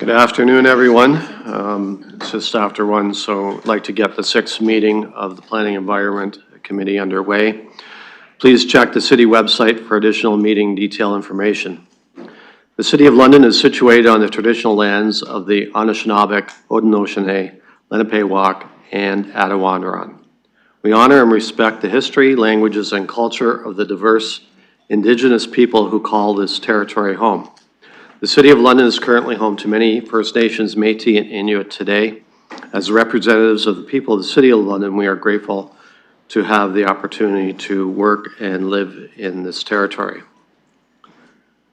Good afternoon, everyone. It's just after 1, so I'd like to get the 6th meeting of the Planning Environment Committee underway. Please check the city website for additional meeting detail information. The City of London is situated on the traditional lands of the Anishinaabeg, Haudenosaunee, Lenape-Wauk, and Attawandaron. We honor and respect the history, languages, and culture of the diverse Indigenous people who call this territory home. The City of London is currently home to many First Nations, Métis, and Inuit today. As representatives of the people of the City of London, we are grateful to have the opportunity to work and live in this territory.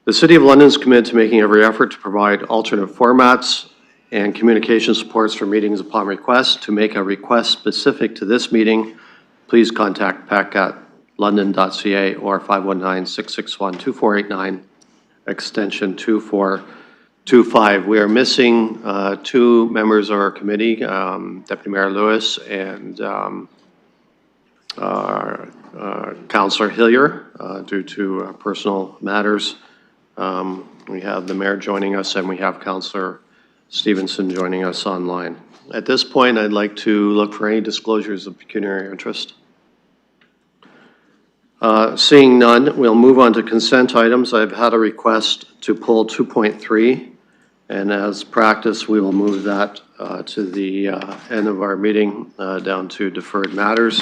The City of London is committed to making every effort to provide alternate formats and communication supports for meetings upon request. To make a request specific to this meeting, please contact pec@london.ca or 519-661-2489. Extension 2425. We are missing 2 members of our committee, Deputy Mayor Lewis and Councillor Hillier, due to personal matters. We have the mayor joining us and we have Councillor Stevenson joining us online. At this point, I'd like to look for any disclosures of pecuniary interest. Seeing none, we'll move on to consent items. I've had a request to pull 2.3, and as practice, we will move that to the end of our meeting down to deferred matters.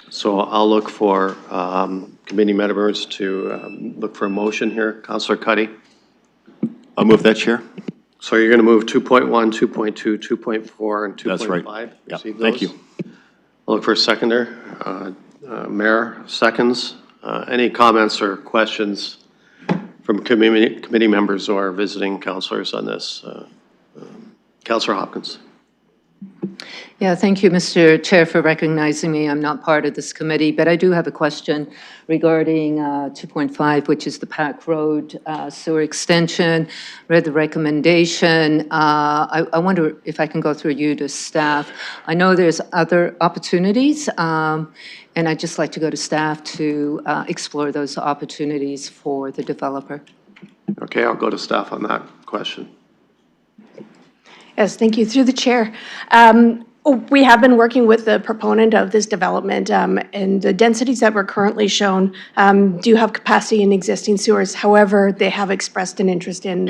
So I'll look for committee members to look for a motion here. Councillor Cuddy. I'll move that, Chair. So you're going to move 2.1, 2.2, 2.4, and 2.5? That's right. Yeah, thank you. I'll look for a seconder. Mayor, seconds. Any comments or questions from committee members or visiting councillors on this? Councillor Hopkins. Yeah, thank you, Mr. Chair, for recognizing me. I'm not part of this committee, but I do have a question regarding 2.5, which is the Pack Road sewer extension. Read the recommendation. I wonder if I can go through you to staff. I know there's other opportunities, and I'd just like to go to staff to explore those opportunities for the developer. Okay, I'll go to staff on that question. Yes, thank you. Through the chair. We have been working with the proponent of this development, and the densities that were currently shown do have capacity in existing sewers. However, they have expressed an interest in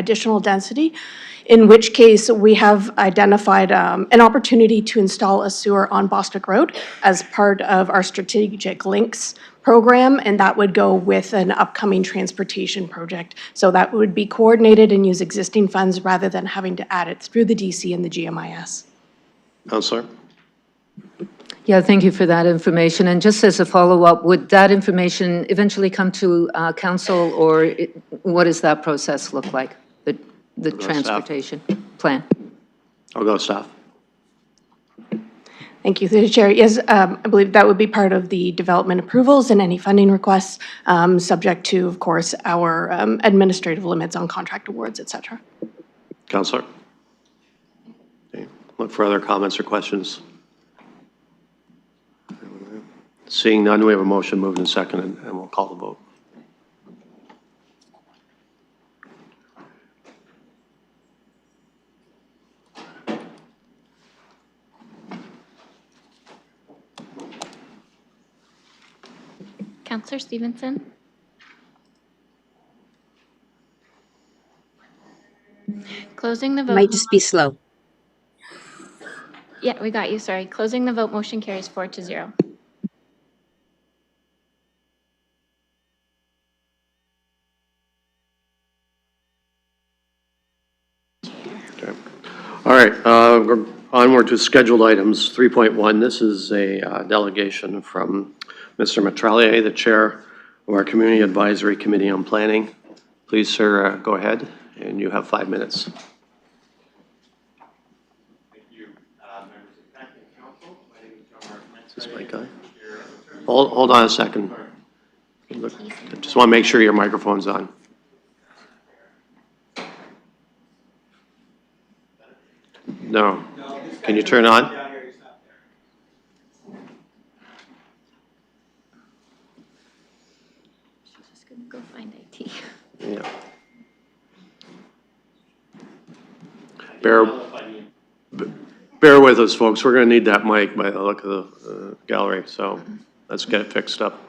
additional density, in which case we have identified an opportunity to install a sewer on Bostwick Road as part of our strategic links program, and that would go with an upcoming transportation project. So that would be coordinated and use existing funds rather than having to add it through the DC and the GMIS. Councillor. Yeah, thank you for that information. And just as a follow-up, would that information eventually come to council, or what does that process look like, the transportation plan? I'll go staff. Thank you, through the chair. Yes, I believe that would be part of the development approvals and any funding requests, subject to, of course, our administrative limits on contract awards, et cetera. Councillor. Okay. Look for other comments or questions. Seeing none, we have a motion moved and seconded, and we'll call the vote. Councillor Stevenson. Closing the vote. Might just be slow. Yeah, we got you. Sorry. Closing the vote. Motion carries 4-0. Okay. All right. We're onward to scheduled items. 3.1. This is a delegation from Mr. Metralier, the chair of our Community Advisory Committee on Planning. Please, sir, go ahead, and you have 5 minutes. Thank you, members of council. My name is John Mark. Is this my guy? Hold on a second. Look, just want to make sure your microphone's on. No. Can you turn on? Just gonna go find IT. Yeah. Bear with us, folks. We're going to need that mic by the look of the gallery, so let's get it fixed up.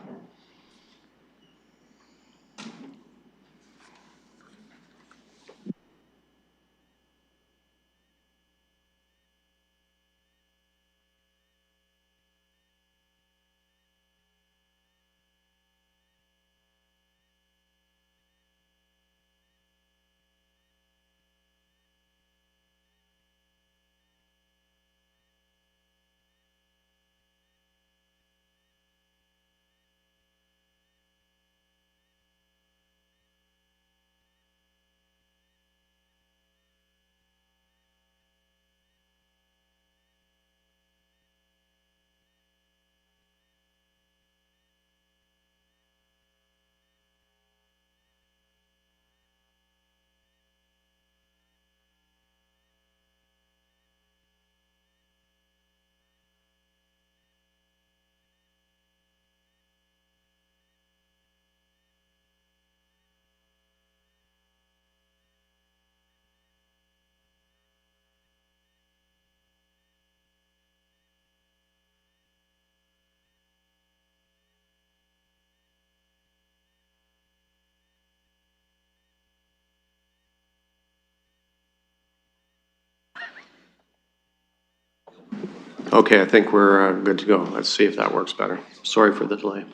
Okay, I think we're good to go. Let's see if that works better. Sorry for the delay.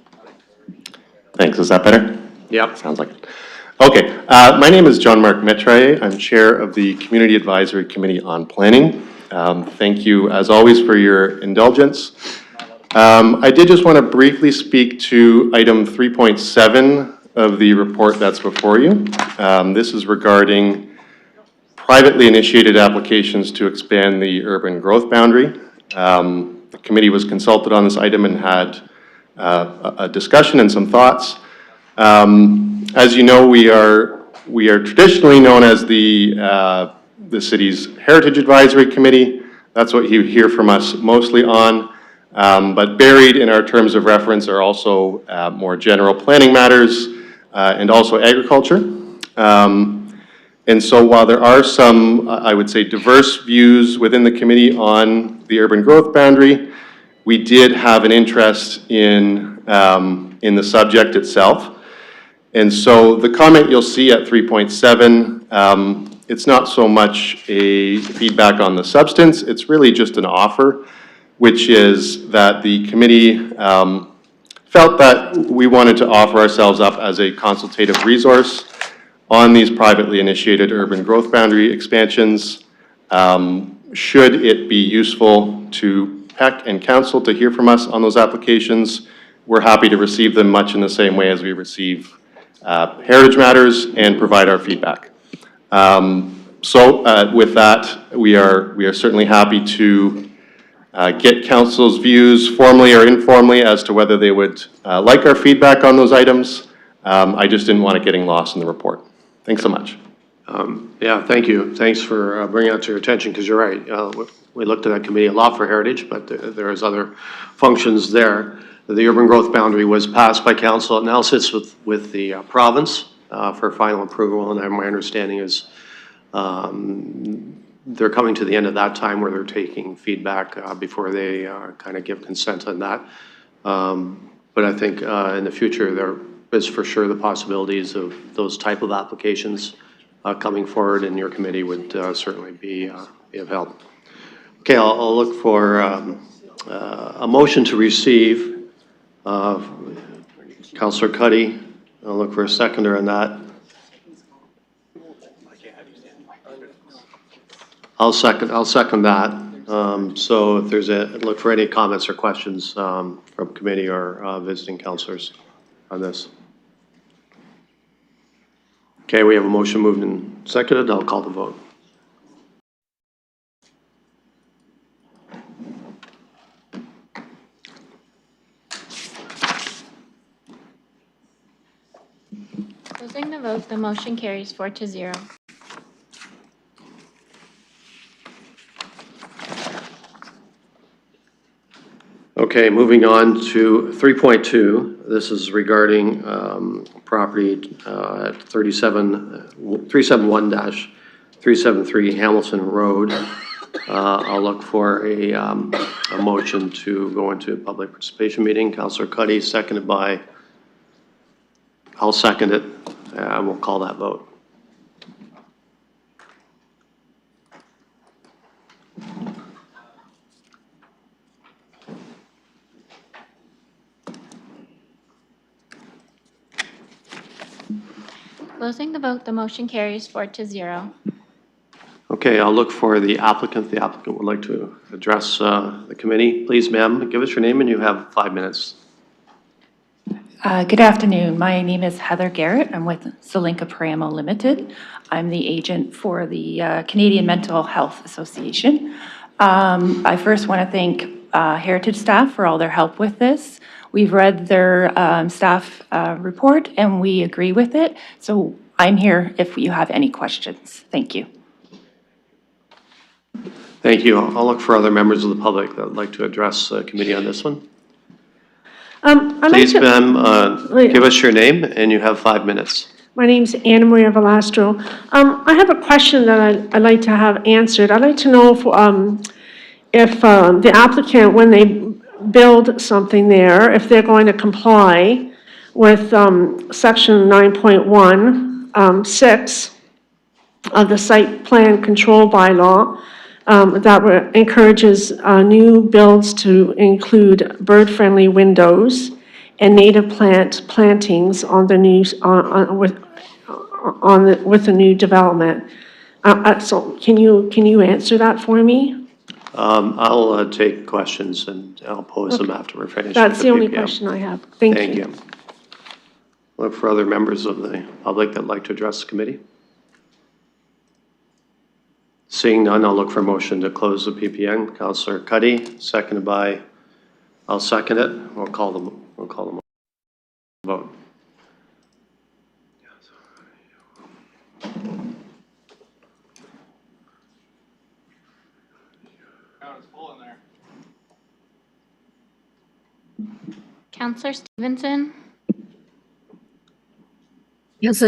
Thanks. Is that better? Yep. Sounds like it. Okay. My name is John Mark Metraye. I'm Chair of the Community Advisory Committee on Planning. Thank you, as always, for your indulgence. I did just want to briefly speak to item 3.7 of the report that's before you. This is regarding privately initiated applications to expand the urban growth boundary. The committee was consulted on this item and had a discussion and some thoughts. As you know, we are traditionally known as the city's Heritage Advisory Committee. That's what you hear from us mostly on. But buried in our terms of reference are also more general planning matters and also agriculture. And so while there are some, I would say, diverse views within the committee on the urban growth boundary, we did have an interest in the subject itself. And so the comment you'll see at 3.7, it's not so much a feedback on the substance, it's really just an offer, which is that the committee felt that we wanted to offer ourselves up as a consultative resource on these privately initiated urban growth boundary expansions. Should it be useful to PEC and Council to hear from us on those applications, we're happy to receive them much in the same way as we receive heritage matters and provide our feedback. With that, we are certainly happy to get Council's views formally or informally as to whether they would like our feedback on those items. I just didn't want it getting lost in the report. Thanks so much. Yeah, thank you. Thanks for bringing that to your attention, because you're right. We looked at that committee a lot for heritage, but there is other functions there. The urban growth boundary was passed by council. It now sits with the province for final approval, and my understanding is they're coming to the end of that time where they're taking feedback before they kind of give consent on that. But I think in the future there is for sure the possibilities of those type of applications coming forward, and your committee would certainly be of help. Okay, I'll look for a motion to receive. Councillor Cuddy, I'll look for a seconder on that. I'll second that. So if there's look for any comments or questions from committee or visiting councillors on this. Okay, we have a motion moved and seconded. I'll call the vote. Closing the vote, the motion carries 4-0. Okay, moving on to 3.2. This is regarding property at 371-3 373 Hamilton Road. I'll look for a motion to go into a public participation meeting. Councillor Cuddy, seconded by, I'll second it. We'll call that vote. Closing the vote, the motion carries 4-0. Okay, I'll look for the applicant. The applicant would like to address the committee. Please, ma'am, give us your name and you have 5 minutes. Good afternoon. My name is Heather Garrett. I'm with Zelenka Paramo Limited. I'm the agent for the Canadian Mental Health Association. I first want to thank Heritage staff for all their help with this. We've read their staff report and we agree with it. So I'm here if you have any questions. Thank you. Thank you. I'll look for other members of the public that would like to address the committee on this one. Please, ma'am, give us your name and you have 5 minutes. My name's Anna Maria Velastro. I have a question that I'd like to have answered. I'd like to know if the applicant, when they build something there, if they're going to comply with section 9.1, 6 of the site plan control bylaw that encourages new builds to include bird-friendly windows and native plantings on the new with the new development. So can you answer that for me? I'll take questions and I'll pose them after we're finished. That's with the only PPM. question I have. Thank you. Thank you. Look for other members of the public that would like to address the committee. Seeing none, I'll look for a motion to close the PPN. Councillor Cuddy, seconded by, I'll second it. We'll call them vote. Councillor Stevenson? Yes,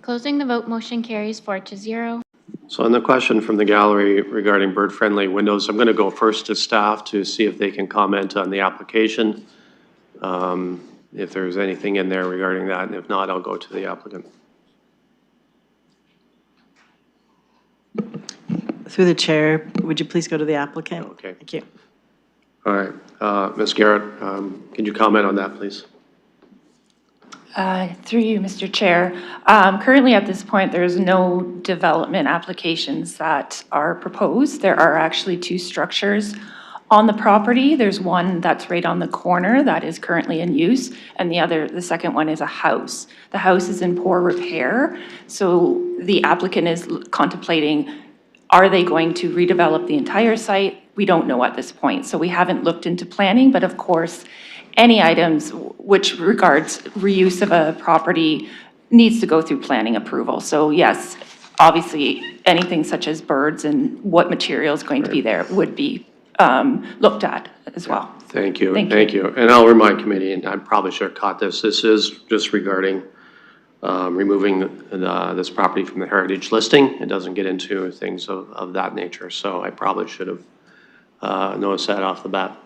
Closing the vote, motion carries 4-0. So on the question from the gallery regarding bird-friendly windows, I'm going to go first to staff to see if they can comment on the application. If there's anything in there regarding that, and if not, I'll go to the applicant. through the chair, would you please go to the applicant? Okay. Thank you. All right. Ms. Garrett, can you comment on that, please? Through you, Mr. Chair. Currently at this point, there's no development applications that are proposed. There are actually 2 structures on the property. There's one that's right on the corner that is currently in use, and the second one is a house. The house is in poor repair, so the applicant is contemplating, are they going to redevelop the entire site? We don't know at this point, so we haven't looked into planning, but of course, any items which regards reuse of a property needs to go through planning approval. So yes, obviously, anything such as birds and what material is going to be there would be looked at as well. Thank you. Thank you. And I'll remind committee, and I probably should have caught this, this is just regarding removing this property from the heritage listing. It doesn't get into things of that nature. So I probably should have noticed that off the bat.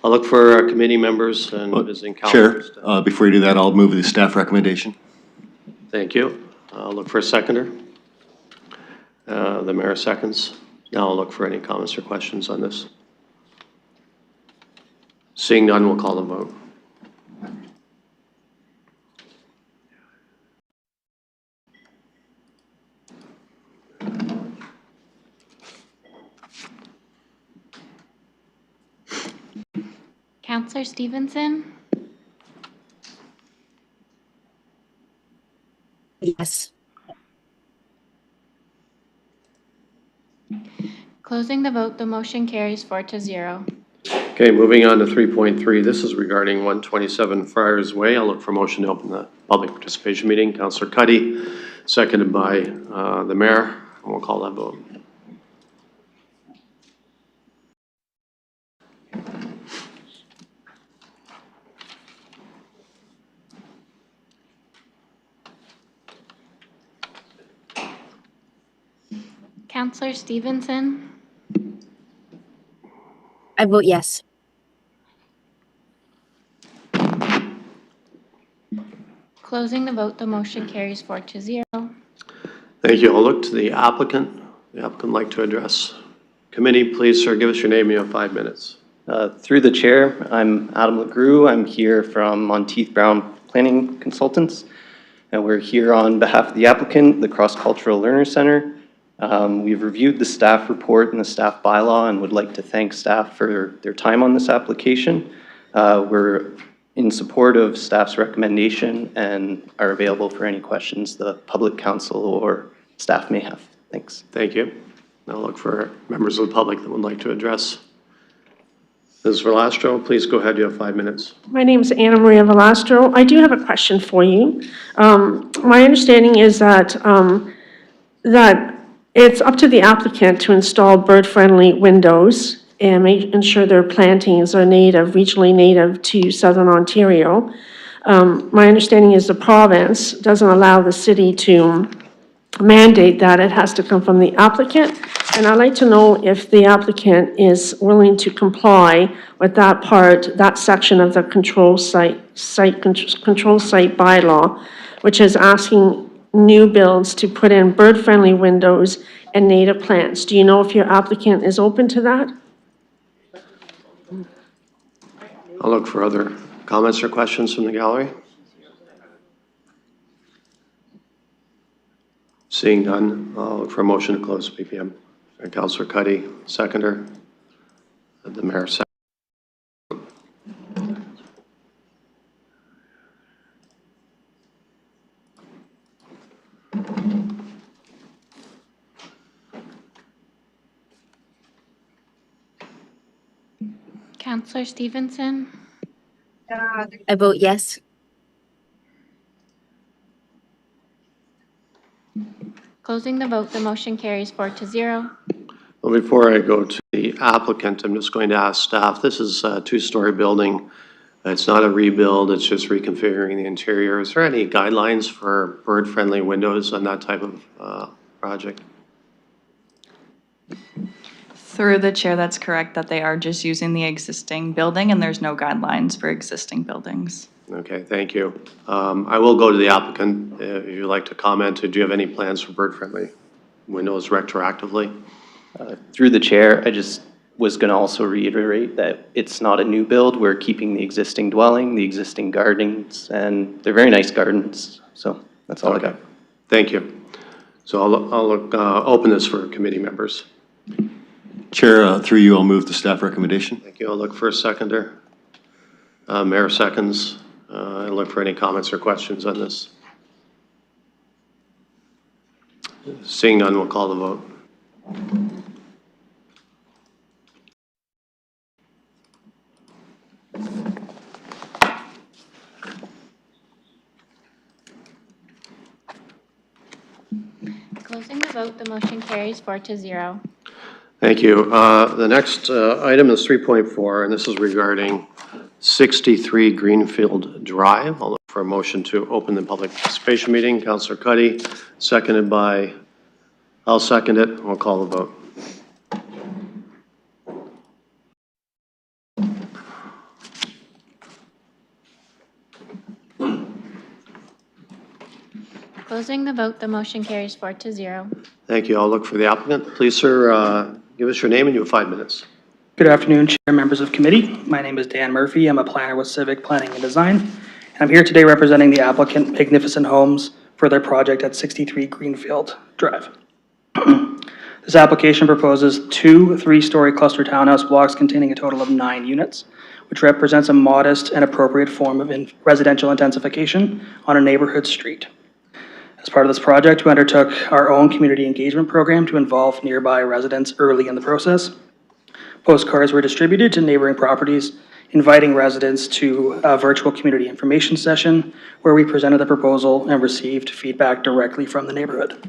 I'll look for committee members and visiting Chair, councilors. before you do that, I'll move the staff recommendation. Thank you. I'll look for a seconder. The mayor seconds. Now I'll look for any comments or questions on this. Seeing none, we'll call the vote. Councillor Stevenson? Yes. Closing the vote, the motion carries 4-0. Okay, moving on to 3.3. This is regarding 127 Friars Way. I'll look for motion to open the public participation meeting. Councillor Cuddy, seconded by the mayor, and we'll call that vote. Counselor Stevenson? I vote yes. Closing the vote, the motion carries 4-0. Thank you. I'll look to the applicant. The applicant would like to address committee. Please, sir, give us your name. You have 5 minutes. Through the chair, I'm Adam LaGrew. I'm here from Monteith Brown Planning Consultants, and we're here on behalf of the applicant, the Cross Cultural Learner Center. We've reviewed the staff report and the staff bylaw and would like to thank staff for their time on this application. We're in support of staff's recommendation and are available for any questions the public council or staff may have. Thanks. Thank you. I'll look for members of the public that would like to address. Ms. Velastro, please go ahead. You have 5 minutes. My name is Anna Maria Velastro. I do have a question for you. My understanding is that it's up to the applicant to install bird-friendly windows and ensure their plantings are regionally native to Southern Ontario. My understanding is the province doesn't allow the city to mandate that. It has to come from the applicant. And I'd like to know if the applicant is willing to comply with that section of the control site bylaw, which is asking new builds to put in bird-friendly windows and native plants. Do you know if your applicant is open to that? I'll look for other comments or questions from the gallery. Seeing none, I'll look for a motion to close PPM. Councillor Cuddy, seconder. The mayor, second. Counselor Stevenson? I vote yes. Closing the vote, the motion carries 4-0. Well, before I go to the applicant, I'm just going to ask staff, this is a two-story building. It's not a rebuild, it's just reconfiguring the interior. Is there any guidelines for bird-friendly windows on that type of project? Through the chair, that's correct, that they are just using the existing building and there's no guidelines for existing buildings. Okay, thank you. I will go to the applicant. If you'd like to comment, do you have any plans for bird-friendly windows retroactively? Through the chair, I just was going to also reiterate that it's not a new build. We're keeping the existing dwelling, the existing gardens, and they're very nice gardens. So that's all I got. Thank you. So I'll open this for committee members. Chair, through you, I'll move the staff recommendation. Thank you. I'll look for a seconder. Mayor seconds. I'll look for any comments or questions on this. Seeing none, we'll call the vote. Closing the vote, the motion carries 4-0. Thank you. The next item is 3.4, and this is regarding 63 Greenfield Drive. I'll look for a motion to open the public participation meeting. Councillor Cuddy, seconded by, I'll second it. We'll call the vote. Closing the vote, the motion carries 4-0. Thank you. I'll look for the applicant. Please, sir, give us your name and you have 5 minutes. Good afternoon, Chair, members of committee. My name is Dan Murphy. I'm a planner with Civic Planning and Design, and I'm here today representing the applicant Magnificent Homes for their project at 63 Greenfield Drive. This application proposes 2 3-story cluster townhouse blocks containing a total of 9 units, which represents a modest and appropriate form of residential intensification on a neighborhood street. As part of this project, we undertook our own community engagement program to involve nearby residents early in the process. Postcards were distributed to neighboring properties, inviting residents to a virtual community information session where we presented the proposal and received feedback directly from the neighborhood.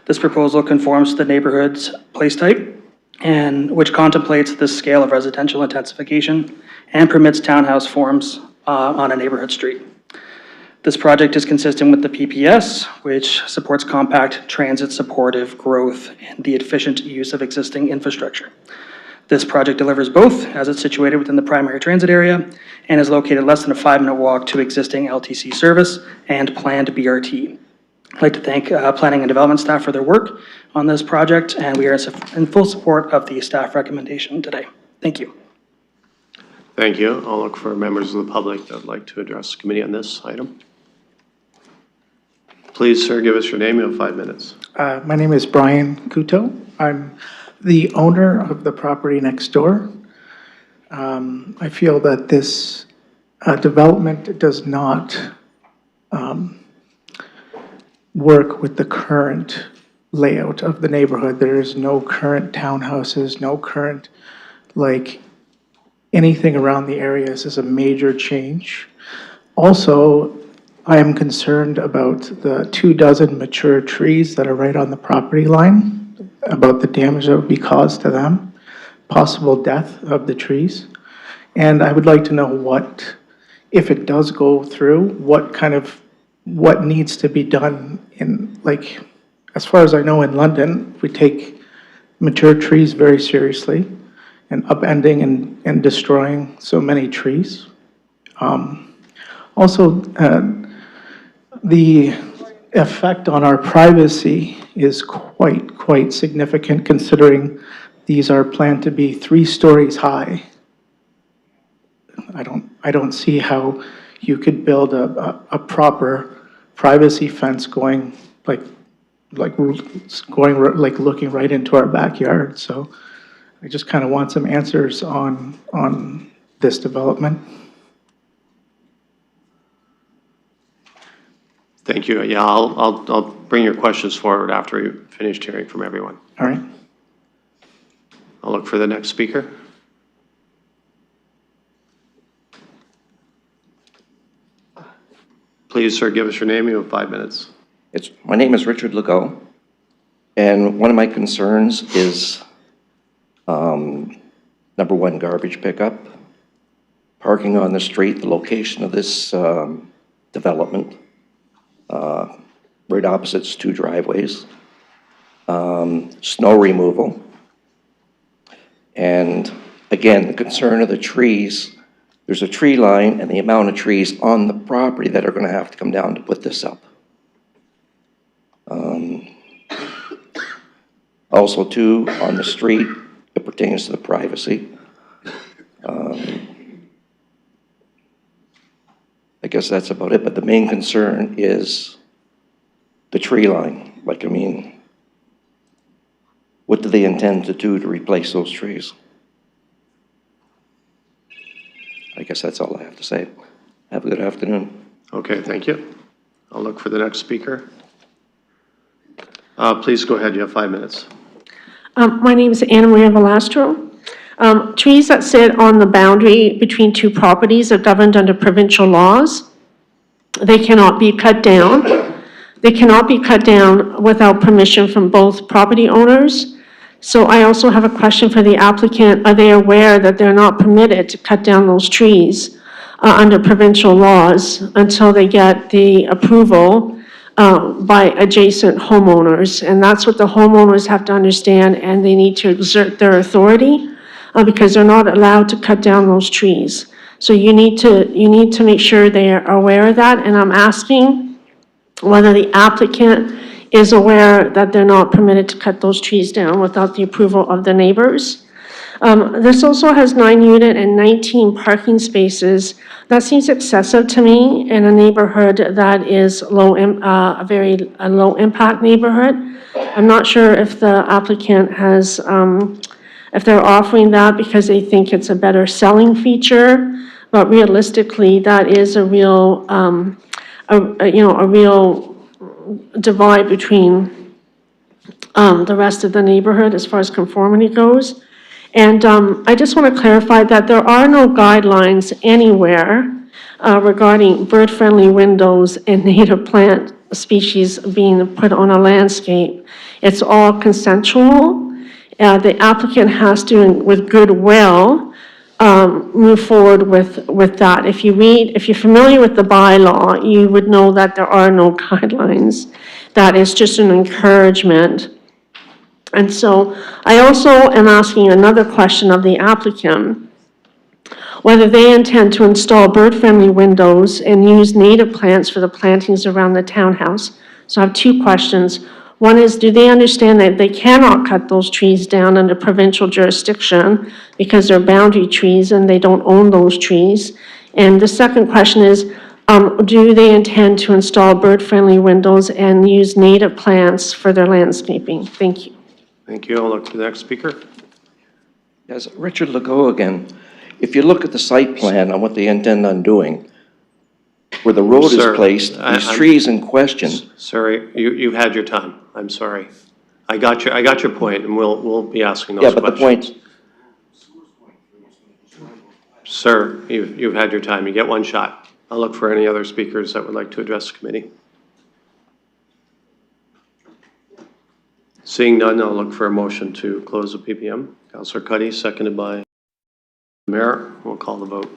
This proposal conforms to the neighborhood's place type, and which contemplates this scale of residential intensification and permits townhouse forms on a neighborhood street. This project is consistent with the PPS, which supports compact, transit-supportive growth and the efficient use of existing infrastructure. This project delivers both, as it's situated within the primary transit area and is located less than a 5-minute walk to existing LTC service and planned BRT. I'd like to thank Planning and Development staff for their work on this project, and we are in full support of the staff recommendation today. Thank you. Thank you. I'll look for members of the public that would like to address the committee on this item. Please, sir, give us your name. You have 5 minutes. My name is Brian Couto. I'm the owner of the property next door. I feel that this development does not work with the current layout of the neighborhood. There is no current townhouses, no current, anything around the area. This is a major change. Also, I am concerned about the 24 mature trees that are right on the property line, about the damage that would be caused to them, possible death of the trees. And I would like to know what, if it does go through, what needs to be done in, as far as I know in London, we take mature trees very seriously and upending and destroying so many trees. Also, the effect on our privacy is quite significant, considering these are planned to be 3 stories high. I don't see how you could build a proper privacy fence going looking right into our backyard. So I just kind of want some answers on this development. Thank you. Yeah, I'll bring your questions forward after we've finished hearing from everyone. All right. I'll look for the next speaker. Please, sir, give us your name. You have 5 minutes. My name is Richard Legault, and one of my concerns is, number one, garbage pickup, parking on the street, the location of this development, right opposite 2 driveways, snow removal, and again, the concern of the trees. There's a tree line and the amount of trees on the property that are going to have to come down to put this up. Also, too, on the street, it pertains to the privacy. I guess that's about it, but the main concern is the tree line. What do they intend to do to replace those trees? I guess that's all I have to say. Have a good afternoon. Okay, thank you. I'll look for the next speaker. Please go ahead. You have 5 minutes. My name is Anna Maria Velastro. Trees that sit on the boundary between 2 properties are governed under provincial laws. They cannot be cut down. They cannot be cut down without permission from both property owners. So I also have a question for the applicant. Are they aware that they're not permitted to cut down those trees under provincial laws until they get the approval by adjacent homeowners? And that's what the homeowners have to understand, and they need to exert their authority because they're not allowed to cut down those trees. So you need to make sure they are aware of that, and I'm asking whether the applicant is aware that they're not permitted to cut those trees down without the approval of the neighbors. This also has 9 unit and 19 parking spaces. That seems excessive to me in a neighborhood that is a low impact neighborhood. I'm not sure if the applicant has, if they're offering that because they think it's a better selling feature, but realistically, that is a real, a real divide between the rest of the neighborhood as far as conformity goes. And I just want to clarify that there are no guidelines anywhere regarding bird-friendly windows and native plant species being put on a landscape. It's all consensual. The applicant has to, with goodwill, move forward with that. If you're familiar with the bylaw, you would know that there are no guidelines. That is just an encouragement. And so I also am asking another question of the applicant, whether they intend to install bird-friendly windows and use native plants for the plantings around the townhouse. So I have two questions. One is, do they understand that they cannot cut those trees down under provincial jurisdiction because they're boundary trees and they don't own those trees? And the second question is, do they intend to install bird-friendly windows and use native plants for their landscaping? Thank you. Thank you. I'll look to the next speaker. Yes, Richard Legault again. If you look at the site plan on what they intend on doing, where the road Sir, is placed, these trees in question. Sorry, you've had your time. I'm sorry. I got your point, and we'll be asking those Yeah, questions. but the point, Sir, you've had your time. You get one shot. I'll look for any other speakers that would like to address the committee. Seeing none, I'll look for a motion to close the PPM. Councillor Cuddy, seconded by the Mayor. We'll call the vote.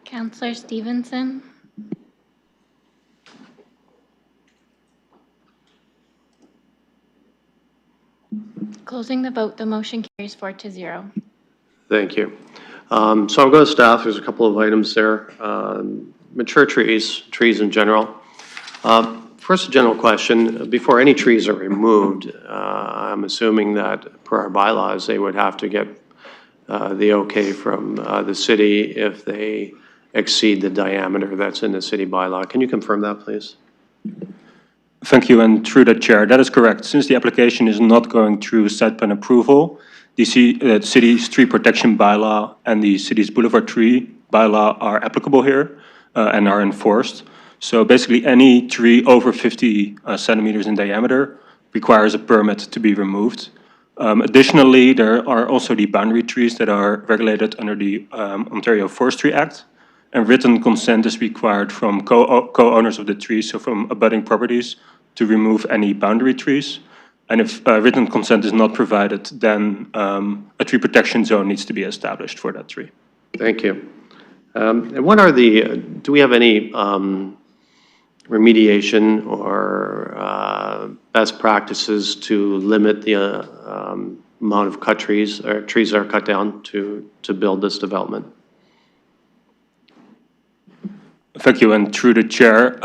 Councillor Stevenson? Closing the vote, the motion carries 4-0. Thank you. So I'll go to staff. There's a couple of items there. Mature trees in general. First, a general question. Before any trees are removed, I'm assuming that per our bylaws, they would have to get the okay from the city if they exceed the diameter that's in the city bylaw. Can you confirm that, please? Thank you, and through the chair, that is correct. Since the application is not going through site plan approval, the city's tree protection bylaw and the city's boulevard tree bylaw are applicable here and are enforced. So basically any tree over 50 centimeters in diameter requires a permit to be removed. Additionally, there are also the boundary trees that are regulated under the Ontario Forestry Act, and written consent is required from co-owners of the trees, so from abutting properties, to remove any boundary trees. And if written consent is not provided, then a tree protection zone needs to be established for that tree. Thank you. And what are do we have any remediation or best practices to limit the amount of cut trees or trees that are cut down to build this development? Thank you, and through the chair.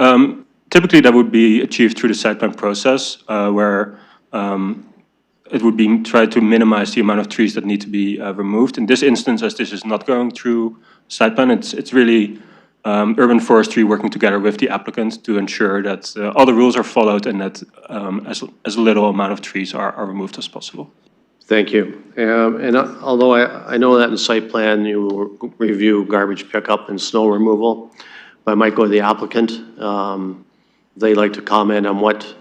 Typically, that would be achieved through the site plan process, where it would be tried to minimize the amount of trees that need to be removed. In this instance, as this is not going through site plan, it's really urban forestry working together with the applicant to ensure that all the rules are followed and that as little amount of trees are removed as possible. Thank you. And although I know that in site plan you review garbage pickup and snow removal, but I might go to the applicant. They'd like to comment on what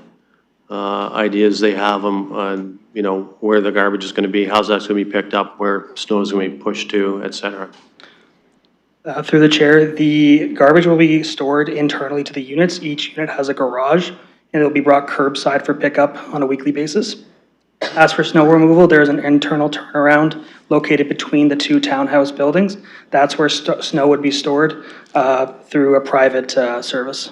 ideas they have on, you know, where the garbage is going to be, how's that's going to be picked up, where snow is going to be pushed to, et cetera. Through the chair, the garbage will be stored internally to the units. Each unit has a garage, and it'll be brought curbside for pickup on a weekly basis. As for snow removal, there's an internal turnaround located between the two townhouse buildings. That's where snow would be stored through a private service.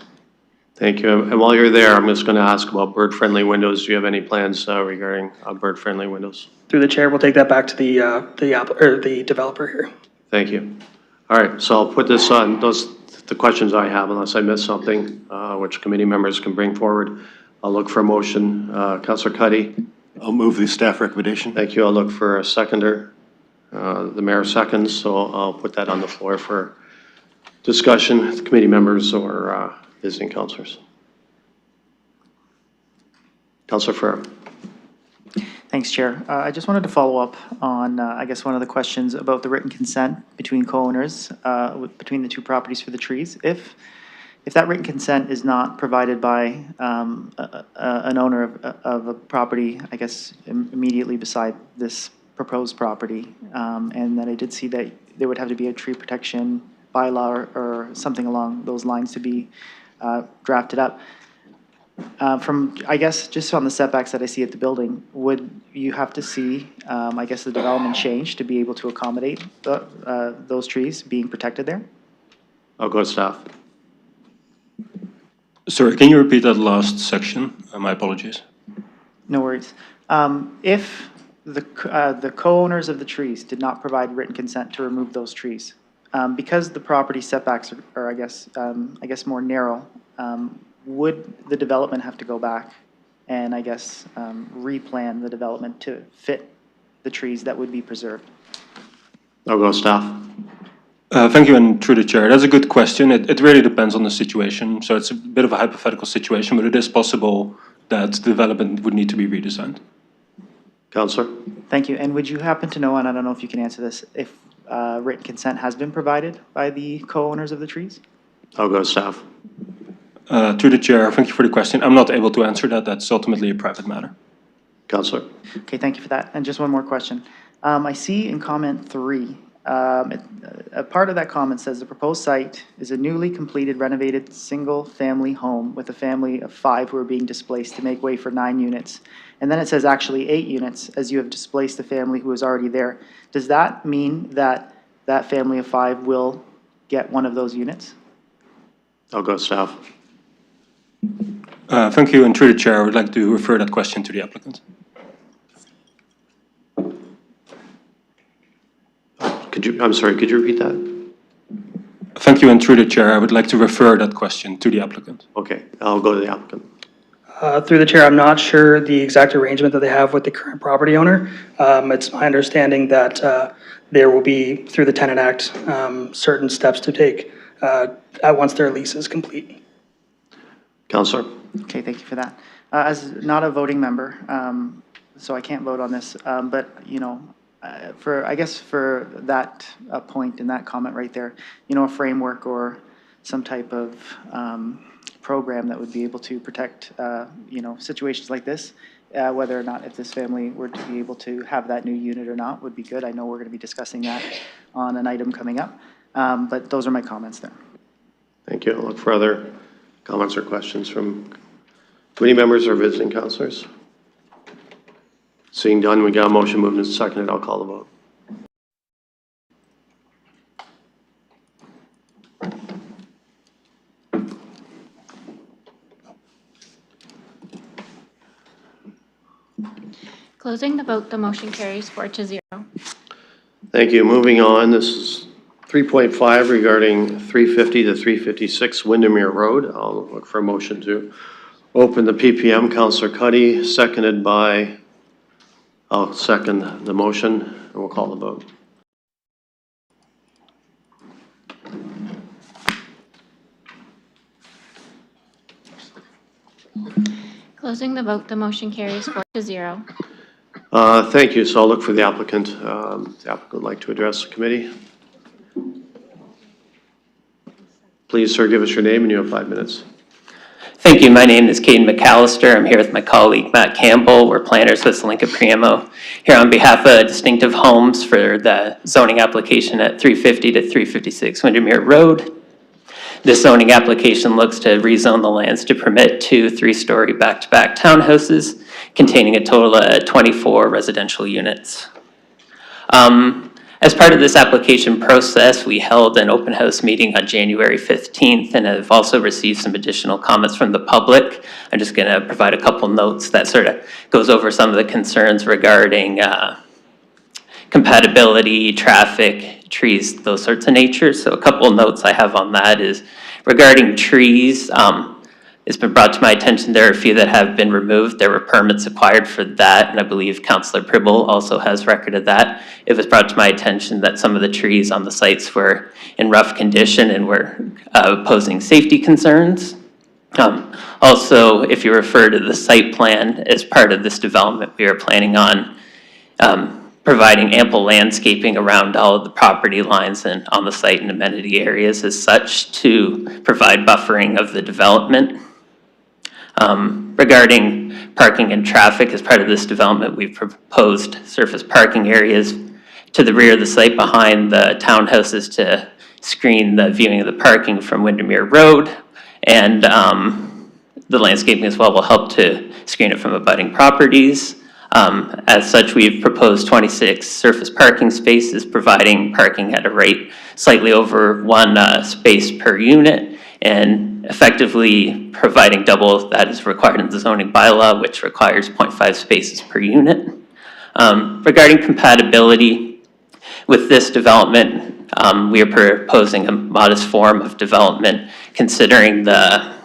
Thank you. And while you're there, I'm just going to ask about bird-friendly windows. Do you have any plans regarding bird-friendly windows? Through the chair, we'll take that back to the developer here. Thank you. All right, so I'll put this on the questions I have, unless I miss something, which committee members can bring forward. I'll look for a motion. Councillor Cuddy. I'll move the staff recommendation. Thank you. I'll look for a seconder. The mayor seconds, so I'll put that on the floor for discussion with committee members or visiting councillors. Councillor Farrar. Thanks, Chair. I just wanted to follow up on, I guess, one of the questions about the written consent between co-owners, between the two properties for the trees. If that written consent is not provided by an owner of a property, I guess, immediately beside this proposed property, and that I did see that there would have to be a tree protection bylaw or something along those lines to be drafted up. From, I guess, just on the setbacks that I see at the building, would you have to see, I guess, the development change to be able to accommodate those trees being protected there? I'll go to staff. Sorry, can you repeat that last section? My apologies. No worries. If the co-owners of the trees did not provide written consent to remove those trees, because the property setbacks are, I guess, more narrow, would the development have to go back and, I guess, replan the development to fit the trees that would be preserved? I'll go staff. Thank you, and through the chair. That's a good question. It really depends on the situation. So it's a bit of a hypothetical situation, but it is possible that the development would need to be redesigned. Councillor? Thank you. And would you happen to know, and I don't know if you can answer this, if written consent has been provided by the co-owners of the trees? I'll go staff. Through the chair, thank you for the question. I'm not able to answer that. That's ultimately a private matter. Councillor? Okay, thank you for that. And just one more question. I see in comment 3, a part of that comment says the proposed site is a newly completed renovated single-family home with a family of 5 who are being displaced to make way for 9 units. And then it says actually 8 units as you have displaced a family who is already there. Does that mean that that family of 5 will get one of those units? I'll go staff. Thank you, and through the chair, I would like to refer that question to the applicant. I'm sorry, could you repeat that? Thank you, and through the chair, I would like to refer that question to the applicant. Okay, I'll go to the applicant. Through the chair, I'm not sure the exact arrangement that they have with the current property owner. It's my understanding that there will be, through the Tenant Act, certain steps to take once their lease is complete. Councillor? Okay, thank you for that. As not a voting member, so I can't vote on this, but, you know, I guess for that point in that comment right there, you know, a framework or some type of program that would be able to protect, you know, situations like this, whether or not if this family were to be able to have that new unit or not would be good. I know we're going to be discussing that on an item coming up, but those are my comments there. Thank you. I'll look for other comments or questions from committee members or visiting councillors. Seeing done, we got a motion moved and seconded. I'll call the vote. Closing the vote, the motion carries 4-0. Thank you. Moving on, this is 3.5 regarding 350 to 356 Windermere Road. I'll look for a motion to open the PPM. Councillor Cuddy, seconded by, I'll second the motion, and we'll call the vote. Closing the vote, the motion carries 4-0. Thank you. So I'll look for the applicant. The applicant would like to address the committee. Please, sir, give us your name and you have 5 minutes. Thank you. My name is Caden McAllister. I'm here with my colleague Matt Campbell. We're planners with Lincoln Priamo here on behalf of Distinctive Homes for the zoning application at 350 to 356 Windermere Road. This zoning application looks to rezone the lands to permit 2 3-story back-to-back townhouses containing a total of 24 residential units. As part of this application process, we held an open house meeting on January 15th and have also received some additional comments from the public. I'm just going to provide a couple notes that sort of goes over some of the concerns regarding compatibility, traffic, trees, those sorts of nature. So a couple notes I have on that is regarding trees. It's been brought to my attention there are a few that have been removed. There were permits acquired for that, and I believe Councillor Pribble also has record of that. It was brought to my attention that some of the trees on the sites were in rough condition and were posing safety concerns. Also, if you refer to the site plan, as part of this development, we are planning on providing ample landscaping around all of the property lines and on the site and amenity areas as such to provide buffering of the development. Regarding parking and traffic, as part of this development, we've proposed surface parking areas to the rear of the site behind the townhouses to screen the viewing of the parking from Windermere Road, and the landscaping as well will help to screen it from abutting properties. As such, we've proposed 26 surface parking spaces, providing parking at a rate slightly over 1 space per unit, and effectively providing double that is required in the zoning bylaw, which requires 0.5 spaces per unit. Regarding compatibility with this development, we are proposing a modest form of development considering the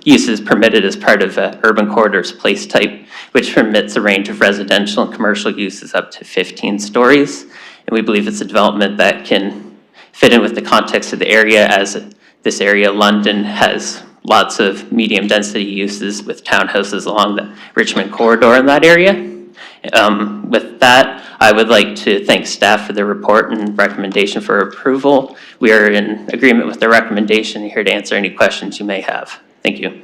uses permitted as part of urban corridors place type, which permits a range of residential and commercial uses up to 15 stories. And we believe it's a development that can fit in with the context of the area, as this area, London, has lots of medium density uses with townhouses along the Richmond corridor in that area. With that, I would like to thank staff for their report and recommendation for approval. We are in agreement with the recommendation and here to answer any questions you may have. Thank you.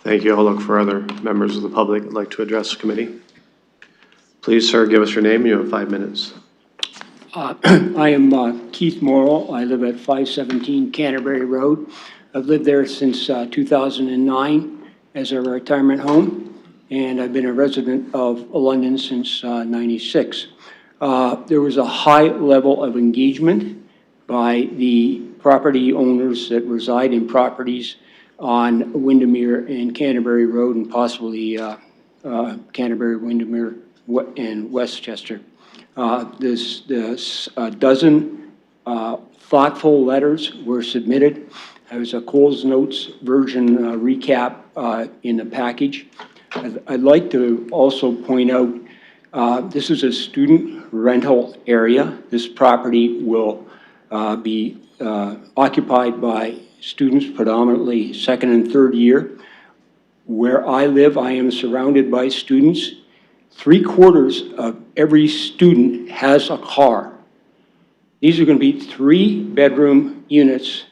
Thank you. I'll look for other members of the public who'd like to address the committee. Please, sir, give us your name. You have 5 minutes. I am Keith Morrill. I live at 517 Canterbury Road. I've lived there since 2009 as a retirement home, and I've been a resident of London since 96. There was a high level of engagement by the property owners that reside in properties on Windermere and Canterbury Road, and possibly Canterbury, Windermere, and Westchester. This dozen thoughtful letters were submitted. There was a Coles Notes version recap in the package. I'd like to also point out this is a student rental area. This property will be occupied by students, predominantly second and third year. Where I live, I am surrounded by students. 3/4 of every student has a car. These are going to be 3-bedroom units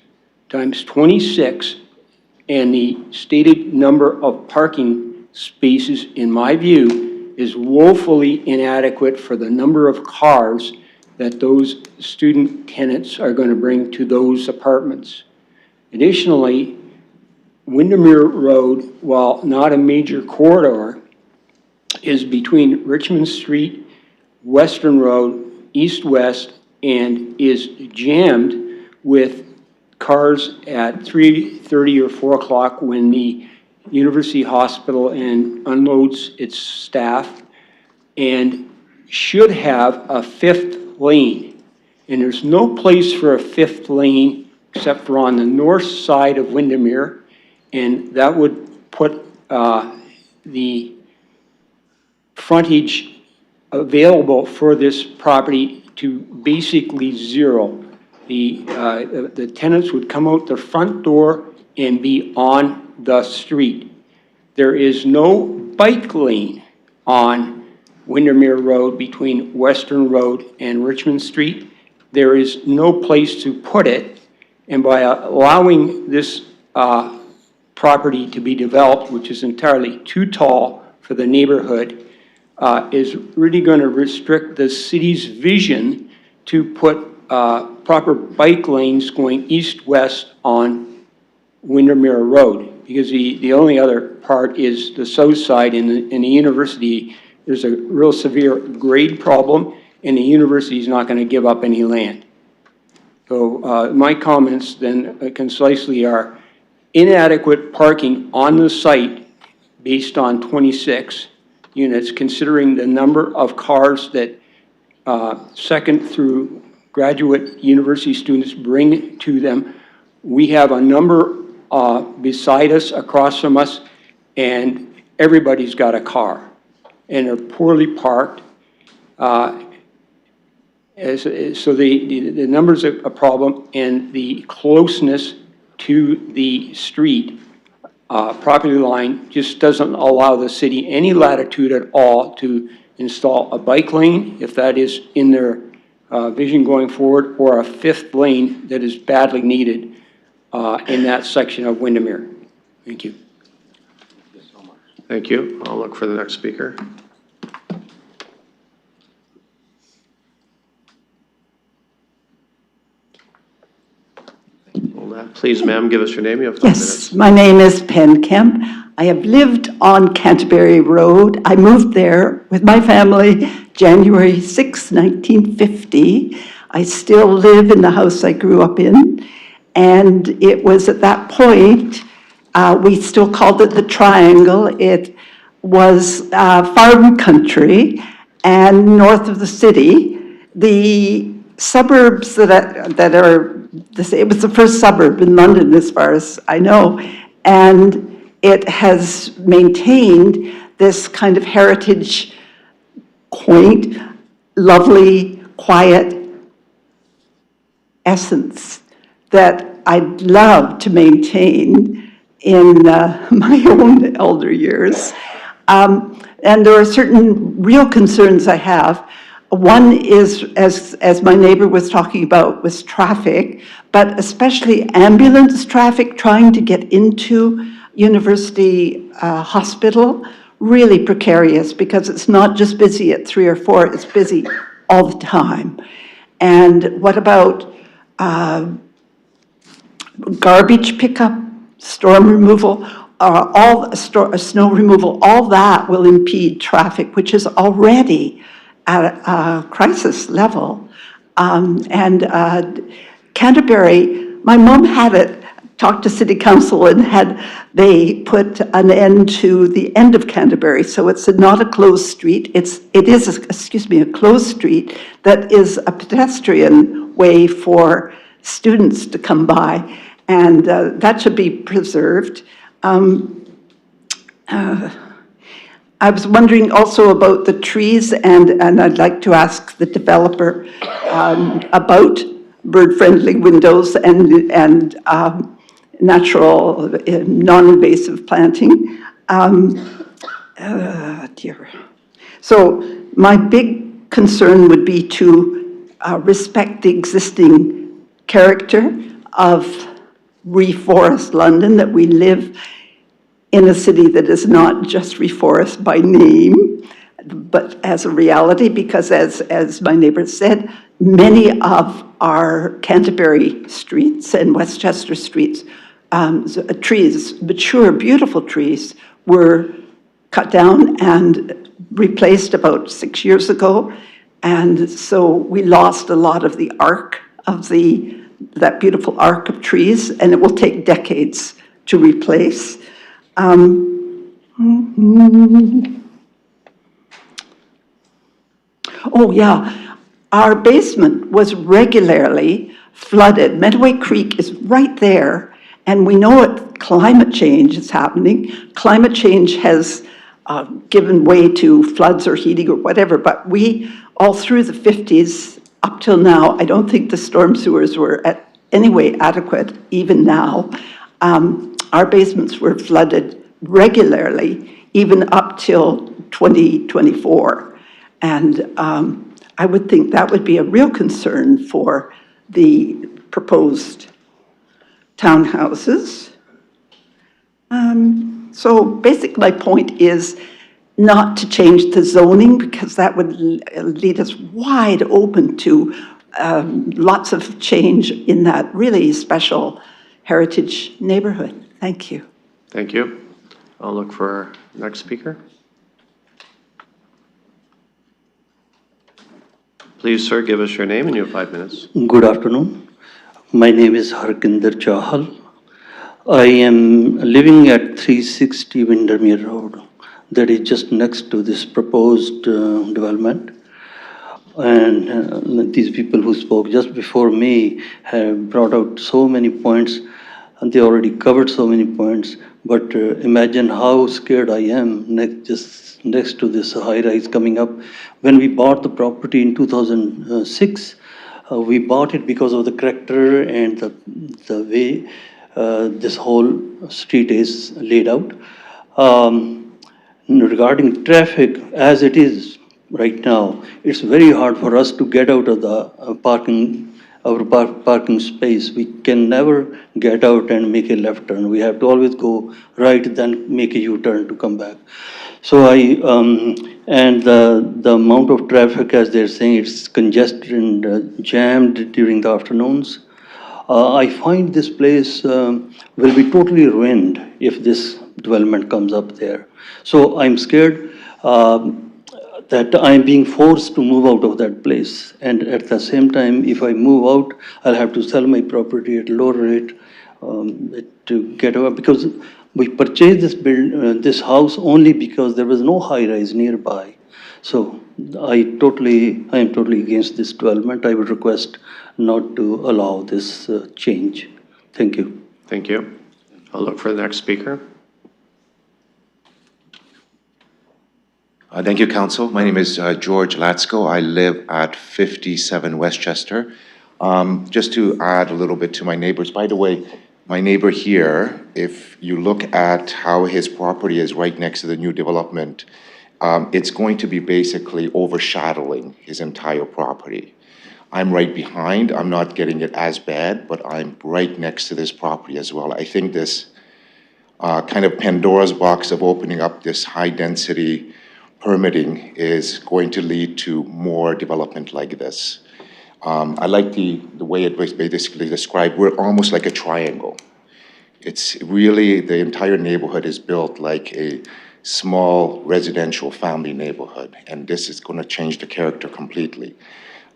times 26, and the stated number of parking spaces, in my view, is woefully inadequate for the number of cars that those student tenants are going to bring to those apartments. Additionally, Windermere Road, while not a major corridor, is between Richmond Street, Western Road, east-west, and is jammed with cars at 3:30 or 4 o'clock when the University Hospital unloads its staff, and should have a 5th lane. And there's no place for a 5th lane except for on the north side of Windermere, and that would put the frontage available for this property to basically zero. The tenants would come out the front door and be on the street. There is no bike lane on Windermere Road between Western Road and Richmond Street. There is no place to put it, and by allowing this property to be developed, which is entirely too tall for the neighborhood, is really going to restrict the city's vision to put proper bike lanes going east-west on Windermere Road, because the only other part is the south side in the university. There's a real severe grade problem, and the university is not going to give up any land. So my comments then concisely are inadequate parking on the site based on 26 units, considering the number of cars that second through graduate university students bring to them. We have a number beside us, across from us, and everybody's got a car, and they're poorly parked. So the numbers are a problem, and the closeness to the street property line just doesn't allow the city any latitude at all to install a bike lane, if that is in their vision going forward, or a 5th lane that is badly needed in that section of Windermere. Thank you. Thank you. I'll look for the next speaker. Please, ma'am, give us your name. You have 5 minutes. Yes, my name is Pen Kemp. I have lived on Canterbury Road. I moved there with my family January 6, 1950. I still live in the house I grew up in. And it was at that point, we still called it the Triangle. It was farm country and north of the city. The suburbs that are, it was the first suburb in London as far as I know, and it has maintained this kind of heritage, quaint, lovely, quiet essence that I'd love to maintain in my own elder years. And there are certain real concerns I have. One is, as my neighbor was talking about, was traffic, but especially ambulance traffic trying to get into University Hospital, really precarious because it's not just busy at 3 or 4, it's busy all the time. And what about garbage pickup, storm removal, snow removal? All that will impede traffic, which is already at a crisis level. Canterbury, my mom had it, talked to city council and they put an end to the end of Canterbury. So it's not a closed street. It is a closed street that is a pedestrian way for students to come by. And that should be preserved. I was wondering also about the trees, and I'd like to ask the developer about bird-friendly windows and natural, non-invasive planting. So my big concern would be to respect the existing character of reforest London, that we live in a city that is not just reforest by name, but as a reality, because as my neighbor said, many of our Canterbury streets and Westchester streets, trees, mature, beautiful trees, were cut down and replaced about 6 years ago. And so we lost a lot of the arc of that beautiful arc of trees, and it will take decades to replace. Oh yeah, our basement was regularly flooded. Medway Creek is right there, and we know climate change is happening. Climate change has given way to floods or heating or whatever, but we, all through the 50s, up till now, I don't think the storm sewers were any way adequate, even now. Our basements were flooded regularly, even up till 2024. And I would think that would be a real concern for the proposed townhouses. So basically my point is not to change the zoning, because that would lead us wide open to lots of change in that really special heritage neighborhood. Thank you. Thank you. I'll look for our next speaker. Please, sir, give us your name and you have 5 minutes. Good afternoon. My name is Harkinder Chahal. I am living at 360 Windermere Road, that is just next to this proposed development. And these people who spoke just before me have brought out so many points, and they already covered so many points. But imagine how scared I am just next to this high-rise coming up. When we bought the property in 2006, we bought it because of the character and the way this whole street is laid out. Regarding traffic, as it is right now, it's very hard for us to get out of the parking space. We can never get out and make a left turn. We have to always go right, then make a U-turn to come back. So and the amount of traffic, as they're saying, it's congested and jammed during the afternoons. I find this place will be totally ruined if this development comes up there. So I'm scared that I'm being forced to move out of that place. And at the same time, if I move out, I'll have to sell my property at lower rate to get over, because we purchased this house only because there was no high rise nearby. So I am totally against this development. I would request not to allow this change. Thank you. Thank you. I'll look for the next speaker. Thank you, Council. My name is George Latsko. I live at 57 Westchester. Just to add a little bit to my neighbors, by the way, my neighbor here, if you look at how his property is right next to the new development, it's going to be basically overshadowing his entire property. I'm right behind. I'm not getting it as bad, but I'm right next to this property as well. I think this kind of Pandora's box of opening up this high-density permitting is going to lead to more development like this. I like the way it was basically described. We're almost like a triangle. It's really, the entire neighborhood is built like a small residential family neighborhood, and this is going to change the character completely.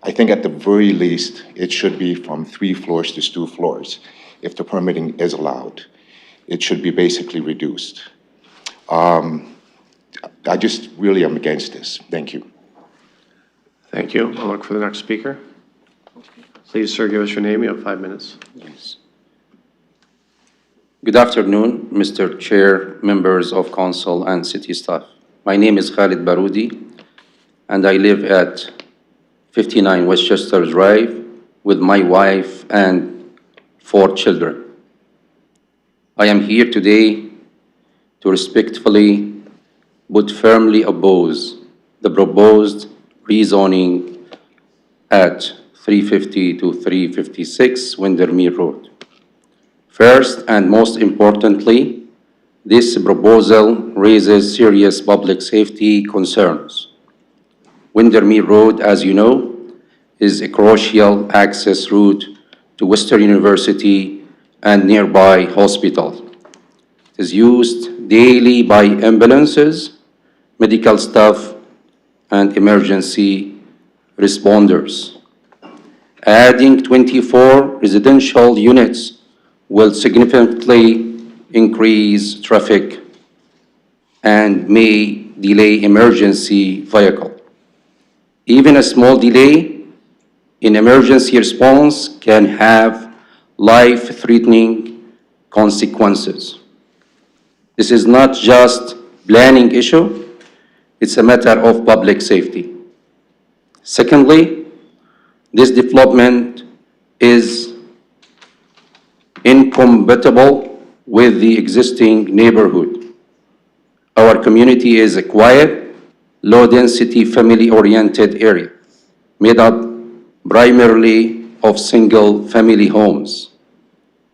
I think at the very least, it should be from 3 floors to 2 floors. If the permitting is allowed, it should be basically reduced. I just really am against this. Thank you. Thank you. I'll look for the next speaker. Please, sir, give us your name. You have 5 minutes. Yes. Good afternoon, Mr. Chair, members of council and city staff. My name is Khalid Baroudi, and I live at 59 Westchester Drive with my wife and 4 children. I am here today to respectfully but firmly oppose the proposed rezoning at 350 to 356 Windermere Road. First and most importantly, this proposal raises serious public safety concerns. Windermere Road, as you know, is a crucial access route to Western University and nearby hospitals. It is used daily by ambulances, medical staff, and emergency responders. Adding 24 residential units will significantly increase traffic and may delay emergency vehicle. Even a small delay in emergency response can have life-threatening consequences. This is not just planning issue, it's a matter of public safety. Secondly, this development is incompatible with the existing neighborhood. Our community is a quiet, low-density, family-oriented area made up primarily of single-family homes.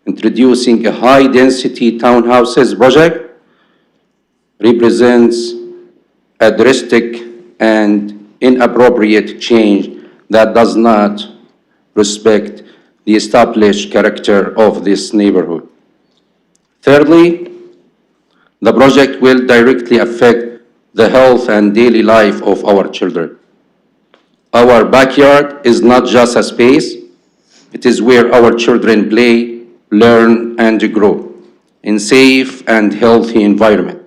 Introducing a high-density townhouses project represents a drastic and inappropriate change that does not respect the established character of this neighborhood. Thirdly, the project will directly affect the health and daily life of our children. Our backyard is not just a space, it is where our children play, learn, and grow in safe and healthy environment.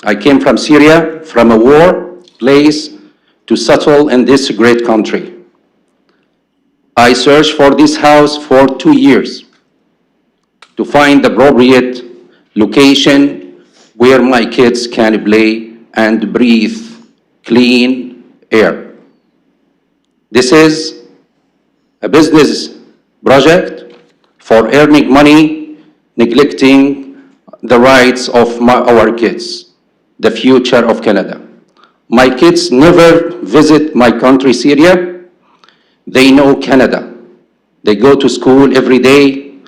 I came from Syria, from a war place, to settle in this great country. I searched for this house for 2 years to find the appropriate location where my kids can play and breathe clean air. This is a business project for earning money, neglecting the rights of our kids, the future of Canada. My kids never visit my country, Syria. They know Canada. They go to school every day.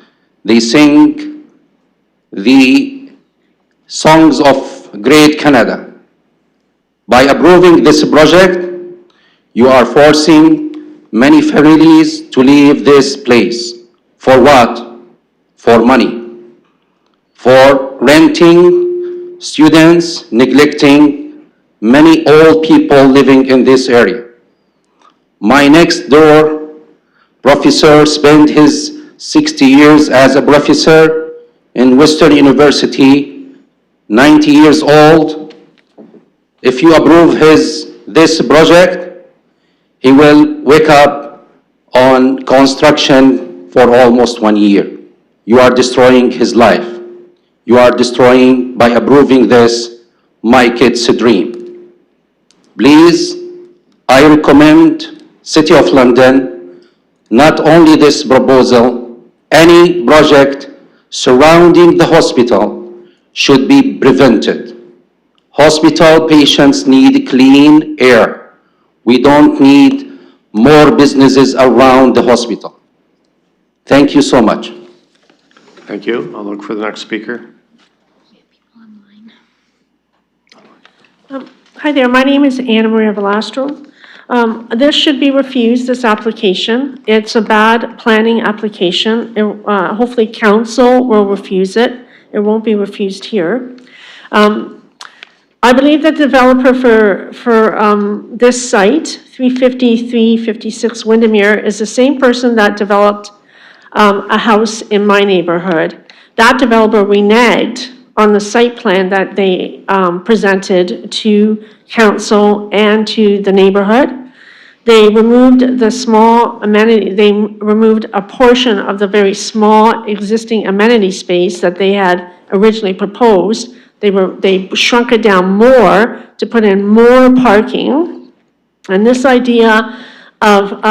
They sing the songs of great Canada. By approving this project, you are forcing many families to leave this place For what? For money. For renting, students, neglecting many old people living in this area. My next door professor spent his 60 years as a professor in Western University, 90 years old. If you approve this project, he will wake up on construction for almost 1 year. You are destroying his life. You are destroying, by approving this, my kid's dream. Please, I recommend City of London, not only this proposal, any project surrounding the hospital should be prevented. Hospital patients need clean air. We don't need more businesses around the hospital. Thank you so much. Thank you. I'll look for the next speaker. Hi there, my name is Anna Maria Velastro. This should be refused, this application. It's a bad planning application. Hopefully council will refuse it. It won't be refused here. I believe the developer for this site, 350, 356 Windermere, is the same person that developed a house in my neighborhood. That developer reneged on the site plan that they presented to council and to the neighborhood. They removed the small amenity, they removed a portion of the very small existing amenity space that they had originally proposed. They shrunk it down more to put in more parking. And this idea of,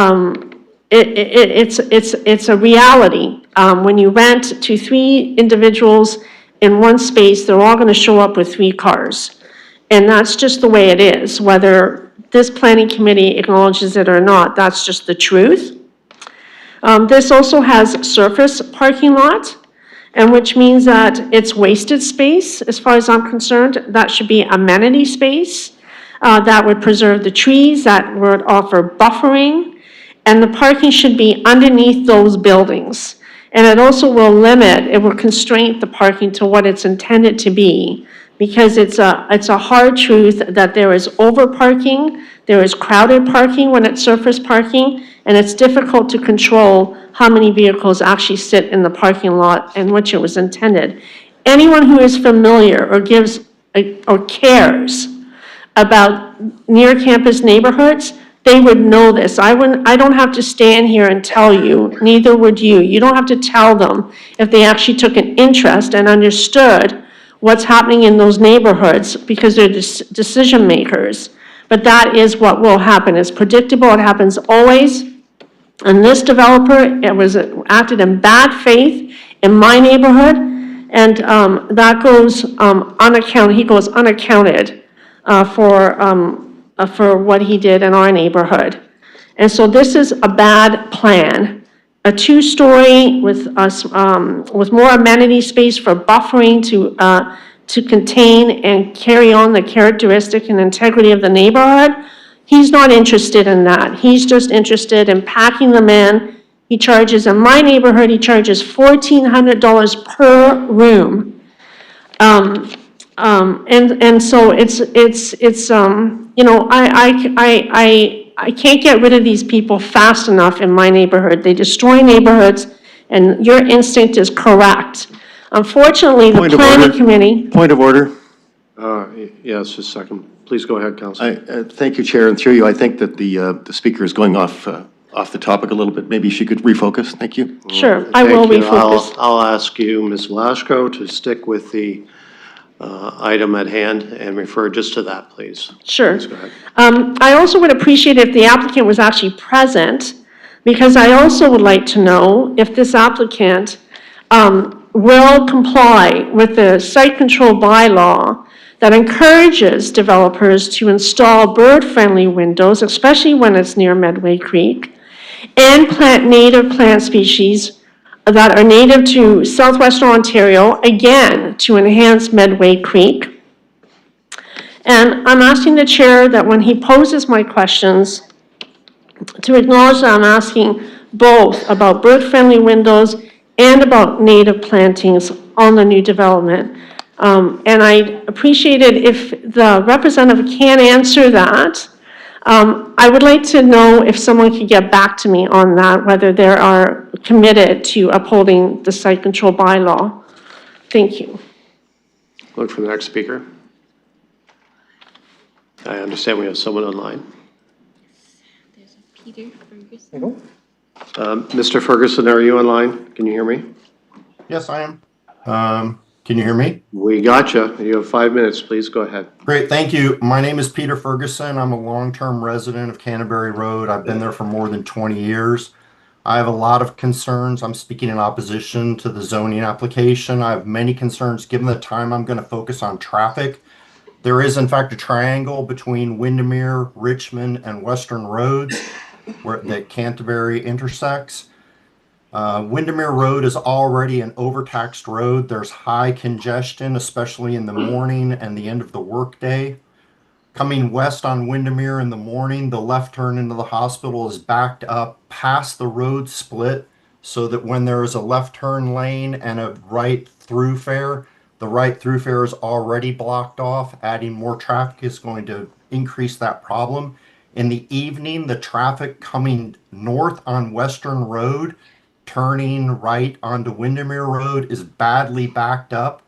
it's a reality. When you rent to 3 individuals in one space, they're all going to show up with 3 cars. And that's just the way it is, whether this planning committee acknowledges it or not, that's just the truth. This also has surface parking lot, and which means that it's wasted space, as far as I'm concerned. That should be amenity space that would preserve the trees, that would offer buffering, and the parking should be underneath those buildings. And it also will it will constrain the parking to what it's intended to be, because it's a hard truth that there is over parking, there is crowded parking when it's surface parking, and it's difficult to control how many vehicles actually sit in the parking lot in which it was intended. Anyone who is familiar or cares about near campus neighborhoods, they would know this. I don't have to stand here and tell you, neither would you. You don't have to tell them if they actually took an interest and understood what's happening in those neighborhoods, because they're decision makers. But that is what will happen. It's predictable. It happens always. And this developer, acted in bad faith in my neighborhood, and that goes unaccounted. He goes unaccounted for what he did in our neighborhood. And so this is a bad plan. A 2-story with more amenity space for buffering to contain and carry on the characteristic and integrity of the neighborhood. He's not interested in that. He's just interested in packing them in. He charges, in my neighborhood, he charges $1,400 per room. And so it's you know, I can't get rid of these people fast enough in my neighborhood. They destroy neighborhoods, and your instinct is correct. Unfortunately, the planning committee. Point of order. Yes, just a second. Please go ahead, Councilor. Thank you, Chair, and through you, I think that the speaker is going off the topic a little bit. Maybe she could refocus. Thank you. Sure, I will Thank you. refocus. I'll ask you, Ms. Velasco, to stick with the item at hand and refer just to that, please. Sure. Please go ahead. I also would appreciate if the applicant was actually present, because I also would like to know if this applicant will comply with the site control bylaw that encourages developers to install bird-friendly windows, especially when it's near Medway Creek, and plant native plant species that are native to southwestern Ontario, again, to enhance Medway Creek. And I'm asking the chair that when he poses my questions, to acknowledge that I'm asking both about bird-friendly windows and about native plantings on the new development. And I'd appreciate it if the representative can answer that. I would like to know if someone could get back to me on that, whether they are committed to upholding the site control bylaw. Thank you. Look for the next speaker. I understand we have someone online. There's a Peter Ferguson. Mr. Ferguson, are you online? Can you hear me? Yes, I am. Can you hear me? We got you. You have 5 minutes. Please go ahead. Great, thank you. My name is Peter Ferguson. I'm a long-term resident of Canterbury Road. I've been there for more than 20 years. I have a lot of concerns. I'm speaking in opposition to the zoning application. I have many concerns. Given the time, I'm going to focus on traffic. There is, in fact, a triangle between Windermere, Richmond, and Western Roads where that Canterbury intersects. Windermere Road is already an overtaxed road. There's high congestion, especially in the morning and the end of the workday. Coming west on Windermere in the morning, the left turn into the hospital is backed up past the road split so that when there is a left turn lane and a right thoroughfare, the right thoroughfare is already blocked off. Adding more traffic is going to increase that problem. In the evening, the traffic coming north on Western Road turning right onto Windermere Road is badly backed up.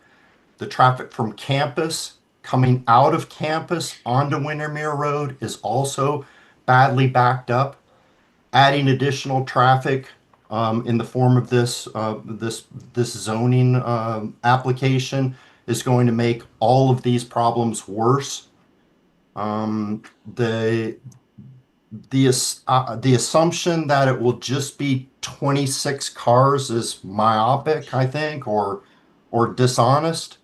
The traffic from campus coming out of campus onto Windermere Road is also badly backed up. Adding additional traffic in the form of this zoning application is going to make all of these problems worse. The assumption that it will just be 26 cars is myopic, I think, or dishonest.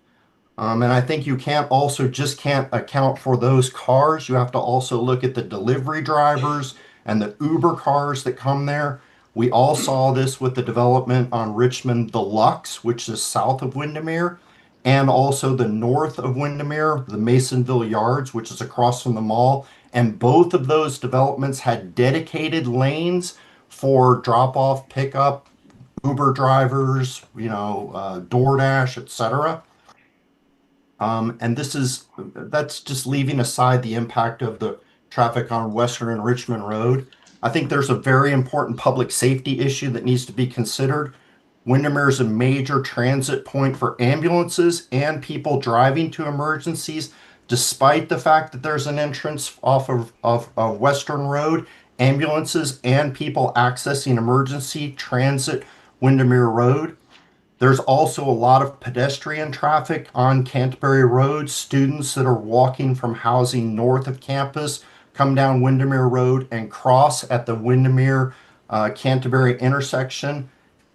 And I think you can't account for those cars. You have to also look at the delivery drivers and the Uber cars that come there. We all saw this with the development on Richmond Deluxe, which is south of Windermere, and also the north of Windermere, the Masonville Yards, which is across from the mall. And both of those developments had dedicated lanes for drop-off, pickup, Uber drivers, DoorDash, etc. And that's just leaving aside the impact of the traffic on Western and Richmond Road. I think there's a very important public safety issue that needs to be considered. Windermere is a major transit point for ambulances and people driving to emergencies. Despite the fact that there's an entrance off of Western Road, ambulances and people accessing emergency transit Windermere Road. There's also a lot of pedestrian traffic on Canterbury Road. Students that are walking from housing north of campus come down Windermere Road and cross at the Windermere Canterbury intersection.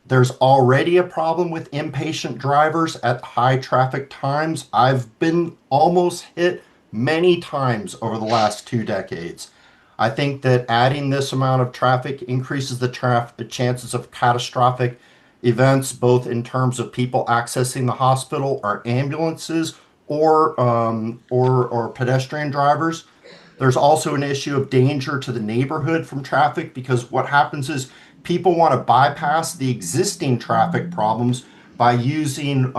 There's already a problem with impatient drivers at high traffic times. I've been almost hit many times over the last 2 decades. I think that adding this amount of traffic increases the chances of catastrophic events, both in terms of people accessing the hospital or ambulances or pedestrian drivers. There's also an issue of danger to the neighborhood from traffic, because what happens is people want to bypass the existing traffic problems by using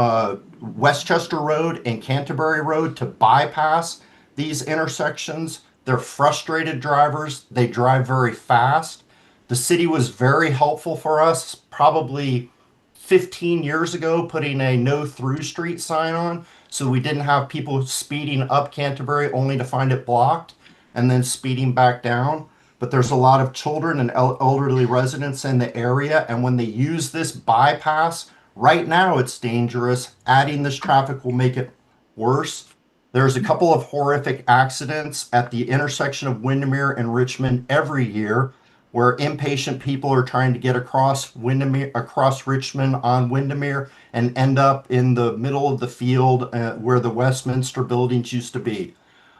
Westchester Road and Canterbury Road to bypass these intersections. They're frustrated drivers. They drive very fast. The city was very helpful for us probably 15 years ago, putting a no through street sign on, so we didn't have people speeding up Canterbury only to find it blocked and then speeding back down. But there's a lot of children and elderly residents in the area, and when they use this bypass, right now it's dangerous. Adding this traffic will make it worse. There's a couple of horrific accidents at the intersection of Windermere and Richmond every year, where impatient people are trying to get across Richmond on Windermere and end up in the middle of the field where the Westminster buildings used to be.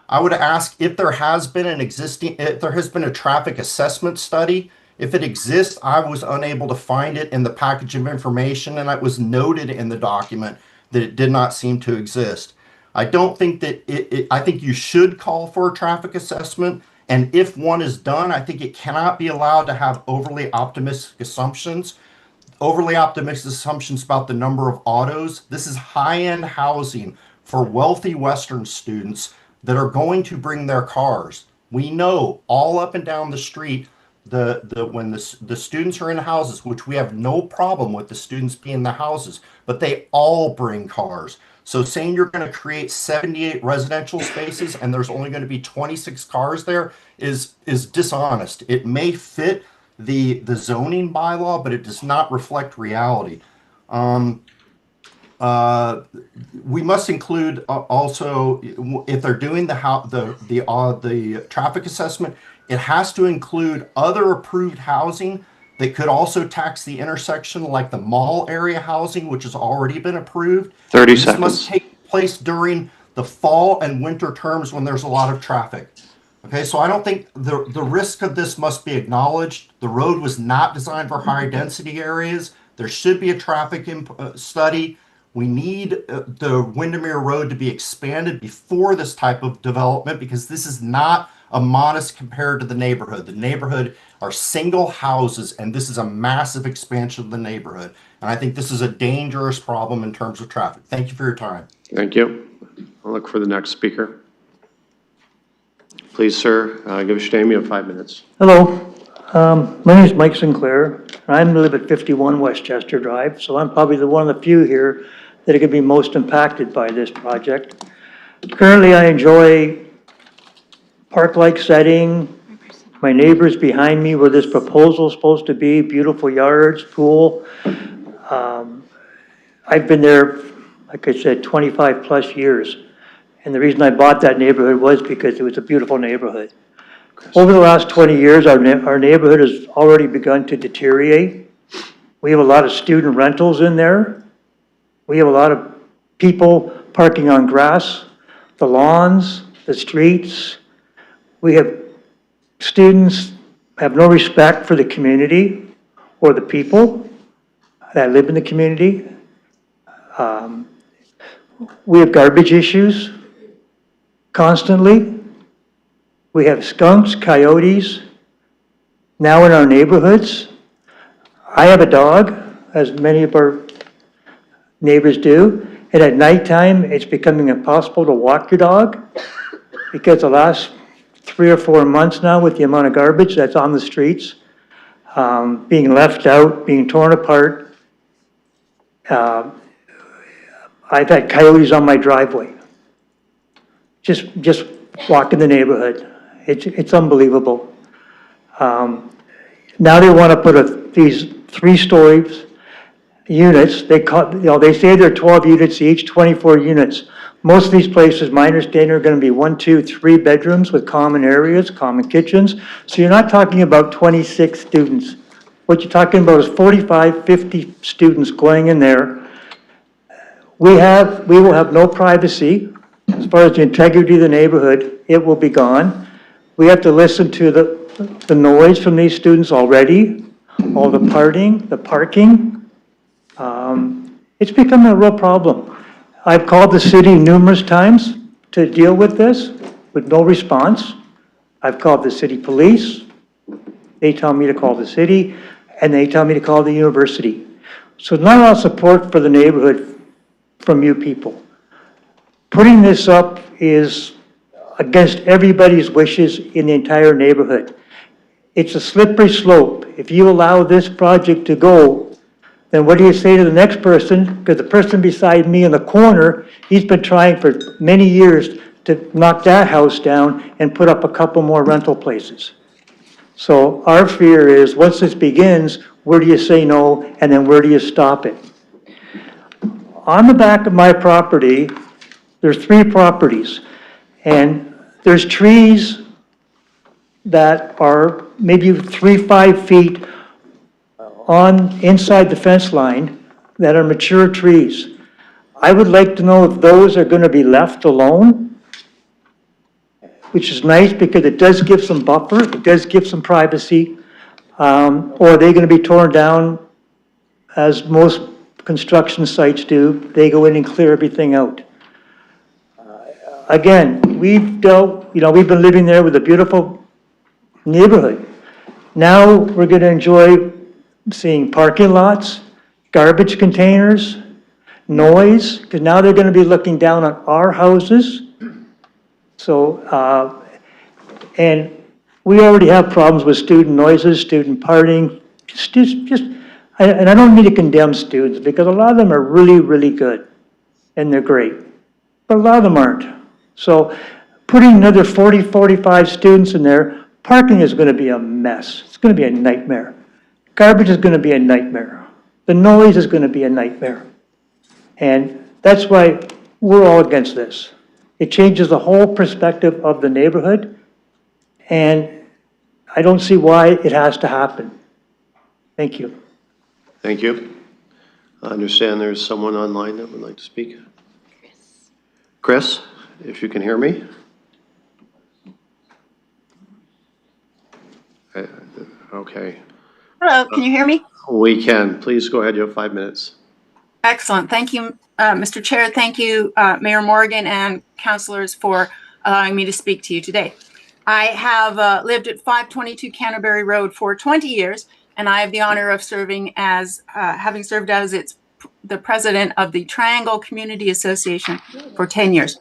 I would ask if there has been a traffic assessment study. If it exists, I was unable to find it in the package of information, and it was noted in the document that it did not seem to exist. I don't think that I think you should call for a traffic assessment, And if one is done, I think it cannot be allowed to have overly optimistic assumptions about the number of autos. This is high-end housing for wealthy Western students that are going to bring their cars. We know all up and down the street, when the students are in houses, which we have no problem with the students being in the houses, but they all bring cars. So saying you're going to create 78 residential spaces and there's only going to be 26 cars there is dishonest. It may fit the zoning bylaw, but it does not reflect reality. We must include also, if they're doing the traffic assessment, it has to include other approved housing that could also tax the intersection, like the mall area housing, which has already been approved. 30 This seconds. must take place during the fall and winter terms when there's a lot of traffic. Okay, so I don't think the risk of this must be acknowledged. The road was not designed for high density areas. There should be a traffic study. We need the Windermere Road to be expanded before this type of development, because this is not a modest compared to the neighborhood. The neighborhood are single houses, and this is a massive expansion of the neighborhood. And I think this is a dangerous problem in terms of traffic. Thank you for your time. Thank you. I'll look for the next speaker. Please, sir, give us your name. You have 5 minutes. Hello, my name is Mike Sinclair. I live at 51 Westchester Drive, so I'm probably one of the few here that are going to be most impacted by this project. Currently, I enjoy park-like setting. My neighbors behind me where this proposal is supposed to be, beautiful yards, pool. I've been there, like I said, 25 plus years. And the reason I bought that neighborhood was because it was a beautiful neighborhood. Over the last 20 years, our neighborhood has already begun to deteriorate. We have a lot of student rentals in there. We have a lot of people parking on grass, the lawns, the streets. We have students have no respect for the community or the people that live in the community. We have garbage issues constantly. We have skunks, coyotes, now in our neighborhoods. I have a dog, as many of our neighbors do, and at nighttime, it's becoming impossible to walk your dog because the last 3 or 4 months now, with the amount of garbage that's on the streets, being left out, being torn apart. I've had coyotes on my driveway. Just walk in the neighborhood. It's unbelievable. Now they want to put these 3-story units. They say they're 12 units each, 24 units. Most of these places, my understanding, are going to be 1, 2, 3 bedrooms with common areas, common kitchens. So you're not talking about 26 students. What you're talking about is 45, 50 students going in there. We will have no privacy. As far as the integrity of the neighborhood, it will be gone. We have to listen to the noise from these students already, all the partying, the parking. It's become a real problem. I've called the city numerous times to deal with this with no response. I've called the city police. They tell me to call the city, and they tell me to call the university. So not a lot of support for the neighborhood from you people. Putting this up is against everybody's wishes in the entire neighborhood. It's a slippery slope. If you allow this project to go, then what do you say to the next person? Because the person beside me in the corner, he's been trying for many years to knock that house down and put up a couple more rental places. So our fear is, once this begins, where do you say no, and then where do you stop it? On the back of my property, there's 3 properties, and there's trees that are maybe 3-5 feet inside the fence line that are mature trees. I would like to know if those are going to be left alone, which is nice because it does give some buffer, it does give some privacy, or are they going to be torn down as most construction sites do? They go in and clear everything out. Again, we've been living there with a beautiful neighborhood. Now we're going to enjoy seeing parking lots, garbage containers, noise, because now they're going to be looking down on our houses. So, and we already have problems with student noises, student partying, and I don't mean to condemn students, because a lot of them are really, really good, and they're great, but a lot of them aren't. So putting another 40, 45 students in there, parking is going to be a mess. It's going to be a nightmare. Garbage is going to be a nightmare. The noise is going to be a nightmare. And that's why we're all against this. It changes the whole perspective of the neighborhood, and I don't see why it has to happen. Thank you. Thank you. I understand there's someone online that would like to speak. Chris, if you can hear me? Okay. Hello, can you hear me? We can. Please go ahead. You have 5 minutes. Excellent. Thank you, Mr. Chair. Thank you, Mayor Morgan and councilors for allowing me to speak to you today. I have lived at 522 Canterbury Road for 20 years, and I have the honor of serving as, having served as the president of the Triangle Community Association for 10 years.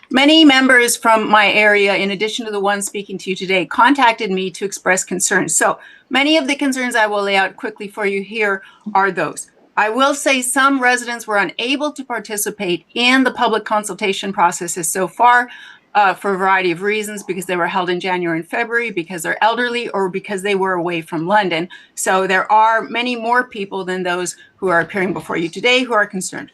Many members from my area, in addition to the one speaking to you today, contacted me to express concerns. So many of the concerns I will lay out quickly for you here are those. I will say some residents were unable to participate in the public consultation processes so far for a variety of reasons, because they were held in January and February, because they're elderly, or because they were away from London. So there are many more people than those who are appearing before you today who are concerned.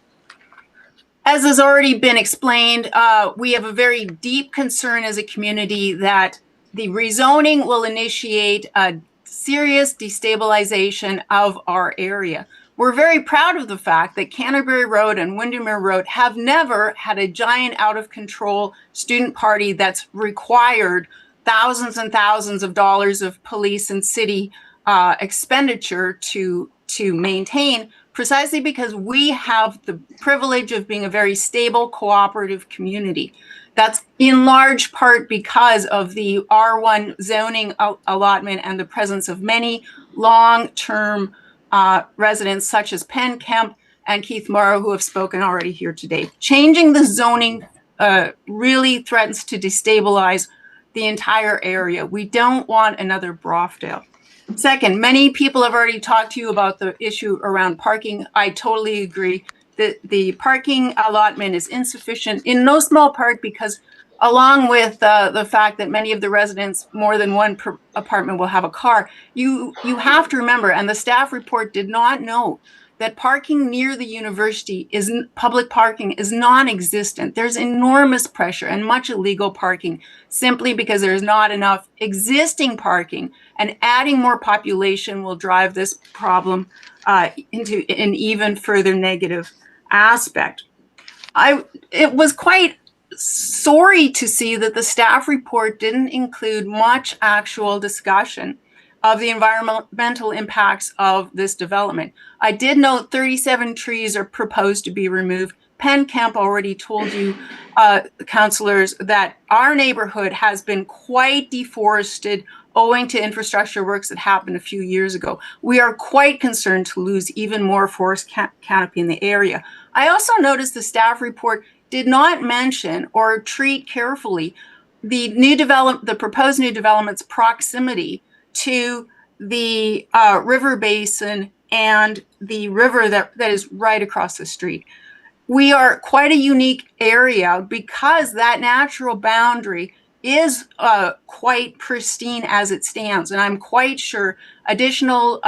As has already been explained, we have a very deep concern as a community that the rezoning will initiate a serious destabilization of our area. We're very proud of the fact that Canterbury Road and Windermere Road have never had a giant out of control student party that's required thousands and thousands of dollars of police and city expenditure to maintain, precisely because we have the privilege of being a very stable, cooperative community. That's in large part because of the R1 zoning allotment and the presence of many long-term residents such as Penn Kemp and Keith Morrow, who have spoken already here today. Changing the zoning really threatens to destabilize the entire area. We don't want another Brofdale. Second, many people have already talked to you about the issue around parking. I totally agree that the parking allotment is insufficient, in no small part because, along with the fact that many of the residents, more than one per apartment, will have a car, you have to remember, and the staff report did not know, that parking near the university public parking is non-existent. There's enormous pressure and much illegal parking simply because there's not enough existing parking, and adding more population will drive this problem into an even further negative aspect. It was quite sorry to see that the staff report didn't include much actual discussion of the environmental impacts of this development. I did note 37 trees are proposed to be removed. Penn Kemp already told you, councillors, that our neighborhood has been quite deforested owing to infrastructure works that happened a few years ago. We are quite concerned to lose even more forest canopy in the area. I also noticed the staff report did not mention or treat carefully the proposed new development's proximity to the river basin and the river that is right across the street. We are quite a unique area because that natural boundary is quite pristine as it stands. And I'm quite sure additional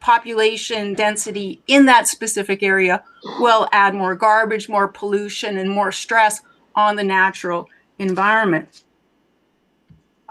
population density in that specific area will add more garbage, more pollution, and more stress on the natural environment.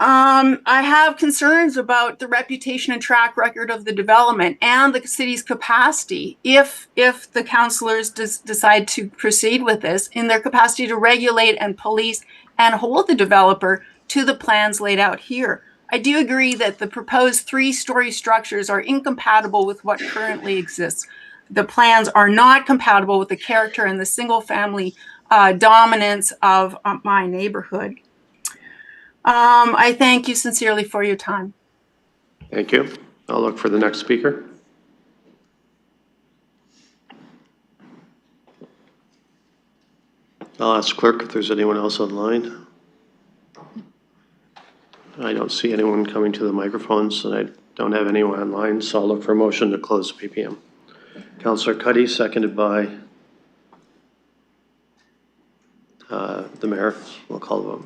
I have concerns about the reputation and track record of the development and the city's capacity, if the councillors decide to proceed with this, in their capacity to regulate and police and hold the developer to the plans laid out here. I do agree that the proposed 3-story structures are incompatible with what currently exists. The plans are not compatible with the character and the single-family dominance of my neighborhood. I thank you sincerely for your time. Thank you. I'll look for the next speaker. I'll ask clerk if there's anyone else online. I don't see anyone coming to the microphones, and I don't have anyone online, so I'll look for a motion to close the PPM. Councillor Cuddy, seconded by the mayor. We'll call the vote.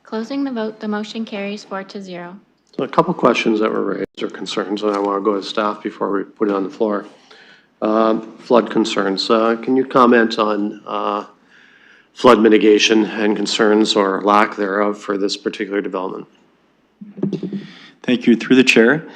Closing the vote, the motion carries 4-0. So a couple questions that were raised or concerns, and I want to go to staff before we put it on the floor. Flood concerns. Can you comment on flood mitigation and concerns or lack thereof for this particular development? Thank you. Through the chair.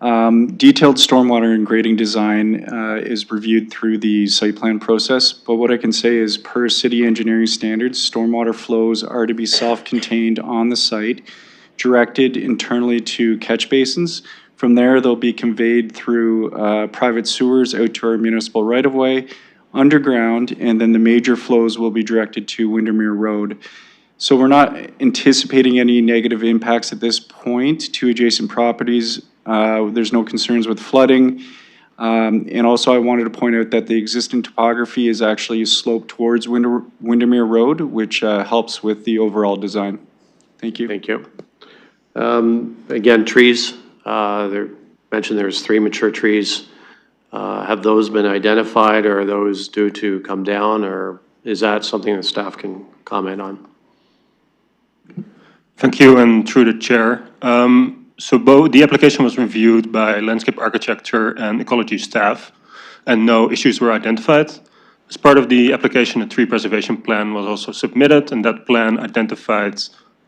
Detailed stormwater and grading design is reviewed through the site plan process, but what I can say is per city engineering standards, stormwater flows are to be self-contained on the site, directed internally to catch basins. From there, they'll be conveyed through private sewers out to our municipal right-of-way, underground, and then the major flows will be directed to Windermere Road. So we're not anticipating any negative impacts at this point to adjacent properties. There's no concerns with flooding. And also I wanted to point out that the existing topography is actually sloped towards Windermere Road, which helps with the overall design. Thank you. Thank you. Again, trees. They mentioned there's 3 mature trees. Have those been identified, or are those due to come down, or is that something that staff can comment on? Thank you, and through the chair. So the application was reviewed by landscape architecture and ecology staff, and no issues were identified. As part of the application, a tree preservation plan was also submitted, and that plan identified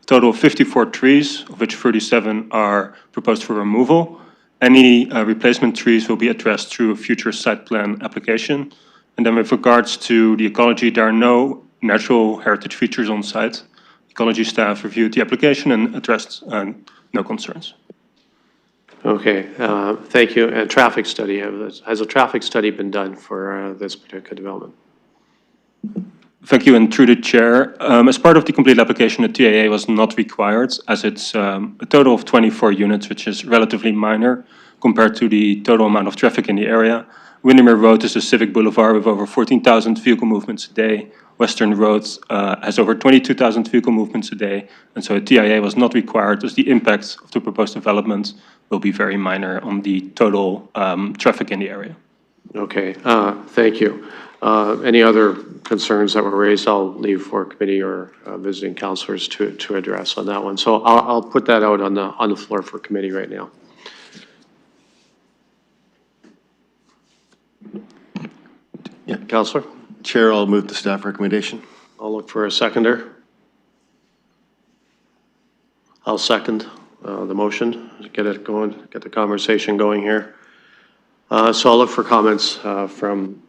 a total of 54 trees, of which 37 are proposed for removal. Any replacement trees will be addressed through a future site plan application. And then with regards to the ecology, there are no natural heritage features on site. Ecology staff reviewed the application and addressed no concerns. Okay, thank you. And traffic study, has a traffic study been done for this particular development? Thank you, and through the chair. As part of the complete application, a TAA was not required, as it's a total of 24 units, which is relatively minor compared to the total amount of traffic in the area. Windermere Road is a civic boulevard with over 14,000 vehicle movements a day. Western Road has over 22,000 vehicle movements a day, and so a TIA was not required, as the impact of the proposed development will be very minor on the total traffic in the area. Okay, thank you. Any other concerns that were raised, I'll leave for committee or visiting councilors to address on that one. So I'll put that out on the floor for committee right now. Yeah, Councilor? Chair, I'll move the staff recommendation. I'll look for a seconder. I'll second the motion, get it going, get the conversation going here. So I'll look for comments from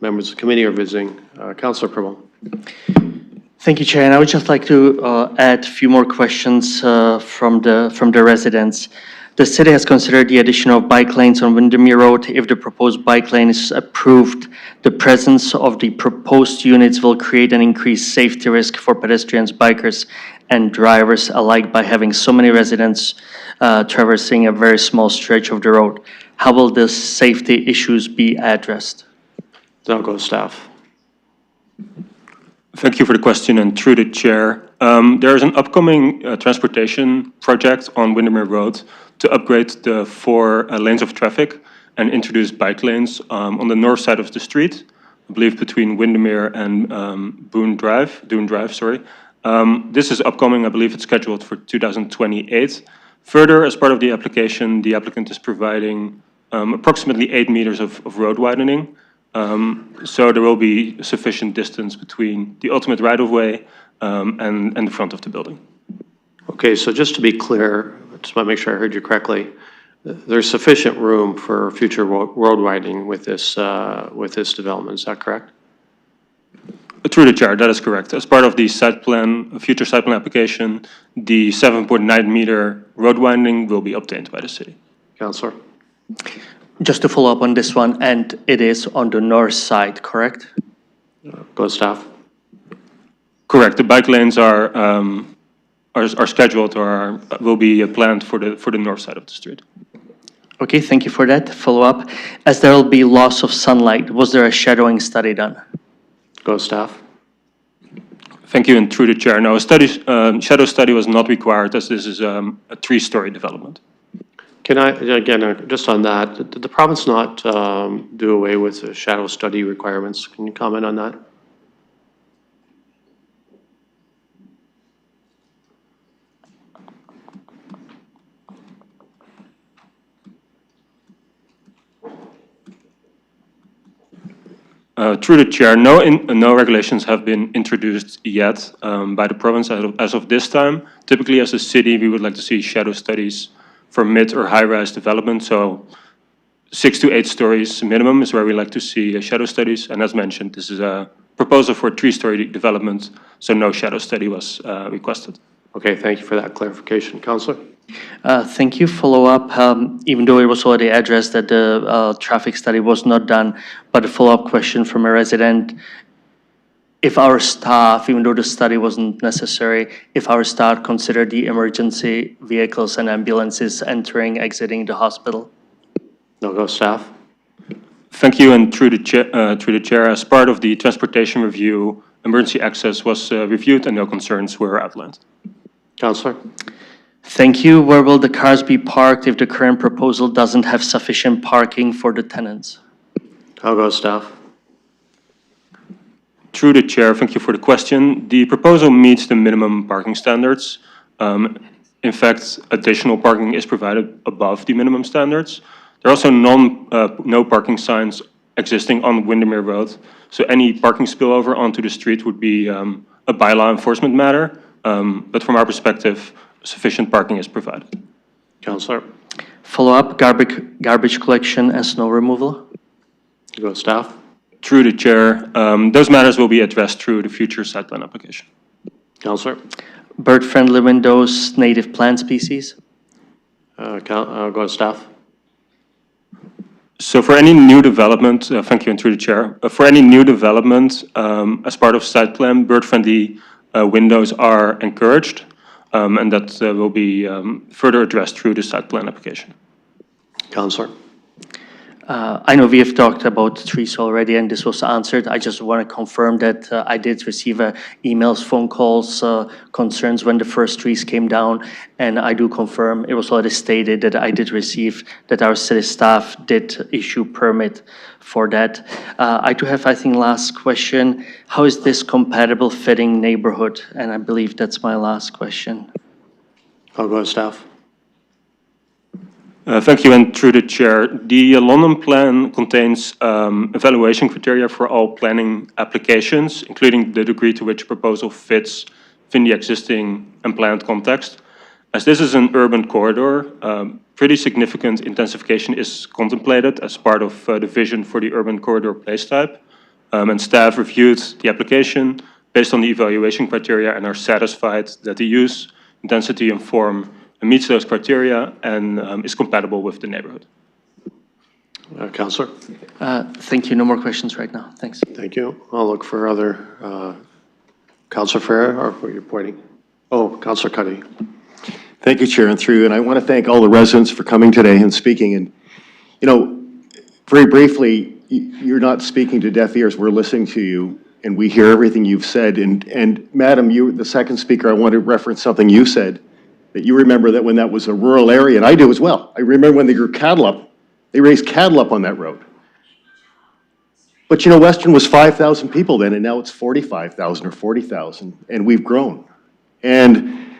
members of the committee or visiting. Councillor Primal. Thank you, Chair. And I would just like to add a few more questions from the residents. The city has considered the addition of bike lanes on Windermere Road. If the proposed bike lane is approved, the presence of the proposed units will create an increased safety risk for pedestrians, bikers, and drivers alike by having so many residents traversing a very small stretch of the road. How will the safety issues be addressed? I'll go to staff. Thank you for the question, and through the chair. There is an upcoming transportation project on Windermere Road to upgrade the 4 lanes of traffic and introduce bike lanes on the north side of the street, I believe between Windermere and Dune Drive. This is upcoming. I believe it's scheduled for 2028. Further, as part of the application, the applicant is providing approximately 8 meters of road widening. So there will be sufficient distance between the ultimate right-of-way and the front of the building. Okay, so just to be clear, just want to make sure I heard you correctly. There's sufficient room for future road widening with this development. Is that correct? Through the chair, that is correct. As part of the site plan, future site plan application, the 7.9 meter road winding will be obtained by the city. Councillor? Just to follow up on this one, and it is on the north side, correct? Go staff. Correct. The bike lanes are scheduled or will be planned for the north side of the street. Okay, thank you for that. Follow up. As there will be loss of sunlight, was there a shadowing study done? Go staff. Thank you, and through the chair. No, a shadow study was not required as this is a 3-story development. Can I, again, just on that, did the province not do away with the shadow study requirements? Can you comment on that? Through the chair, no regulations have been introduced yet by the province as of this time. Typically, as a city, we would like to see shadow studies for mid or high-rise development. So 6 to 8 stories minimum is where we like to see shadow studies. And as mentioned, this is a proposal for a 3-story development, so no shadow study was requested. Okay, thank you for that clarification. Councillor? Thank you. Follow up, even though it was already addressed that the traffic study was not done, but a follow-up question from a resident. If our staff, even though the study wasn't necessary, if our staff considered the emergency vehicles and ambulances entering, exiting the hospital? No, go staff. Thank you, and through the chair, as part of the transportation review, emergency access was reviewed and no concerns were outlined. Councillor? Thank you. Where will the cars be parked if the current proposal doesn't have sufficient parking for the tenants? I'll go staff. Through the chair, thank you for the question. The proposal meets the minimum parking standards. In fact, additional parking is provided above the minimum standards. There are also no parking signs existing on Windermere Road. So any parking spillover onto the street would be a bylaw enforcement matter. But from our perspective, sufficient parking is provided. Councillor? Follow up, garbage collection and snow removal? Go staff. Through the chair, those matters will be addressed through the future site plan application. Councillor? Bird-friendly windows, native plant species? Go staff. So for any new development, thank you, and through the chair, for any new development as part of site plan, bird-friendly windows are encouraged, and that will be further addressed through the site plan application. Councillor? I know we have talked about trees already and this was answered. I just want to confirm that I did receive emails, phone calls, concerns when the first trees came down. And I do confirm, it was already stated that I did receive that our city staff did issue permit for that. I do have, I think, last question. How is this compatible fitting neighborhood? And I believe that's my last question. I'll go staff. Thank you, and through the chair. The London plan contains evaluation criteria for all planning applications, including the degree to which proposal fits within the existing and planned context. As this is an urban corridor, pretty significant intensification is contemplated as part of the vision for the urban corridor place type. And staff reviewed the application based on the evaluation criteria and are satisfied that the use, intensity, and form meets those criteria and is compatible with the neighborhood. Councillor? Thank you. No more questions right now. Thanks. Thank you. I'll look for other. Councillor Ferrer, or who you're pointing? Oh, Councillor Cuddy. Thank you, Chair, and through. And I want to thank all the residents for coming today and speaking. And, you know, very briefly, you're not speaking to deaf ears. We're listening to you, and we hear everything you've said. And Madam, you, the second speaker, I want to reference something you said, that you remember that when that was a rural area, and I do as well. I remember when they grew cattle up, they raised cattle up on that road. But you know, Western was 5,000 people then, and now it's 45,000 or 40,000, and we've grown. And,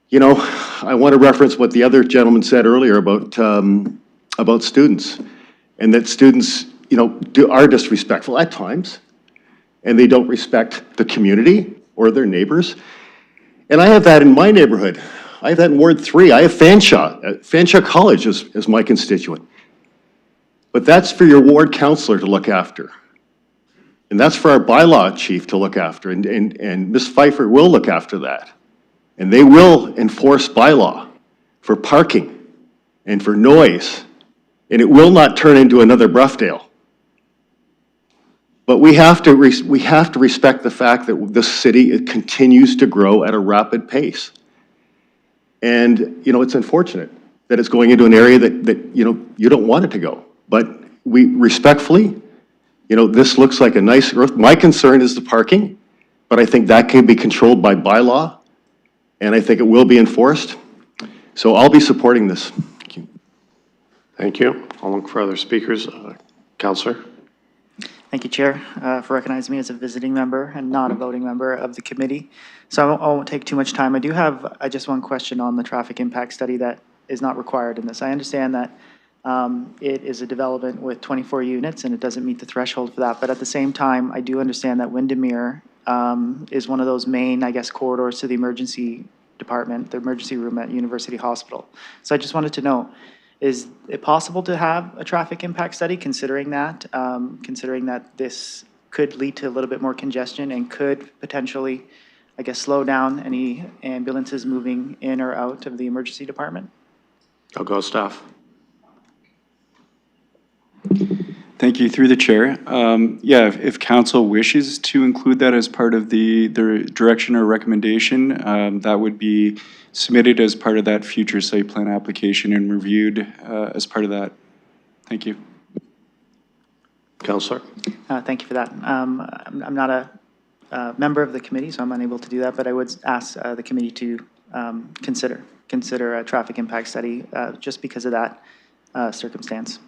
you know, I want to reference what the other gentleman said earlier about students, and that students, you know, are disrespectful at times, and they don't respect the community or their neighbors. And I have that in my neighborhood. I have that in Ward 3. I have Fanshawe College as my constituent. But that's for your ward councillor to look after. And that's for our bylaw chief to look after, and Ms. Pfeiffer will look after that. And they will enforce bylaw for parking and for noise, and it will not turn into another Broughdale. But we have to respect the fact that the city, it continues to grow at a rapid pace. And, you know, it's unfortunate that it's going into an area that you don't want it to go. But we respectfully, you know, this looks like a nice, my concern is the parking, but I think that can be controlled by bylaw, and I think it will be enforced. So I'll be supporting this. Thank you. Thank you. I'll look for other speakers. Councillor? Thank you, Chair, for recognizing me as a visiting member and not a voting member of the committee. So I won't take too much time. I do have just one question on the traffic impact study that is not required in this. I understand that it is a development with 24 units and it doesn't meet the threshold for that. But at the same time, I do understand that Windermere is one of those main, I guess, corridors to the emergency department, the emergency room at University Hospital. So I just wanted to know, is it possible to have a traffic impact study considering that this could lead to a little bit more congestion and could potentially, I guess, slow down any ambulances moving in or out of the emergency department? I'll go staff. Thank you. Through the chair. Yeah, if council wishes to include that as part of the direction or recommendation, that would be submitted as part of that future site plan application and reviewed as part of that. Thank you. Councillor? Thank you for that. I'm not a member of the committee, so I'm unable to do that, but I would ask the committee to consider a traffic impact study just because of that circumstance.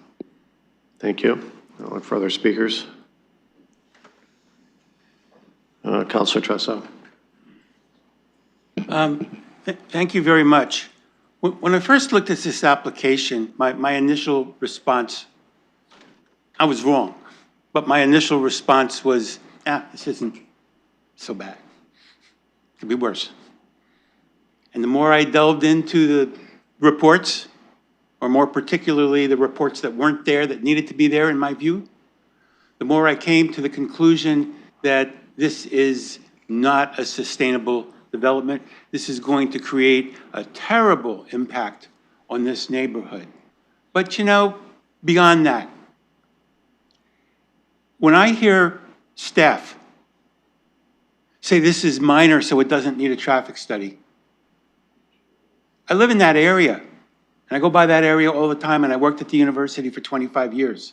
Thank you. I'll look for other speakers. Councillor Tressa. Thank you very much. When I first looked at this application, my initial response, I was wrong, but my initial response was, this isn't so bad. It could be worse. And the more I delved into the reports, or more particularly the reports that weren't there, that needed to be there in my view, the more I came to the conclusion that this is not a sustainable development. This is going to create a terrible impact on this neighborhood. But you know, beyond that, when I hear staff say this is minor so it doesn't need a traffic study, I live in that area. And I go by that area all the time, and I worked at the university for 25 years.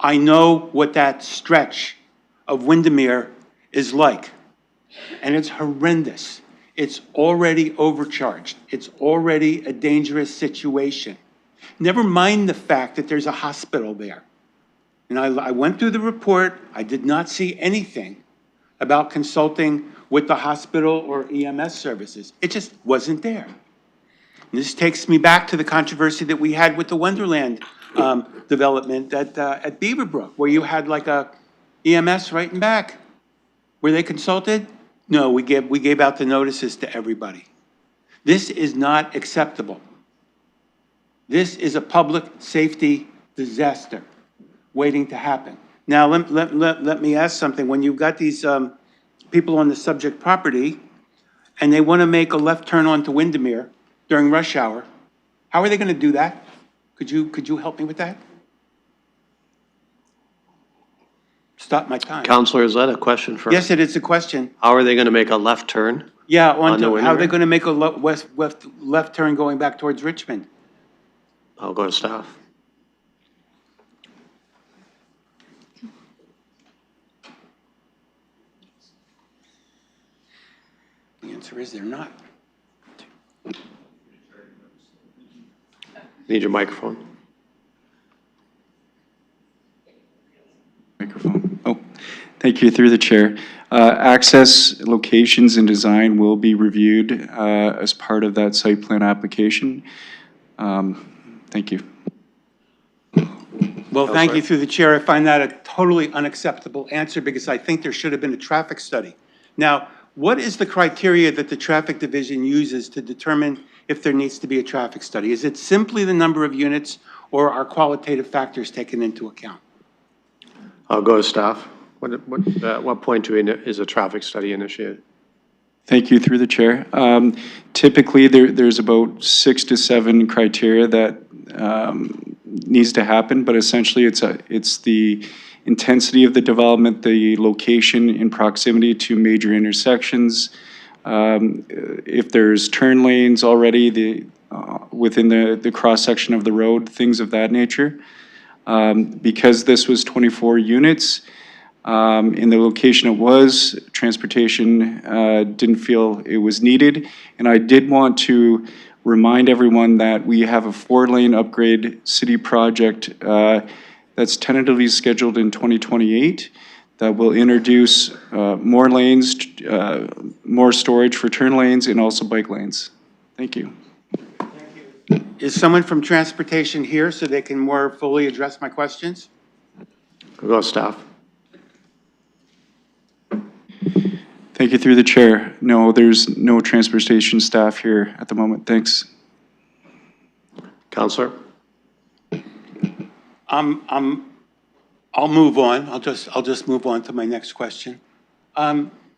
I know what that stretch of Windermere is like, and it's horrendous. It's already overcharged. It's already a dangerous situation. Never mind the fact that there's a hospital there. And I went through the report. I did not see anything about consulting with the hospital or EMS services. It just wasn't there. And this takes me back to the controversy that we had with the Wonderland development at Beaverbrook, where you had like a EMS right in back. Were they consulted? No, we gave out the notices to everybody. This is not acceptable. This is a public safety disaster waiting to happen. Now, let me ask something. When you've got these people on the subject property and they want to make a left turn onto Windermere during rush hour, how are they going to do that? Could you help me with that? Stop my time. Councillor, is that a question for? Yes, it is a question. How are they going to make a left turn? Yeah, onto how are they going to make a left turn going back towards Richmond? I'll go to staff. The answer is they're not. Need your microphone. Microphone. Oh, thank you. Through the chair. Access, locations, and design will be reviewed as part of that site plan application. Thank you. Well, thank you through the chair. I find that a totally unacceptable answer because I think there should have been a traffic study. Now, what is the criteria that the traffic division uses to determine if there needs to be a traffic study? Is it simply the number of units, or are qualitative factors taken into account? I'll go to staff. At what point is a traffic study initiated? Thank you, through the chair. Typically, there's about 6 to 7 criteria that needs to happen, but essentially it's the intensity of the development, the location in proximity to major intersections, if there's turn lanes already within the cross-section of the road, things of that nature. Because this was 24 units, in the location it was, transportation didn't feel it was needed. And I did want to remind everyone that we have a 4-lane upgrade city project that's tentatively scheduled in 2028 that will introduce more lanes, more storage for turn lanes, and also bike lanes. Thank you. Is someone from transportation here so they can more fully address my questions? Go staff. Thank you, through the chair. No, there's no transportation staff here at the moment. Thanks. Counselor? I'll move on. I'll just move on to my next question.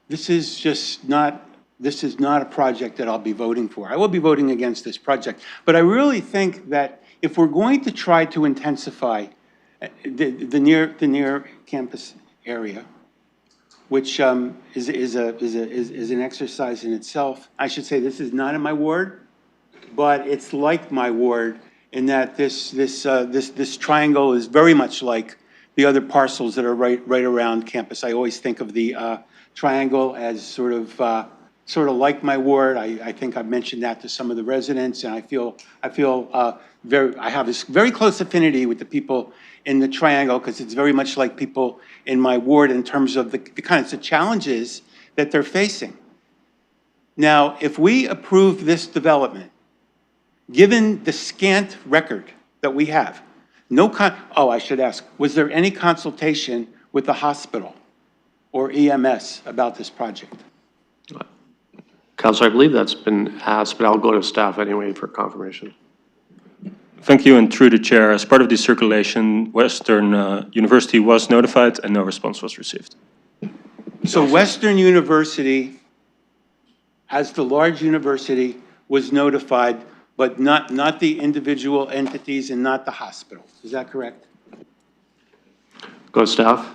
This is not a project that I'll be voting for. I will be voting against this project, but I really think that if we're going to try to intensify the near campus area, which is an exercise in itself. I should say this is not in my ward, but it's like my ward in that this triangle is very much like the other parcels that are right around campus. I always think of the triangle as sort of like my ward. I think I've mentioned that to some of the residents, and I have this very close affinity with the people in the triangle because it's very much like people in my ward in terms of the kinds of challenges that they're facing. Now, if we approve this development, given the scant record that we have, I should ask, was there any consultation with the hospital or EMS about this project? Counselor, I believe that's been asked, but I'll go to staff anyway for confirmation. Thank you, and through the chair, as part of the circulation, Western University was notified and no response was received. So Western University, as the large university, was notified, but not the individual entities and not the hospitals. Is that correct? Go staff.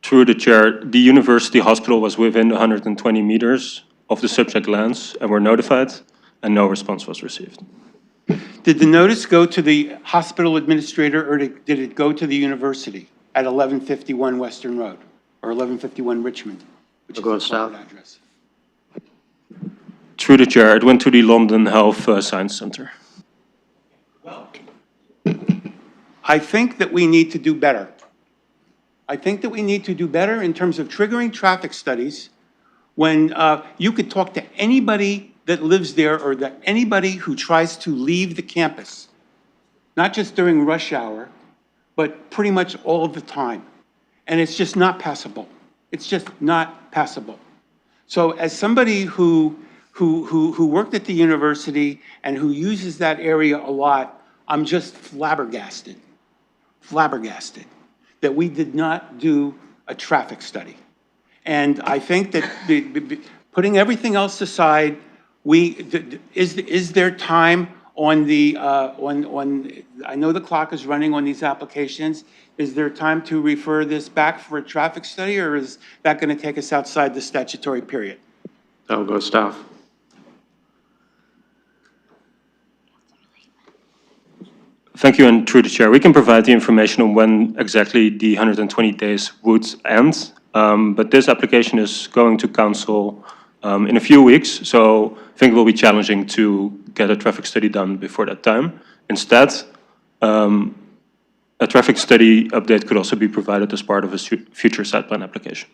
Through the chair, the university hospital was within 120 meters of the subject lands and were notified, and no response was received. Did the notice go to the hospital administrator, or did it go to the university at 1151 Western Road, or 1151 Richmond, which is the corporate address? Through the chair, it went to the London Health Science Centre. I think that we need to do better. I think that we need to do better in terms of triggering traffic studies when you could talk to anybody that lives there or that anybody who tries to leave the campus, not just during rush hour, but pretty much all of the time. And it's just not passable. It's just not passable. So as somebody who worked at the university and who uses that area a lot, I'm just flabbergasted that we did not do a traffic study. And I think that putting everything else aside, is there time on the, I know the clock is running on these applications, is there time to refer this back for a traffic study, or is that gonna take us outside the statutory period? I'll go staff. Thank you, and through the chair, we can provide the information on when exactly the 120 days would end, but this application is going to council in a few weeks, so I think it will be challenging to get a traffic study done before that time. Instead, a traffic study update could also be provided as part of a future site plan application.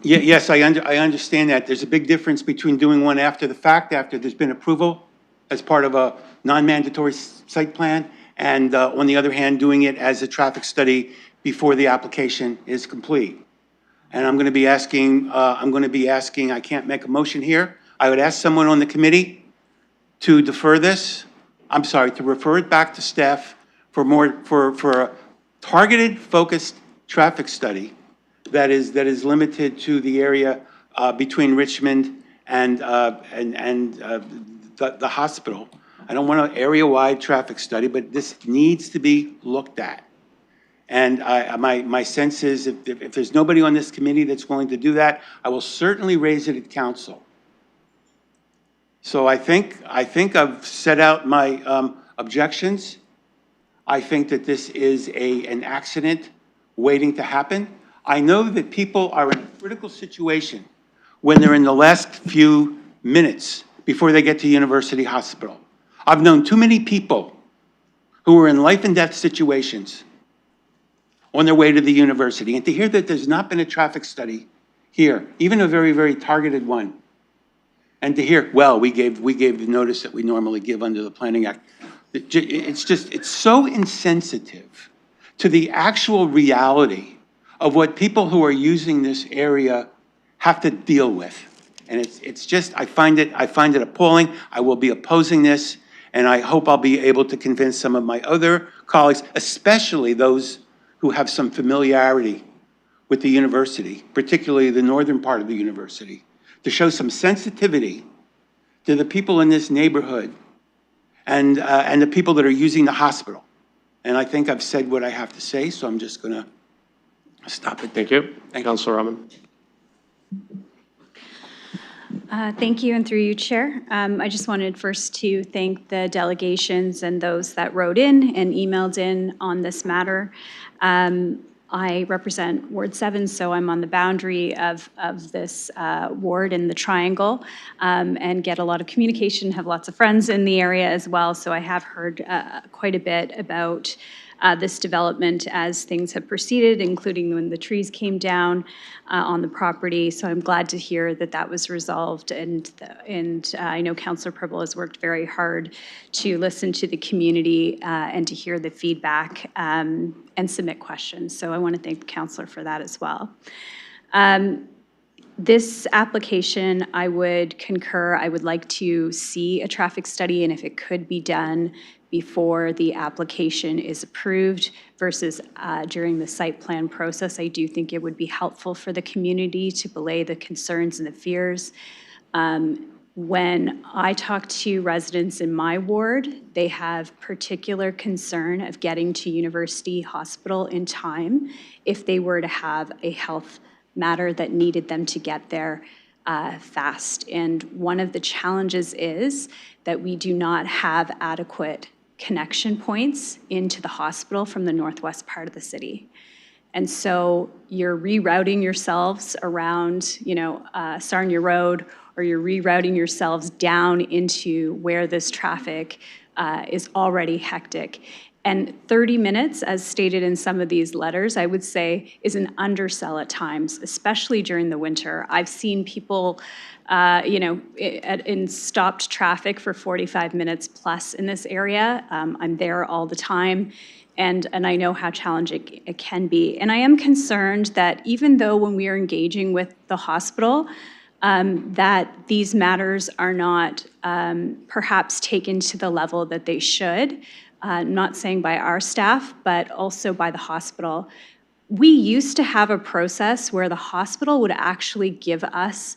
Yes, I understand that. There's a big difference between doing one after the fact, after there's been approval as part of a non-mandatory site plan, and on the other hand, doing it as a traffic study before the application is complete. And I'm going to be asking, I can't make a motion here. I would ask someone on the committee to defer this I'm sorry, to refer it back to staff for more, for a targeted, focused traffic study that is limited to the area between Richmond and the hospital. I don't want an area-wide traffic study, but this needs to be looked at. And my sense is if there's nobody on this committee that's willing to do that, I will certainly raise it at council. So I think I've set out my objections. I think that this is an accident waiting to happen. I know that people are in a critical situation when they're in the last few minutes before they get to University Hospital. I've known too many people who are in life and death situations on their way to the university. And to hear that there's not been a traffic study here, even a very, very targeted one, and to hear, well, we gave the notice that we normally give under the Planning Act. It's so insensitive to the actual reality of what people who are using this area have to deal with. And it's just, I find it appalling. I will be opposing this, and I hope I'll be able to convince some of my other colleagues, especially those who have some familiarity with the university, particularly the northern part of the university, to show some sensitivity to the people in this neighborhood and the people that are using the hospital. And I think I've said what I have to say, so I'm just going to stop it. Thank you. Councilor Rahman. Thank you, and through you, Chair. I just wanted first to thank the delegations and those that wrote in and emailed in on this matter. I represent Ward 7, so I'm on the boundary of this ward in the triangle, and get a lot of communication, have lots of friends in the area as well, so I have heard quite a bit about this development as things have proceeded, including when the trees came down on the property. So I'm glad to hear that that was resolved. And I know Councillor Purple has worked very hard to listen to the community and to hear the feedback and submit questions. So I want to thank the councillor for that as well. This application, I would concur. I would like to see a traffic study, and if it could be done before the application is approved versus during the site plan process. I do think it would be helpful for the community to belay the concerns and the fears. When I talk to residents in my ward, they have particular concern of getting to University Hospital in time if they were to have a health matter that needed them to get there fast. And one of the challenges is that we do not have adequate connection points into the hospital from the northwest part of the city. And so you're rerouting yourselves around, Sarnia Road, or you're rerouting yourselves down into where this traffic is already hectic. And 30 minutes, as stated in some of these letters, I would say is an undersell at times, especially during the winter. I've seen people in stopped traffic for 45 minutes plus in this area. I'm there all the time, and I know how challenging it can be. And I am concerned that even though when we are engaging with the hospital, that these matters are not perhaps taken to the level that they should, not saying by our staff, but also by the hospital. We used to have a process where the hospital would actually give us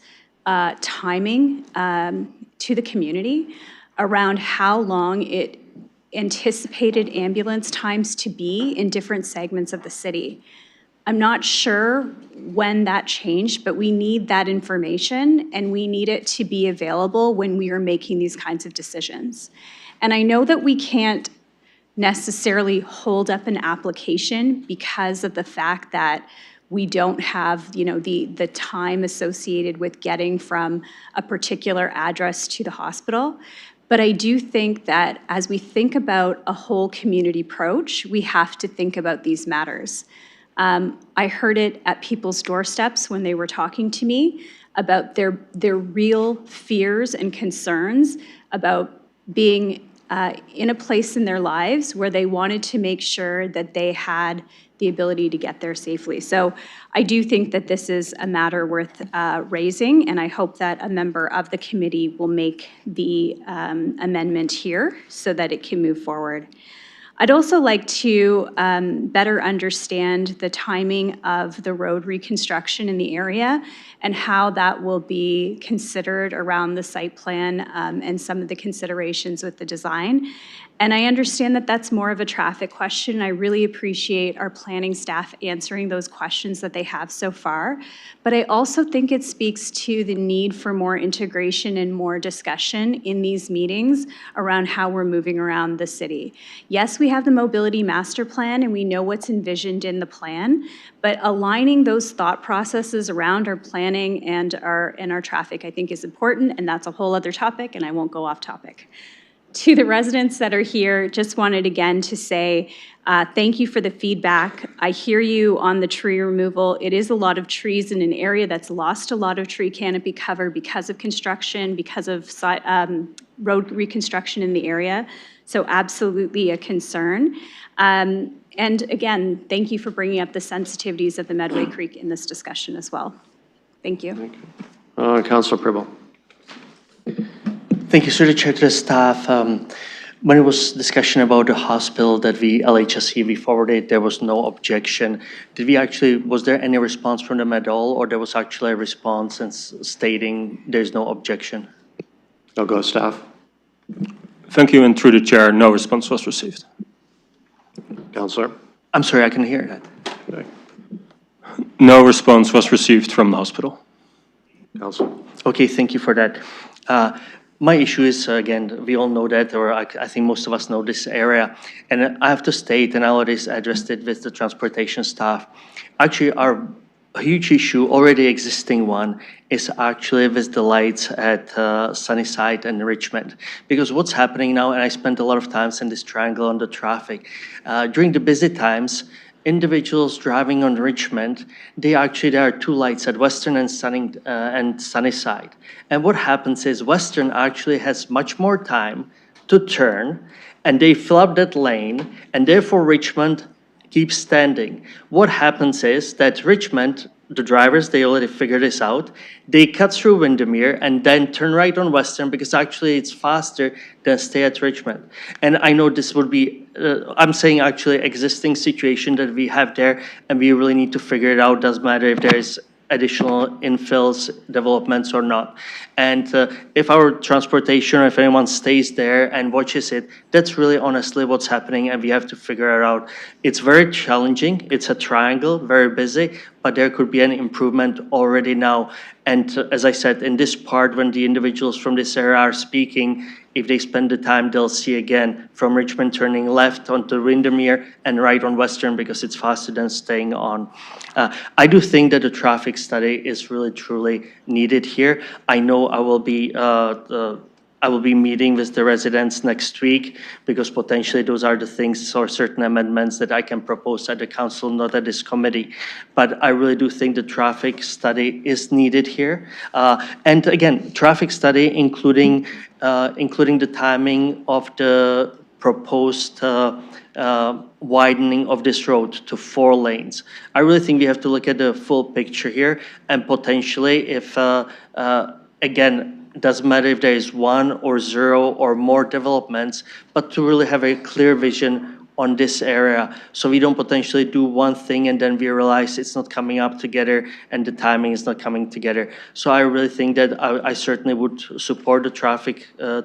timing to the community around how long it anticipated ambulance times to be in different segments of the city. I'm not sure when that changed, but we need that information, and we need it to be available when we are making these kinds of decisions. And I know that we can't necessarily hold up an application because of the fact that we don't have, the time associated with getting from a particular address to the hospital. But I do think that as we think about a whole community approach, we have to think about these matters. I heard it at people's doorsteps when they were talking to me about their real fears and concerns about being in a place in their lives where they wanted to make sure that they had the ability to get there safely. So I do think that this is a matter worth raising, and I hope that a member of the committee will make the amendment here so that it can move forward. I'd also like to better understand the timing of the road reconstruction in the area and how that will be considered around the site plan and some of the considerations with the design. And I understand that that's more of a traffic question. I really appreciate our planning staff answering those questions that they have so far. But I also think it speaks to the need for more integration and more discussion in these meetings around how we're moving around the city. Yes, we have the mobility master plan and we know what's envisioned in the plan, but aligning those thought processes around our planning and our traffic, I think, is important, and that's a whole other topic, and I won't go off topic. To the residents that are here, just wanted again to say thank you for the feedback. I hear you on the tree removal. It is a lot of trees in an area that's lost a lot of tree canopy cover because of construction, because of road reconstruction in the area. So absolutely a concern. And again, thank you for bringing up the sensitivities of the Medway Creek in this discussion as well. Thank you. Thank you. Councilor Pribble. Thank you, sir, the chair, to the staff. When it was discussion about the hospital that LHSC forwarded, there was no objection. Was there any response from the Meadowlily, or there was actually a response stating there's no objection? I'll go staff. Thank you, and through the chair, no response was received. Councilor. I'm sorry, I can hear that. Okay. No response was received from the hospital. Councilor. Okay, thank you for that. My issue is, again, we all know that, or I think most of us know this area, and I have to state, and I already addressed it with the transportation staff, actually our huge issue, already existing one, is actually with the lights at Sunnyside and Richmond. Because what's happening now, and I spent a lot of times in this triangle on the traffic, during the busy times, individuals driving on Richmond, there are two lights at Western and Sunnyside. And what happens is Western actually has much more time to turn, and they fill up that lane, and therefore Richmond keeps standing. What happens is that Richmond, the drivers, they already figured this out. They cut through Windermere and then turn right on Western because actually it's faster than stay at Richmond. And I know this would be, I'm saying actually existing situation that we have there, and we really need to figure it out. Doesn't matter if there's additional infills, developments or not. And if our transportation, or if anyone stays there and watches it, that's really honestly what's happening, and we have to figure it out. It's very challenging. It's a triangle, very busy, but there could be an improvement already now. And as I said, in this part, when the individuals from this area are speaking, if they spend the time, they'll see again from Richmond turning left onto Windermere and right on Western because it's faster than staying on. I do think that a traffic study is really truly needed here. I know I will be meeting with the residents next week because potentially those are the things or certain amendments that I can propose at the council, not at this committee. But I really do think the traffic study is needed here. And again, traffic study including the timing of the proposed widening of this road to 4 lanes. I really think we have to look at the full picture here, and potentially if, again, it doesn't matter if there is 1 or 0 or more developments, but to really have a clear vision on this area, so we don't potentially do one thing and then we realize it's not coming up together and the timing is not coming together. So I really think that I certainly would support the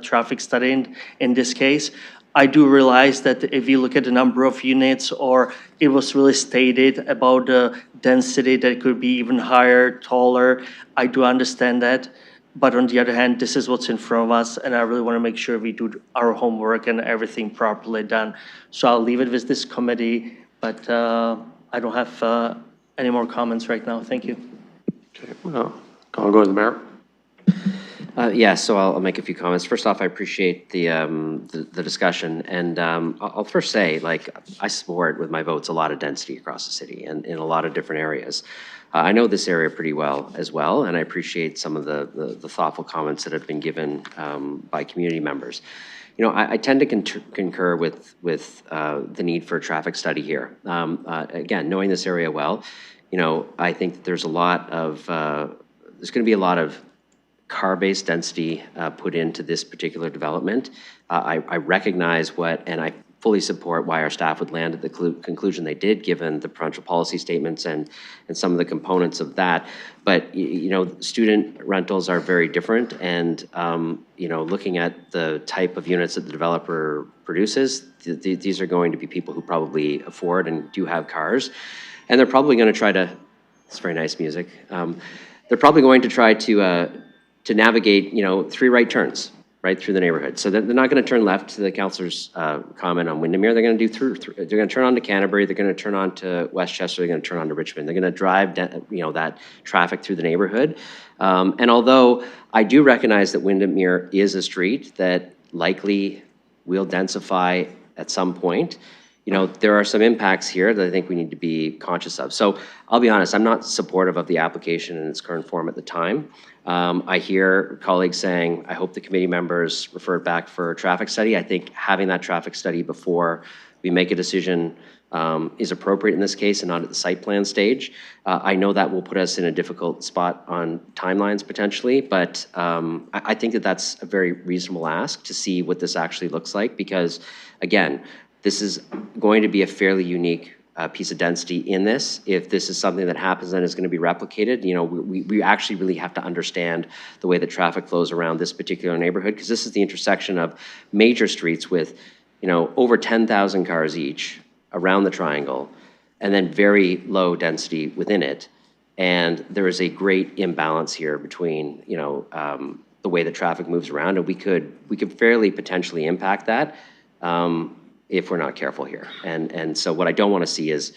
traffic study in this case. I do realize that if you look at the number of units, or it was really stated about the density that could be even higher, taller, I do understand that. But on the other hand, this is what's in front of us, and I really want to make sure we do our homework and everything properly done. So I'll leave it with this committee, but I don't have any more comments right now. Thank you. Okay, well, I'll go to the mayor. Yeah, so I'll make a few comments. First off, I appreciate the discussion, and I'll first say, like, I support with my votes a lot of density across the city and in a lot of different areas. I know this area pretty well as well, and I appreciate some of the thoughtful comments that have been given by community members. you know, I tend to concur with the need for a traffic study here. Again, knowing this area well, you know, I think that there's a lot of, there's going to be a lot of car-based density put into this particular development. I recognize what, and I fully support why our staff would land at the conclusion they did, given the parental policy statements and some of the components of that. But, you know, student rentals are very different, and, you know, looking at the type of units that the developer produces, these are going to be people who probably afford and do have cars, and they're probably going to try to, it's very nice music, they're probably going to try to navigate, you know, 3 right turns right through the neighborhood. So they're not going to turn left, to the councillor's comment on Windermere. They're going to do they're going to turn on to Canterbury. They're going to turn on to Westchester. They're going to turn on to Richmond. They're going to drive, you know, that traffic through the neighborhood. And although I do recognize that Windermere is a street that likely will densify at some point, you know, there are some impacts here that I think we need to be conscious of. So I'll be honest, I'm not supportive of the application in its current form at the time. I hear colleagues saying, I hope the committee members refer it back for a traffic study. I think having that traffic study before we make a decision is appropriate in this case and not at the site plan stage. I know that will put us in a difficult spot on timelines potentially, but I think that that's a very reasonable ask to see what this actually looks like, because again, this is going to be a fairly unique piece of density in this. If this is something that happens and is going to be replicated, you know, we actually really have to understand the way that traffic flows around this particular neighborhood, because this is the intersection of major streets with, you know, over 10,000 cars each around the triangle, and then very low density within it. And there is a great imbalance here between, you know, the way that traffic moves around, and we could fairly potentially impact that if we're not careful here. And so what I don't want to see is,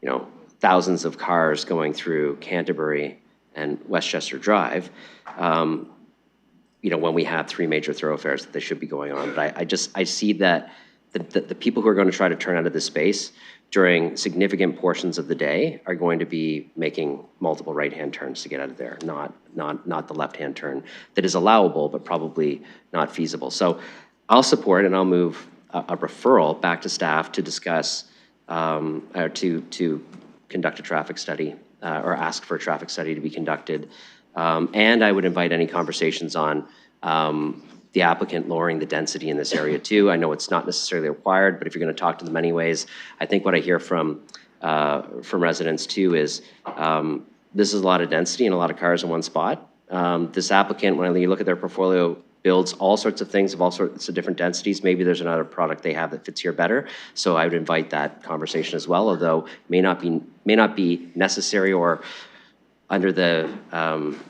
you know, thousands of cars going through Canterbury and Westchester Drive, you know, when we have 3 major thoroughfares that they should be going on. But I see that the people who are going to try to turn out of this space during significant portions of the day are going to be making multiple right-hand turns to get out of there, not the left-hand turn that is allowable, but probably not feasible. So I'll support and I'll move a referral back to staff to discuss, or to conduct a traffic study, or ask for a traffic study to be conducted. And I would invite any conversations on the applicant lowering the density in this area too. I know it's not necessarily required, but if you're going to talk to them anyways, I think what I hear from residents too is this is a lot of density and a lot of cars in one spot. This applicant, when you look at their portfolio, builds all sorts of things of all sorts of different densities. Maybe there's another product they have that fits here better. So I would invite that conversation as well, although may not be necessary or under the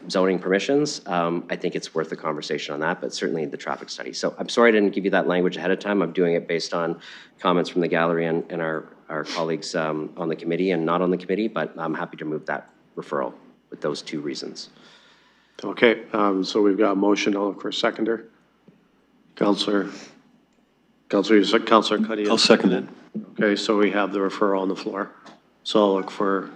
zoning permissions. I think it's worth the conversation on that, but certainly the traffic study. So I'm sorry I didn't give you that language ahead of time. I'm doing it based on comments from the gallery and our colleagues on the committee and not on the committee, but I'm happy to move that referral with those 2 reasons. Okay, so we've got a motion. I'll look for a seconder. Counselor, you said Counselor Cuddy. I'll second it. Okay, so we have the referral on the floor. So I'll look for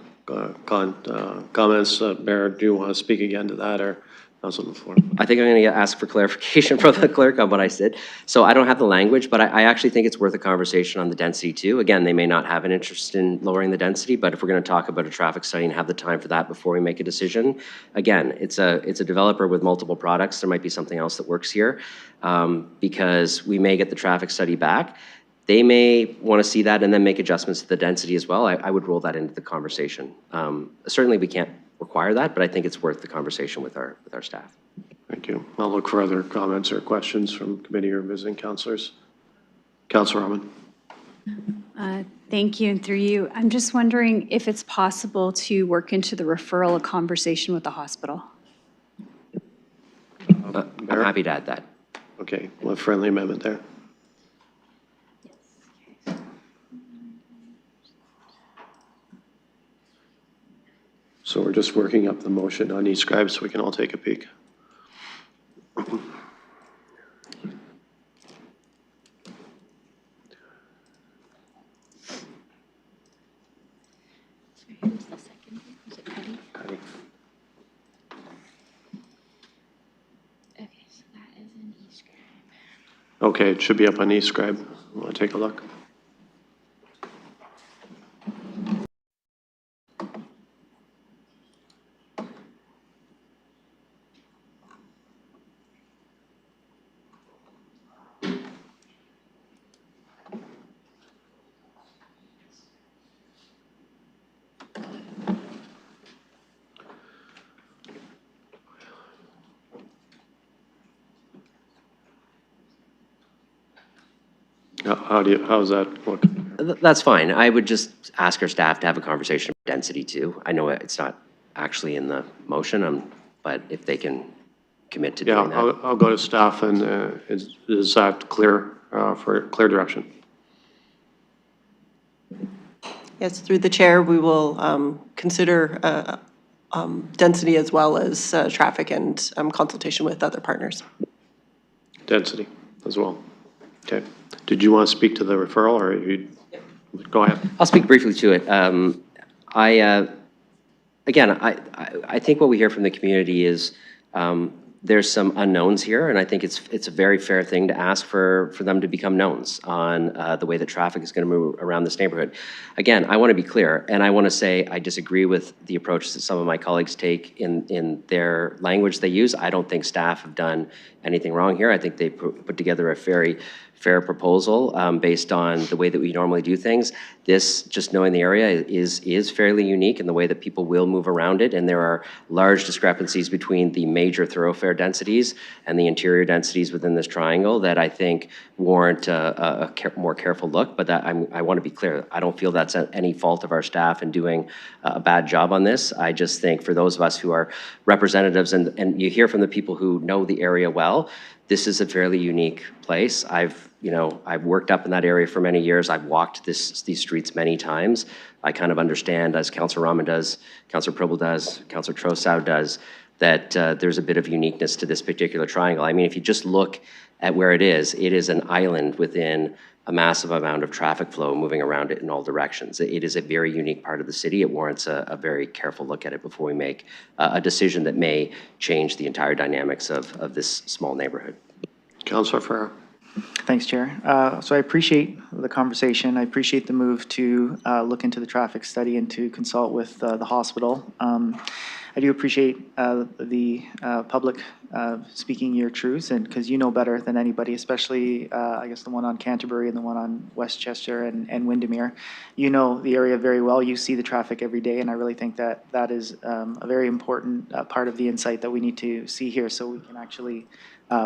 comments. Mayor, do you want to speak again to that, or that's on the floor? I think I'm going to ask for clarification from the clerk on what I said. So I don't have the language, but I actually think it's worth a conversation on the density too. Again, they may not have an interest in lowering the density, but if we're going to talk about a traffic study and have the time for that before we make a decision, again, it's a developer with multiple products. There might be something else that works here, because we may get the traffic study back. They may want to see that and then make adjustments to the density as well. I would roll that into the conversation. Certainly we can't require that, but I think it's worth the conversation with our staff. Thank you. I'll look for other comments or questions from committee or visiting councilors. Councilor Rahman. Thank you, and through you, I'm just wondering if it's possible to work into the referral a conversation with the hospital. I'm happy to add that. Okay, well, a friendly amendment there. So we're just working up the motion on e-scribe so we can all take a peek. Okay, so that is an e-scribe. Okay, it should be up on eScribe. Want to take a look? How's that look? That's fine. I would just ask our staff to have a conversation about density too. I know it's not actually in the motion, but if they can commit to Yeah, doing that. I'll go to staff and is that clear for clear direction? Yes, through the chair, we will consider density as well as traffic and consultation with other partners. Density as well. Okay. Did you want to speak to the referral or you? Go ahead. I'll speak briefly to it. Again, I think what we hear from the community is there's some unknowns here, and I think it's a very fair thing to ask for them to become knowns on the way that traffic is going to move around this neighborhood. Again, I want to be clear, and I want to say I disagree with the approach that some of my colleagues take in their language they use. I don't think staff have done anything wrong here. I think they put together a very fair proposal based on the way that we normally do things. This, just knowing the area, is fairly unique in the way that people will move around it, and there are large discrepancies between the major thoroughfare densities and the interior densities within this triangle that I think warrant a more careful look. But that I want to be clear, I don't feel that's any fault of our staff in doing a bad job on this. I just think for those of us who are representatives, and you hear from the people who know the area well, this is a fairly unique place. I've worked up in that area for many years. I've walked these streets many times. I kind of understand, as Councillor Rahman does, Councillor Pribble does, Councillor Trossau does, that there's a bit of uniqueness to this particular triangle. I mean, if you just look at where it is an island within a massive amount of traffic flow moving around it in all directions. It is a very unique part of the city. It warrants a very careful look at it before we make a decision that may change the entire dynamics of this small neighborhood. Councillor Farrar. Thanks, Chair. So I appreciate the conversation. I appreciate the move to look into the traffic study and to consult with the hospital. I do appreciate the public speaking your truths, and because you know better than anybody, especially I guess the one on Canterbury and the one on Westchester and Windermere. You know the area very well. You see the traffic every day, and I really think that that is a very important part of the insight that we need to see here, so we can actually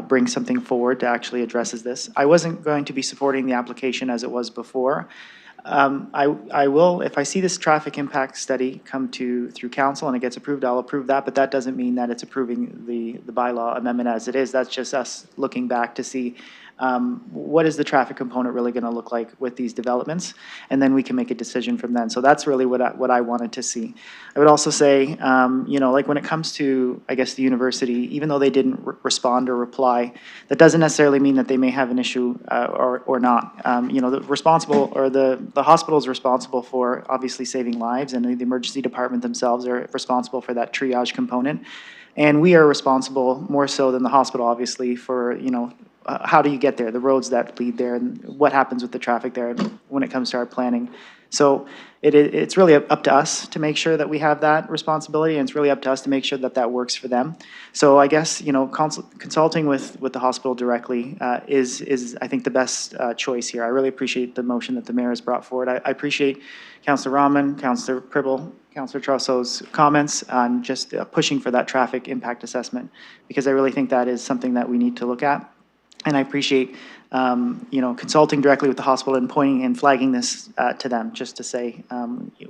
bring something forward to actually addresses this. I wasn't going to be supporting the application as it was before. I will, if I see this traffic impact study come through council and it gets approved, I'll approve that, but that doesn't mean that it's approving the bylaw amendment as it is. That's just us looking back to see what is the traffic component really going to look like with these developments, and then we can make a decision from then. So that's really what I wanted to see. I would also say, like when it comes to, I guess, the university, even though they didn't respond or reply, that doesn't necessarily mean that they may have an issue or not. The hospital is responsible for obviously saving lives, and the emergency department themselves are responsible for that triage component. And we are responsible more so than the hospital, obviously, for, how do you get there, the roads that lead there, and what happens with the traffic there when it comes to our planning. So it's really up to us to make sure that we have that responsibility, and it's really up to us to make sure that that works for them. So I guess, consulting with the hospital directly is I think the best choice here. I really appreciate the motion that the mayor has brought forward. I appreciate Councillor Rahman, Councillor Pribble, Councillor Trossau's comments on just pushing for that traffic impact assessment, because I really think that is something that we need to look at. And I appreciate, consulting directly with the hospital and pointing and flagging this to them, just to say,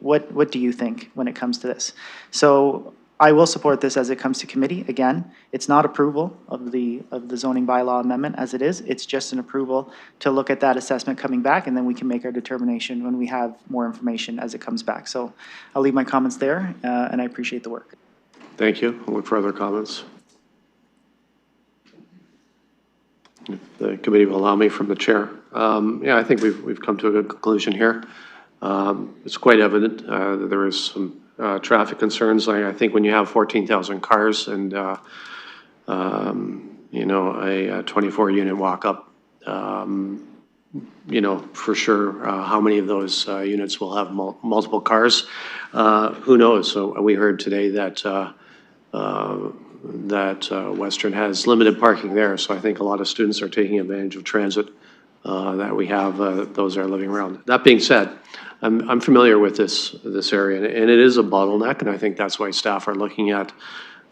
what do you think when it comes to this? So I will support this as it comes to committee. Again, it's not approval of the zoning bylaw amendment as it is. It's just an approval to look at that assessment coming back, and then we can make our determination when we have more information as it comes back. So I'll leave my comments there, and I appreciate the work. Thank you. I'll look for other comments. If the committee will allow me from the chair. Yeah, I think we've come to a good conclusion here. It's quite evident that there is some traffic concerns. I think when you have 14,000 cars and, a 24-unit walk-up you know, for sure, how many of those units will have multiple cars. Who knows? So we heard today that Western has limited parking there, so I think a lot of students are taking advantage of transit that we have, those are living around. That being said, I'm familiar with this area, and it is a bottleneck, and I think that's why staff are looking at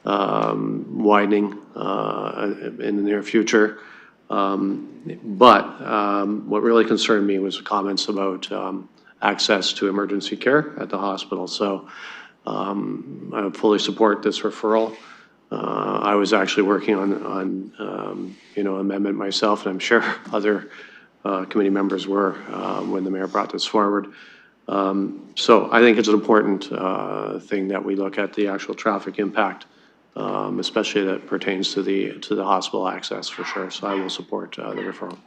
widening in the near future. But what really concerned me was the comments about access to emergency care at the hospital. So I would fully support this referral. I was actually working on you know, amendment myself, and I'm sure other committee members were when the mayor brought this forward. So I think it's an important thing that we look at the actual traffic impact, especially that pertains to the hospital access for sure. So I will support the referral.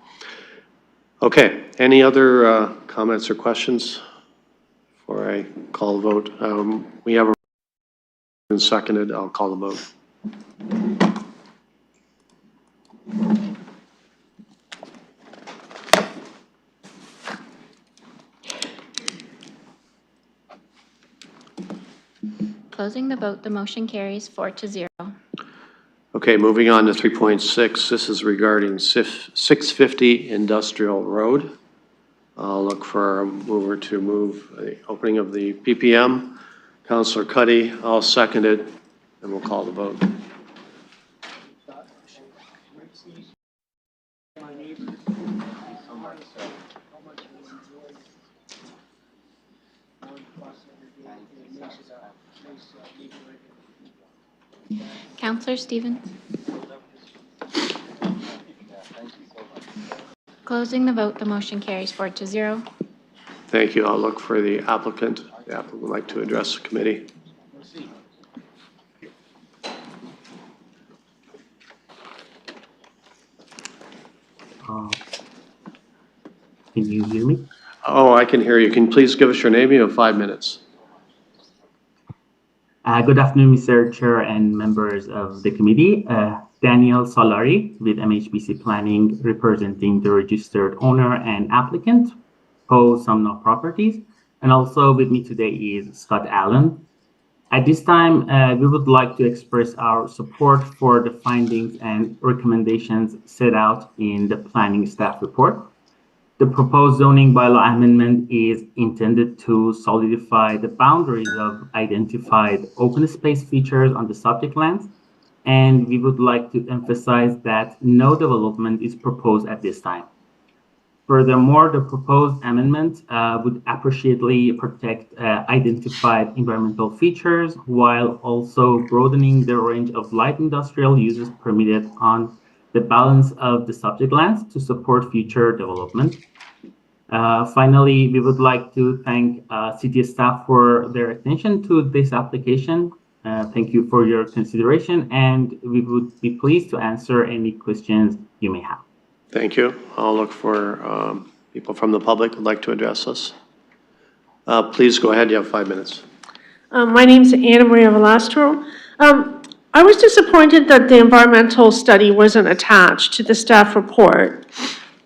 Okay, any other comments or questions before I call the vote? We have a seconded. I'll call the vote. Closing the vote, the motion carries 4-0. Okay, moving on to 3.6. This is regarding 650 Industrial Road. I'll look for a mover to move the opening of the PPM. Councillor Cuddy, I'll second it, and we'll call the vote. Councillor Stevens. Closing the vote, the motion carries 4-0. Thank you. I'll look for the applicant. The applicant would like to address the committee. Can you hear me? Oh, I can hear you. Can you please give us your name? You have 5 minutes. Good afternoon, Mr. Chair and members of the committee. Daniel Solari with MHBC Planning, representing the registered owner and applicant, Poe Sumner Properties. And also with me today is Scott Allen. At this time, we would like to express our support for the findings and recommendations set out in the planning staff report. The proposed zoning bylaw amendment is intended to solidify the boundaries of identified open space features on the subject lands, and we would like to emphasize that no development is proposed at this time. Furthermore, the proposed amendment would appreciably protect identified environmental features while also broadening the range of light industrial uses permitted on the balance of the subject lands to support future development. Finally, we would like to thank city staff for their attention to this application. Thank you for your consideration, and we would be pleased to answer any questions you may have. Thank you. I'll look for people from the public who'd like to address us. Please go ahead. You have 5 minutes. My name is Anna Maria Velastro. I was disappointed that the environmental study wasn't attached to the staff report.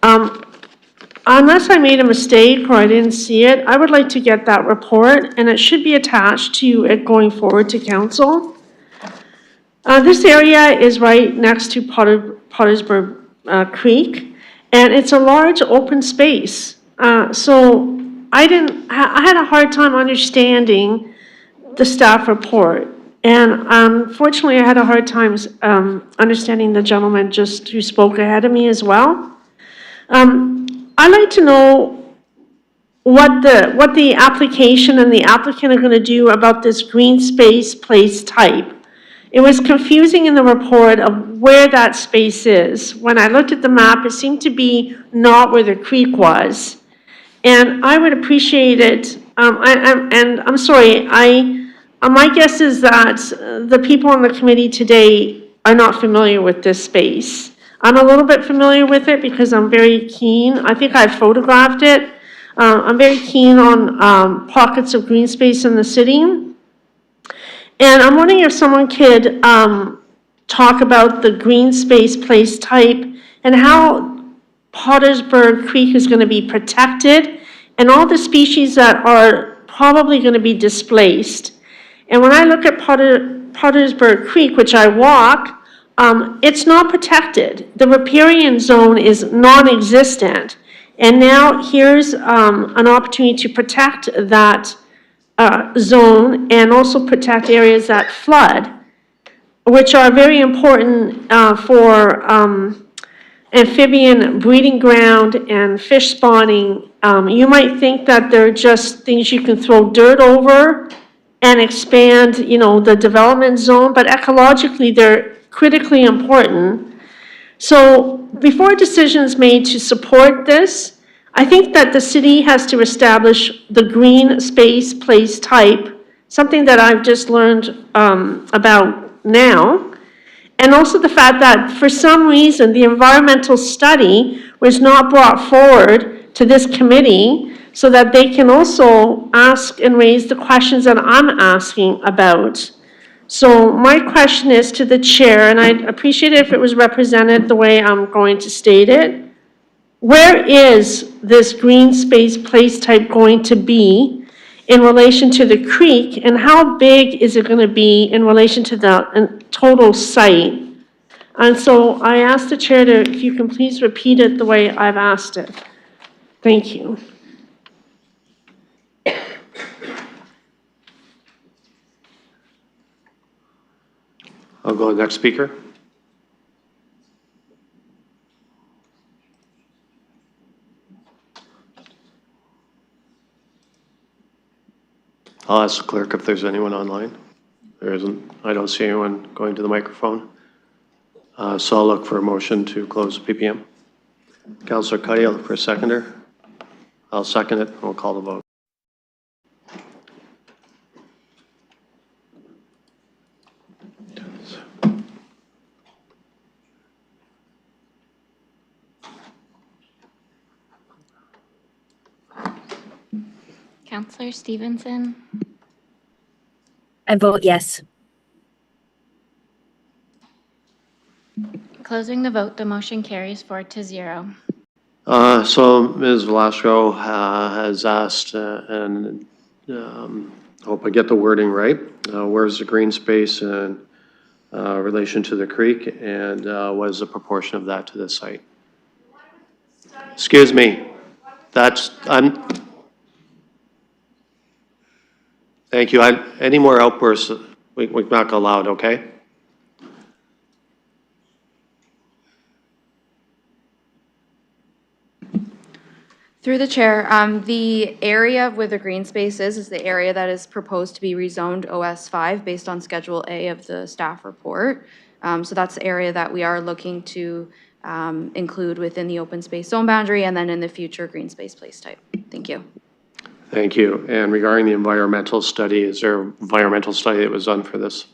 Unless I made a mistake or I didn't see it, I would like to get that report, and it should be attached to it going forward to council. This area is right next to Pottersburg Creek, and it's a large open space. So I had a hard time understanding the staff report. And unfortunately, I had a hard time understanding the gentleman who spoke ahead of me as well. I'd like to know what the application and the applicant are going to do about this green space place type. It was confusing in the report of where that space is. When I looked at the map, it seemed to be not where the creek was. And I would appreciate it. And I'm sorry, my guess is that the people on the committee today are not familiar with this space. I'm a little bit familiar with it because I'm very keen. I think I photographed it. I'm very keen on pockets of green space in the city. And I'm wondering if someone could talk about the green space place type and how Pottersburg Creek is going to be protected, and all the species that are probably going to be displaced. And when I look at Pottersburg Creek, which I walk, it's not protected. The riparian zone is non-existent. And now here's an opportunity to protect that zone and also protect areas that flood, which are very important for amphibian breeding ground and fish spawning. You might think that they're just things you can throw dirt over and expand, the development zone, but ecologically they're critically important. So before a decision is made to support this, I think that the city has to establish the green space place type, something that I've just learned about now. And also the fact that for some reason, the environmental study was not brought forward to this committee so that they can also ask and raise the questions that I'm asking about. So my question is to the chair, and I'd appreciate it if it was represented the way I'm going to state it. Where is this green space place type going to be in relation to the creek, and how big is it going to be in relation to the total site? And so I asked the chair to, if you can please repeat it the way I've asked it. Thank you. I'll go to the next speaker. I'll ask the clerk if there's anyone online. There isn't. I don't see anyone going to the microphone. So I'll look for a motion to close the PPM. Councillor Cuddy, I'll look for a seconder. I'll second it, and we'll call the vote. Counselor Stevenson? I vote yes. Closing the vote, the motion carries 4-0. So Ms. Velasco has asked, and hope I get the wording right. Where's the green space in relation to the creek, and what is the proportion of that to the site? Excuse me. Thank you. Any more outbursts, we're not allowed, okay? Through the chair, the area where the green space is the area that is proposed to be rezoned OS5 based on Schedule A of the staff report. So that's the area that we are looking to include within the open space zone boundary and then in the future green space place type. Thank you. Thank you. And regarding the environmental study, is there an environmental study that was done for this?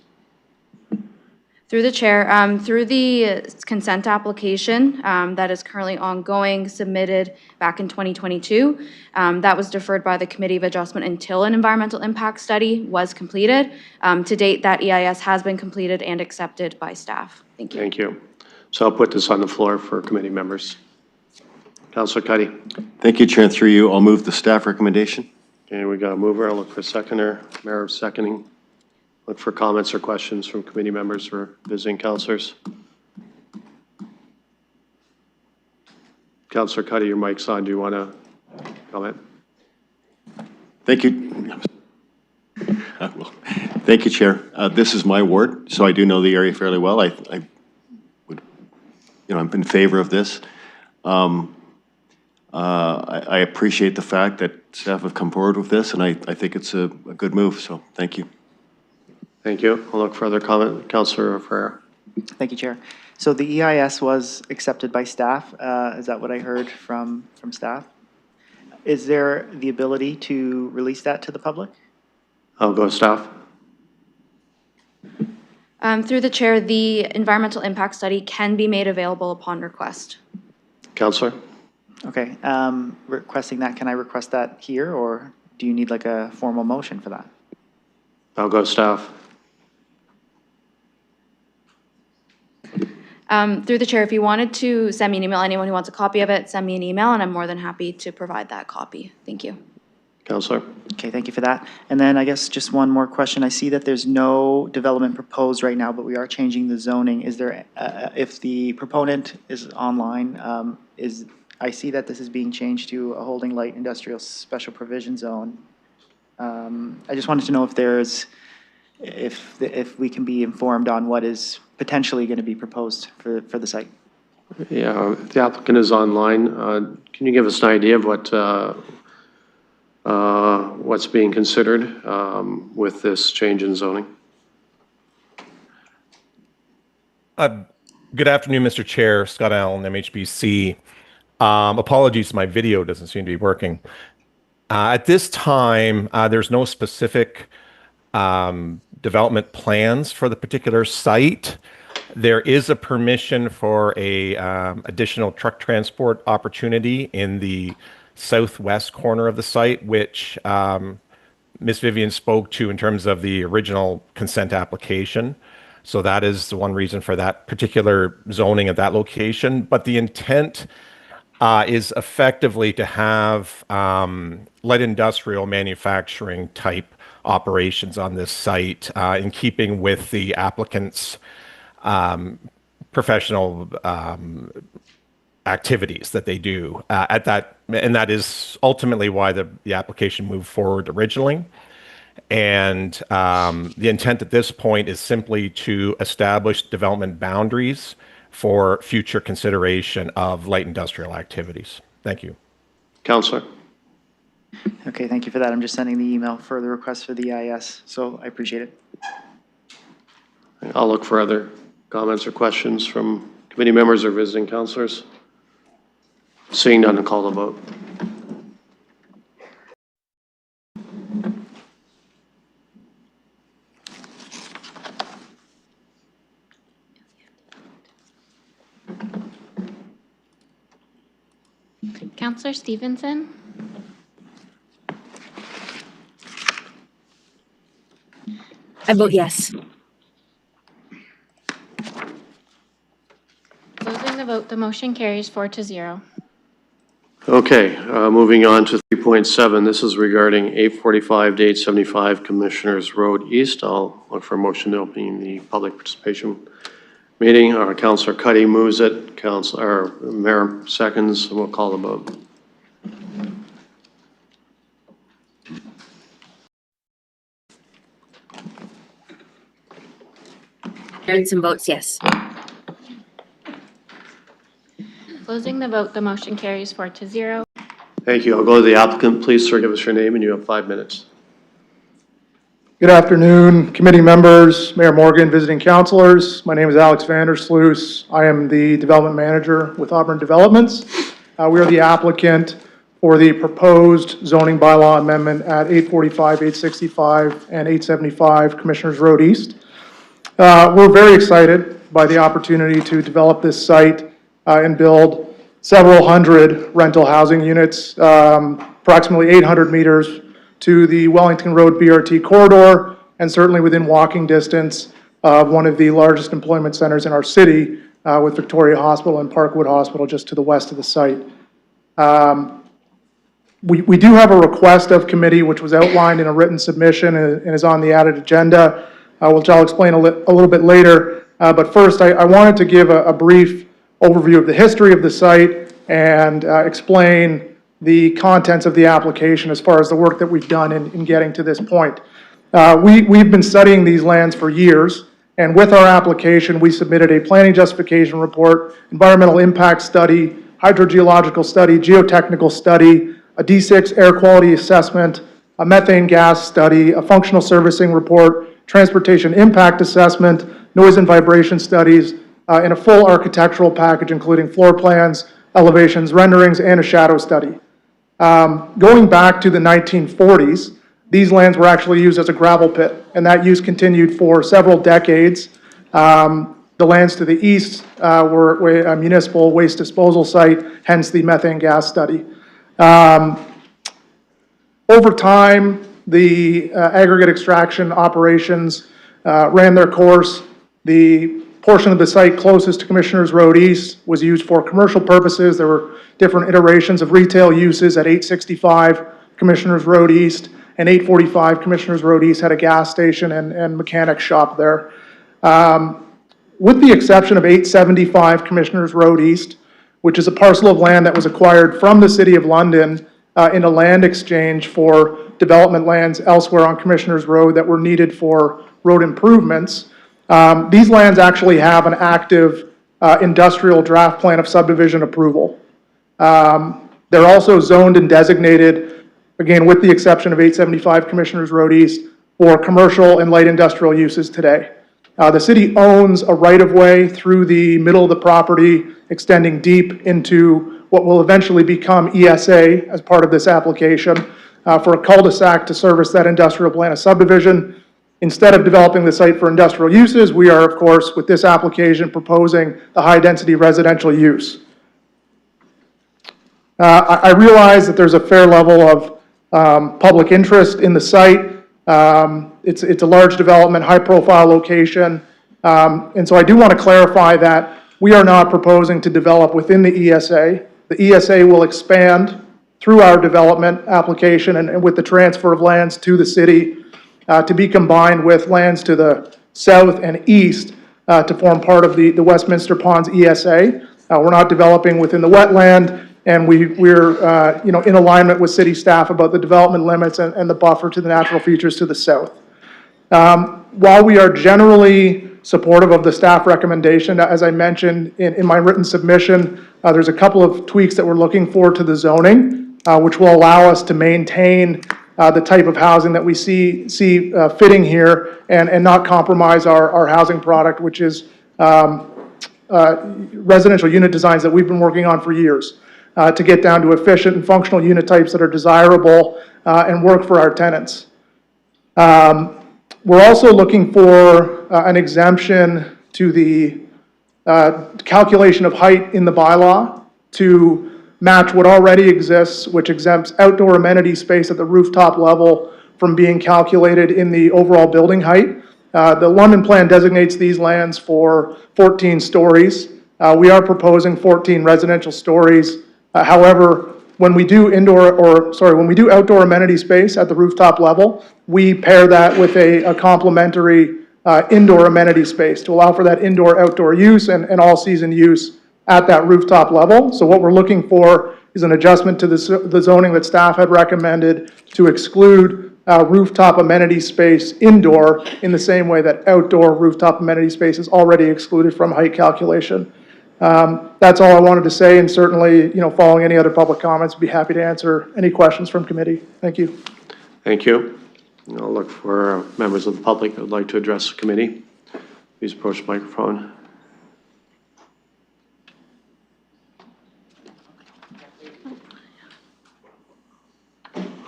Through the chair, through the consent application that is currently ongoing, submitted back in 2022, that was deferred by the Committee of Adjustment until an environmental impact study was completed. To date, that EIS has been completed and accepted by staff. Thank you. Thank you. So I'll put this on the floor for committee members. Councillor Cuddy. Thank you, Chair. Through you, I'll move the staff recommendation. Okay, we got a mover. I'll look for a seconder. Mayor seconding. Look for comments or questions from committee members or visiting councillors. Councillor Cuddy, your mic's on. Do you want to comment? Thank you. Thank you, Chair. This is my ward, so I do know the area fairly well. I would, I'm in favor of this. I appreciate the fact that staff have come forward with this, and I think it's a good move, so thank you. Thank you. I'll look for other comment. Councillor Ferrer. Thank you, Chair. So the EIS was accepted by staff. Is that what I heard from staff? Is there the ability to release that to the public? I'll go staff. Through the chair, the environmental impact study can be made available upon request. Councillor. Okay. Requesting that, can I request that here, or do you need like a formal motion for that? I'll go staff. Through the chair, if you wanted to send me an email, anyone who wants a copy of it, send me an email, and I'm more than happy to provide that copy. Thank you. Counselor? Okay, thank you for that. And then I guess just one more question. I see that there's no development proposed right now, but we are changing the zoning. Is there, if the proponent is online, I see that this is being changed to a holding light industrial special provision zone. I just wanted to know if there's, if we can be informed on what is potentially going to be proposed for the site. Yeah, if the applicant is online, can you give us an idea of what's being considered with this change in zoning? Good afternoon, Mr. Chair. Scott Allen, MHBC. Apologies, my video doesn't seem to be working. At this time, there's no specific development plans for the particular site. There is a permission for a additional truck transport opportunity in the southwest corner of the site, which Ms. Vivian spoke to in terms of the original consent application. So that is the one reason for that particular zoning at that location. But the intent is effectively to have light industrial manufacturing type operations on this site in keeping with the applicant's professional activities that they do at that, and that is ultimately why the application moved forward originally. And the intent at this point is simply to establish development boundaries for future consideration of light industrial activities. Thank you. Counselor? Okay, thank you for that. I'm just sending the email for the request for the EIS, so I appreciate it. I'll look for other comments or questions from committee members or visiting counselors. Seeing none, I'll call the vote. Counselor Stevenson? I vote yes. Closing the vote, the motion carries 4-0. Okay, moving on to 3.7. This is regarding 845 to 875 Commissioners Road East. I'll look for a motion to open the public participation meeting. Councillor Cuddy moves it. Mayor seconds, and we'll call the vote. Aronson votes yes. Closing the vote, the motion carries 4-0. Thank you. I'll go to the applicant. Please, sir, give us your name, and you have 5 minutes. Good afternoon, committee members, Mayor Morgan, visiting councilors. My name is Alex Vandersluis. I am the development manager with Auburn Developments. We are the applicant for the proposed zoning bylaw amendment at 845, 865, and 875 Commissioners Road East. We're very excited by the opportunity to develop this site and build several hundred rental housing units, approximately 800 meters to the Wellington Road BRT corridor, and certainly within walking distance of one of the largest employment centers in our city, with Victoria Hospital and Parkwood Hospital just to the west of the site. We do have a request of committee which was outlined in a written submission and is on the added agenda, which I'll explain a little bit later. But first, I wanted to give a brief overview of the history of the site and explain the contents of the application as far as the work that we've done in getting to this point. We've been studying these lands for years, and with our application, we submitted a planning justification report, environmental impact study, hydrogeological study, geotechnical study, a D6 air quality assessment, a methane gas study, a functional servicing report, transportation impact assessment, noise and vibration studies, and a full architectural package including floor plans, elevations, renderings, and a shadow study. Going back to the 1940s, these lands were actually used as a gravel pit, and that use continued for several decades. The lands to the east were a municipal waste disposal site, hence the methane gas study. Over time, the aggregate extraction operations ran their course. The portion of the site closest to Commissioners Road East was used for commercial purposes. There were different iterations of retail uses at 865 Commissioners Road East, and 845 Commissioners Road East had a gas station and mechanic shop there. With the exception of 875 Commissioners Road East, which is a parcel of land that was acquired from the City of London in a land exchange for development lands elsewhere on Commissioners Road that were needed for road improvements. These lands actually have an active industrial draft plan of subdivision approval. They're also zoned and designated, again, with the exception of 875 Commissioners Road East, for commercial and light industrial uses today. The city owns a right-of-way through the middle of the property, extending deep into what will eventually become ESA as part of this application for a cul-de-sac to service that industrial plan of subdivision. Instead of developing the site for industrial uses, we are, of course, with this application, proposing the high-density residential use. I realize that there's a fair level of public interest in the site. It's a large development, high-profile location, and so I do want to clarify that we are not proposing to develop within the ESA. The ESA will expand through our development application and with the transfer of lands to the city to be combined with lands to the south and east to form part of the Westminster Ponds ESA. We're not developing within the wetland, and we're in alignment with city staff about the development limits and the buffer to the natural features to the south. While we are generally supportive of the staff recommendation, as I mentioned in my written submission, there's a couple of tweaks that we're looking for to the zoning, which will allow us to maintain the type of housing that we see fitting here and not compromise our housing product, which is residential unit designs that we've been working on for years to get down to efficient and functional unit types that are desirable and work for our tenants. We're also looking for an exemption to the calculation of height in the bylaw to match what already exists, which exempts outdoor amenity space at the rooftop level from being calculated in the overall building height. The London plan designates these lands for 14 stories. We are proposing 14 residential stories. However, when we do outdoor amenity space at the rooftop level, we pair that with a complementary indoor amenity space to allow for that indoor-outdoor use and all-season use at that rooftop level. So what we're looking for is an adjustment to the zoning that staff had recommended to exclude rooftop amenity space indoor in the same way that outdoor rooftop amenity space is already excluded from height calculation. That's all I wanted to say, and certainly, following any other public comments, I'd be happy to answer any questions from committee. Thank you. Thank you. I'll look for members of the public that would like to address the committee. Please approach the microphone.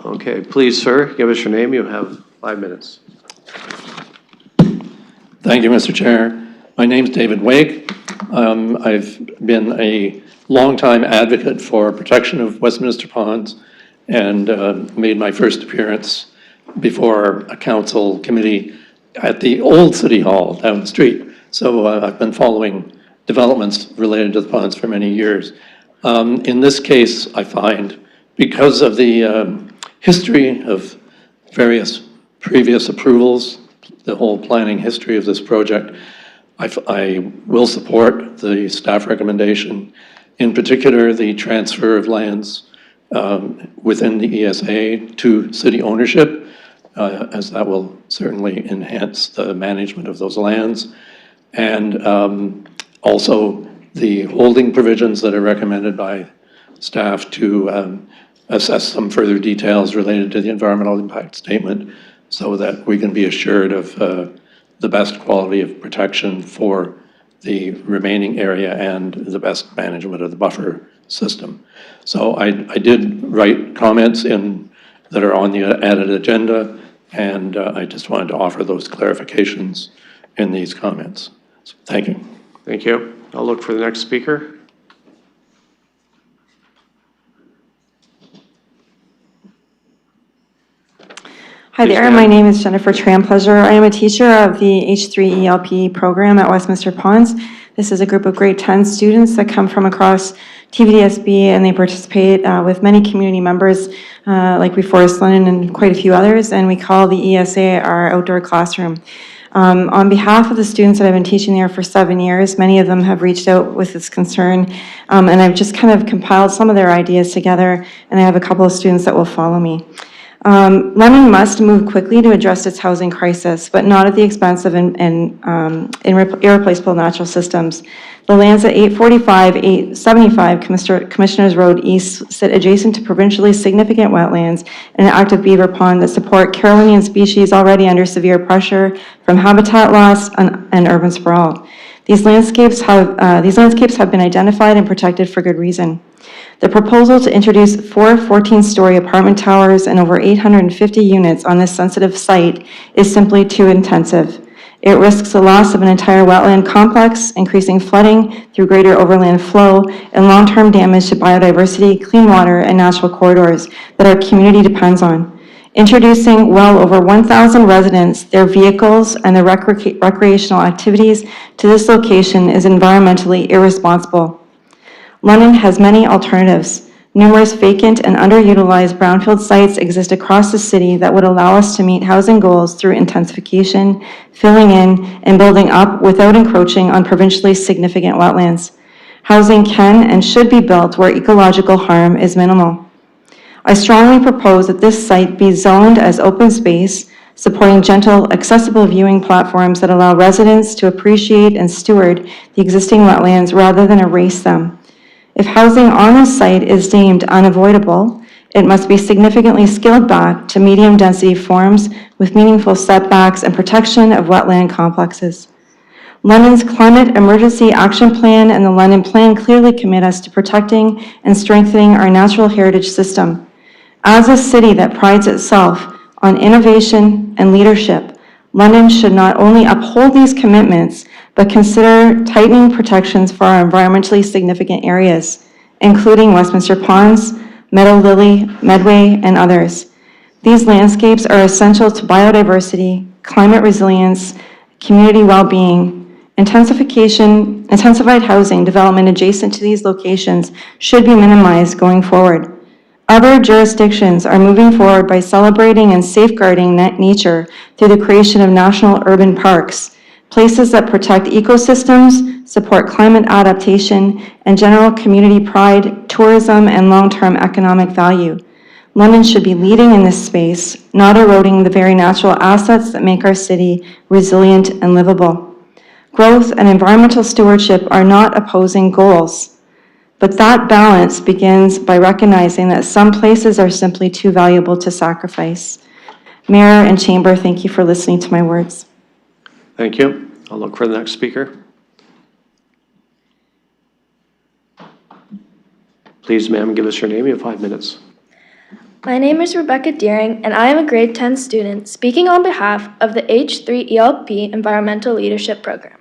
Okay, please, sir, give us your name. You have 5 minutes. Thank you, Mr. Chair. My name's David Wake. I've been a longtime advocate for protection of Westminster Ponds and made my first appearance before a council committee at the old City Hall down the street. So I've been following developments related to the ponds for many years. In this case, I find, because of the history of various previous approvals, the whole planning history of this project, I will support the staff recommendation, in particular the transfer of lands within the ESA to city ownership, as that will certainly enhance the management of those lands. And also the holding provisions that are recommended by staff to assess some further details related to the environmental impact statement so that we can be assured of the best quality of protection for the remaining area and the best management of the buffer system. So I did write comments that are on the added agenda, and I just wanted to offer those clarifications in these comments. So, thank you. Thank you. I'll look for the next speaker. Hi Please, there, ma'am. my name is Jennifer Trampleasure. I am a teacher of the H3 ELP program at Westminster Ponds. This is a group of grade 10 students that come from across TVDSB, and they participate with many community members like we Forest London and quite a few others, and we call the ESA our outdoor classroom. On behalf of the students that I've been teaching there for 7 years, many of them have reached out with this concern, and I've just kind of compiled some of their ideas together, and I have a couple of students that will follow me. London must move quickly to address its housing crisis, but not at the expense of irreplaceable natural systems. The lands at 845, 875 Commissioners Road East sit adjacent to provincially significant wetlands and an active beaver pond that support Carolinian species already under severe pressure from habitat loss and urban sprawl. These landscapes have been identified and protected for good reason. The proposal to introduce 4 14-story apartment towers and over 850 units on this sensitive site is simply too intensive. It risks the loss of an entire wetland complex, increasing flooding through greater overland flow, and long-term damage to biodiversity, clean water, and natural corridors that our community depends on. Introducing well over 1,000 residents, their vehicles, and their recreational activities to this location is environmentally irresponsible. London has many alternatives. Numerous vacant and underutilized brownfield sites exist across the city that would allow us to meet housing goals through intensification, filling in, and building up without encroaching on provincially significant wetlands. Housing can and should be built where ecological harm is minimal. I strongly propose that this site be zoned as open space, supporting gentle, accessible viewing platforms that allow residents to appreciate and steward the existing wetlands rather than erase them. If housing on this site is deemed unavoidable, it must be significantly scaled back to medium-density forms with meaningful setbacks and protection of wetland complexes. London's Climate Emergency Action Plan and the London Plan clearly commit us to protecting and strengthening our natural heritage system. As a city that prides itself on innovation and leadership, London should not only uphold these commitments, but consider tightening protections for our environmentally significant areas, including Westminster Ponds, Meadowlily, Medway, and others. These landscapes are essential to biodiversity, climate resilience, community well-being. Intensified housing development adjacent to these locations should be minimized going forward. Other jurisdictions are moving forward by celebrating and safeguarding nature through the creation of national urban parks, places that protect ecosystems, support climate adaptation, and general community pride, tourism, and long-term economic value. London should be leading in this space, not eroding the very natural assets that make our city resilient and livable. Growth and environmental stewardship are not opposing goals, but that balance begins by recognizing that some places are simply too valuable to sacrifice. Mayor and Chamber, thank you for listening to my words. Thank you. I'll look for the next speaker. Please, ma'am, give us your name. You have 5 minutes. My name is Rebecca Deering, and I am a grade 10 student speaking on behalf of the H3 ELP Environmental Leadership Program.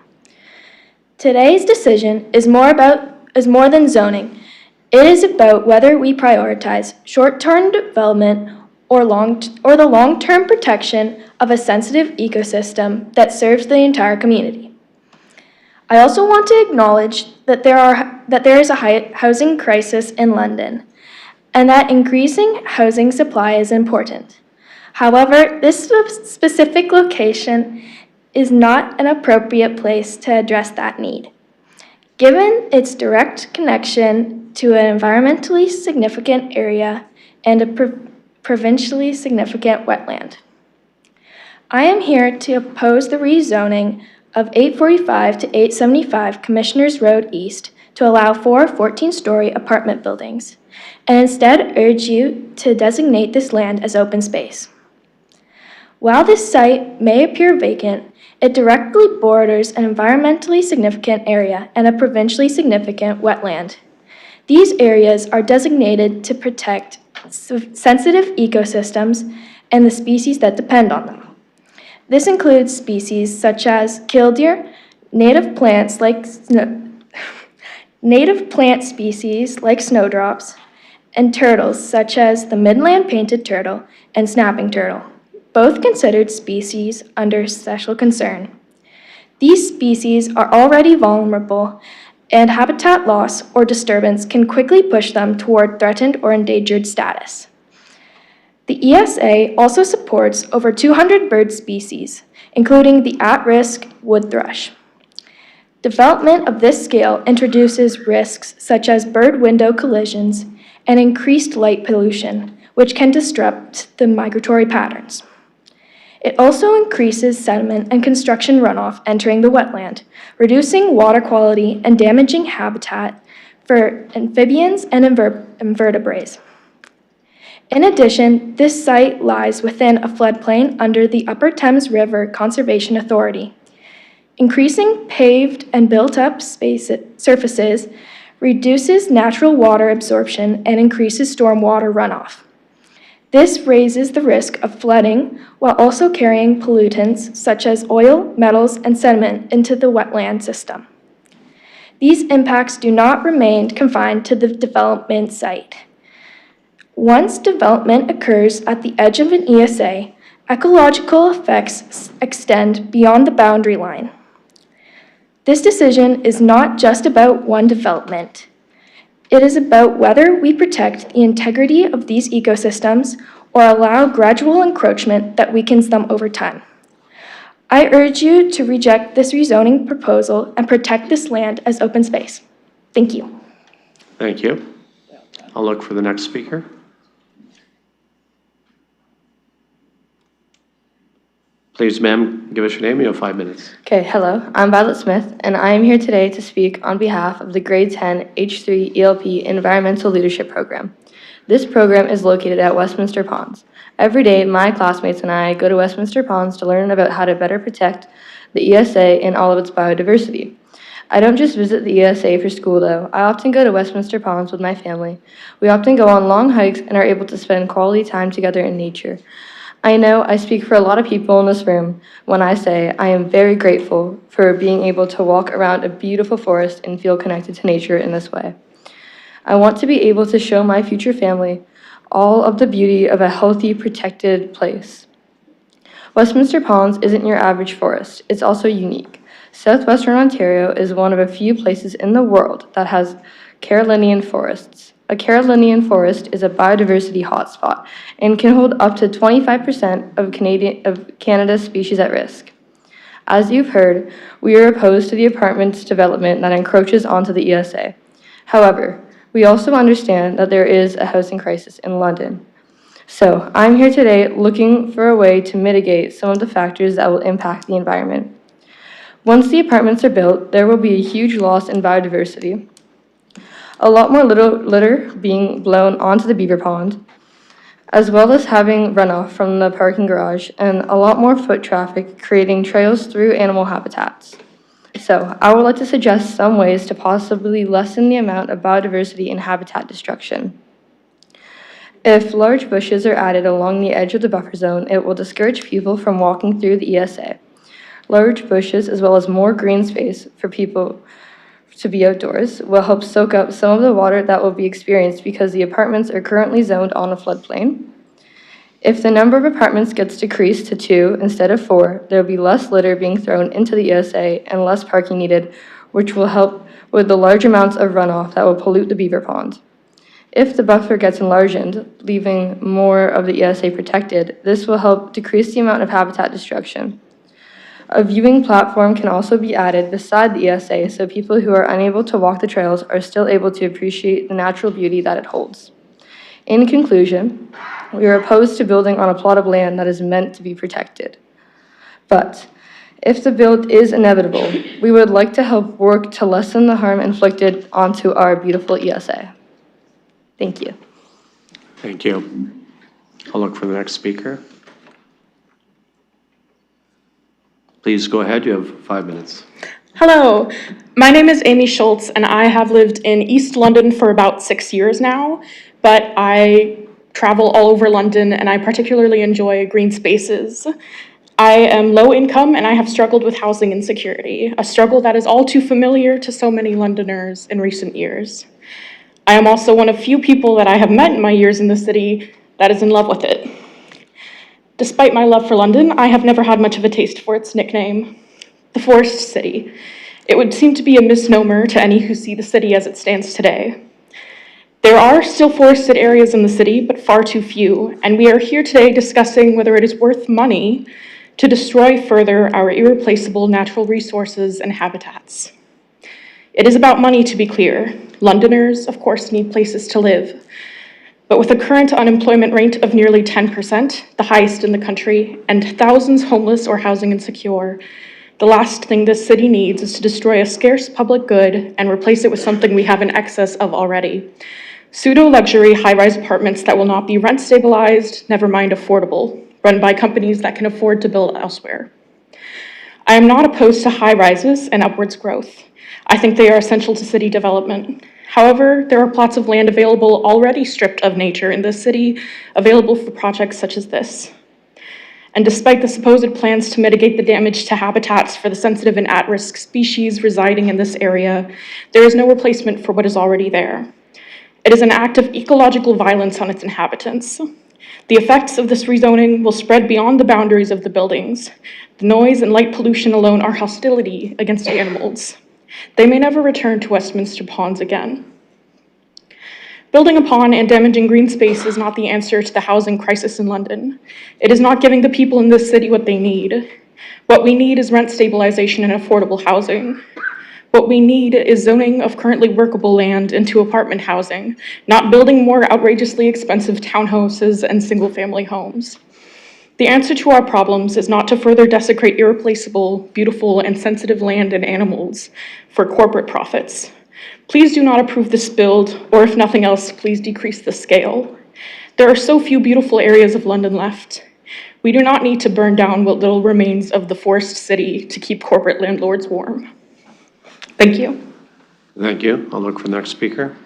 Today's decision is more than zoning. It is about whether we prioritize short-term development or the long-term protection of a sensitive ecosystem that serves the entire community. I also want to acknowledge that there is a housing crisis in London, and that increasing housing supply is important. However, this specific location is not an appropriate place to address that need, given its direct connection to an environmentally significant area and a provincially significant wetland. I am here to oppose the rezoning of 845 to 875 Commissioners Road East to allow 4 14-story apartment buildings, and instead urge you to designate this land as open space. While this site may appear vacant, it directly borders an environmentally significant area and a provincially significant wetland. These areas are designated to protect sensitive ecosystems and the species that depend on them. This includes species such as killdeer, native plant species like snowdrops, and turtles such as the Midland painted turtle and snapping turtle, both considered species under special concern. These species are already vulnerable, and habitat loss or disturbance can quickly push them toward threatened or endangered status. The ESA also supports over 200 bird species, including the at-risk wood thrush. Development of this scale introduces risks such as bird window collisions and increased light pollution, which can disrupt the migratory patterns. It also increases sediment and construction runoff entering the wetland, reducing water quality and damaging habitat for amphibians and invertebrates. In addition, this site lies within a floodplain under the Upper Thames River Conservation Authority. Increasing paved and built-up surfaces reduces natural water absorption and increases stormwater runoff. This raises the risk of flooding while also carrying pollutants such as oil, metals, and sediment into the wetland system. These impacts do not remain confined to the development site. Once development occurs at the edge of an ESA, ecological effects extend beyond the boundary line. This decision is not just about one development. It is about whether we protect the integrity of these ecosystems or allow gradual encroachment that weakens them over time. I urge you to reject this rezoning proposal and protect this land as open space. Thank you. Thank you. I'll look for the next speaker. Please, ma'am, give us your name. You have 5 minutes. Okay, hello. I'm Violet Smith, and I am here today to speak on behalf of the Grade 10 H3 ELP Environmental Leadership Program. This program is located at Westminster Ponds. Every day, my classmates and I go to Westminster Ponds to learn about how to better protect the ESA and all of its biodiversity. I don't just visit the ESA for school, though. I often go to Westminster Ponds with my family. We often go on long hikes and are able to spend quality time together in nature. I know I speak for a lot of people in this room when I say I am very grateful for being able to walk around a beautiful forest and feel connected to nature in this way. I want to be able to show my future family all of the beauty of a healthy, protected place. Westminster Ponds isn't your average forest. It's also unique. Southwestern Ontario is one of a few places in the world that has Carolinian forests. A Carolinian forest is a biodiversity hotspot and can hold up to 25% of Canada's species at risk. As you've heard, we are opposed to the apartments development that encroaches onto the ESA. However, we also understand that there is a housing crisis in London. So I'm here today looking for a way to mitigate some of the factors that will impact the environment. Once the apartments are built, there will be a huge loss in biodiversity. A lot more litter being blown onto the beaver pond, as well as having runoff from the parking garage, and a lot more foot traffic creating trails through animal habitats. So I would like to suggest some ways to possibly lessen the amount of biodiversity and habitat destruction. If large bushes are added along the edge of the buffer zone, it will discourage people from walking through the ESA. Large bushes, as well as more green space for people to be outdoors, will help soak up some of the water that will be experienced because the apartments are currently zoned on a floodplain. If the number of apartments gets decreased to 2 instead of 4, there will be less litter being thrown into the ESA and less parking needed, which will help with the large amounts of runoff that will pollute the beaver pond. If the buffer gets enlarged, leaving more of the ESA protected, this will help decrease the amount of habitat destruction. A viewing platform can also be added beside the ESA so people who are unable to walk the trails are still able to appreciate the natural beauty that it holds. In conclusion, we are opposed to building on a plot of land that is meant to be protected. But if the build is inevitable, we would like to help work to lessen the harm inflicted onto our beautiful ESA. Thank you. Thank you. I'll look for the next speaker. Please go ahead. You have 5 minutes. Hello, my name is Amy Schultz, and I have lived in East London for about 6 years now, but I travel all over London, and I particularly enjoy green spaces. I am low income, and I have struggled with housing insecurity, a struggle that is all too familiar to so many Londoners in recent years. I am also one of few people that I have met in my years in the city that is in love with it. Despite my love for London, I have never had much of a taste for its nickname, the Forest City. It would seem to be a misnomer to any who see the city as it stands today. There are still forested areas in the city, but far too few, and we are here today discussing whether it is worth money to destroy further our irreplaceable natural resources and habitats. It is about money, to be clear. Londoners, of course, need places to live. But with a current unemployment rate of nearly 10%, the highest in the country, and thousands homeless or housing insecure, the last thing this city needs is to destroy a scarce public good and replace it with something we have in excess of already. Pseudo-luxury high-rise apartments that will not be rent stabilized, never mind affordable, run by companies that can afford to build elsewhere. I am not opposed to high-rises and upwards growth. I think they are essential to city development. However, there are plots of land available already stripped of nature in this city, available for projects such as this. And despite the supposed plans to mitigate the damage to habitats for the sensitive and at-risk species residing in this area, there is no replacement for what is already there. It is an act of ecological violence on its inhabitants. The effects of this rezoning will spread beyond the boundaries of the buildings. The noise and light pollution alone are hostility against animals. They may never return to Westminster Ponds again. Building upon and damaging green space is not the answer to the housing crisis in London. It is not giving the people in this city what they need. What we need is rent stabilization and affordable housing. What we need is zoning of currently workable land into apartment housing, not building more outrageously expensive townhouses and single-family homes. The answer to our problems is not to further desecrate irreplaceable, beautiful, and sensitive land and animals for corporate profits. Please do not approve this build, or if nothing else, please decrease the scale. There are so few beautiful areas of London left. We do not need to burn down what little remains of the Forest City to keep corporate landlords warm. Thank you. Thank you. I'll look for the next speaker.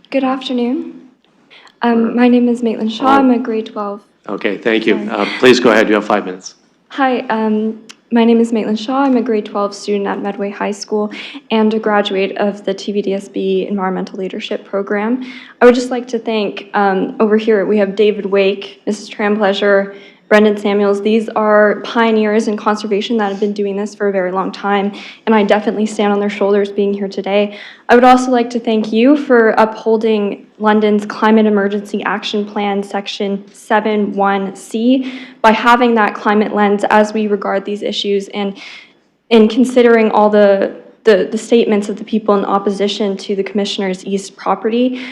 Good afternoon. My name is Maitland Shaw. I'm a grade 12. Okay, thank you. Please go ahead. You have 5 minutes. Hi, my name is Maitland Shaw. I'm a grade 12 student at Medway High School and a graduate of the TVDSB Environmental Leadership Program. I would just like to thank, over here we have David Wake, Mrs. Trampleasure, Brendan Samuels. These are pioneers in conservation that have been doing this for a very long time, and I definitely stand on their shoulders being here today. I would also like to thank you for upholding London's Climate Emergency Action Plan, Section 7.1c, by having that climate lens as we regard these issues and in considering all the statements of the people in opposition to the Commissioner's East property.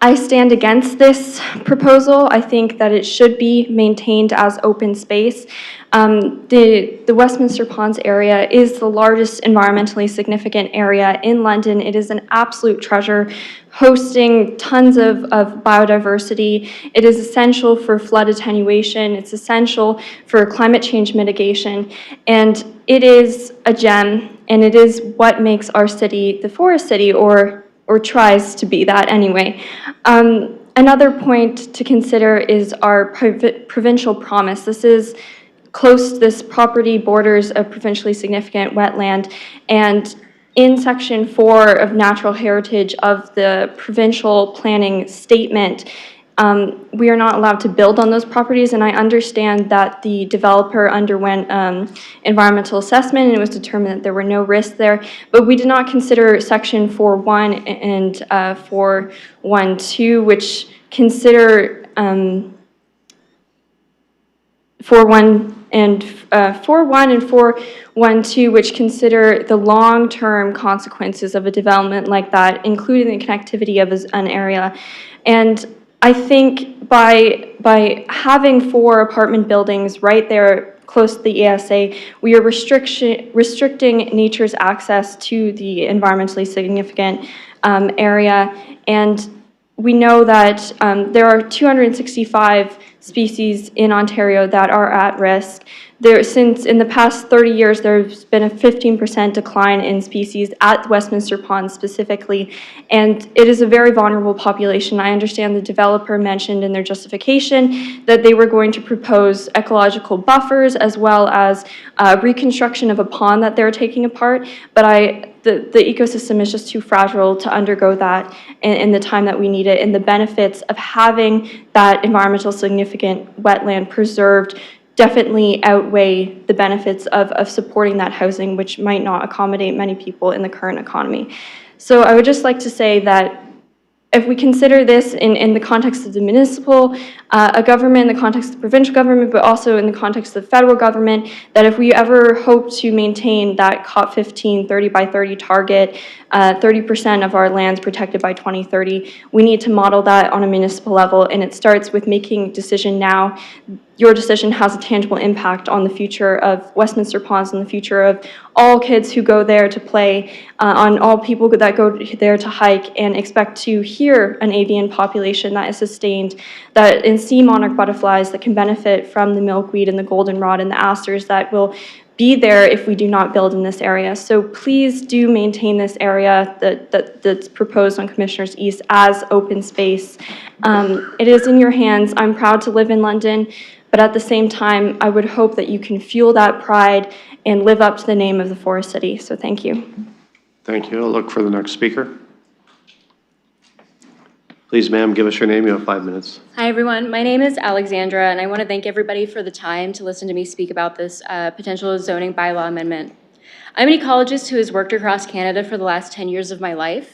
I stand against this proposal. I think that it should be maintained as open space. The Westminster Ponds area is the largest environmentally significant area in London. It is an absolute treasure, hosting tons of biodiversity. It is essential for flood attenuation. It's essential for climate change mitigation. And it is a gem, and it is what makes our city the Forest City, or tries to be that anyway. Another point to consider is our provincial promise. This property borders a provincially significant wetland, and in Section 4 of Natural Heritage of the provincial planning statement, we are not allowed to build on those properties, and I understand that the developer underwent environmental assessment and it was determined that there were no risks there, but we did not consider Section 4.1 and 4.1.2, which consider 4.1 and 4.1 and 4.1.2, which consider the long-term consequences of a development like that, including the connectivity of an area. And I think by having 4 apartment buildings right there close to the ESA, we are restricting nature's access to the environmentally significant area. And we know that there are 265 species in Ontario that are at risk. Since in the past 30 years, there's been a 15% decline in species at Westminster Pond specifically, and it is a very vulnerable population. I understand the developer mentioned in their justification that they were going to propose ecological buffers as well as reconstruction of a pond that they're taking apart, but the ecosystem is just too fragile to undergo that in the time that we need it, and the benefits of having that environmental significant wetland preserved definitely outweigh the benefits of supporting that housing, which might not accommodate many people in the current economy. So I would just like to say that if we consider this in the context of the municipal government, in the context of the provincial government, but also in the context of the federal government, that if we ever hope to maintain that COP15 30 by 30 target, 30% of our lands protected by 2030, we need to model that on a municipal level, and it starts with making a decision now. Your decision has a tangible impact on the future of Westminster Ponds and the future of all kids who go there to play, on all people that go there to hike and expect to hear an avian population that is sustained, and see monarch butterflies that can benefit from the milkweed and the goldenrod and the asters that will be there if we do not build in this area. So please do maintain this area that's proposed on Commissioners East as open space. It is in your hands. I'm proud to live in London, but at the same time, I would hope that you can fuel that pride and live up to the name of the Forest City. So thank you. Thank you. I'll look for the next speaker. Please, ma'am, give us your name. You have 5 minutes. Hi, everyone. My name is Alexandra, and I want to thank everybody for the time to listen to me speak about this potential zoning bylaw amendment. I'm an ecologist who has worked across Canada for the last 10 years of my life.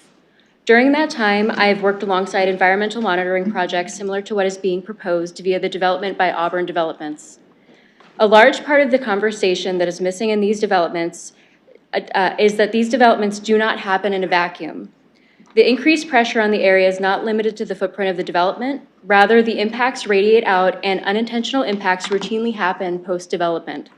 During that time, I've worked alongside environmental monitoring projects similar to what is being proposed via the development by Auburn Developments. A large part of the conversation that is missing in these developments is that these developments do not happen in a vacuum. The increased pressure on the area is not limited to the footprint of the development. Rather, the impacts radiate out and unintentional impacts routinely happen post-development.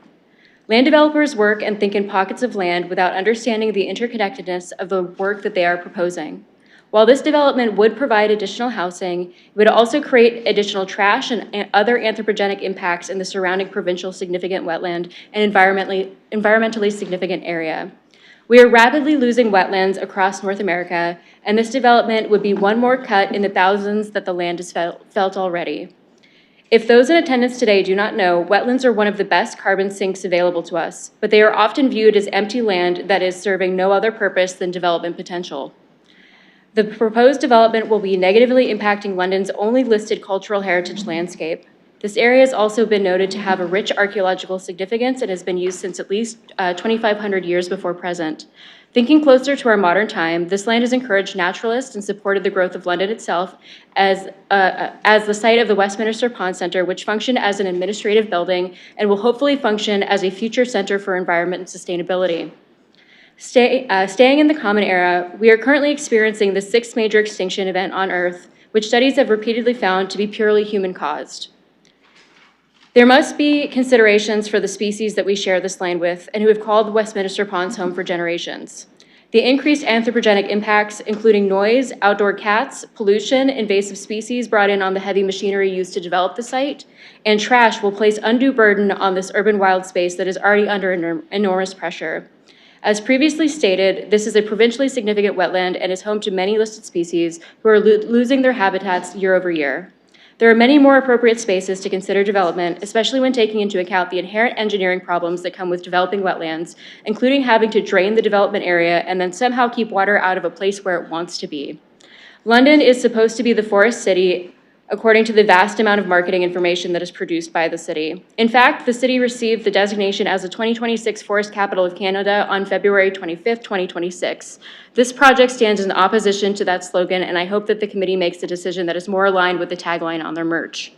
Land developers work and think in pockets of land without understanding the interconnectedness of the work that they are proposing. While this development would provide additional housing, it would also create additional trash and other anthropogenic impacts in the surrounding provincial significant wetland and environmentally significant area. We are rapidly losing wetlands across North America, and this development would be one more cut in the thousands that the land has felt already. If those in attendance today do not know, wetlands are one of the best carbon sinks available to us, but they are often viewed as empty land that is serving no other purpose than development potential. The proposed development will be negatively impacting London's only listed cultural heritage landscape. This area has also been noted to have a rich archaeological significance and has been used since at least 2,500 years before present. Thinking closer to our modern time, this land has encouraged naturalists and supported the growth of London itself as the site of the Westminster Pond Centre, which functioned as an administrative building and will hopefully function as a future centre for environment and sustainability. Staying in the common era, we are currently experiencing the 6th major extinction event on Earth, which studies have repeatedly found to be purely human-caused. There must be considerations for the species that we share this land with and who have called the Westminster Ponds home for generations. The increased anthropogenic impacts, including noise, outdoor cats, pollution, invasive species brought in on the heavy machinery used to develop the site, and trash will place undue burden on this urban wild space that is already under enormous pressure. As previously stated, this is a provincially significant wetland and is home to many listed species who are losing their habitats year over year. There are many more appropriate spaces to consider development, especially when taking into account the inherent engineering problems that come with developing wetlands, including having to drain the development area and then somehow keep water out of a place where it wants to be. London is supposed to be the forest city, according to the vast amount of marketing information that is produced by the city. In fact, the city received the designation as the 2026 Forest Capital of Canada on February 25th, 2026. This project stands in opposition to that slogan, and I hope that the committee makes a decision that is more aligned with the tagline on their merch.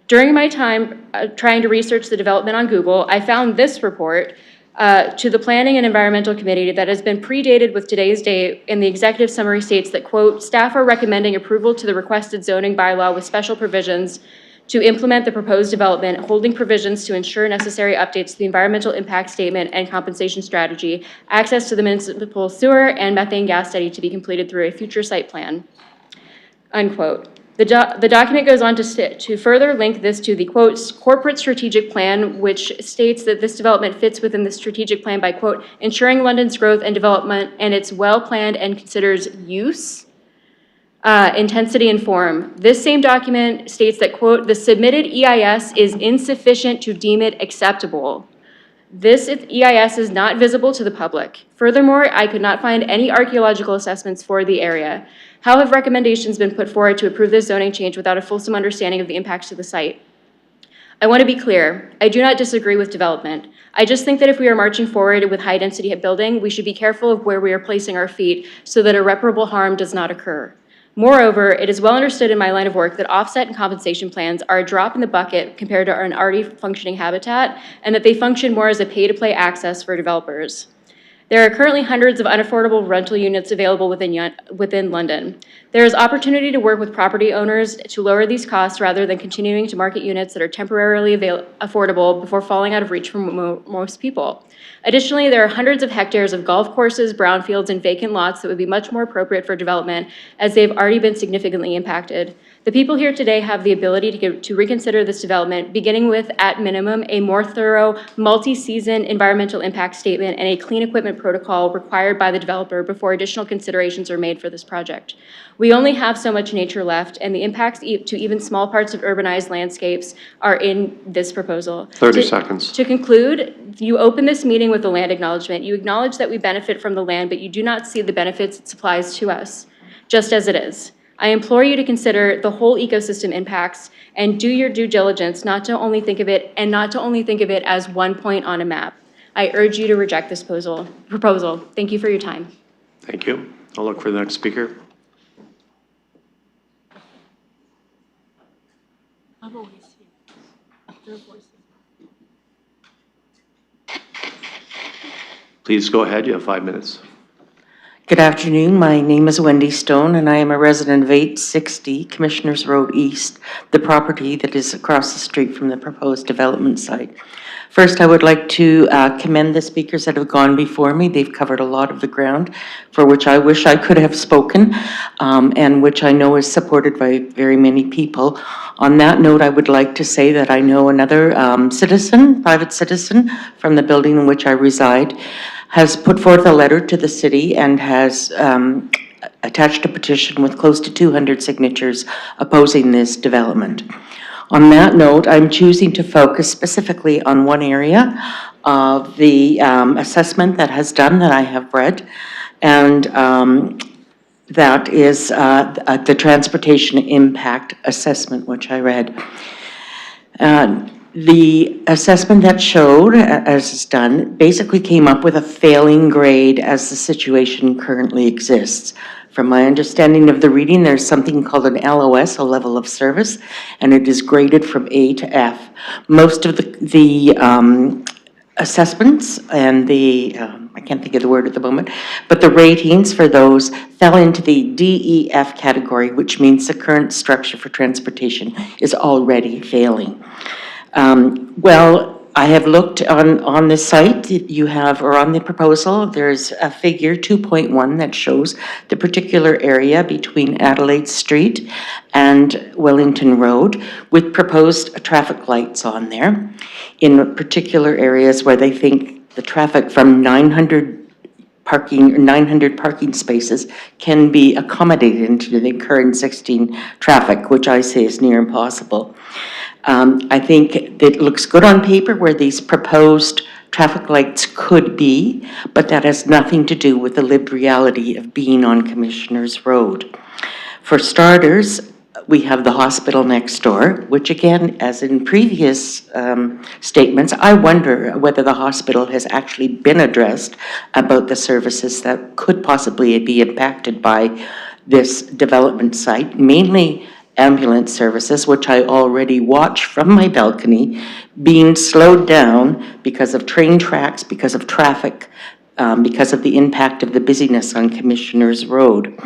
During my time trying to research the development on Google, I found this report to the Planning and Environmental Committee that has been predated with today's date, and the executive summary states that, quote, staff are recommending approval to the requested zoning bylaw with special provisions to implement the proposed development, holding provisions to ensure necessary updates to the environmental impact statement and compensation strategy, access to the municipal sewer and methane gas study to be completed through a future site plan, unquote. The document goes on to further link this to the, quote, corporate strategic plan, which states that this development fits within the strategic plan by, quote, ensuring London's growth and development, and it's well-planned and considers use, intensity, and form. This same document states that, quote, the submitted EIS is insufficient to deem it acceptable. This EIS is not visible to the public. Furthermore, I could not find any archaeological assessments for the area. How have recommendations been put forward to approve this zoning change without a fulsome understanding of the impacts to the site? I want to be clear, I do not disagree with development. I just think that if we are marching forward with high-density building, we should be careful of where we are placing our feet so that irreparable harm does not occur. Moreover, it is well understood in my line of work that offset and compensation plans are a drop in the bucket compared to an already functioning habitat, and that they function more as a pay-to-play access for developers. There are currently hundreds of unaffordable rental units available within London. There is opportunity to work with property owners to lower these costs rather than continuing to market units that are temporarily affordable before falling out of reach for most people. Additionally, there are hundreds of hectares of golf courses, brownfields, and vacant lots that would be much more appropriate for development as they've already been significantly impacted. The people here today have the ability to reconsider this development, beginning with, at minimum, a more thorough, multi-season environmental impact statement and a clean equipment protocol required by the developer before additional considerations are made for this project. We only have so much nature left, and the impacts to even small parts of urbanized landscapes are in this proposal. 30 seconds. To conclude, you open this meeting with a land acknowledgement. You acknowledge that we benefit from the land, but you do not see the benefits it supplies to us, just as it is. I implore you to consider the whole ecosystem impacts and do your due diligence not to only think of it as one point on a map. I urge you to reject this proposal. Thank you for your time. Thank you. I'll look for the next speaker. Please go ahead. You have 5 minutes. Good afternoon. My name is Wendy Stone, and I am a resident of 860 Commissioners Road East, the property that is across the street from the proposed development site. First, I would like to commend the speakers that have gone before me. They've covered a lot of the ground for which I wish I could have spoken, and which I know is supported by very many people. On that note, I would like to say that I know another private citizen from the building in which I reside, has put forth a letter to the city and has attached a petition with close to 200 signatures opposing this development. On that note, I'm choosing to focus specifically on one area of the assessment that has done that I have read, and that is the transportation impact assessment, which I read. The assessment that showed, as is done, basically came up with a failing grade as the situation currently exists. From my understanding of the reading, there's something called an LOS, a level of service, and it is graded from A to F. Most of the assessments and the, I can't think of the word at the moment, but the ratings for those fell into the DEF category, which means the current structure for transportation is already failing. Well, I have looked on the site you have, or on the proposal, there's a figure 2.1 that shows the particular area between Adelaide Street and Wellington Road with proposed traffic lights on there in particular areas where they think the traffic from 900 parking spaces can be accommodated into the current 16 traffic, which I say is near impossible. I think it looks good on paper where these proposed traffic lights could be, but that has nothing to do with the lived reality of being on Commissioners Road. For starters, we have the hospital next door, which again, as in previous statements, I wonder whether the hospital has actually been addressed about the services that could possibly be impacted by this development site, mainly ambulance services, which I already watch from my balcony, being slowed down because of train tracks, because of traffic, because of the impact of the busyness on Commissioners Road.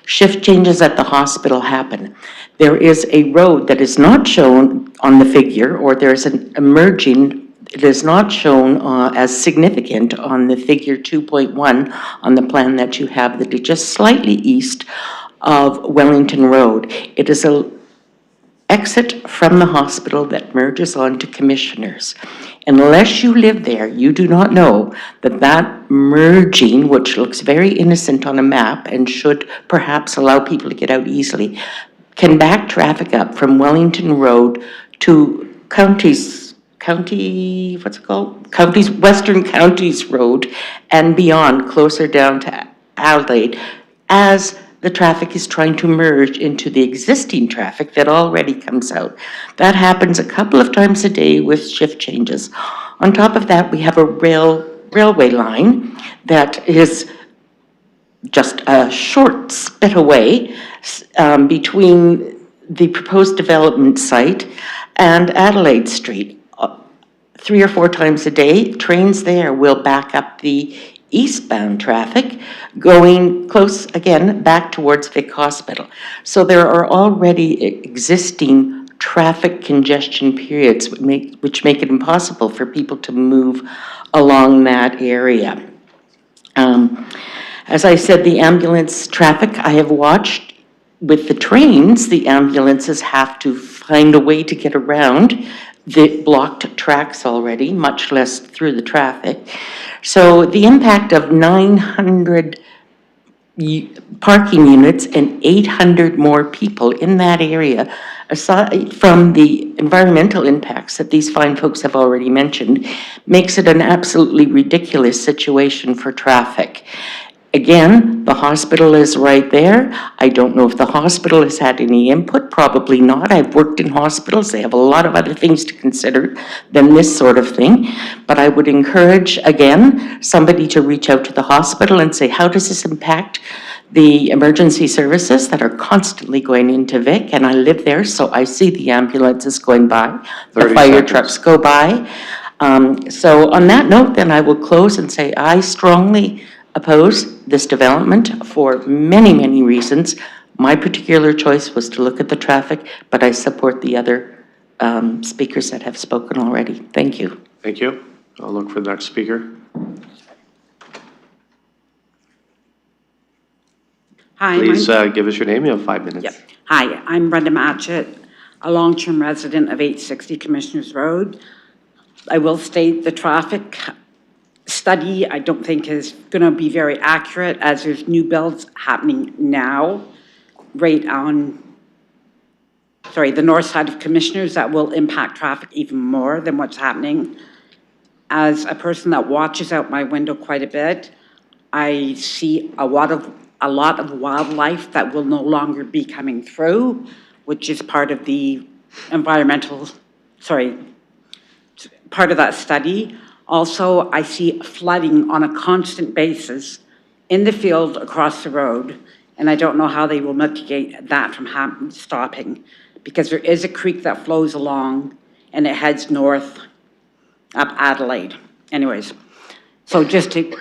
Shift changes at the hospital happen. There is a road that is not shown on the figure, or there's an emerging, it is not shown as significant on the figure 2.1 on the plan that you have that is just slightly east of Wellington Road. It is an exit from the hospital that merges onto Commissioners. Unless you live there, you do not know that that merging, which looks very innocent on a map and should perhaps allow people to get out easily, can back traffic up from Wellington Road to County what's it called? Western Counties Road and beyond, closer down to Adelaide, as the traffic is trying to merge into the existing traffic that already comes out. That happens a couple of times a day with shift changes. On top of that, we have a railway line that is just a short spit away between the proposed development site and Adelaide Street. 3 or 4 times a day, trains there will back up the eastbound traffic going close again back towards Vic Hospital. So there are already existing traffic congestion periods which make it impossible for people to move along that area. As I said, the ambulance traffic I have watched with the trains, the ambulances have to find a way to get around the blocked tracks already, much less through the traffic. So the impact of 900 parking units and 800 more people in that area, aside from the environmental impacts that these fine folks have already mentioned, makes it an absolutely ridiculous situation for traffic. Again, the hospital is right there. I don't know if the hospital has had any input, probably not. I've worked in hospitals. They have a lot of other things to consider than this sort of thing. But I would encourage, again, somebody to reach out to the hospital and say, how does this impact the emergency services that are constantly going into Vic? And I live there, so I see the ambulances going by, the fire trucks go by. So on that note, then I will close and say I strongly oppose this development for many, many reasons. My particular choice was to look at the traffic, but I support the other speakers that have spoken already. Thank you. Thank you. I'll look for the next speaker. Hi. Please give us your name. You have 5 minutes. Yep. Hi, I'm Brenda Matchett, a long-term resident of 860 Commissioners Road. I will state the traffic study I don't think is going to be very accurate, as there's new builds happening now right on the north side of Commissioners that will impact traffic even more than what's happening. As a person that watches out my window quite a bit, I see a lot of wildlife that will no longer be coming through, which is part of the part of that study. Also, I see flooding on a constant basis in the field across the road, and I don't know how they will mitigate that from stopping, because there is a creek that flows along and it heads north up Adelaide. Anyways, so just to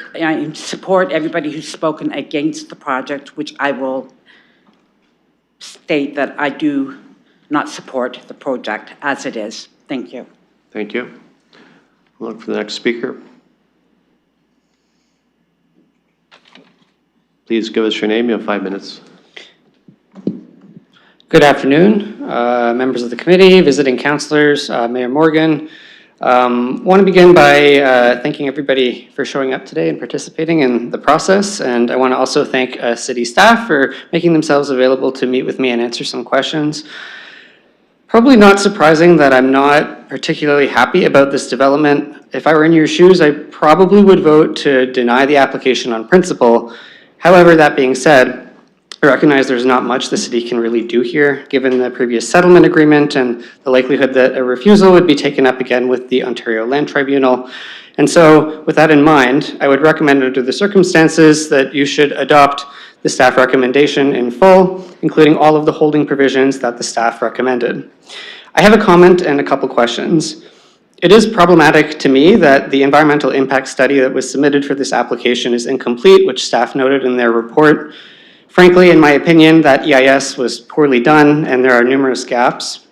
support everybody who's spoken against the project, which I will state that I do not support the project as it is. Thank you. Thank you. Look for the next speaker. Please give us your name. You have 5 minutes. Good afternoon, members of the committee, visiting councilors, Mayor Morgan. Want to begin by thanking everybody for showing up today and participating in the process. And I want to also thank city staff for making themselves available to meet with me and answer some questions. Probably not surprising that I'm not particularly happy about this development. If I were in your shoes, I probably would vote to deny the application on principle. However, that being said, I recognize there's not much the city can really do here, given the previous settlement agreement and the likelihood that a refusal would be taken up again with the Ontario Land Tribunal. And so, with that in mind, I would recommend under the circumstances that you should adopt the staff recommendation in full, including all of the holding provisions that the staff recommended. I have a comment and a couple questions. It is problematic to me that the environmental impact study that was submitted for this application is incomplete, which staff noted in their report. Frankly, in my opinion, that EIS was poorly done and there are numerous gaps.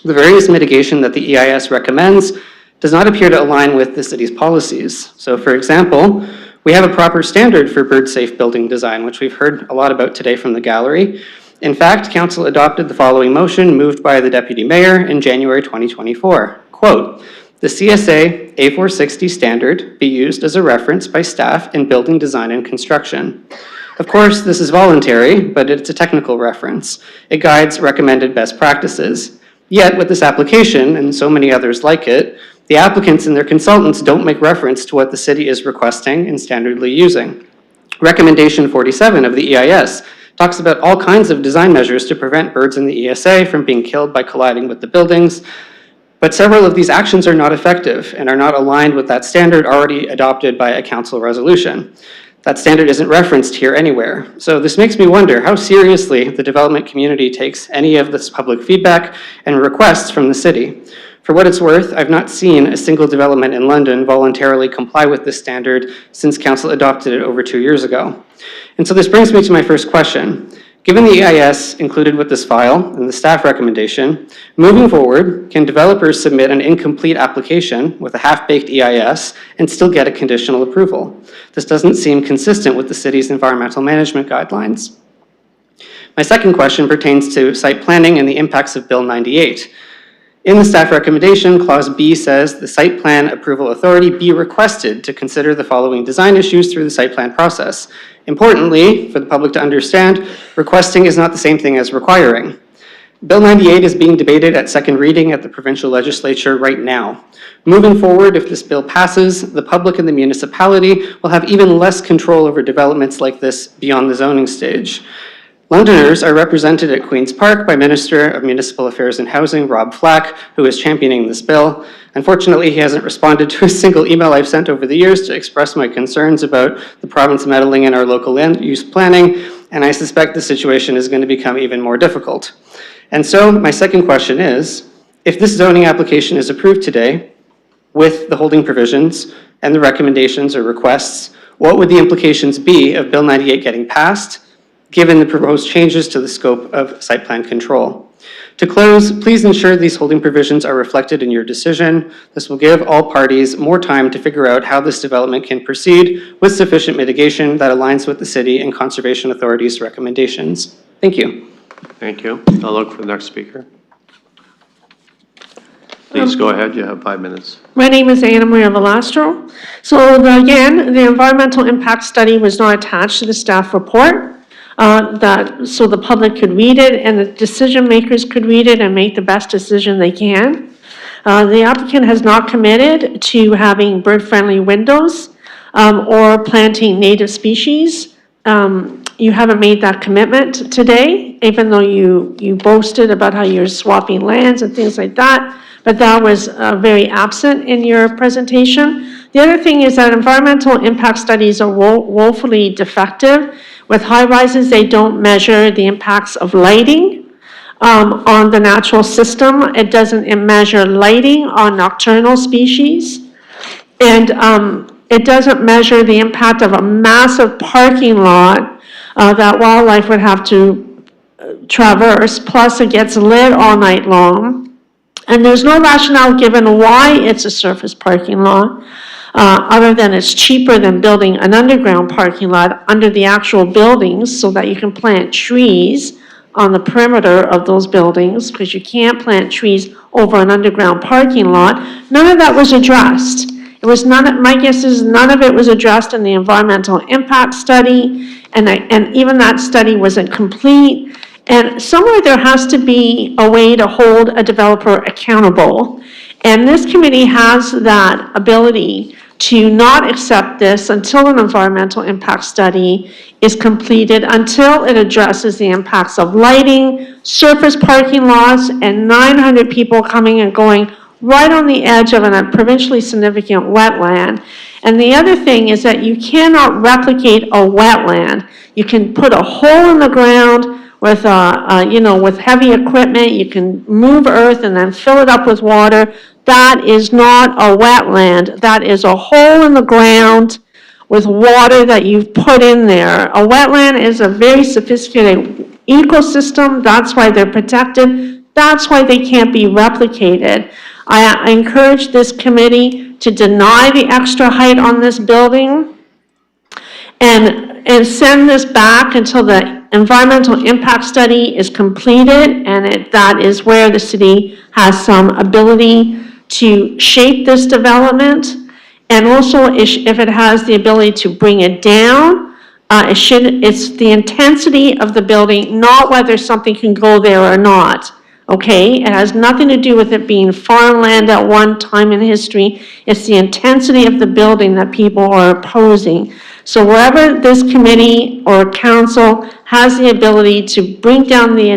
The various mitigation that the EIS recommends does not appear to align with the city's policies. So for example, we have a proper standard for bird-safe building design, which we've heard a lot about today from the gallery. In fact, council adopted the following motion moved by the deputy mayor in January 2024. Quote, the CSA A460 standard be used as a reference by staff in building design and construction. Of course, this is voluntary, but it's a technical reference. It guides recommended best practices. Yet, with this application, and so many others like it, the The applicants and their consultants don't make reference to what the city is requesting and standardly using. Recommendation 47 of the EIS talks about all kinds of design measures to prevent birds in the ESA from being killed by colliding with the buildings, but several of these actions are not effective and are not aligned with that standard already adopted by a council resolution. That standard isn't referenced here anywhere. So this makes me wonder how seriously the development community takes any of this public feedback and requests from the city. For what it's worth, I've not seen a single development in London voluntarily comply with this standard since council adopted it over 2 years ago. And so this brings me to my first question. Given the EIS included with this file and the staff recommendation, moving forward, can developers submit an incomplete application with a half-baked EIS and still get a conditional approval? This doesn't seem consistent with the city's environmental management guidelines. My second question pertains to site planning and the impacts of Bill 98. In the staff recommendation, Clause B says the site plan approval authority be requested to consider the following design issues through the site plan process. Importantly, for the public to understand, requesting is not the same thing as requiring. Bill 98 is being debated at second reading at the provincial legislature right now. Moving forward, if this bill passes, the public and the municipality will have even less control over developments like this beyond the zoning stage. Londoners are represented at Queen's Park by Minister of Municipal Affairs and Housing, Rob Flack, who is championing this bill. Unfortunately, he hasn't responded to a single email I've sent over the years to express my concerns about the province meddling in our local land use planning, and I suspect the situation is going to become even more difficult. And so my second question is, if this zoning application is approved today with the holding provisions and the recommendations or requests, what would the implications be of Bill 98 getting passed, given the proposed changes to the scope of site plan control? To close, please ensure these holding provisions are reflected in your decision. This will give all parties more time to figure out how this development can proceed with sufficient mitigation that aligns with the city and Conservation Authority's recommendations. Thank you. Thank you. I'll look for the next speaker. Please go ahead, you have 5 minutes. My name is Anna Maria Velastro. So again, the environmental impact study was not attached to the staff report. So the public could read it and the decision makers could read it and make the best decision they can. The applicant has not committed to having bird-friendly windows or planting native species. You haven't made that commitment today, even though you boasted about how you're swapping lands and things like that, but that was very absent in your presentation. The other thing is that environmental impact studies are woefully defective. With high rises, they don't measure the impacts of lighting on the natural system. It doesn't measure lighting on nocturnal species. And it doesn't measure the impact of a massive parking lot that wildlife would have to traverse, plus it gets lit all night long. And there's no rationale given why it's a surface parking lot, other than it's cheaper than building an underground parking lot under the actual buildings so that you can plant trees on the perimeter of those buildings, because you can't plant trees over an underground parking lot. None of that was addressed. It was my guess is none of it was addressed in the environmental impact study, and even that study wasn't complete. And somewhere there has to be a way to hold a developer accountable. And this committee has that ability to not accept this until an environmental impact study is completed, until it addresses the impacts of lighting, surface parking lots, and 900 people coming and going right on the edge of a provincially significant wetland. And the other thing is that you cannot replicate a wetland. You can put a hole in the ground with, with heavy equipment. You can move earth and then fill it up with water. That is not a wetland. That is a hole in the ground with water that you've put in there. A wetland is a very sophisticated ecosystem. That's why they're protected. That's why they can't be replicated. I encourage this committee to deny the extra height on this building and send this back until the environmental impact study is completed, and that is where the city has some ability to shape this development, and also if it has the ability to bring it down, it's the intensity of the building, not whether something can go there or not. okay? It has nothing to do with it being farmland at one time in history. It's the intensity of the building that people are opposing. So wherever this committee or council has the ability to bring down the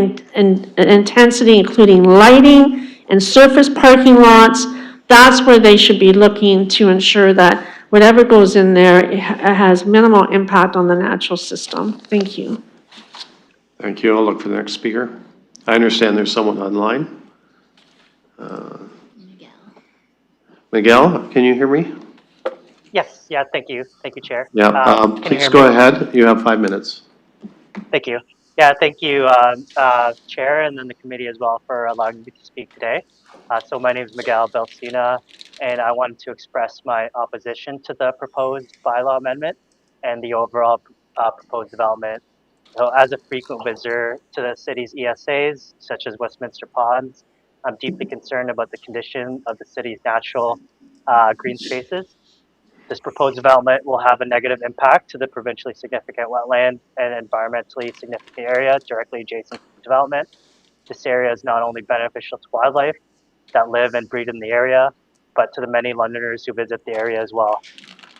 intensity, including lighting and surface parking lots, that's where they should be looking to ensure that whatever goes in there, it has minimal impact on the natural system. Thank you. Thank you. I'll look for the next speaker. I understand there's someone online. Miguel, can you hear me? Yes, yeah, thank you. Thank you, Chair. Yeah, Can you please hear go me? ahead. You have 5 minutes. Thank you. Yeah, thank you, Chair, and then the committee as well for allowing me to speak today. So my name is Miguel Belcina, and I wanted to express my opposition to the proposed bylaw amendment and the overall proposed development. So as a frequent visitor to the city's ESAs, such as Westminster Ponds, I'm deeply concerned about the condition of the city's natural green spaces. This proposed development will have a negative impact to the provincially significant wetland and environmentally significant area directly adjacent to the development. This area is not only beneficial to wildlife that live and breed in the area, but to the many Londoners who visit the area as well.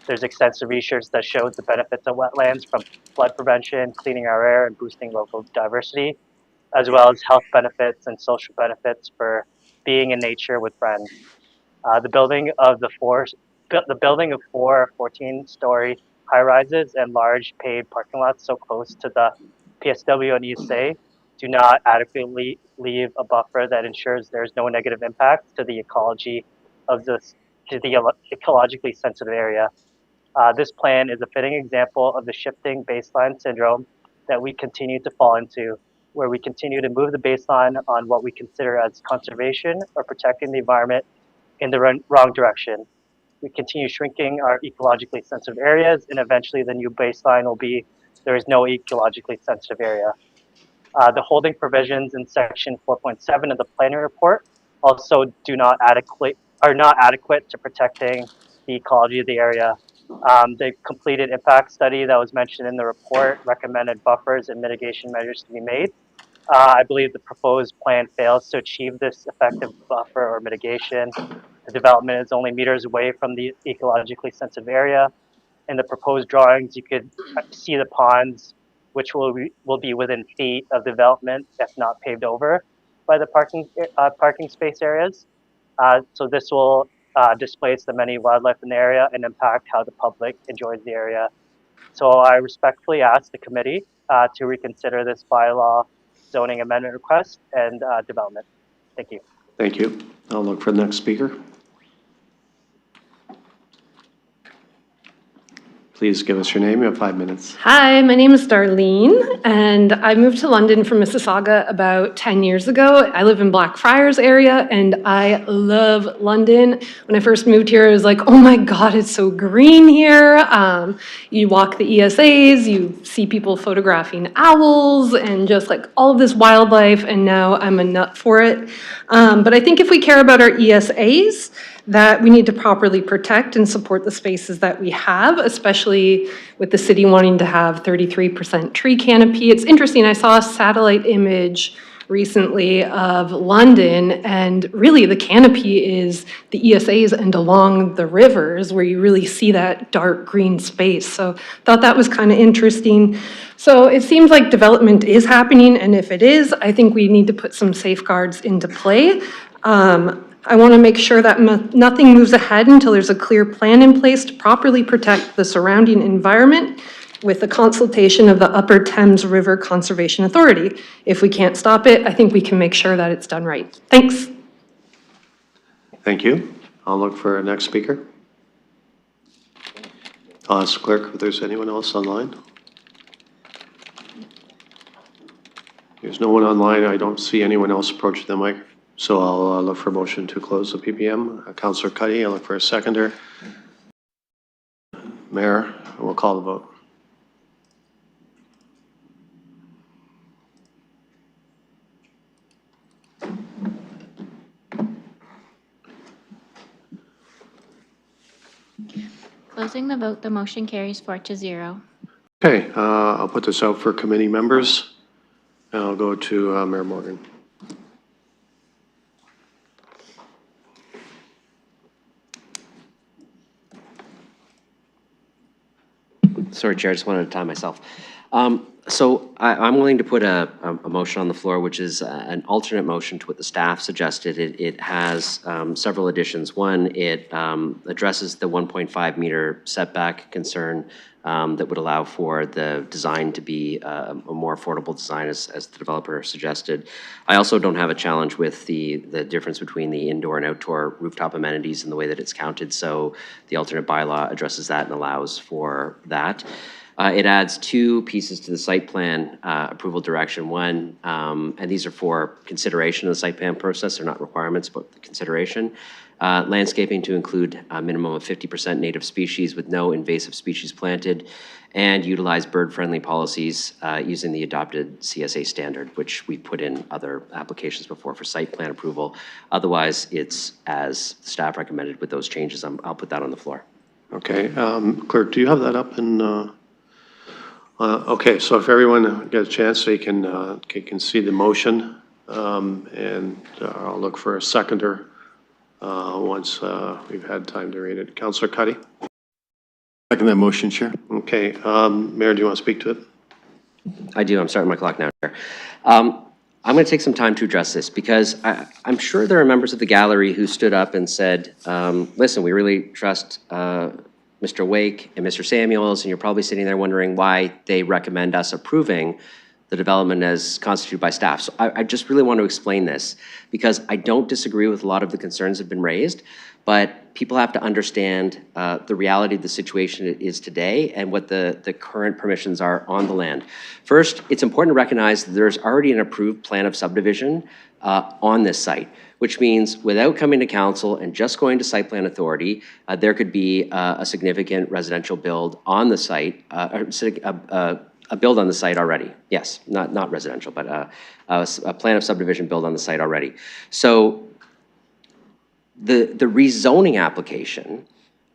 There's extensive research that shows the benefits of wetlands, from flood prevention, cleaning our air, and boosting local diversity, as well as health benefits and social benefits for being in nature with friends. The building of four 14-story high-rises and large paved parking lots so close to the PSW and ESA do not adequately leave a buffer that ensures there's no negative impact to the ecology of the ecologically sensitive area. This plan is a fitting example of the shifting baseline syndrome that we continue to fall into, where we continue to move the baseline on what we consider as conservation or protecting the environment in the wrong direction. We continue shrinking our ecologically sensitive areas, and eventually the new baseline will be there is no ecologically sensitive area. The holding provisions in section 4.7 of the planning report also are not adequate to protecting the ecology of the area. The completed impact study that was mentioned in the report recommended buffers and mitigation measures to be made. I believe the proposed plan fails to achieve this effective buffer or mitigation. The development is only meters away from the ecologically sensitive area. In the proposed drawings, you could see the ponds, which will be within feet of development, if not paved over by the parking space areas. So this will displace the many wildlife in the area and impact how the public enjoys the area. So I respectfully ask the committee to reconsider this bylaw zoning amendment request and development. Thank you. Thank you. I'll look for the next speaker. Please give us your name. You have 5 minutes. Hi, my name is Darlene, and I moved to London from Mississauga about 10 years ago. I live in Blackfriars area, and I love London. When I first moved here, I was like, oh my God, it's so green here. You walk the ESAs, you see people photographing owls, and just like all of this wildlife, and now I'm a nut for it. But I think if we care about our ESAs, that we need to properly protect and support the spaces that we have, especially with the city wanting to have 33% tree canopy. It's interesting, I saw a satellite image recently of London, and really the canopy is the ESAs and along the rivers where you really see that dark green space. So thought that was kind of interesting. So it seems like development is happening, and if it is, I think we need to put some safeguards into play. I want to make sure that nothing moves ahead until there's a clear plan in place to properly protect the surrounding environment with the consultation of the Upper Thames River Conservation Authority. If we can't stop it, I think we can make sure that it's done right. Thanks. Thank you. I'll look for our next speaker. I'll ask the clerk if there's anyone else online. There's no one online. I don't see anyone else approaching the mic. So I'll look for a motion to close the PPM. Councillor Cuddy, I'll look for a seconder. Mayor, we'll call the vote. Closing the vote, the motion carries 4-0. Okay, I'll put this out for committee members. And I'll go to Mayor Morgan. Sorry, Chair, I just wanted to time myself. So I'm willing to put a motion on the floor, which is an alternate motion to what the staff suggested. It has several additions. One, it addresses the 1.5 meter setback concern that would allow for the design to be a more affordable design as the developer suggested. I also don't have a challenge with the difference between the indoor and outdoor rooftop amenities and the way that it's counted. So the alternate bylaw addresses that and allows for that. It adds two pieces to the site plan approval direction. One, and these are for consideration of the site plan process. They're not requirements, but the consideration. Landscaping to include a minimum of 50% native species with no invasive species planted, and utilize bird-friendly policies using the adopted CSA standard, which we put in other applications before for site plan approval. Otherwise, it's as staff recommended with those changes. I'll put that on the floor. Okay, clerk, do you have that up in? Okay, so if everyone gets a chance, they can see the motion, and I'll look for a seconder once we've had time to read it. Councillor Cuddy? Second that motion, Chair. Okay, Mayor, do you want to speak to it? I do. I'm starting my clock now, Chair. I'm going to take some time to address this because I'm sure there are members of the gallery who stood up and said, listen, we really trust Mr. Wake and Mr. Samuels, and you're probably sitting there wondering why they recommend us approving the development as constituted by staff. So I just really want to explain this because I don't disagree with a lot of the concerns that have been raised, but people have to understand the reality of the situation it is today and what the current permissions are on the land. First, it's important to recognize that there's already an approved plan of subdivision on this site, which means without coming to council and just going to site plan authority, there could be a significant residential build on the site, a build on the site already. Yes, not residential, but a plan of subdivision build on the site already. So the rezoning application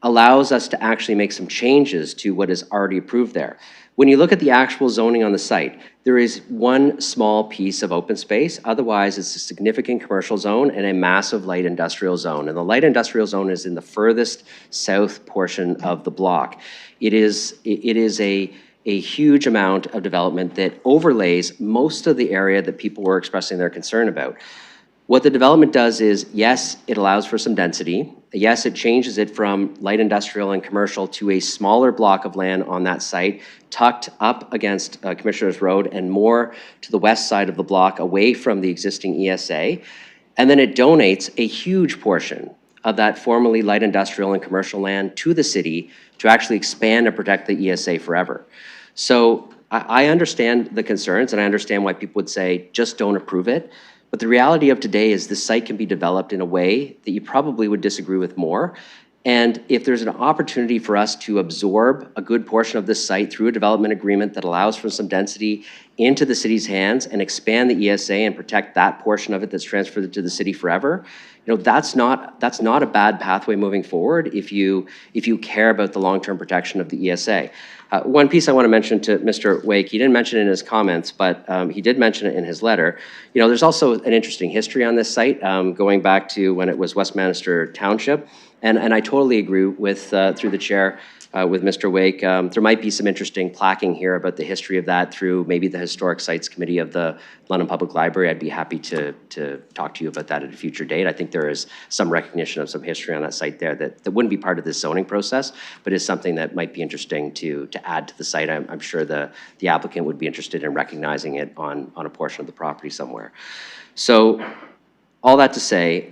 allows us to actually make some changes to what is already approved there. When you look at the actual zoning on the site, there is one small piece of open space. Otherwise, it's a significant commercial zone and a massive light industrial zone. And the light industrial zone is in the furthest south portion of the block. It is a huge amount of development that overlays most of the area that people were expressing their concern about. What the development does is, yes, it allows for some density. Yes, it changes it from light industrial and commercial to a smaller block of land on that site, tucked up against Commissioners Road and more to the west side of the block away from the existing ESA. And then it donates a huge portion of that formerly light industrial and commercial land to the city to actually expand and protect the ESA forever. So I understand the concerns and I understand why people would say, just don't approve it. But the reality of today is this site can be developed in a way that you probably would disagree with more. And if there's an opportunity for us to absorb a good portion of this site through a development agreement that allows for some density into the city's hands and expand the ESA and protect that portion of it that's transferred to the city forever, you know, that's not a bad pathway moving forward if you care about the long-term protection of the ESA. One piece I want to mention to Mr. Wake, he didn't mention it in his comments, but he did mention it in his letter. You know, there's also an interesting history on this site, going back to when it was Westminster Township. And I totally agree with, through the chair, with Mr. Wake. There might be some interesting plaquing here about the history of that through maybe the Historic Sites Committee of the London Public Library. I'd be happy to talk to you about that at a future date. I think there is some recognition of some history on that site there that wouldn't be part of this zoning process, but is something that might be interesting to add to the site. I'm sure the applicant would be interested in recognizing it on a portion of the property somewhere. So all that to say,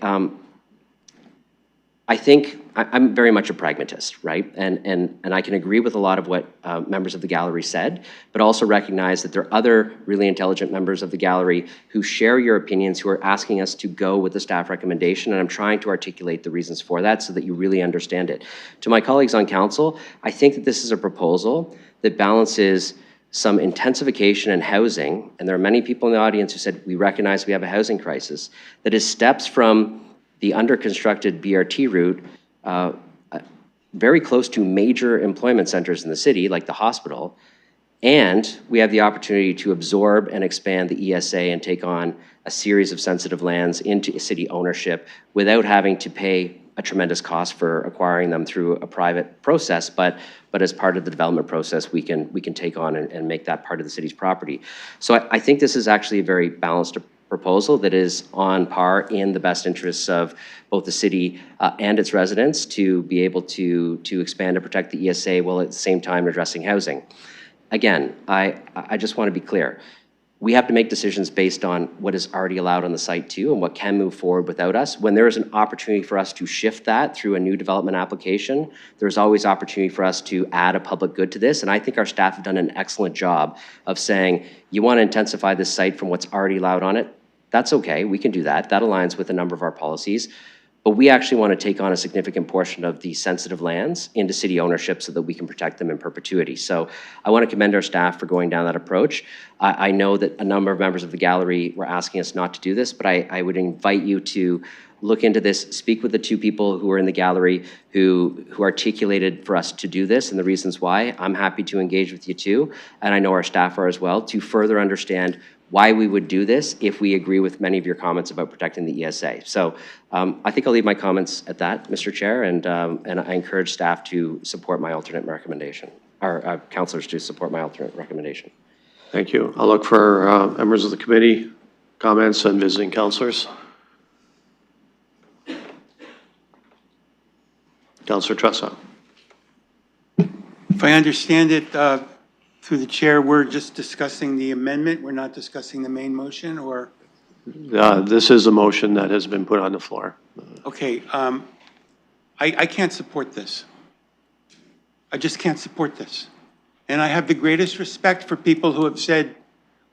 I think I'm very much a pragmatist, right? And I can agree with a lot of what members of the gallery said, but also recognize that there are other really intelligent members of the gallery who share your opinions, who are asking us to go with the staff recommendation, and I'm trying to articulate the reasons for that so that you really understand it. To my colleagues on council, I think that this is a proposal that balances some intensification in housing, and there are many people in the audience who said, we recognize we have a housing crisis, that is steps from the under-constructed BRT route very close to major employment centers in the city, like the hospital, and we have the opportunity to absorb and expand the ESA and take on a series of sensitive lands into city ownership without having to pay a tremendous cost for acquiring them through a private process, but as part of the development process, we can take on and make that part of the city's property. So I think this is actually a very balanced proposal that is on par in the best interests of both the city and its residents to be able to expand and protect the ESA while at the same time addressing housing. Again, I just want to be clear. We have to make decisions based on what is already allowed on the site too and what can move forward without us. When there is an opportunity for us to shift that through a new development application, there's always opportunity for us to add a public good to this. And I think our staff have done an excellent job of saying, you want to intensify this site from what's already allowed on it? That's okay, we can do that. That aligns with a number of our policies. But we actually want to take on a significant portion of the sensitive lands into city ownership so that we can protect them in perpetuity. So I want to commend our staff for going down that approach. I know that a number of members of the gallery were asking us not to do this, but I would invite you to look into this, speak with the two people who are in the gallery who articulated for us to do this and the reasons why. I'm happy to engage with you too, and I know our staff are as well, to further understand why we would do this if we agree with many of your comments about protecting the ESA. So I think I'll leave my comments at that, Mr. Chair, and I encourage staff to support my alternate recommendation, or councillors to support my alternate recommendation. Thank you. I'll look for members of the committee comments and visiting councillors. Councillor Tressa. If I understand it, through the chair, we're just discussing the amendment, we're not discussing the main motion, or? This is a motion that has been put on the floor. Okay, I can't support this. I just can't support this. And I have the greatest respect for people who have said,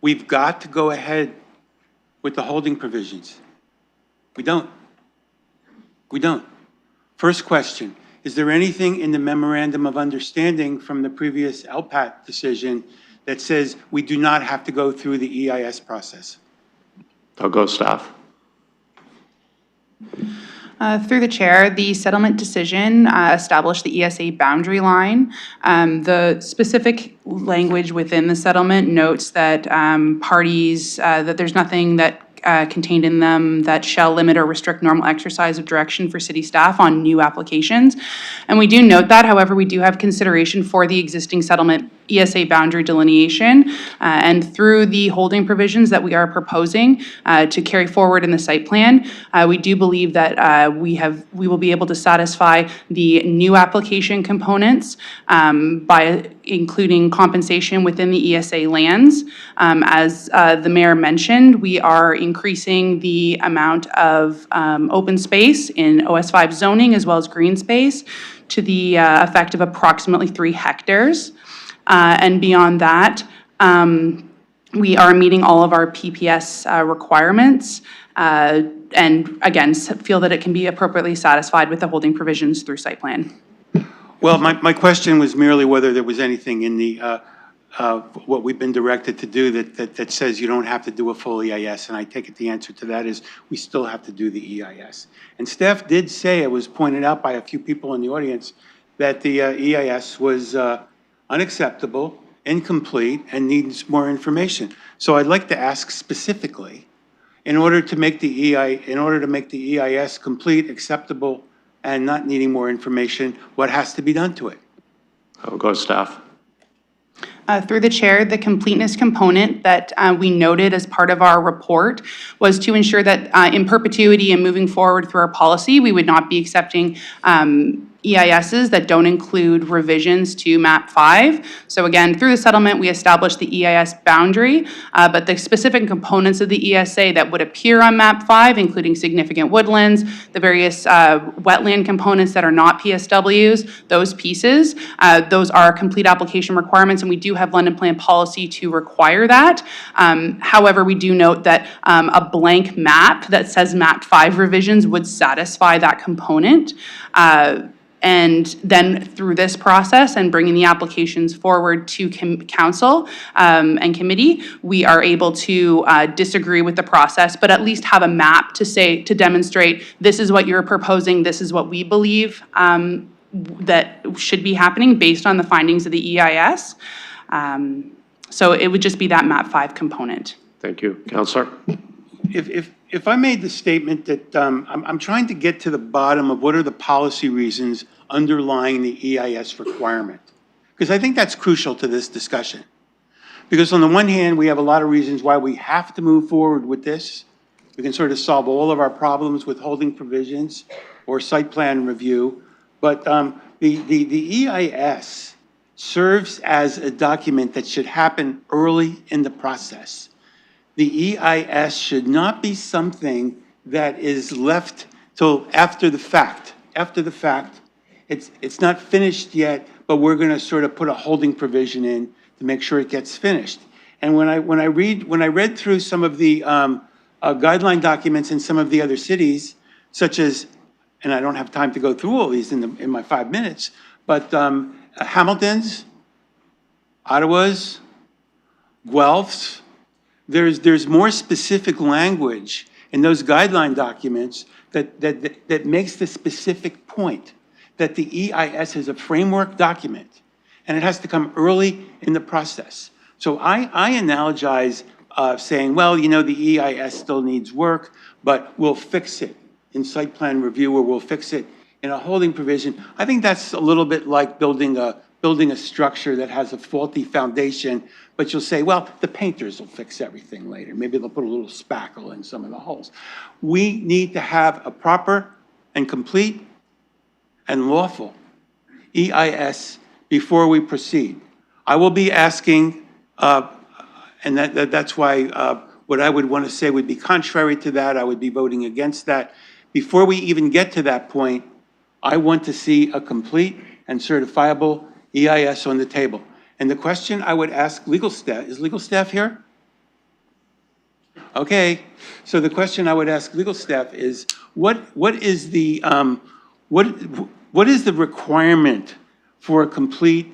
we've got to go ahead with the holding provisions. We don't. We don't. First question. Is there anything in the memorandum of understanding from the previous LPAT decision that says we do not have to go through the EIS process? I'll go staff. Through the chair, the settlement decision established the ESA boundary line. The specific language within the settlement notes that parties, that there's nothing that contained in them that shall limit or restrict normal exercise of direction for city staff on new applications. And we do note that, however, we do have consideration for the existing settlement ESA boundary delineation, and through the holding provisions that we are proposing to carry forward in the site plan, we do believe that we will be able to satisfy the new application components by including compensation within the ESA lands. As the mayor mentioned, we are increasing the amount of open space in OS5 zoning as well as green space to the effect of approximately 3 hectares. And beyond that, we are meeting all of our PPS requirements, and again, feel that it can be appropriately satisfied with the holding provisions through site plan. Well, my question was merely whether there was anything in the what we've been directed to do that says you don't have to do a full EIS, and I take it the answer to that is we still have to do the EIS. And staff did say, it was pointed out by a few people in the audience, that the EIS was unacceptable, incomplete, and needs more information. So I'd like to ask specifically, in order to make the EIS complete, acceptable, and not needing more information, what has to be done to it? I'll go staff. Through the chair, the completeness component that we noted as part of our report was to ensure that in perpetuity and moving forward through our policy, we would not be accepting EISs that don't include revisions to MAP 5. So again, through the settlement, we established the EIS boundary, but the specific components of the ESA that would appear on MAP 5, including significant woodlands, the various wetland components that are not PSWs, those pieces, those are complete application requirements, and we do have London Plan policy to require that. However, we do note that a blank map that says MAP 5 revisions would satisfy that component. And then through this process and bringing the applications forward to council and committee, we are able to disagree with the process, but at least have a map to demonstrate this is what you're proposing, this is what we believe that should be happening based on the findings of the EIS. So it would just be that MAP 5 component. Thank you. Councillor? if I made the statement that I'm trying to get to the bottom of what are the policy reasons underlying the EIS requirement, because I think that's crucial to this discussion. Because on the one hand, we have a lot of reasons why we have to move forward with this. We can sort of solve all of our problems with holding provisions or site plan review. But the EIS serves as a document that should happen early in the process. The EIS should not be something that is left till after the fact. After the fact, it's not finished yet, but we're going to sort of put a holding provision in to make sure it gets finished. And when I read through some of the guideline documents in some of the other cities, such as, and I don't have time to go through all these in my 5 minutes, but Hamilton's, Ottawa's, Guelph's, there's more specific language in those guideline documents that makes the specific point that the EIS is a framework document and it has to come early in the process. So I analogize saying, well, you know, the EIS still needs work, but we'll fix it in site plan review, or we'll fix it in a holding provision. I think that's a little bit like building a structure that has a faulty foundation, but you'll say, well, the painters will fix everything later. Maybe they'll put a little spackle in some of the holes. We need to have a proper and complete and lawful EIS before we proceed. I will be asking, and that's why what I would want to say would be contrary to that. I would be voting against that. Before we even get to that point, I want to see a complete and certifiable EIS on the table. And the question I would ask legal staff, is legal staff here? Okay, so the question I would ask legal staff is, what is the requirement for a complete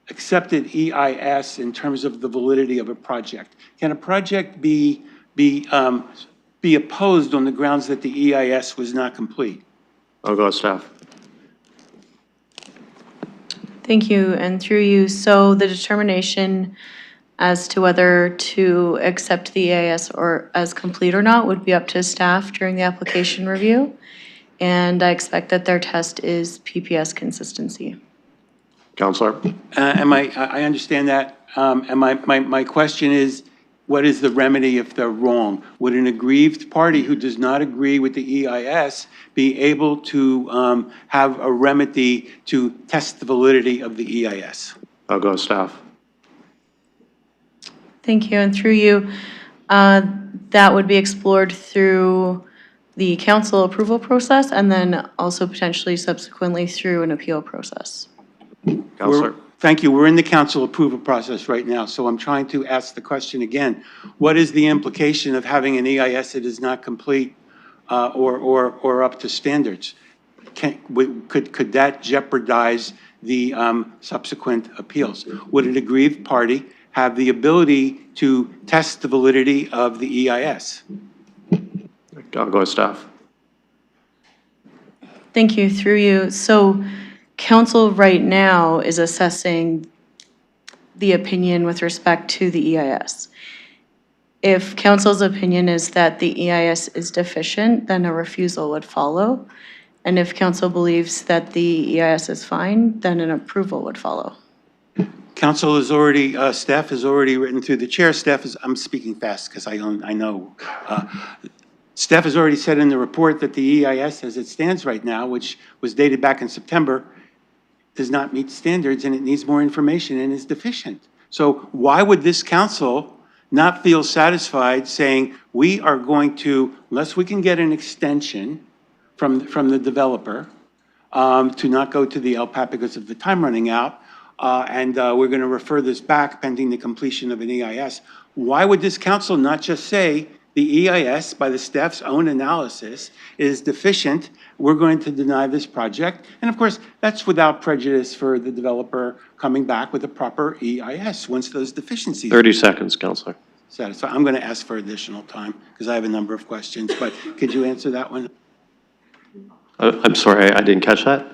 accepted EIS in terms of the validity of a project? Can a project be opposed on the grounds that the EIS was not complete? I'll go staff. Thank you, and through you, so the determination as to whether to accept the EIS or as complete or not would be up to staff during the application review. And I expect that their test is PPS consistency. Counselor? I understand that. And my question is, what is the remedy if they're wrong? Would an aggrieved party who does not agree with the EIS be able to have a remedy to test the validity of the EIS? I'll go staff. Thank you, and through you, that would be explored through the council approval process and then also potentially subsequently through an appeal process. Counselor? Thank you. We're in the council approval process right now, so I'm trying to ask the question again. What is the implication of having an EIS that is not complete or up to standards? Could that jeopardize the subsequent appeals? Would an aggrieved party have the ability to test the validity of the EIS? I'll go staff. Thank you, through you. So council right now is assessing the opinion with respect to the EIS. If council's opinion is that the EIS is deficient, then a refusal would follow. And if council believes that the EIS is fine, then an approval would follow. Council has already, staff has already written through the chair. Staff is, I'm speaking fast because I know. Staff has already said in the report that the EIS as it stands right now, which was dated back in September, does not meet standards and it needs more information and is deficient. So why would this council not feel satisfied saying we are going to, unless we can get an extension from the developer to not go to the LPAP because of the time running out, and we're going to refer this back pending the completion of an EIS. Why would this council not just say the EIS, by the staff's own analysis, is deficient, we're going to deny this project? And of course, that's without prejudice for the developer coming back with a proper EIS once those deficiencies. 30 seconds, Counselor. Satisfied. I'm going to ask for additional time because I have a number of questions, but could you answer that one? I'm sorry, I didn't catch that.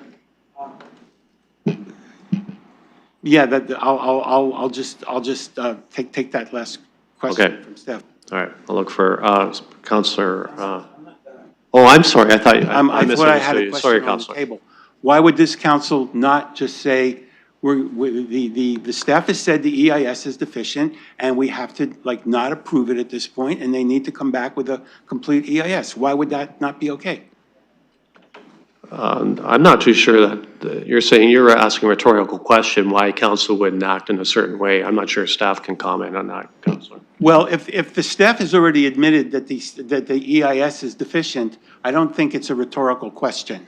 Yeah, I'll just take that last question Okay. from staff. All right, I'll look for Counselor, oh, I'm sorry, I thought, I I thought I had misunderstood a you. Sorry, question on the Counselor. table. Why would this council not just say, the staff has said the EIS is deficient, and we have to, like, not approve it at this point, and they need to come back with a complete EIS? Why would that not be okay? I'm not too sure that, you're saying, you're asking a rhetorical question, why council wouldn't act in a certain way. I'm not sure staff can comment on that, Counselor. Well, if the staff has already admitted that the EIS is deficient, I don't think it's a rhetorical question.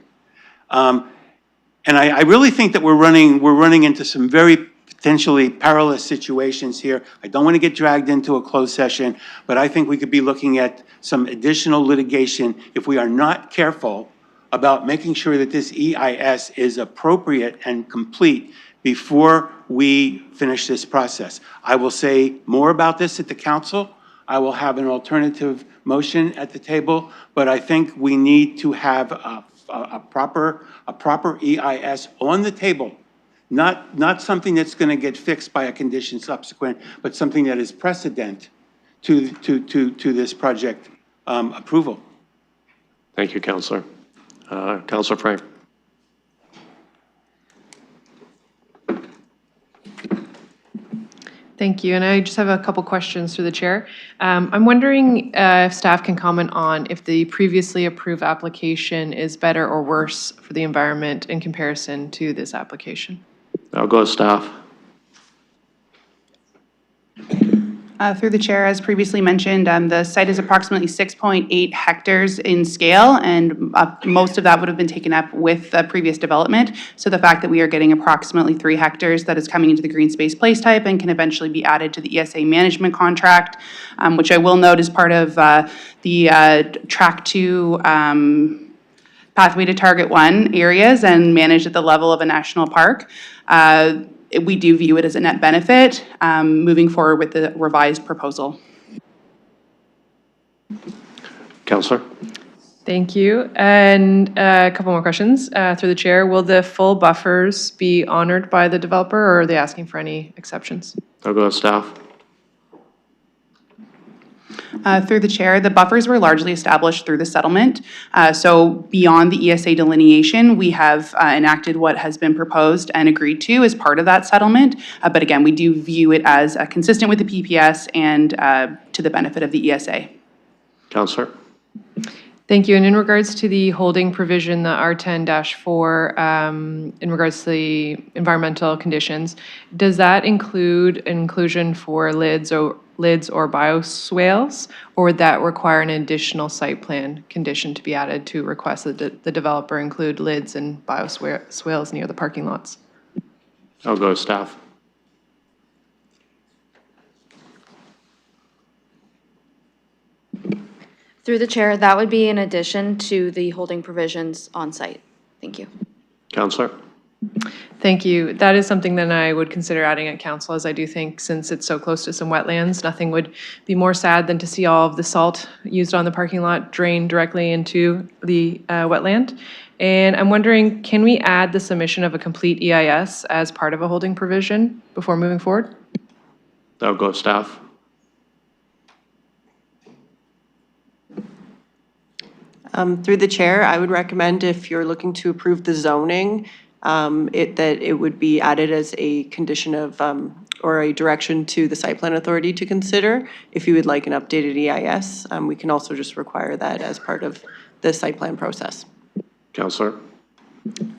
And I really think that we're running into some very potentially perilous situations here. I don't want to get dragged into a closed session, but I think we could be looking at some additional litigation if we are not careful about making sure that this EIS is appropriate and complete before we finish this process. I will say more about this at the council. I will have an alternative motion at the table, but I think we need to have a proper EIS on the table, not something that's going to get fixed by a condition subsequent, but something that is precedent to this project approval. Thank you, Counselor. Counselor Frank. Thank you, and I just have a couple questions through the chair. I'm wondering if staff can comment on if the previously approved application is better or worse for the environment in comparison to this application. I'll go with staff. Through the chair, as previously mentioned, the site is approximately 6.8 hectares in scale, and most of that would have been taken up with the previous development. So the fact that we are getting approximately 3 hectares that is coming into the green space place type and can eventually be added to the ESA management contract, which I will note is part of the Track 2 Pathway to Target 1 areas and managed at the level of a national park. We do view it as a net benefit moving forward with the revised proposal. Counselor. Thank you, and a couple more questions through the chair. Will the full buffers be honored by the developer, or are they asking for any exceptions? I'll go with staff. Through the chair, the buffers were largely established through the settlement. So beyond the ESA delineation, we have enacted what has been proposed and agreed to as part of that settlement. But again, we do view it as consistent with the PPS and to the benefit of the ESA. Counselor. Thank you. And in regards to the holding provision, the R10-4, in regards to the environmental conditions, does that include inclusion for lids or bioswales, or would that require an additional site plan condition to be added to request that the developer include lids and bioswales near the parking lots? I'll go with staff. Through the chair, that would be in addition to the holding provisions on site. Thank you. Counselor. Thank you. That is something that I would consider adding at council, as I do think since it's so close to some wetlands, nothing would be more sad than to see all of the salt used on the parking lot drain directly into the wetland. And I'm wondering, can we add the submission of a complete EIS as part of a holding provision before moving forward? I'll go with staff. Through the chair, I would recommend if you're looking to approve the zoning, that it would be added as a condition of, or a direction to the site plan authority to consider. If you would like an updated EIS, we can also just require that as part of the site plan process. Counselor.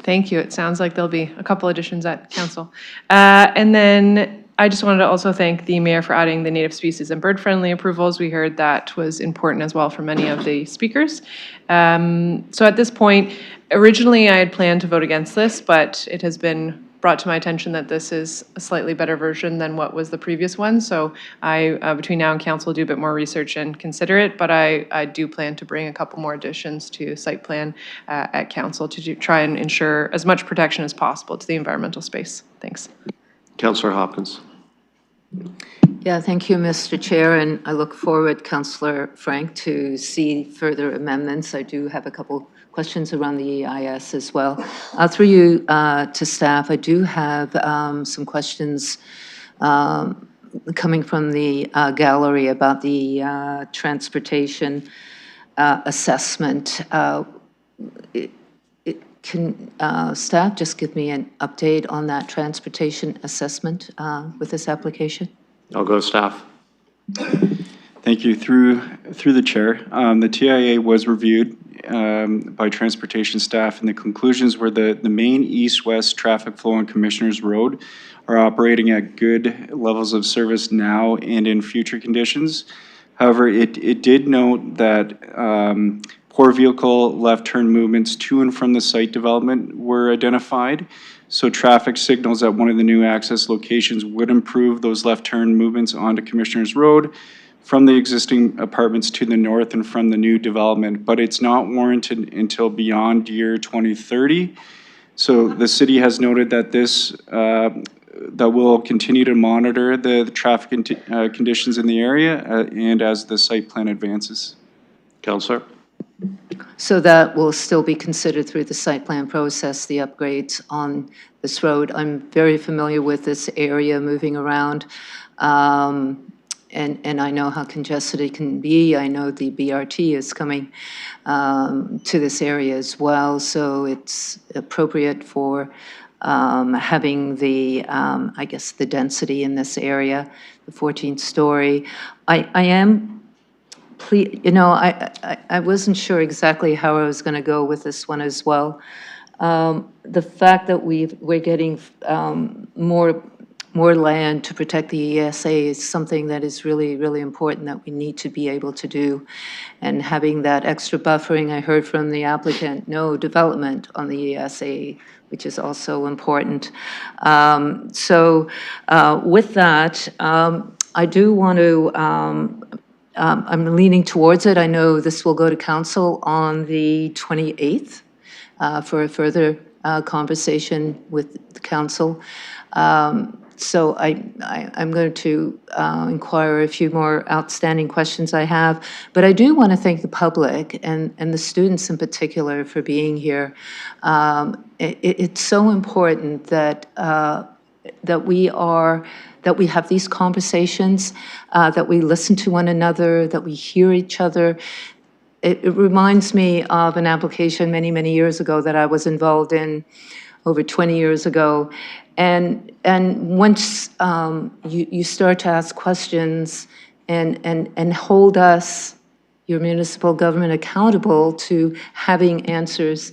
Thank you. It sounds like there'll be a couple additions at council. And then I just wanted to also thank the mayor for adding the native species and bird-friendly approvals. We heard that was important as well for many of the speakers. So at this point, originally I had planned to vote against this, but it has been brought to my attention that this is a slightly better version than what was the previous one. So I, between now and council, do a bit more research and consider it, but I do plan to bring a couple more additions to site plan at council to try and ensure as much protection as possible to the environmental space. Thanks. Councillor Hopkins. Yeah, thank you, Mr. Chair, and I look forward, Councillor Frank, to see further amendments. I do have a couple questions around the EIS as well. Through you to staff, I do have some questions coming from the gallery about the transportation assessment. Can staff just give me an update on that transportation assessment with this application? I'll go staff. Thank you. Through the chair, the TIA was reviewed by transportation staff, and the conclusions were that the main east-west traffic flow on Commissioners Road are operating at good levels of service now and in future conditions. However, it did note that poor vehicle left turn movements to and from the site development were identified. So traffic signals at one of the new access locations would improve those left turn movements onto Commissioners Road from the existing apartments to the north and from the new development, but it's not warranted until beyond year 2030. So the city has noted that that we'll continue to monitor the traffic conditions in the area and as the site plan advances. Councillor? So that will still be considered through the site plan process, the upgrades on this road. I'm very familiar with this area moving around. And I know how congested it can be. I know the BRT is coming to this area as well, so it's appropriate for having the, I guess, the density in this area, the 14th story. I wasn't sure exactly how I was going to go with this one as well. The fact that we're getting more land to protect the ESA is something that is really, really important that we need to be able to do. And having that extra buffering, I heard from the applicant, no development on the ESA, which is also important. With that, I do want to, I'm leaning towards it. I know this will go to council on the 28th for a further conversation with the council. So I'm going to inquire a few more outstanding questions I have, but I do want to thank the public and the students in particular for being here. It's so important that we have these conversations, that we listen to one another, that we hear each other. It reminds me of an application many, many years ago that I was involved in over 20 years ago. And once you start to ask questions and hold us, your municipal government, accountable to having answers,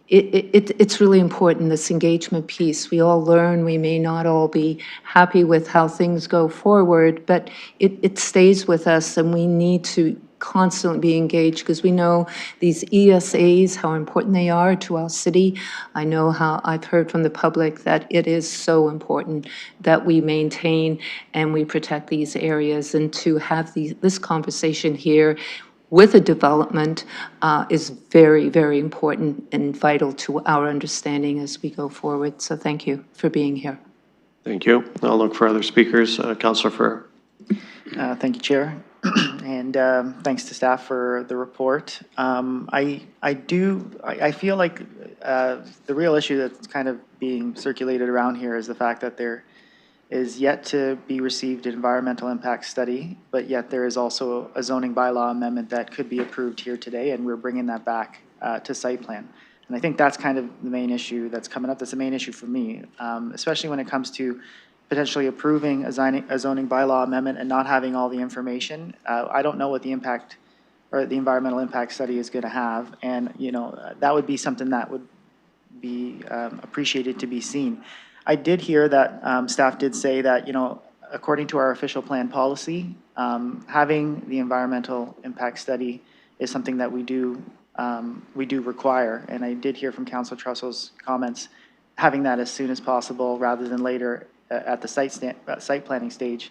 it's really important, this engagement piece. We all learn, we may not all be happy with how things go forward, but it stays with us, and we need to constantly be engaged because we know these ESAs, how important they are to our city. I know how I've heard from the public that it is so important that we maintain and we protect these areas, and to have this conversation here with a development is very, very important and vital to our understanding as we go forward. So thank you for being here. Thank you. I'll look for other speakers. Councillor Furr. Thank you, Chair. And thanks to staff for the report. I feel like the real issue that's kind of being circulated around here is the fact that there is yet to be received an environmental impact study, but yet there is also a zoning bylaw amendment that could be approved here today, and we're bringing that back to site plan. And I think that's kind of the main issue that's coming up. That's the main issue for me, especially when it comes to potentially approving a zoning bylaw amendment and not having all the information. I don't know what the impact or the environmental impact study is going to have, and that would be something that would be appreciated to be seen. I did hear that staff did say that according to our official plan policy, having the environmental impact study is something that we do require, and I did hear from Councillor Trussell's comments having that as soon as possible rather than later at the site planning stage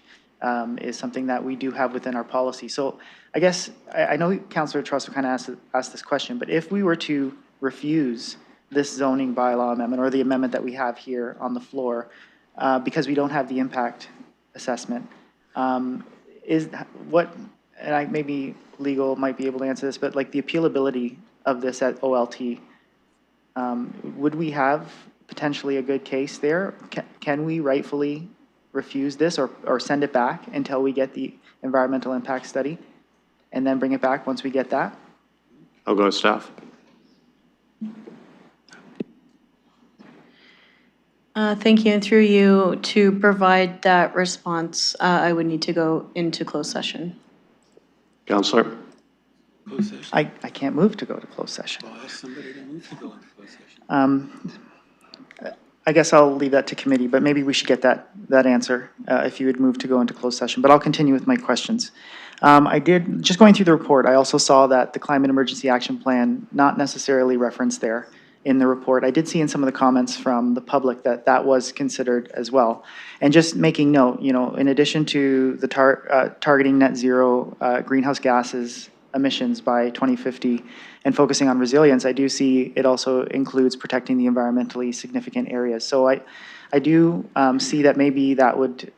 is something that we do have within our policy. So I guess, I know Councillor Trussell kind of asked this question, but if we were to refuse this zoning bylaw amendment or the amendment that we have here on the floor because we don't have the impact assessment, maybe legal might be able to answer this, but like the appealability of this at OLT, would we have potentially a good case there? Can we rightfully refuse this or send it back until we get the environmental impact study, and then bring it back once we get that? I'll go with staff. Thank you, and through you, to provide that response, I would need to go into closed session. Counselor? I can't move to go to closed session. I guess I'll leave that to committee, but maybe we should get that answer if you would move to go into closed session. But I'll continue with my questions. Just going through the report, I also saw that the Climate Emergency Action Plan, not necessarily referenced there in the report. I did see in some of the comments from the public that that was considered as well. And just making note, in addition to the targeting net zero greenhouse gases emissions by 2050 and focusing on resilience, I do see it also includes protecting the environmentally significant areas. So I do see that maybe that would,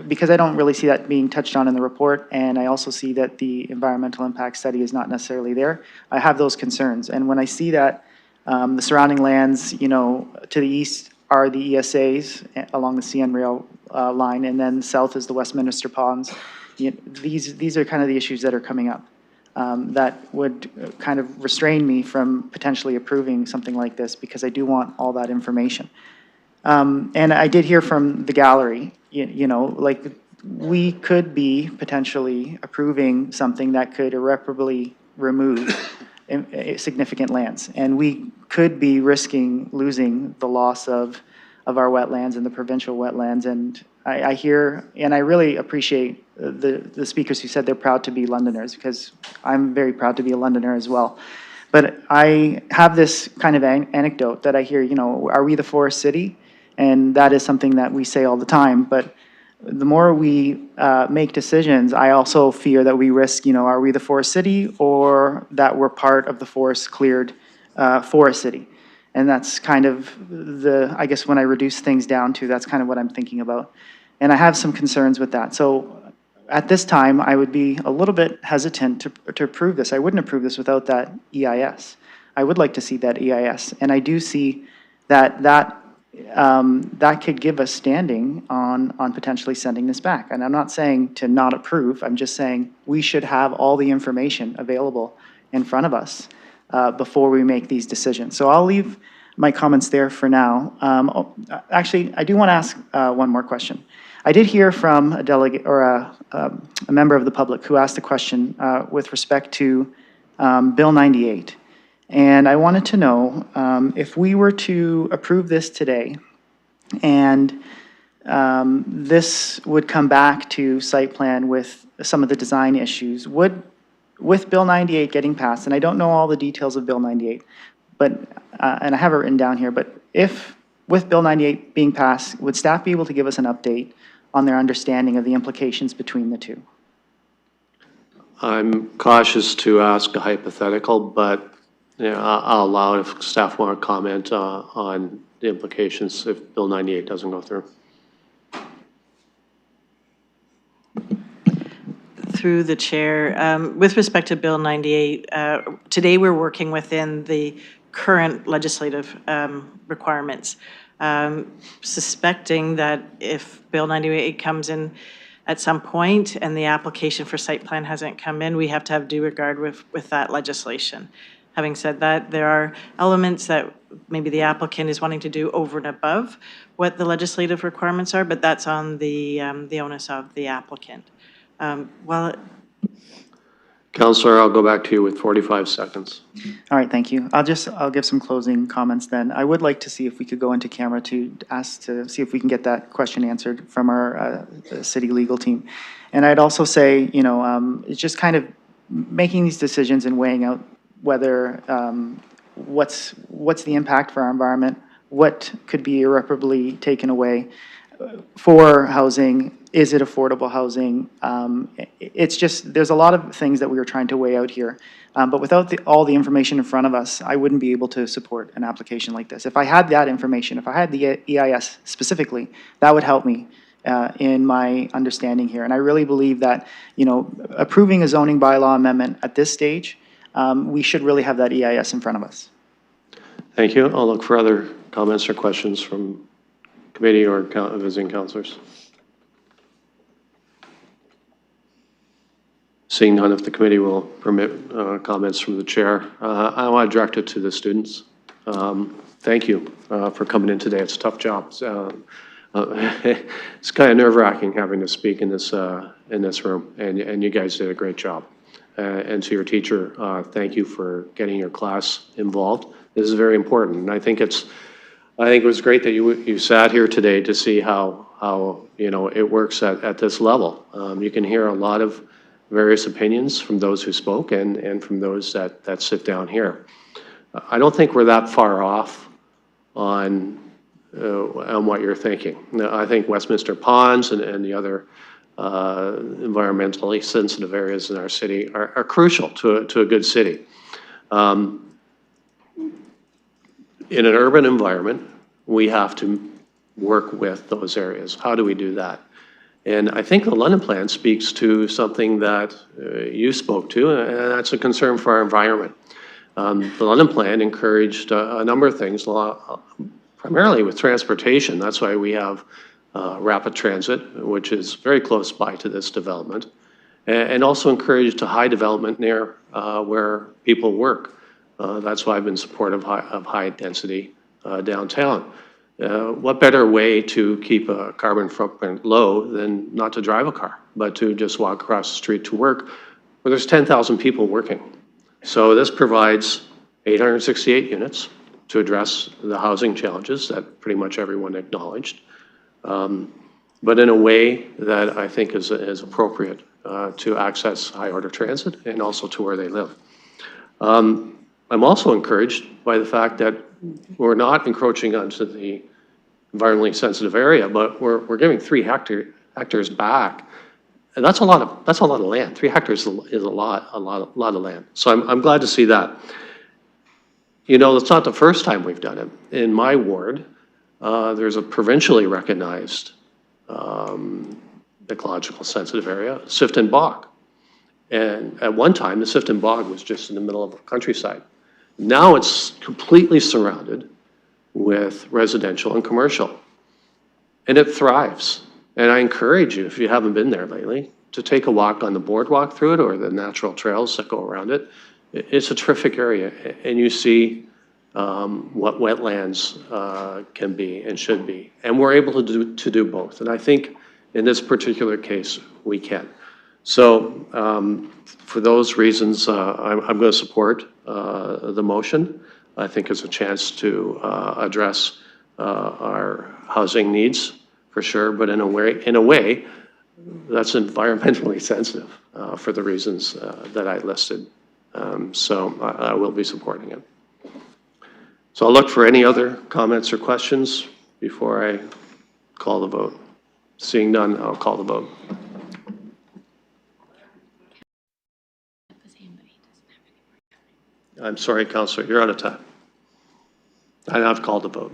because I don't really see that being touched on in the report, and I also see that the environmental impact study is not necessarily there, I have those concerns. And when I see that the surrounding lands, to the east are the ESAs along the CN rail line, and then south is the Westminster Ponds. These are kind of the issues that are coming up that would kind of restrain me from potentially approving something like this, because I do want all that information. And I did hear from the gallery, like we could be potentially approving something that could irreparably remove significant lands. And we could be risking losing the loss of our wetlands and the provincial wetlands. And I hear, and I really appreciate the speakers who said they're proud to be Londoners, because I'm very proud to be a Londoner as well. But I have this kind of anecdote that I hear, are we the forest city? And that is something that we say all the time. But the more we make decisions, I also fear that we risk, are we the forest city, or that we're part of the forest cleared forest city? And that's kind of I guess when I reduce things down to, that's kind of what I'm thinking about. And I have some concerns with that. So at this time, I would be a little bit hesitant to approve this. I wouldn't approve this without that EIS. I would like to see that EIS. And I do see that could give us standing on potentially sending this back. And I'm not saying to not approve. I'm just saying we should have all the information available in front of us before we make these decisions. So I'll leave my comments there for now. Actually, I do want to ask one more question. I did hear from a delegate or a member of the public who asked a question with respect to Bill 98. And I wanted to know if we were to approve this today, and this would come back to site plan with some of the design issues, with Bill 98 getting passed, and I don't know all the details of Bill 98, but and I have it written down here, but if with Bill 98 being passed, would staff be able to give us an update on their understanding of the implications between the two? I'm cautious to ask a hypothetical, but I'll allow it if staff want to comment on the implications if Bill 98 doesn't go through. Through the chair, with respect to Bill 98, today we're working within the current legislative requirements. Suspecting that if Bill 98 comes in at some point and the application for site plan hasn't come in, we have to have due regard with that legislation. Having said that, there are elements that maybe the applicant is wanting to do over and above what the legislative requirements are, but that's on the onus of the applicant. Councillor, I'll go back to you with 45 seconds. All right, thank you. I'll give some closing comments then. I would like to see if we could go into camera to see if we can get that question answered from our city legal team. And I'd also say, it's just kind of making these decisions and weighing out whether what's the impact for our environment, what could be irreparably taken away for housing. Is it affordable housing? It's just, there's a lot of things that we were trying to weigh out here. But without all the information in front of us, I wouldn't be able to support an application like this. If I had that information, if I had the EIS specifically, that would help me in my understanding here. And I really believe that, approving a zoning bylaw amendment at this stage, we should really have that EIS in front of us. Thank you. I'll look for other comments or questions from committee or visiting councillors. Seeing none, if the committee will permit comments from the chair, I want to direct it to the students. Thank you for coming in today. It's a tough job. It's kind of nerve-wracking having to speak in this room, and you guys did a great job. And to your teacher, thank you for getting your class involved. This is very important, and I think it was great that you sat here today to see how it works at this level. You can hear a lot of various opinions from those who spoke and from those that sit down here. I don't think we're that far off on what you're thinking. Now, I think Westminster Ponds and the other environmentally sensitive areas in our city are crucial to a good city. In an urban environment, we have to work with those areas. How do we do that? And I think the London Plan speaks to something that you spoke to, and that's a concern for our environment. The London Plan encouraged a number of things, primarily with transportation. That's why we have rapid transit, which is very close by to this development, and also encouraged a high development near where people work. That's why I've been supportive of high density downtown. What better way to keep a carbon footprint low than not to drive a car, but to just walk across the street to work where there's 10,000 people working. So this provides 868 units to address the housing challenges that pretty much everyone acknowledged, but in a way that I think is appropriate to access high-order transit and also to where they live. I'm also encouraged by the fact that we're not encroaching onto the environmentally sensitive area, but we're giving 3 hectares back. And that's a lot of land. 3 hectares is a lot of land. So I'm glad to see that. It's not the first time we've done it. In my ward, there's a provincially recognized ecological sensitive area, Sifton Bog. And at one time, the Sifton Bog was just in the middle of the countryside. Now it's completely surrounded with residential and commercial. And it thrives. And I encourage you, if you haven't been there lately, to take a walk on the boardwalk through it or the natural trails that go around it. It's a terrific area. And you see what wetlands can be and should be. And we're able to do both. And I think in this particular case, we can. So for those reasons, I'm going to support the motion. I think it's a chance to address our housing needs for sure, but in a way that's environmentally sensitive for the reasons that I listed. So I will be supporting it. So I'll look for any other comments or questions before I call the vote. Seeing none, I'll call the vote. I'm sorry, Councillor, you're out of time. I've called the vote.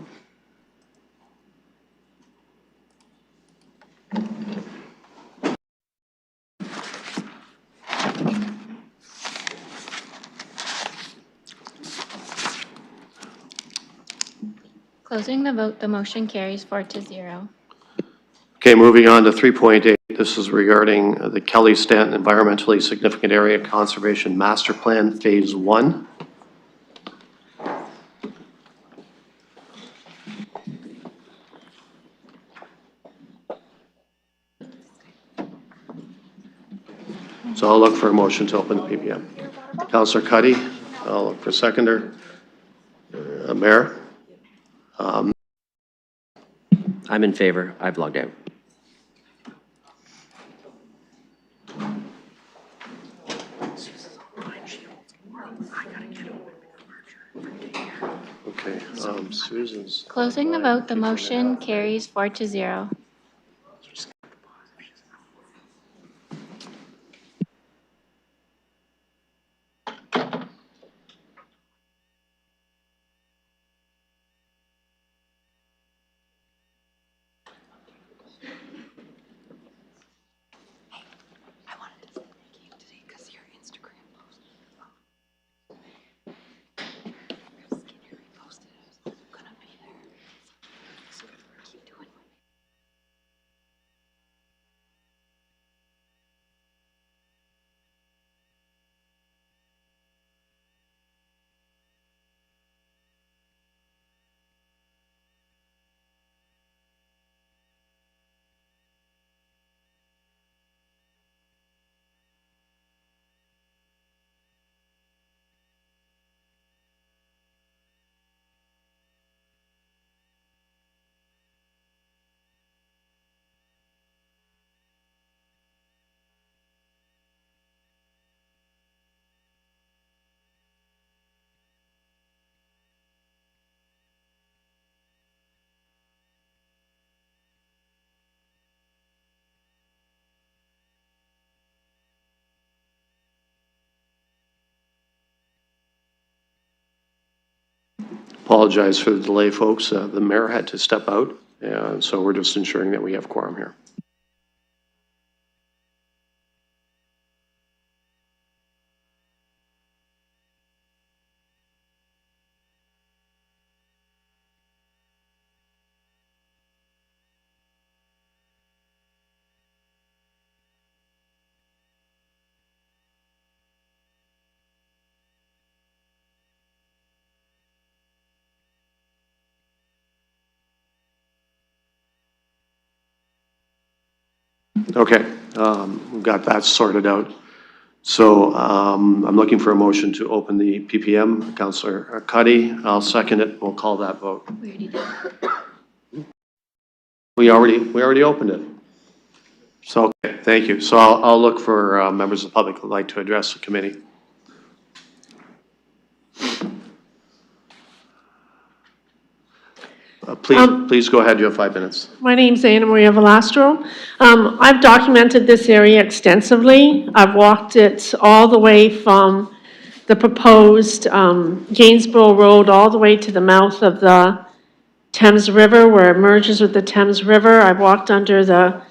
Closing the vote, the motion carries 4-0. Okay, moving on to 3.8. This is regarding the Kelly Stanton Environmentally Significant Area Conservation Master Plan Phase 1. So I'll look for a motion to open the PPM. Councillor Cuddy, I'll look for seconder. Mayor? I'm in favor. I've logged out. Okay, Susan's. Closing the vote, the motion carries 4-0. Apologize for the delay, folks. The mayor had to step out, and so we're just ensuring that we have quorum here. Okay, we've got that sorted out. So I'm looking for a motion to open the PPM. Councillor Cuddy, I'll second it. We'll call that vote. We already opened it. So, okay, thank you. So I'll look for members of the public who would like to address the committee. Please go ahead. You have 5 minutes. My name's Anna Maria Velastro. I've documented this area extensively. I've walked it all the way from the proposed Gainsborough Road all the way to the mouth of the Thames River where it merges with the Thames River. I've walked under the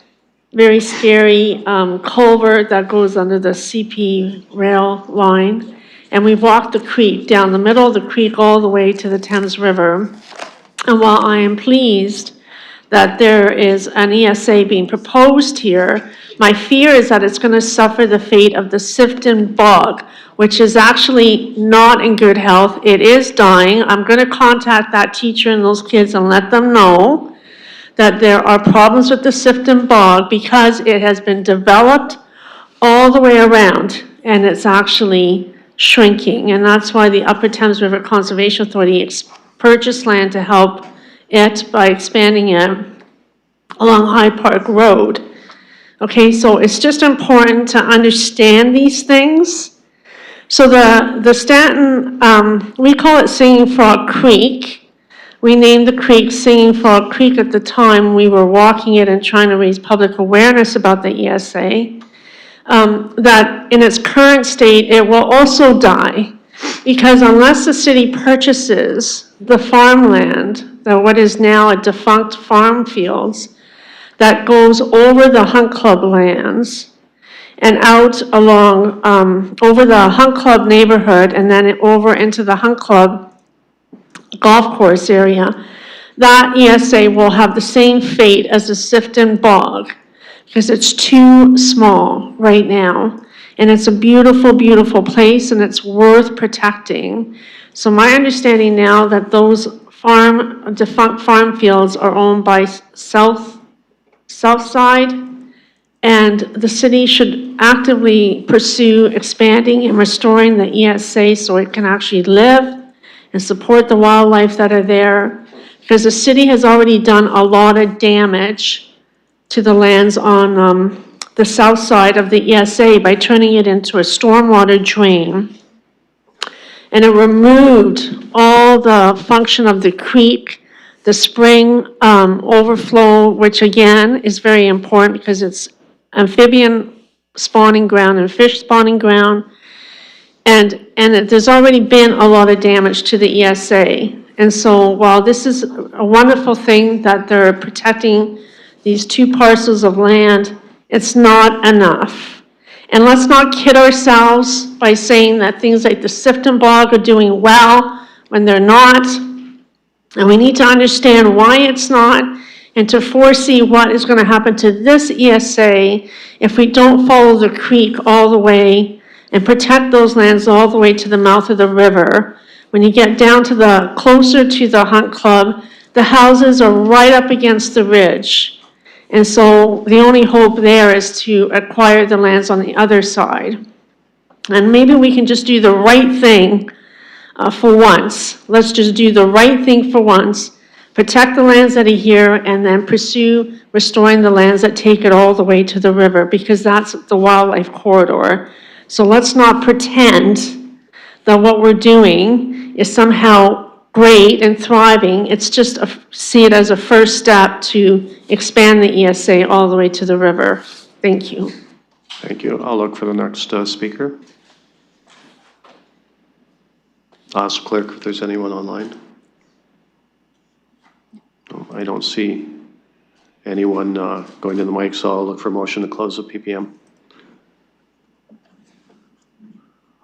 very scary culvert that goes under the CP rail line. And we've walked the creek, down the middle of the creek all the way to the Thames River. And while I am pleased that there is an ESA being proposed here, my fear is that it's going to suffer the fate of the Sifton bog, which is actually not in good health. It is dying. I'm going to contact that teacher and those kids and let them know that there are problems with the Sifton bog because it has been developed all the way around and it's actually shrinking. And that's why the Upper Thames River Conservation Authority purchased land to help it by expanding it along Hyde Park Road. Okay, so it's just important to understand these things. So the Stanton, we call it Singing Frog Creek. We named the creek Singing Frog Creek at the time we were walking it and trying to raise public awareness about the ESA. That in its current state, it will also die because unless the city purchases the farmland, what is now a defunct farm fields, that goes over the Hunt Club lands and out along, over the Hunt Club neighborhood and then over into the Hunt Club golf course area, that ESA will have the same fate as the Sifton Bog because it's too small right now. And it's a beautiful, beautiful place and it's worth protecting. So my understanding now that those defunct farm fields are owned by Southside, and the city should actively pursue expanding and restoring the ESA so it can actually live and support the wildlife that are there. Because the city has already done a lot of damage to the lands on the south side of the ESA by turning it into a stormwater drain. And it removed all the function of the creek, the spring overflow, which again is very important because it's amphibian spawning ground and fish spawning ground. And there's already been a lot of damage to the ESA. And so while this is a wonderful thing that they're protecting these 2 parcels of land, it's not enough. And let's not kid ourselves by saying that things like the Sifton Bog are doing well when they're not. And we need to understand why it's not and to foresee what is going to happen to this ESA if we don't follow the creek all the way and protect those lands all the way to the mouth of the river. When you get down to the closer to the Hunt Club, the houses are right up against the ridge. And so the only hope there is to acquire the lands on the other side. And maybe we can just do the right thing for once. Let's just do the right thing for once, protect the lands that are here, and then pursue restoring the lands that take it all the way to the river, because that's the wildlife corridor. So let's not pretend that what we're doing is somehow great and thriving. It's just see it as a first step to expand the ESA all the way to the river. Thank you. Thank you. I'll look for the next speaker. Ask clerk if there's anyone online. I don't see anyone going to the mic, so I'll look for a motion to close the PPM.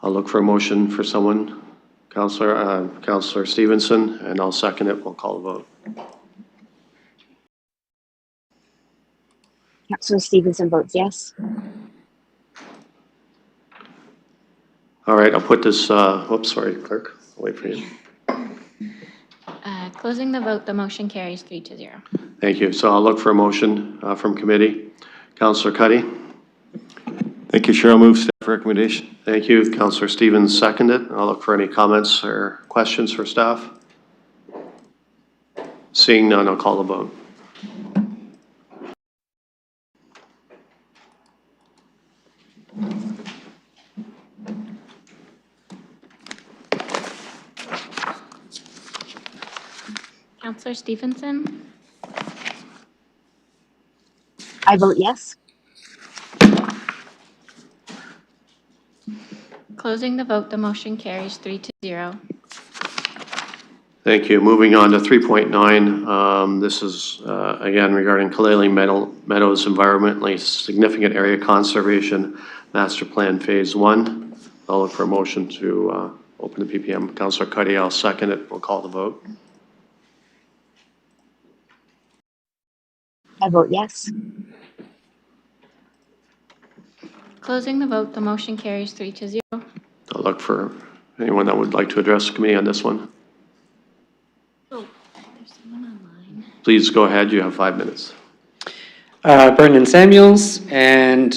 I'll look for a motion for someone. Councillor Stevenson, and I'll second it. We'll call the vote. Councillor Stevenson votes yes. All right, I'll put this, oops, sorry, clerk, I'll wait for you. Closing the vote, the motion carries 3-0. Thank you. So I'll look for a motion from committee. Councillor Cuddy. Thank you, Chair. I'll move staff recommendation. Thank you. Councillor Stevens seconded. I'll look for any comments or questions for staff. Seeing none, I'll call the vote. Councillor Stevenson? I vote yes. Closing the vote, the motion carries 3-0. Thank you. Moving on to 3.9. This is, again, regarding Meadowlily Meadows environmentally significant area conservation master plan phase 1. I'll look for a motion to open the PPM. Councillor Cuddy, I'll second it. We'll call the vote. I vote yes. Closing the vote, the motion carries 3-0. I'll look for anyone that would like to address the committee on this one. Oh, there's someone online. Please go ahead. You have 5 minutes. Brendan Samuels, and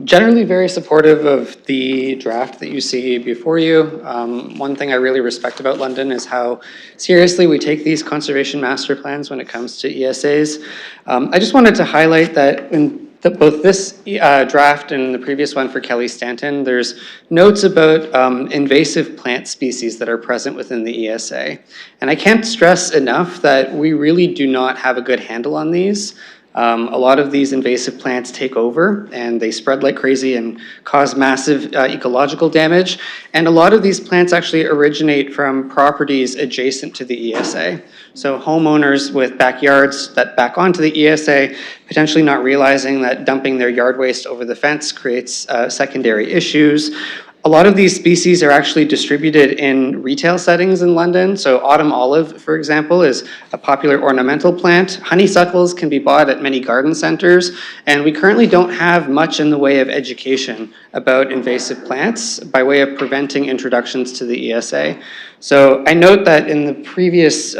generally very supportive of the draft that you see before you. One thing I really respect about London is how seriously we take these conservation master plans when it comes to ESAs. I just wanted to highlight that in both this draft and the previous one for Kelly Stanton, there's notes about invasive plant species that are present within the ESA. And I can't stress enough that we really do not have a good handle on these. A lot of these invasive plants take over and they spread like crazy and cause massive ecological damage. And a lot of these plants actually originate from properties adjacent to the ESA. So homeowners with backyards that back onto the ESA, potentially not realizing that dumping their yard waste over the fence creates secondary issues. A lot of these species are actually distributed in retail settings in London. So autumn olive, for example, is a popular ornamental plant. Honeysuckles can be bought at many garden centers. And we currently don't have much in the way of education about invasive plants by way of preventing introductions to the ESA. So I note that in the previous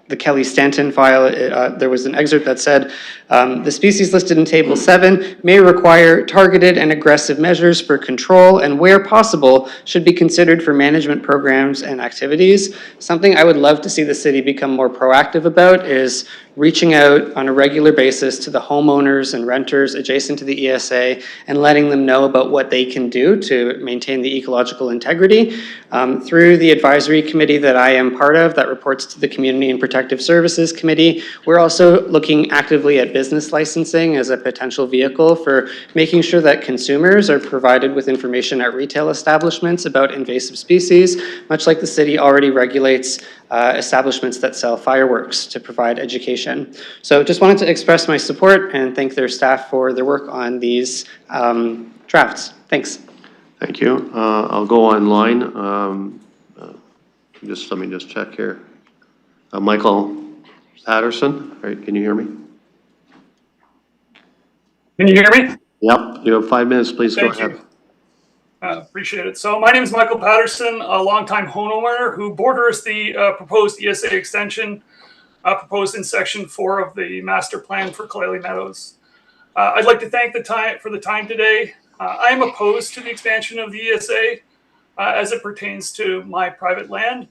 the Kelly Stanton file, there was an excerpt that said, the species listed in Table 7 may require targeted and aggressive measures for control and where possible should be considered for management programs and activities. Something I would love to see the city become more proactive about is reaching out on a regular basis to the homeowners and renters adjacent to the ESA and letting them know about what they can do to maintain the ecological integrity. Through the advisory committee that I am part of that reports to the Community and Protective Services Committee, we're also looking actively at business licensing as a potential vehicle for making sure that consumers are provided with information at retail establishments about invasive species, much like the city already regulates establishments that sell fireworks to provide education. So just wanted to express my support and thank their staff for their work on these drafts. Thanks. Thank you. I'll go online. Let me just check here. Michael Patterson, right, can you hear me? Can you hear me? Yep, you have 5 minutes, please go ahead. Appreciate it. So my name is Michael Patterson, a longtime homeowner who borders the proposed ESA extension proposed in Section 4 of the Master Plan for Meadowlily Meadows. I'd like to thank the time today. I am opposed to the expansion of the ESA as it pertains to my private land.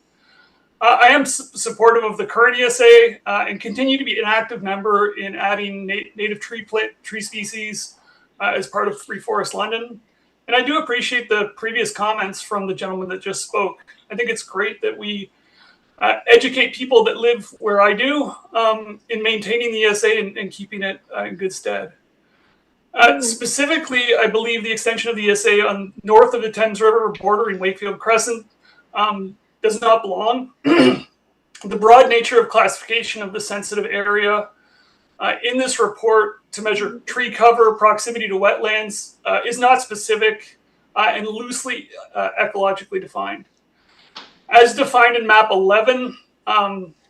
I am supportive of the current ESA and continue to be an active member in adding native tree species as part of Free Forest London. And I do appreciate the previous comments from the gentleman that just spoke. I think it's great that we educate people that live where I do in maintaining the ESA and keeping it in good stead. Specifically, I believe the extension of the ESA on north of the Thames River bordering Wakefield Crescent does not belong. The broad nature of classification of the sensitive area in this report to measure tree cover, proximity to wetlands is not specific and loosely ecologically defined. As defined in map 11,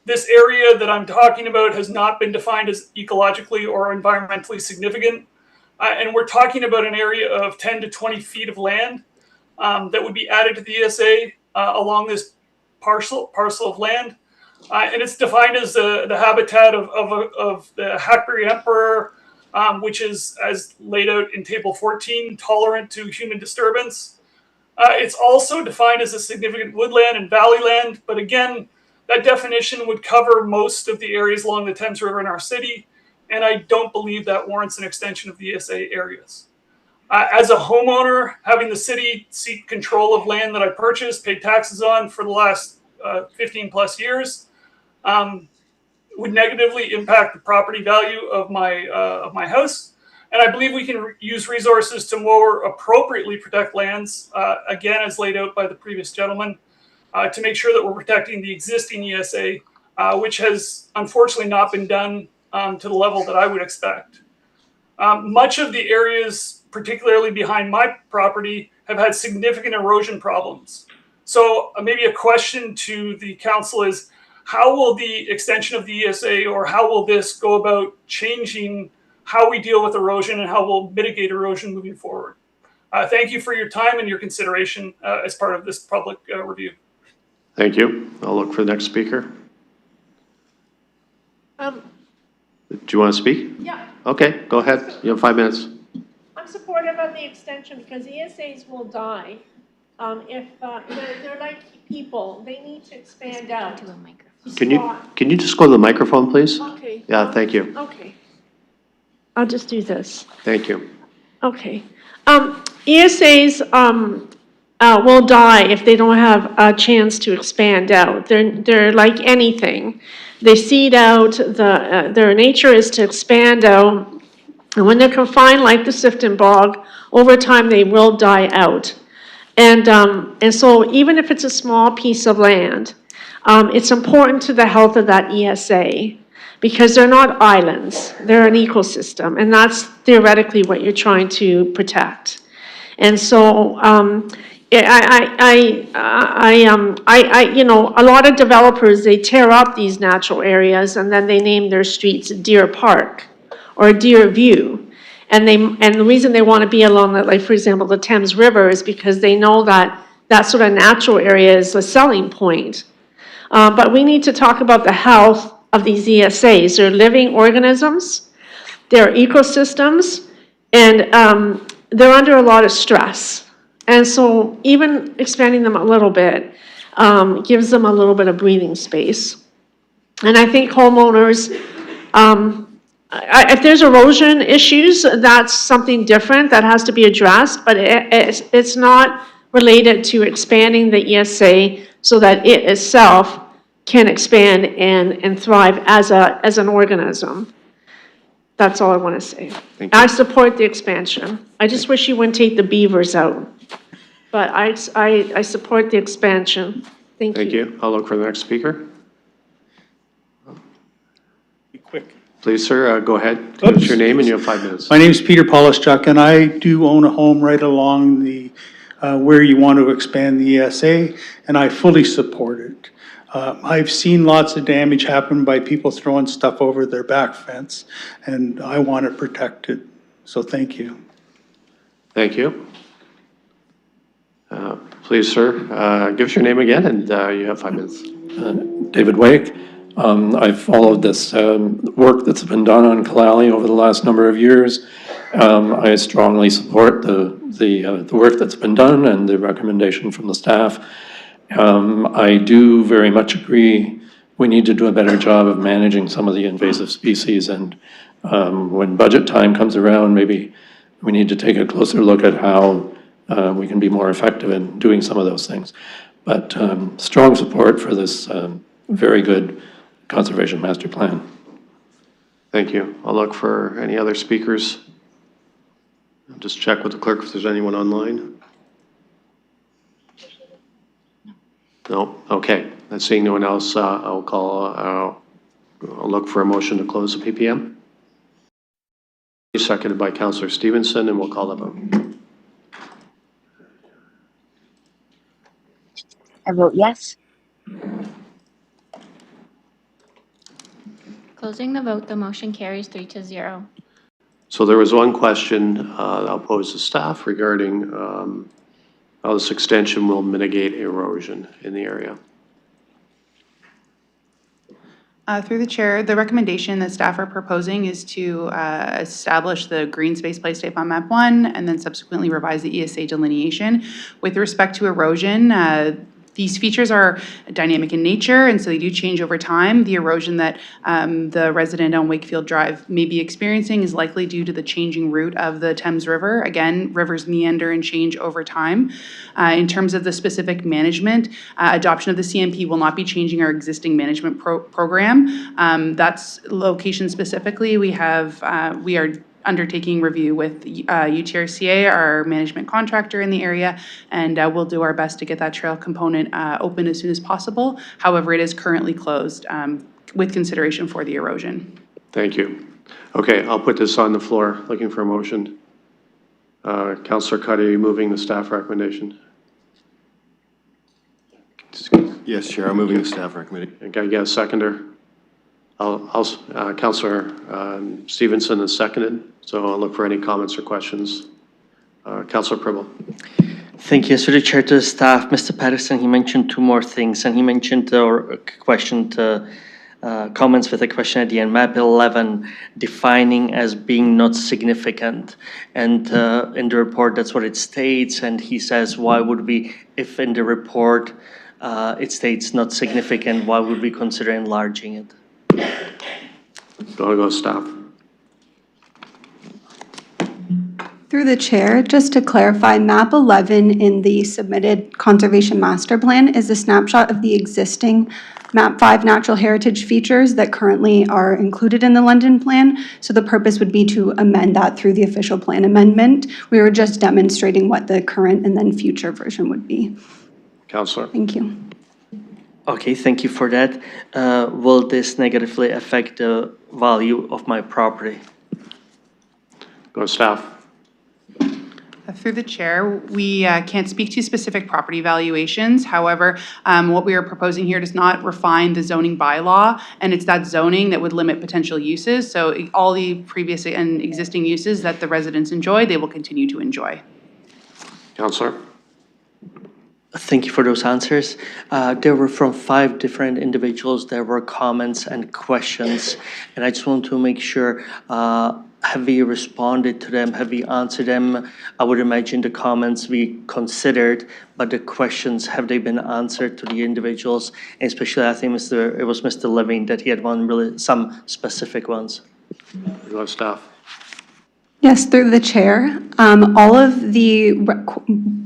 this area that I'm talking about has not been defined as ecologically or environmentally significant. And we're talking about an area of 10 to 20 feet of land that would be added to the ESA along this parcel of land. And it's defined as the habitat of the hackberry emperor, which is, as laid out in table 14, tolerant to human disturbance. It's also defined as a significant woodland and valley land, but again, that definition would cover most of the areas along the Thames River in our city, and I don't believe that warrants an extension of the ESA areas. As a homeowner, having the city seek control of land that I purchased, paid taxes on for the last 15 plus years, would negatively impact the property value of my house. And I believe we can use resources to more appropriately protect lands, again, as laid out by the previous gentleman, to make sure that we're protecting the existing ESA, which has unfortunately not been done to the level that I would expect. Much of the areas, particularly behind my property, have had significant erosion problems. So maybe a question to the council is, how will the extension of the ESA, or how will this go about changing how we deal with erosion and how we'll mitigate erosion moving forward? Thank you for your time and your consideration as part of this public review. Thank you. I'll look for the next speaker. Do you want to speak? Yeah. Okay, go ahead. You have 5 minutes. I'm supportive of the extension because ESAs will die if they're like people. They need to expand out. Can you just go to the microphone, please? Okay. Yeah, thank you. Okay. I'll just do this. Thank you. Okay. ESAs will die if they don't have a chance to expand out. They're like anything. They seed out. Their nature is to expand out. And when they're confined, like the Sifton Bog, over time they will die out. And so even if it's a small piece of land, it's important to the health of that ESA because they're not islands, they're an ecosystem, and that's theoretically what you're trying to protect. And so you know, a lot of developers, they tear up these natural areas and then they name their streets Deer Park or Deer View. And the reason they want to be along that, like for example, the Thames River, is because they know that that sort of natural area is a selling point. But we need to talk about the health of these ESAs. They're living organisms, they're ecosystems, and they're under a lot of stress. And so even expanding them a little bit gives them a little bit of breathing space. And I think homeowners, if there's erosion issues, that's something different that has to be addressed, but it's not related to expanding the ESA so that it itself can expand and thrive as an organism. That's all I want to say. I support the expansion. I just wish you wouldn't take the beavers out. But I support the expansion. Thank you. Thank you. I'll look for the next speaker. Be quick. Please, sir, go ahead. Give us your name and you have 5 minutes. My name is Peter Polischuk, and I do own a home right along the where you want to expand the ESA, and I fully support it. I've seen lots of damage happen by people throwing stuff over their back fence, and I want it protected. So thank you. Thank you. Please, sir, give us your name again, and you have 5 minutes. David Wake. I've followed this work that's been done on Kalali over the last number of years. I strongly support the work that's been done and the recommendation from the staff. I do very much agree we need to do a better job of managing some of the invasive species, and when budget time comes around, maybe we need to take a closer look at how we can be more effective in doing some of those things. But strong support for this very good conservation master plan. Thank you. I'll look for any other speakers. I'll just check with the clerk if there's anyone online. No? Okay. Seeing no one else, I'll look for a motion to close the PPM. Seconded by Councillor Stevenson, and we'll call the vote. I vote yes. Closing the vote, the motion carries 3-0. So there was one question I'll pose to staff regarding how this extension will mitigate erosion in the area. Through the chair, the recommendation that staff are proposing is to establish the green space place type on map 1 and then subsequently revise the ESA delineation. With respect to erosion, these features are dynamic in nature, and so they do change over time. The erosion that the resident on Wakefield Drive may be experiencing is likely due to the changing route of the Thames River. Again, rivers meander and change over time. In terms of the specific management, adoption of the CMP will not be changing our existing management program. That's location specifically. We are undertaking review with UTRCA, our management contractor in the area, and we'll do our best to get that trail component open as soon as possible. However, it is currently closed with consideration for the erosion. Thank you. Okay, I'll put this on the floor, looking for a motion. Councillor Cuddy, are you moving the staff recommendation? Yes, Chair, I'm moving the staff recommendation. Can I get a seconder? Councillor Stevenson is seconded, so I'll look for any comments or questions. Councillor Pribble. Thank you. So the chair to the staff, Mr. Patterson, he mentioned two more things, and he mentioned or comments with a question at the end. Map 11 defining as being not significant, and in the report that's what it states. And he says, why would we, if in the report it states not significant, why would we consider enlarging it? Do you want to go staff? Through the chair, just to clarify, map 11 in the submitted conservation master plan is a snapshot of the existing map 5 natural heritage features that currently are included in the London plan. So the purpose would be to amend that through the official plan amendment. We were just demonstrating what the current and then future version would be. Councillor. Thank you. Okay, thank you for that. Will this negatively affect the value of my property? Go staff. Through the chair, we can't speak to specific property valuations. However, what we are proposing here does not refine the zoning bylaw, and it's that zoning that would limit potential uses. So all the previous and existing uses that the residents enjoy, they will continue to enjoy. Councillor. Thank you for those answers. There were from 5 different individuals. There were comments and questions, and I just want to make sure, have we responded to them? Have we answered them? I would imagine the comments we considered, but the questions, have they been answered to the individuals? And especially, I think it was Mr. Levine that he had some specific ones. Go staff. Yes, through the chair. All of the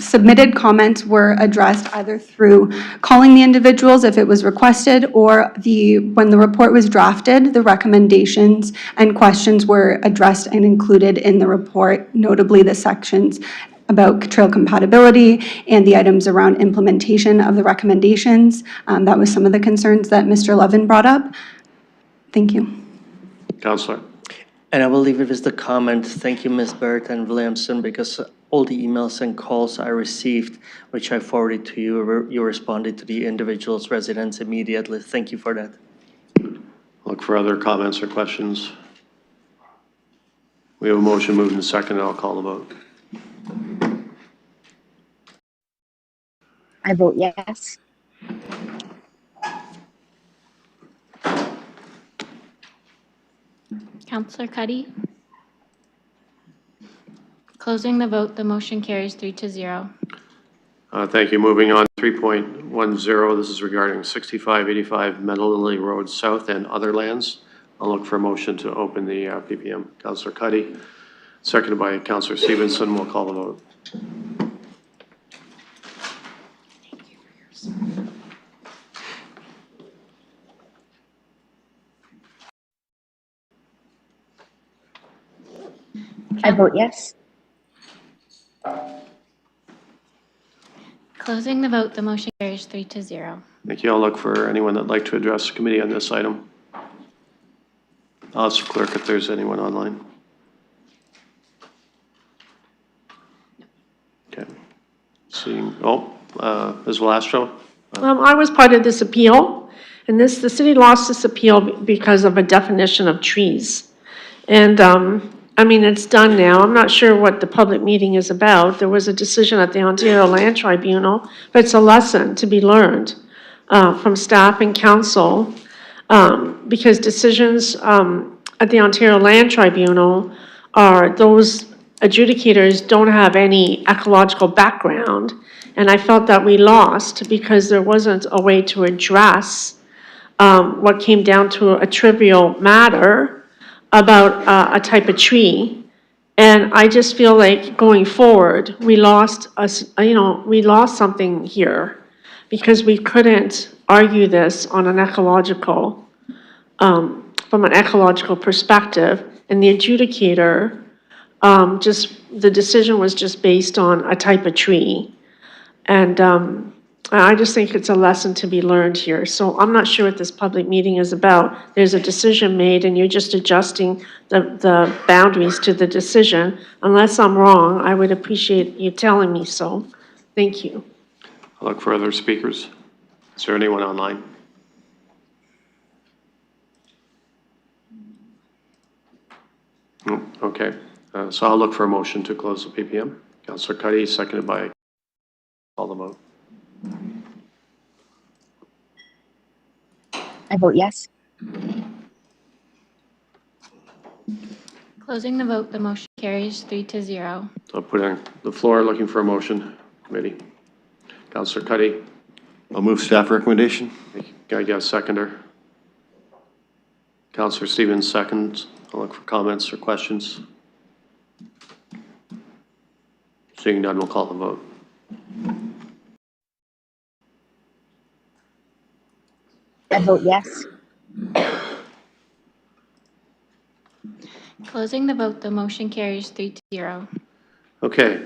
submitted comments were addressed either through calling the individuals if it was requested, or when the report was drafted, the recommendations and questions were addressed and included in the report, notably the sections about trail compatibility and the items around implementation of the recommendations. That was some of the concerns that Mr. Levin brought up. Thank you. Councillor. And I will leave it with the comment, thank you, Ms. Burt and Williamson, because all the emails and calls I received, which I forwarded to you, you responded to the individuals' residents immediately. Thank you for that. Look for other comments or questions. We have a motion moving to second, and I'll call the vote. I vote yes. Councillor Cuddy. Closing the vote, the motion carries 3-0. Thank you. Moving on, 3.10, this is regarding 6585 Meadowlily Road South and other lands. I'll look for a motion to open the PPM. Councillor Cuddy, seconded by Councillor Stevenson. We'll call the vote. I vote yes. Closing the vote, the motion carries 3-0. Thank you. I'll look for anyone that'd like to address the committee on this item. I'll ask the clerk if there's anyone online. Okay. Seeing, Ms. Velastro? I was part of this appeal, and the city lost this appeal because of a definition of trees. And, I mean, it's done now. I'm not sure what the public meeting is about. There was a decision at the Ontario Land Tribunal, but it's a lesson to be learned from staff and council, because decisions at the Ontario Land Tribunal are, those adjudicators don't have any ecological background. And I felt that we lost because there wasn't a way to address what came down to a trivial matter about a type of tree. And I just feel like going forward, we lost we lost something here because we couldn't argue this on an ecological, from an ecological perspective. And the adjudicator, the decision was just based on a type of tree. And I just think it's a lesson to be learned here. So I'm not sure what this public meeting is about. There's a decision made and you're just adjusting the boundaries to the decision. Unless I'm wrong, I would appreciate you telling me so. Thank you. I'll look for other speakers. Is there anyone online? Okay, so I'll look for a motion to close the PPM. Councillor Cuddy, seconded by, call the vote. I vote yes. Closing the vote, the motion carries 3-0. So I'll put on the floor, looking for a motion, committee. Councillor Cuddy. I'll move staff recommendation. Can I get a seconder? Councillor Stevens, seconds. I'll look for comments or questions. Seeing none, we'll call the vote. I vote yes. Closing the vote, the motion carries 3-0. Okay.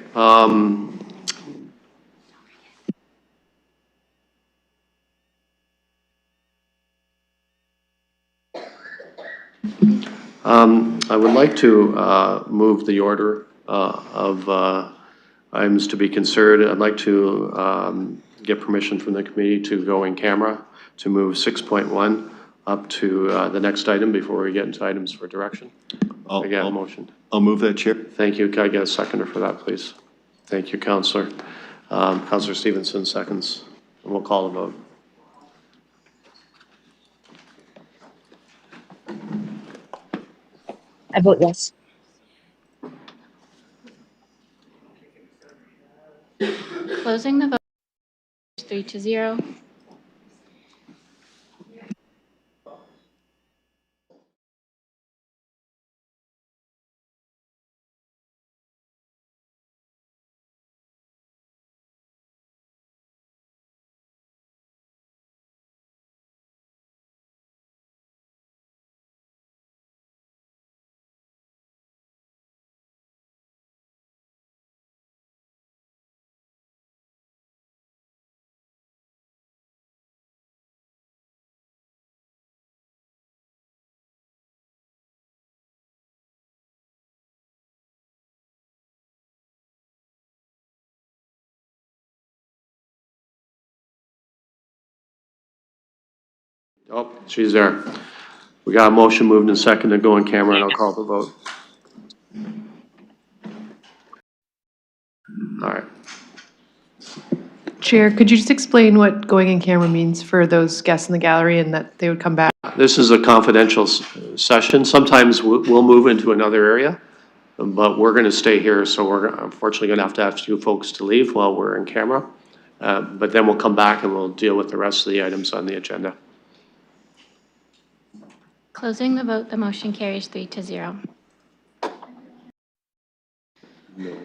I would like to move the order of items to be considered. I'd like to get permission from the committee to go in camera to move 6.1 up to the next item before we get into items for direction. I get a motion. I'll move that, Chair. Thank you. Can I get a seconder for that, please? Thank you, Councillor. Councillor Stevenson, seconds. And we'll call the vote. I vote yes. Closing the vote, 3-0. Oh, she's there. We got a motion moved and second to go in camera, and I'll call the vote. All right. Chair, could you just explain what going in camera means for those guests in the gallery and that they would come back? This is a confidential session. Sometimes we'll move into another area, but we're going to stay here, so we're unfortunately going to have ask you folks to leave while we're in camera. But then we'll come back and we'll deal with the rest of the items on the agenda. Closing the vote, the motion carries 3-0. No.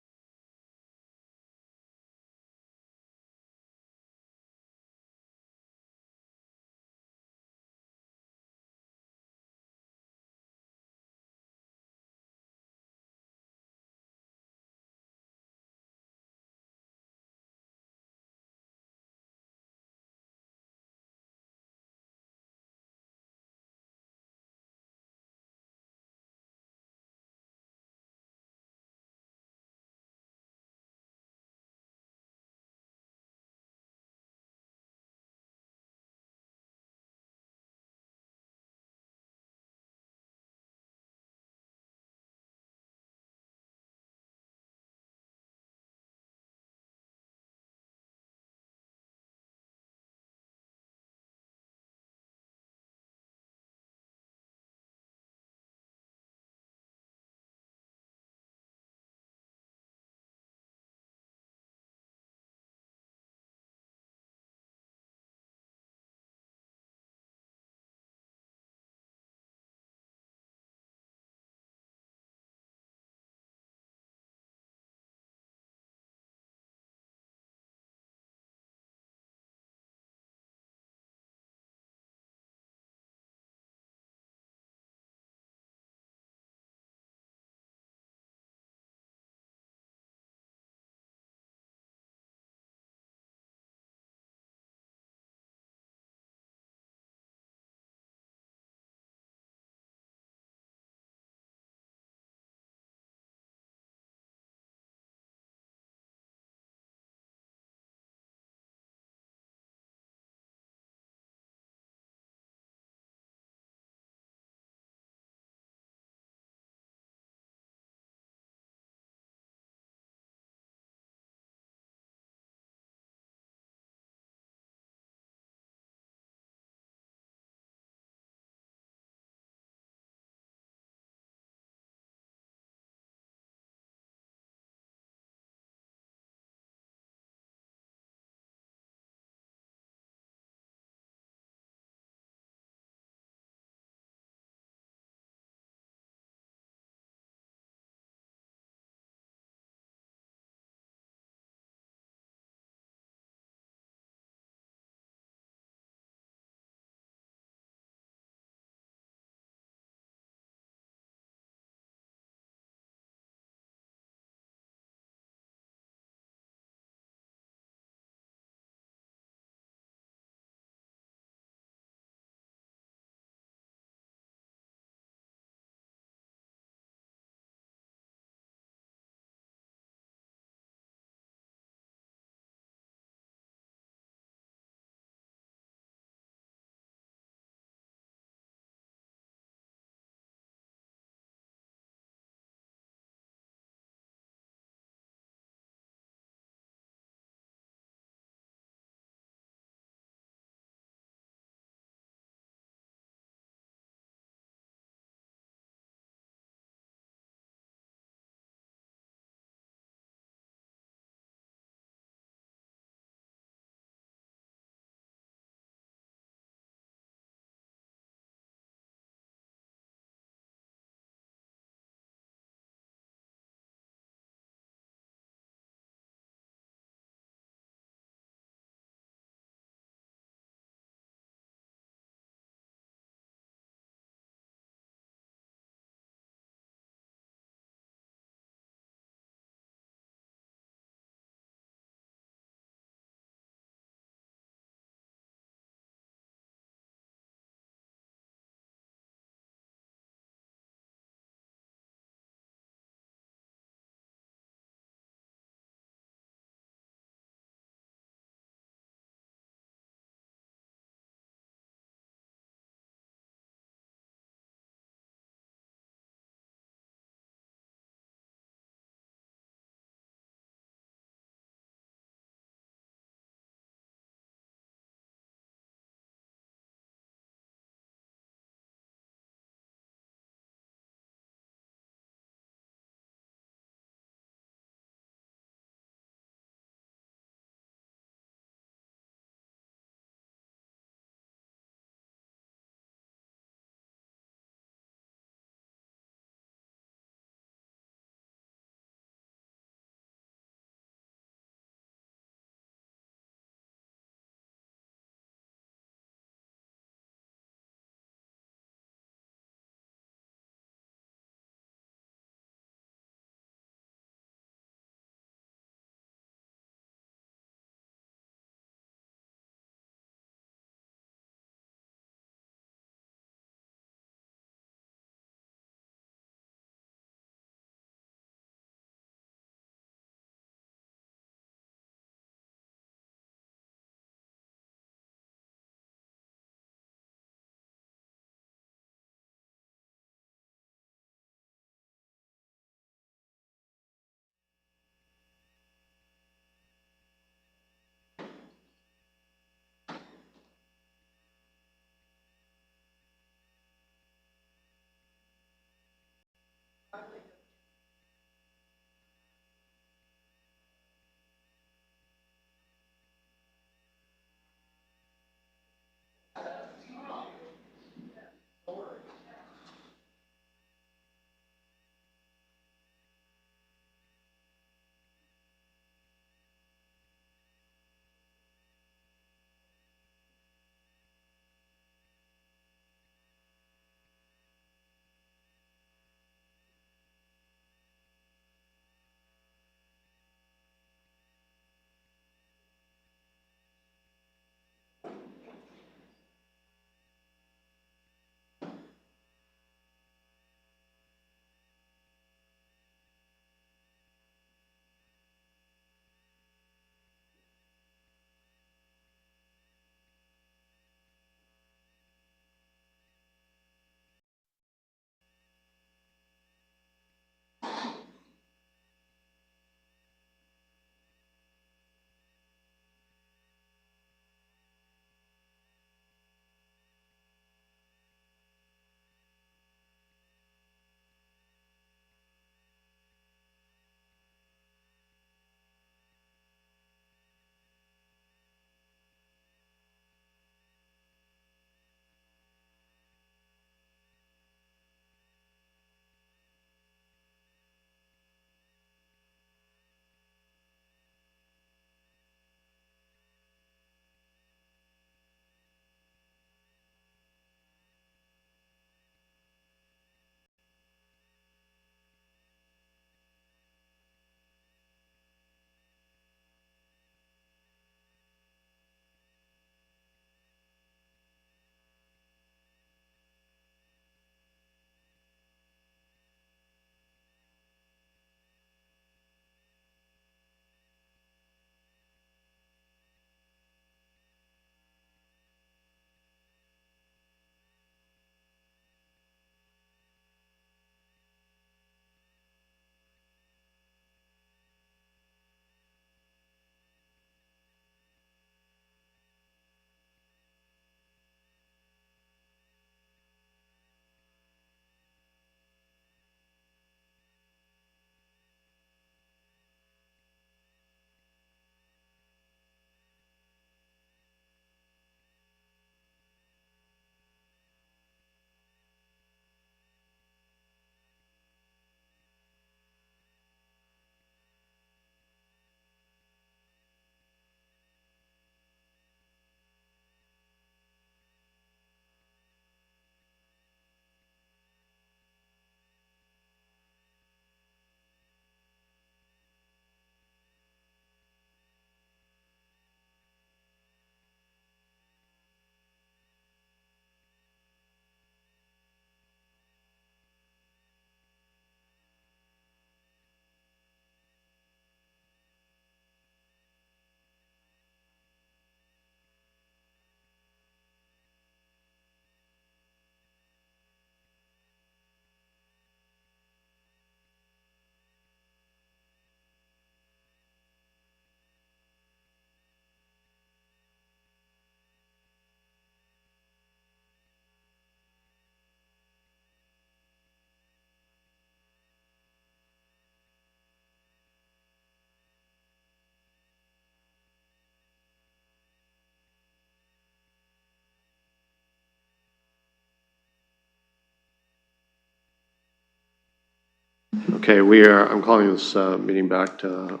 Okay, I'm calling this meeting back to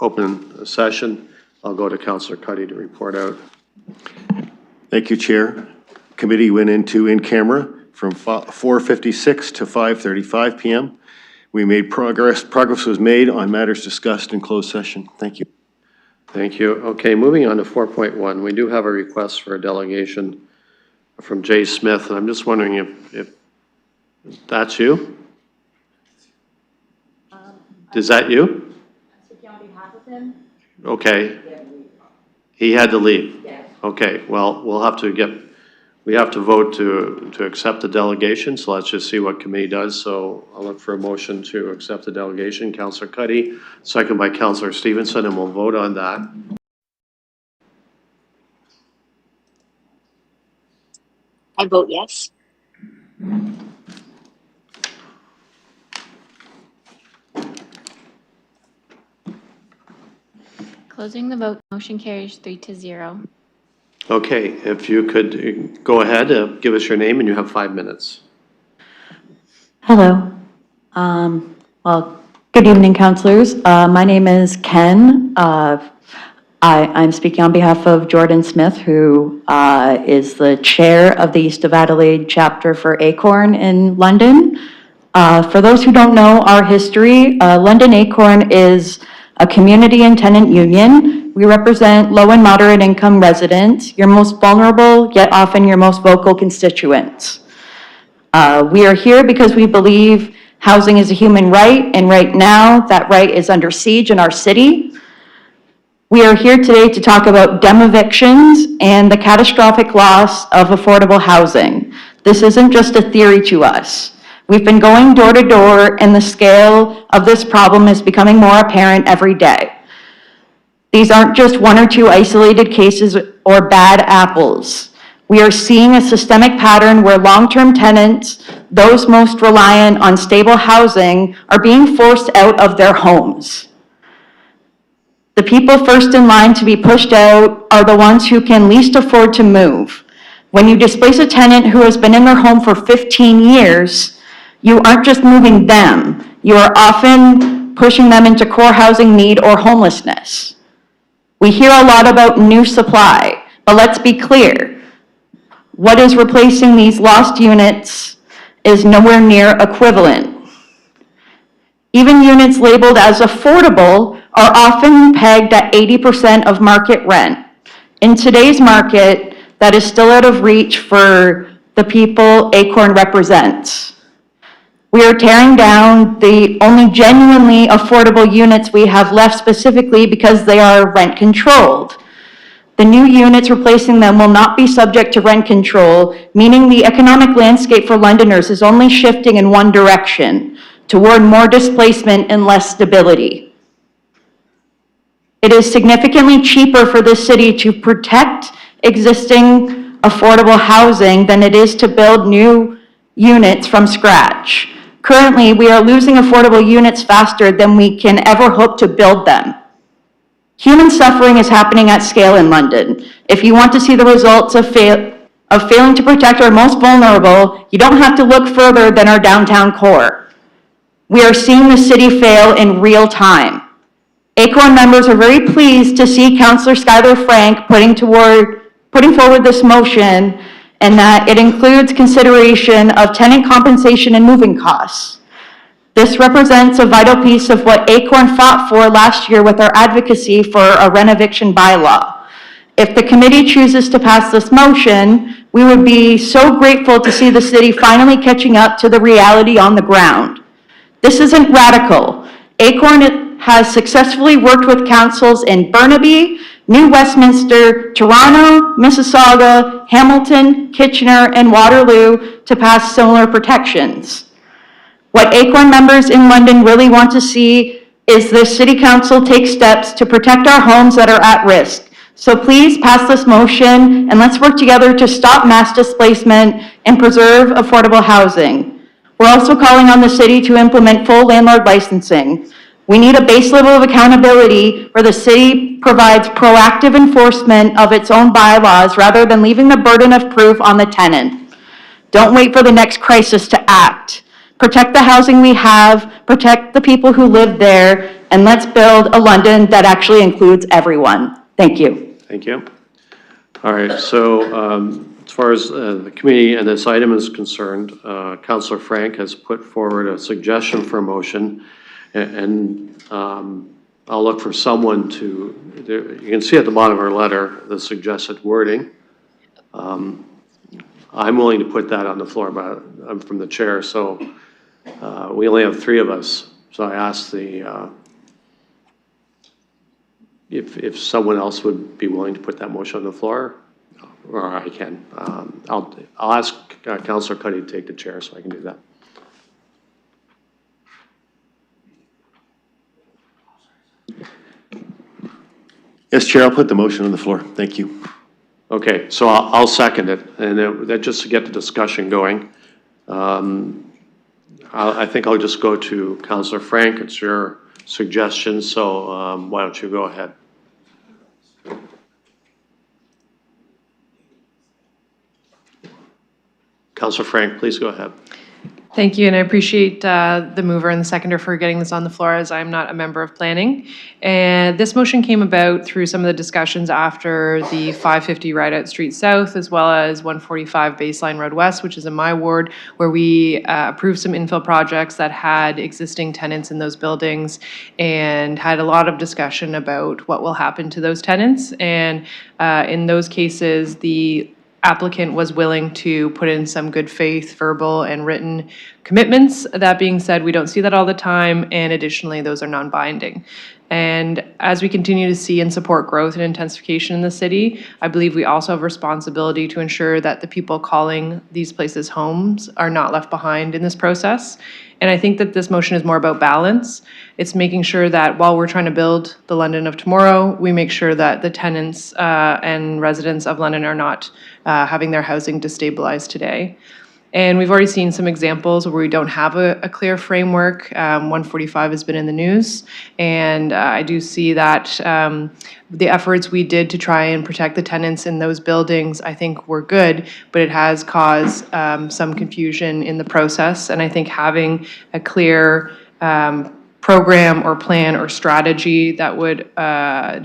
open session. I'll go to Councillor Cuddy to report out. Thank you, Chair. Committee went into in-camera from 4:56 to 5:35 p.m. We made progress. Progress was made on matters discussed in closed session. Thank you. Thank you. Okay, moving on to 4.1. We do have a request for a delegation from Jay Smith, and I'm just wondering if that's you? Is that you? Okay. He had to leave? Okay, well, we have to vote to accept the delegation, so let's just see what committee does. So I'll look for a motion to accept the delegation. Councillor Cuddy, second by Councillor Stevenson, and we'll vote on that. I vote yes. Closing the vote, motion carries 3-0. Okay, if you could go ahead, give us your name, and you have 5 minutes. Hello. Well, good evening, councilors. My name is Ken. I'm speaking on behalf of Jordan Smith, who is the chair of the East of Adelaide chapter for Acorn in London. For those who don't know our history, London Acorn is a community and tenant union. We represent low and moderate income residents, your most vulnerable, yet often your most vocal constituents. We are here because we believe housing is a human right, and right now that right is under siege in our city. We are here today to talk about demevictions and the catastrophic loss of affordable housing. This isn't just a theory to us. We've been going door to door, and the scale of this problem is becoming more apparent every day. These aren't just one or two isolated cases or bad apples. We are seeing a systemic pattern where long-term tenants, those most reliant on stable housing, are being forced out of their homes. The people first in line to be pushed out are the ones who can least afford to move. When you displace a tenant who has been in their home for 15 years, you aren't just moving them, you are often pushing them into core housing need or homelessness. We hear a lot about new supply, but let's be clear. What is replacing these lost units is nowhere near equivalent. Even units labeled as affordable are often pegged at 80% of market rent. In today's market, that is still out of reach for the people Acorn represents. We are tearing down the only genuinely affordable units we have left specifically because they are rent controlled. The new units replacing them will not be subject to rent control, meaning the economic landscape for Londoners is only shifting in one direction, toward more displacement and less stability. It is significantly cheaper for this city to protect existing affordable housing than it is to build new units from scratch. Currently, we are losing affordable units faster than we can ever hope to build them. Human suffering is happening at scale in London. If you want to see the results of failing to protect our most vulnerable, you don't have to look further than our downtown core. We are seeing the city fail in real time. Acorn members are very pleased to see Councillor Schuyler Frank putting forward this motion, and that it includes consideration of tenant compensation and moving costs. This represents a vital piece of what Acorn fought for last year with our advocacy for a renoviction bylaw. If the committee chooses to pass this motion, we would be so grateful to see the city finally catching up to the reality on the ground. This isn't radical. Acorn has successfully worked with councils in Burnaby, New Westminster, Toronto, Mississauga, Hamilton, Kitchener, and Waterloo to pass similar protections. What Acorn members in London really want to see is the City Council take steps to protect our homes that are at risk. So please pass this motion, and let's work together to stop mass displacement and preserve affordable housing. We're also calling on the city to implement full landlord licensing. We need a base level of accountability where the city provides proactive enforcement of its own bylaws rather than leaving the burden of proof on the tenant. Don't wait for the next crisis to act. Protect the housing we have, protect the people who live there, and let's build a London that actually includes everyone. Thank you. Thank you. All right, so as far as the committee and this item is concerned, Councillor Frank has put forward a suggestion for a motion, and I'll look for someone to, you can see at the bottom of our letter the suggested wording. I'm willing to put that on the floor, but I'm from the chair, so we only have 3 of us. So I asked if someone else would be willing to put that motion on the floor, or I can. I'll ask Councillor Cuddy to take the chair so I can do that. Yes, Chair, I'll put the motion on the floor. Thank you. Okay, so I'll second it, and that just to get the discussion going. I think I'll just go to Councillor Frank. It's your suggestion, so why don't you go ahead? Councillor Frank, please go ahead. Thank you, and I appreciate the mover and the seconder for getting this on the floor, as I'm not a member of planning. And this motion came about through some of the discussions after the 550 Rideout Street South, as well as 145 Baseline Road West, which is in my ward, where we approved some infill projects that had existing tenants in those buildings and had a lot of discussion about what will happen to those tenants. And in those cases, the applicant was willing to put in some good faith verbal and written commitments. That being said, we don't see that all the time, and additionally, those are non-binding. And as we continue to see and support growth and intensification in the city, I believe we also have a responsibility to ensure that the people calling these places homes are not left behind in this process. And I think that this motion is more about balance. It's making sure that while we're trying to build the London of tomorrow, we make sure that the tenants and residents of London are not having their housing destabilized today. And we've already seen some examples where we don't have a clear framework. 145 has been in the news, and I do see that the efforts we did to try and protect the tenants in those buildings, I think, were good, but it has caused some confusion in the process. And I think having a clear program or plan or strategy that would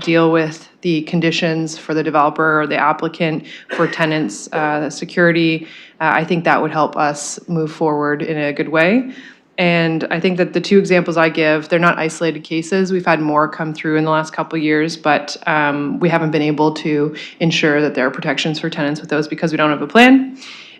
deal with the conditions for the developer or the applicant for tenants' security, I think that would help us move forward in a good way. And I think that the two examples I give, they're not isolated cases. We've had more come through in the last couple of years, but we haven't been able to ensure that there are protections for tenants with those because we don't have a plan.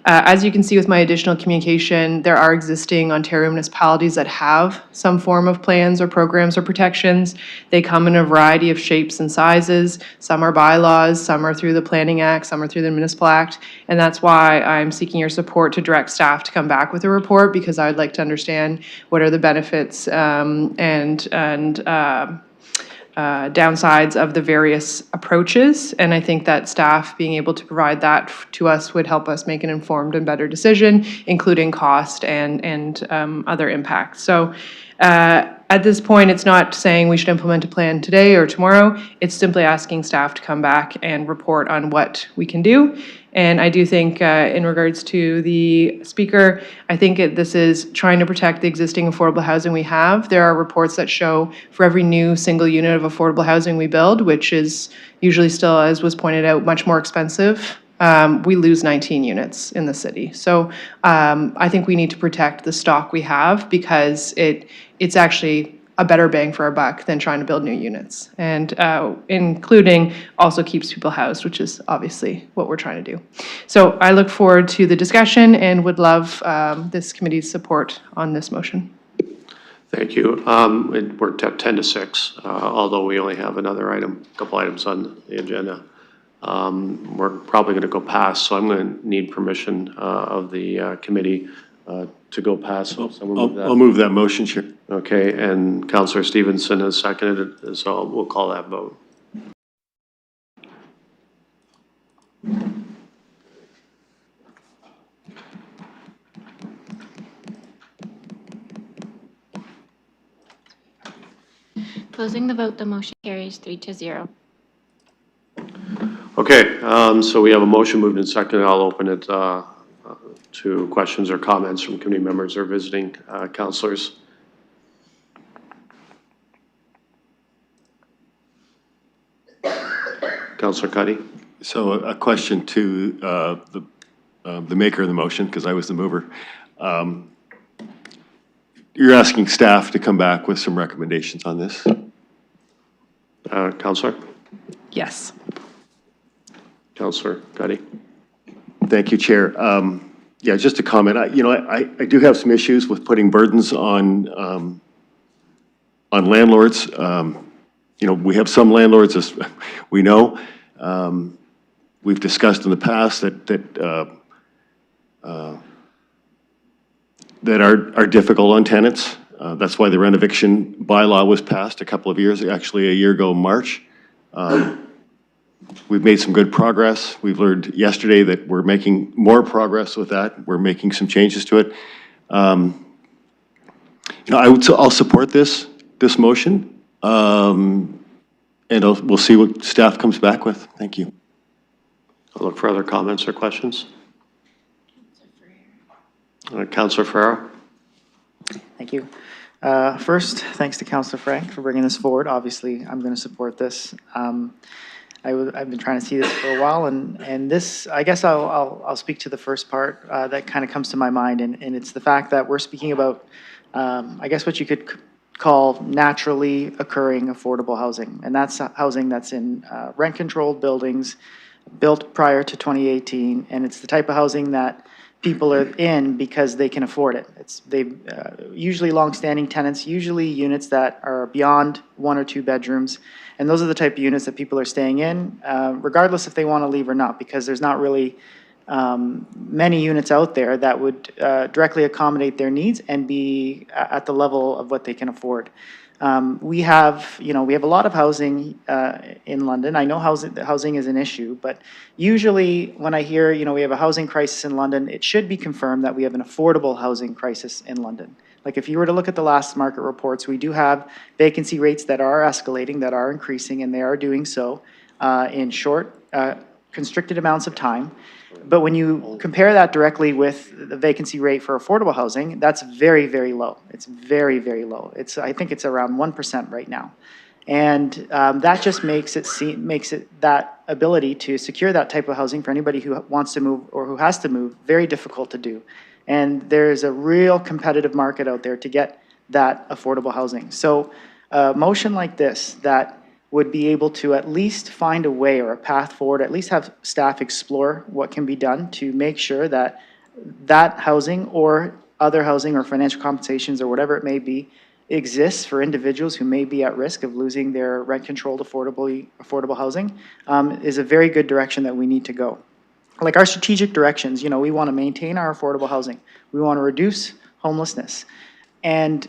As you can see with my additional communication, there are existing Ontario municipalities that have some form of plans or programs or protections. They come in a variety of shapes and sizes. Some are bylaws, some are through the Planning Act, some are through the Municipal Act. And that's why I'm seeking your support to direct staff to come back with a report, because I would like to understand what are the benefits and downsides of the various approaches. And I think that staff being able to provide that to us would help us make an informed and better decision, including cost and other impacts. So at this point, it's not saying we should implement a plan today or tomorrow. It's simply asking staff to come back and report on what we can do. And I do think in regards to the speaker, I think this is trying to protect the existing affordable housing we have. There are reports that show for every new single unit of affordable housing we build, which is usually still, as was pointed out, much more expensive, we lose 19 units in the city. So I think we need to protect the stock we have, because it's actually a better bang for our buck than trying to build new units. And including also keeps people housed, which is obviously what we're trying to do. So I look forward to the discussion and would love this committee's support on this motion. Thank you. We're at 10 to 6, although we only have another couple items on the agenda. We're probably going to go past, so I'm going to need permission of the committee to go past. I'll move that motion, Chair. Okay, and Councillor Stevenson has seconded it, so we'll call that vote. Closing the vote, the motion carries 3-0. Okay, so we have a motion moved and seconded. I'll open it to questions or comments from committee members or visiting councillors. Councillor Cuddy. So a question to the maker of the motion, because I was the mover. You're asking staff to come back with some recommendations on this? Councillor? Yes. Councillor Cuddy. Thank you, Chair. Yeah, just a comment. I do have some issues with putting burdens on landlords. We have some landlords, as we know. We've discussed in the past that are difficult on tenants. That's why the rent eviction bylaw was passed a couple of years, actually a year ago, March. We've made some good progress. We've learned yesterday that we're making more progress with that. We're making some changes to it. I'll support this motion, and we'll see what staff comes back with. Thank you. I'll look for other comments or questions. Councillor Ferraro? Thank you. First, thanks to Councillor Frank for bringing this forward. Obviously, I'm going to support this. I've been trying to see this for a while, and this, I guess I'll speak to the first part that kind of comes to my mind, and it's the fact that we're speaking about, I guess what you could call naturally occurring affordable housing, and that's housing that's in rent-controlled buildings built prior to 2018, and it's the type of housing that people are in because they can afford it. They usually long-standing tenants, usually units that are beyond 1 or 2 bedrooms, and those are the type of units that people are staying in, regardless if they want to leave or not, because there's not really many units out there that would directly accommodate their needs and be at the level of what they can afford. We have a lot of housing in London. I know housing is an issue, but usually when I hear, we have a housing crisis in London, it should be confirmed that we have an affordable housing crisis in London. Like if you were to look at the last market reports, we do have vacancy rates that are escalating, that are increasing, and they are doing so in short, constricted amounts of time. But when you compare that directly with the vacancy rate for affordable housing, that's very, very low. It's very, very low. I think it's around 1% right now. And that just makes it that ability to secure that type of housing for anybody who wants to move or who has to move very difficult to do. And there's a real competitive market out there to get that affordable housing. So a motion like this that would be able to at least find a way or a path forward, at least have staff explore what can be done to make sure that that housing or other housing or financial compensations or whatever it may be exists for individuals who may be at risk of losing their rent-controlled affordable housing is a very good direction that we need to go. Like our strategic directions, we want to maintain our affordable housing. We want to reduce homelessness. And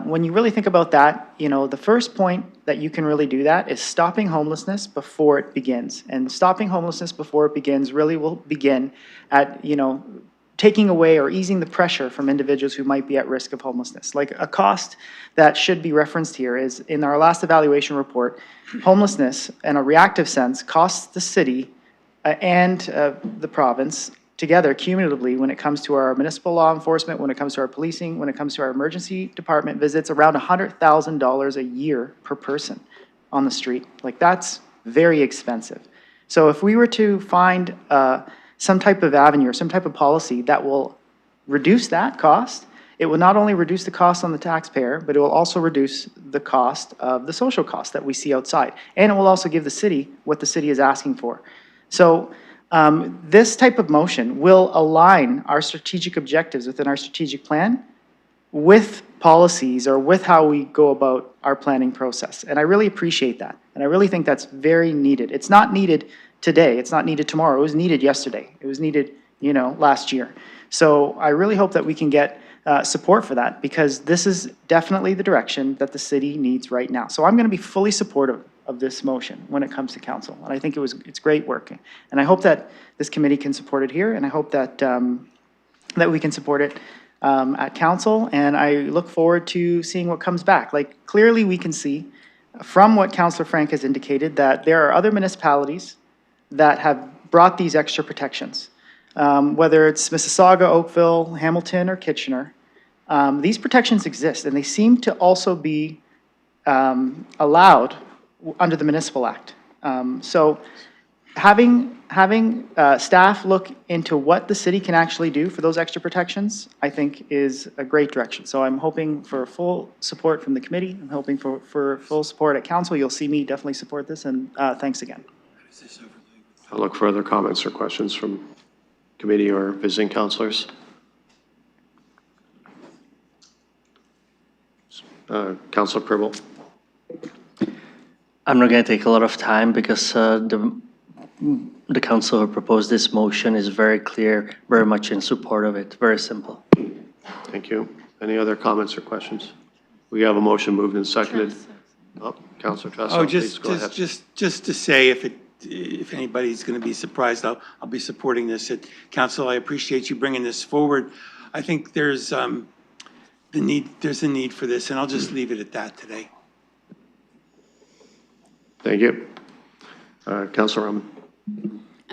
when you really think about that, the first point that you can really do that is stopping homelessness before it begins. And stopping homelessness before it begins really will begin at, taking away or easing the pressure from individuals who might be at risk of homelessness. Like a cost that should be referenced here is in our last evaluation report, homelessness in a reactive sense costs the city and the province together cumulatively when it comes to our municipal law enforcement, when it comes to our policing, when it comes to our emergency department visits, around $100,000 a year per person on the street. Like that's very expensive. So if we were to find some type of avenue or some type of policy that will reduce that cost, it will not only reduce the cost on the taxpayer, but it will also reduce the cost of the social costs that we see outside. And it will also give the city what the city is asking for. So this type of motion will align our strategic objectives within our strategic plan with policies or with how we go about our planning process. And I really appreciate that. And I really think that's very needed. It's not needed today. It's not needed tomorrow. It was needed yesterday. It was needed, last year. So I really hope that we can get support for that because this is definitely the direction that the city needs right now. So I'm going to be fully supportive of this motion when it comes to council. And I think it's great work. And I hope that this committee can support it here, and I hope that that we can support it at council, and I look forward to seeing what comes back. Like, clearly we can see from what Councillor Frank has indicated that there are other municipalities that have brought these extra protections. Whether it's Mississauga, Oakville, Hamilton, or Kitchener, these protections exist, and they seem to also be allowed under the Municipal Act. So having staff look into what the city can actually do for those extra protections, I think is a great direction. So I'm hoping for full support from the committee. I'm hoping for full support at council. You'll see me definitely support this, and thanks again. I'll look for other comments or questions from committee or visiting councilors. Councilor Pribble. I'm not going to take a lot of time because the council who proposed this motion is very clear, very much in support of it. Very simple. Thank you. Any other comments or questions? We have a motion moved and seconded. Oh, Councilor Tresso, please go ahead. Just to say, if anybody's going to be surprised, I'll be supporting this. Council, I appreciate you bringing this forward. I think there's a need for this, and I'll just leave it at that today. Thank you. Councilor Rahman.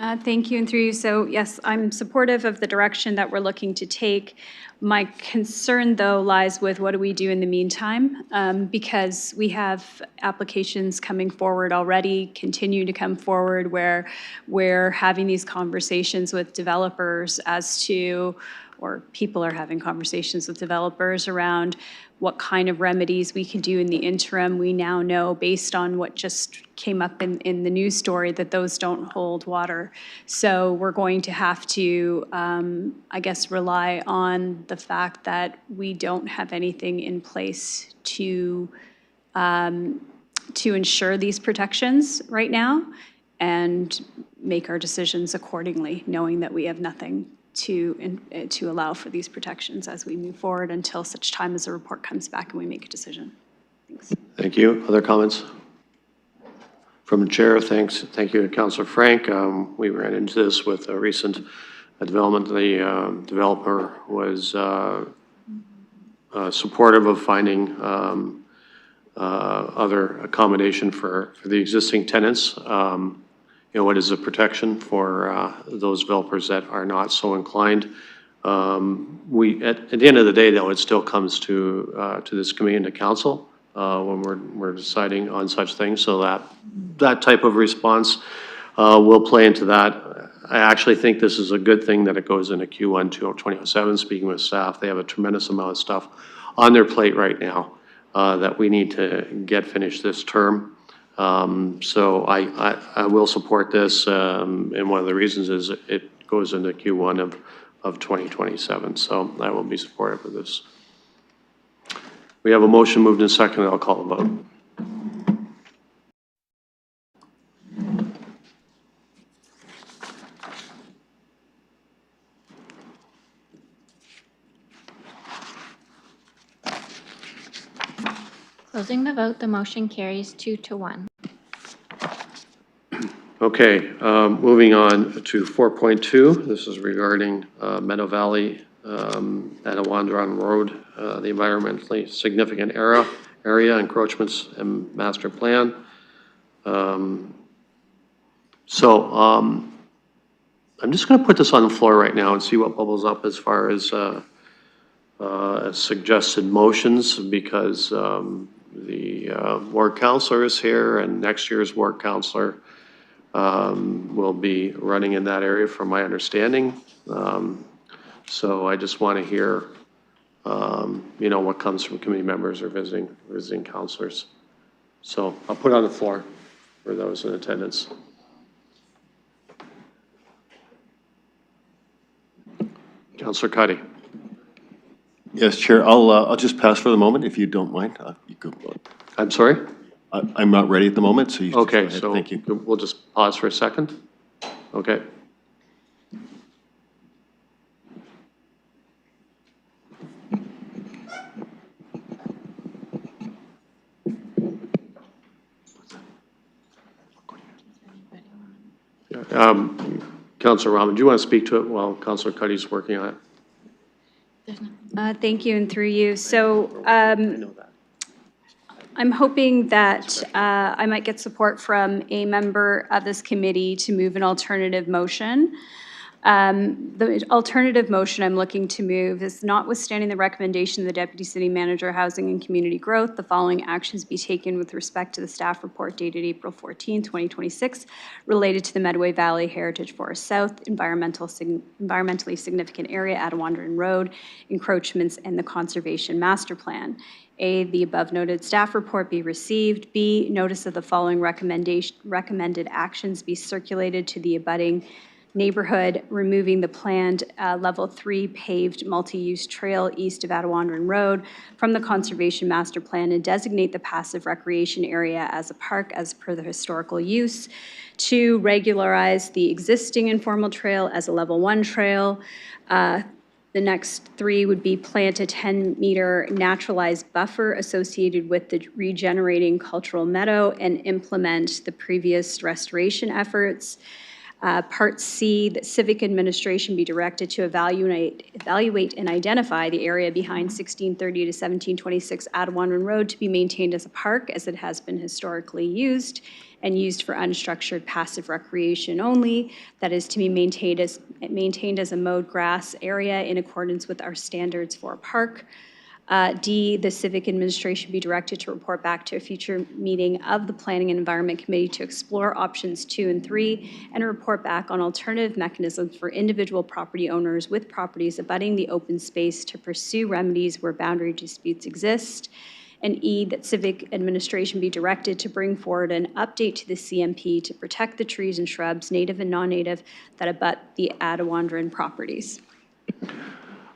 Thank you, and through you. So yes, I'm supportive of the direction that we're looking to take. My concern, though, lies with what do we do in the meantime? Because we have applications coming forward already, continue to come forward, where we're having these conversations with developers as to, or people are having conversations with developers around what kind of remedies we can do in the interim. We now know, based on what just came up in the news story, that those don't hold water. So we're going to have to, I guess, rely on the fact that we don't have anything in place to ensure these protections right now, and make our decisions accordingly, knowing that we have nothing to allow for these protections as we move forward until such time as the report comes back and we make a decision. Thanks. Thank you. Other comments? From the chair, thanks. Thank you to Councillor Frank. We ran into this with a recent development. The developer was supportive of finding other accommodation for the existing tenants. You know, what is the protection for those developers that are not so inclined? At the end of the day, though, it still comes to this committee and to council when we're deciding on such things. So that type of response will play into that. I actually think this is a good thing that it goes into Q1 2027. Speaking with staff, they have a tremendous amount of stuff on their plate right now that we need to get finished this term. So I will support this, and one of the reasons is it goes into Q1 of 2027. So I will be supportive of this. We have a motion moved and seconded. I'll call the vote. Closing the vote, the motion carries 2-1. Okay, moving on to 4.2. This is regarding Meadowlily, Meadowlily Road, the environmentally significant area encroachments and master plan. I'm just going to put this on the floor right now and see what bubbles up as far as suggested motions, because the ward councillor is here, and next year's ward councillor will be running in that area from my understanding. So I just want to hear, you know, what comes from committee members or visiting councillors. So I'll put it on the floor for those in attendance. Councillor Cuddy. Yes, Chair, I'll just pass for the moment if you don't mind. You go. I'm sorry? I'm not ready at the moment, so you okay, just so thank you. We'll just pause for a second. Okay. Councillor Rahman, do you want to speak to it while Councillor Cuddy's working on it? Thank you, and through you. So I'm hoping that I might get support from a member of this committee to move an alternative motion. The alternative motion I'm looking to move is, notwithstanding the recommendation of the Deputy City Manager, Housing and Community Growth, the following actions be taken with respect to the staff report dated April 14, 2026, related to the Medway Valley Heritage Forest South, environmentally significant area, Attawandaron Road, encroachments, and the Conservation Master Plan. A, the above noted staff report be received. B, notice of the following recommended actions be circulated to the abutting neighborhood, removing the planned level 3 paved multi-use trail east of Attawandaron Road from the Conservation Master Plan, and designate the passive recreation area as a park as per the historical use. 2, regularize the existing informal trail as a level 1 trail. The next 3 would be plant a 10-meter naturalized buffer associated with the regenerating cultural meadow and implement the previous restoration efforts. Part C, that civic administration be directed to evaluate and identify the area behind 1630 to 1726 Attawandan Road to be maintained as a park as it has been historically used and used for unstructured passive recreation only. That is to be maintained as a mowed grass area in accordance with our standards for a park. D, the civic administration be directed to report back to a future meeting of the Planning and Environment Committee to explore options 2 and 3 and report back on alternative mechanisms for individual property owners with properties abutting the open space to pursue remedies where boundary disputes exist. And E, that civic administration be directed to bring forward an update to the CMP to protect the trees and shrubs, native and non-native, that abut the Attawandan properties.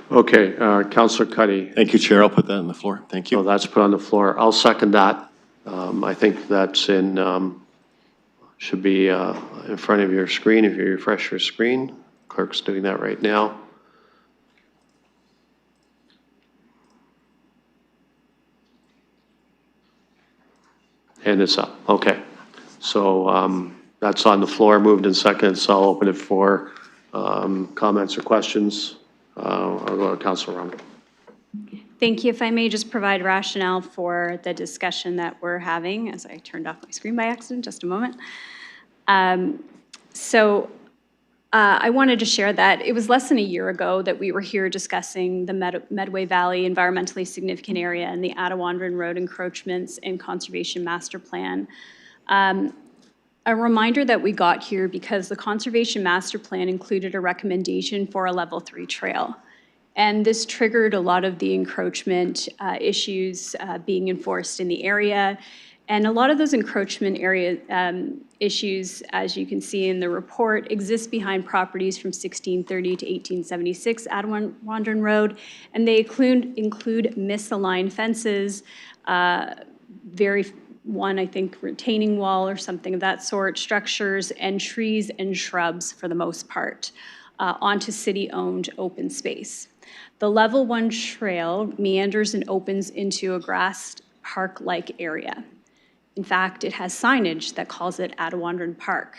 Okay, Councillor Cuddy. Thank you, Chair. I'll put that on the floor. Thank you. So that's put on the floor. I'll second that. I think that's in, should be in front of your screen if you refresh your screen. Clerk's doing that right now. And it's up. Okay. So that's on the floor, moved and seconded. So I'll open it for comments or questions. I'll go to Councilor Rongo. Thank you. If I may just provide rationale for the discussion that we're having, as I turned off my screen by accident, just a moment. I wanted to share that it was less than a year ago that we were here discussing the Medway Valley environmentally significant area and the Attawandan Road encroachments and Conservation Master Plan. A reminder that we got here because the Conservation Master Plan included a recommendation for a level 3 trail. And this triggered a lot of the encroachment issues being enforced in the area. And a lot of those encroachment area issues, as you can see in the report, exist behind properties from 1630 to 1876 Attawandan Road. And they include misaligned fences, one, I think, retaining wall or something of that sort, structures, and trees and shrubs for the most part, onto city-owned open space. The level 1 trail meanders and opens into a grassed park-like area. In fact, it has signage that calls it Attawandan Park.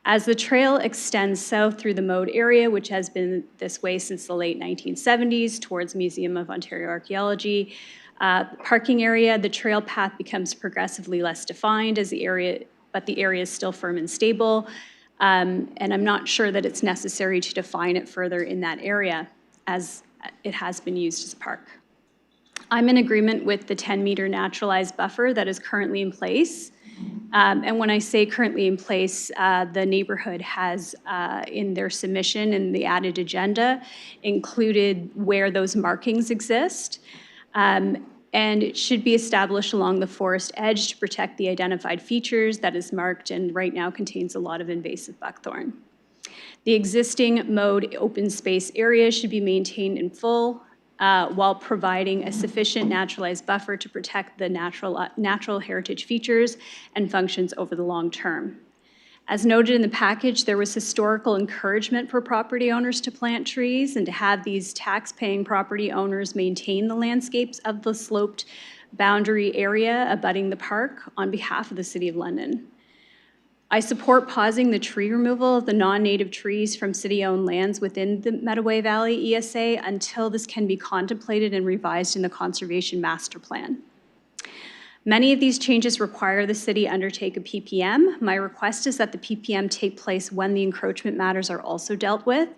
As the trail extends south through the mowed area, which has been this way since the late 1970s towards Museum of Ontario Archaeology, parking area, the trail path becomes progressively less defined as the area, but the area is still firm and stable. And I'm not sure that it's necessary to define it further in that area as it has been used as a park. I'm in agreement with the 10-meter naturalized buffer that is currently in place. And when I say currently in place, the neighborhood has, in their submission and the added agenda, included where those markings exist. And it should be established along the forest edge to protect the identified features that is marked and right now contains a lot of invasive buckthorn. The existing mowed open space area should be maintained in full while providing a sufficient naturalized buffer to protect the natural heritage features and functions over the long term. As noted in the package, there was historical encouragement for property owners to plant trees and to have these tax-paying property owners maintain the landscapes of the sloped boundary area abutting the park on behalf of the City of London. I support pausing the tree removal of the non-native trees from city-owned lands within the Meadowlily Valley ESA until this can be contemplated and revised in the Conservation Master Plan. Many of these changes require the city undertake a PPM. My request is that the PPM take place when the encroachment matters are also dealt with.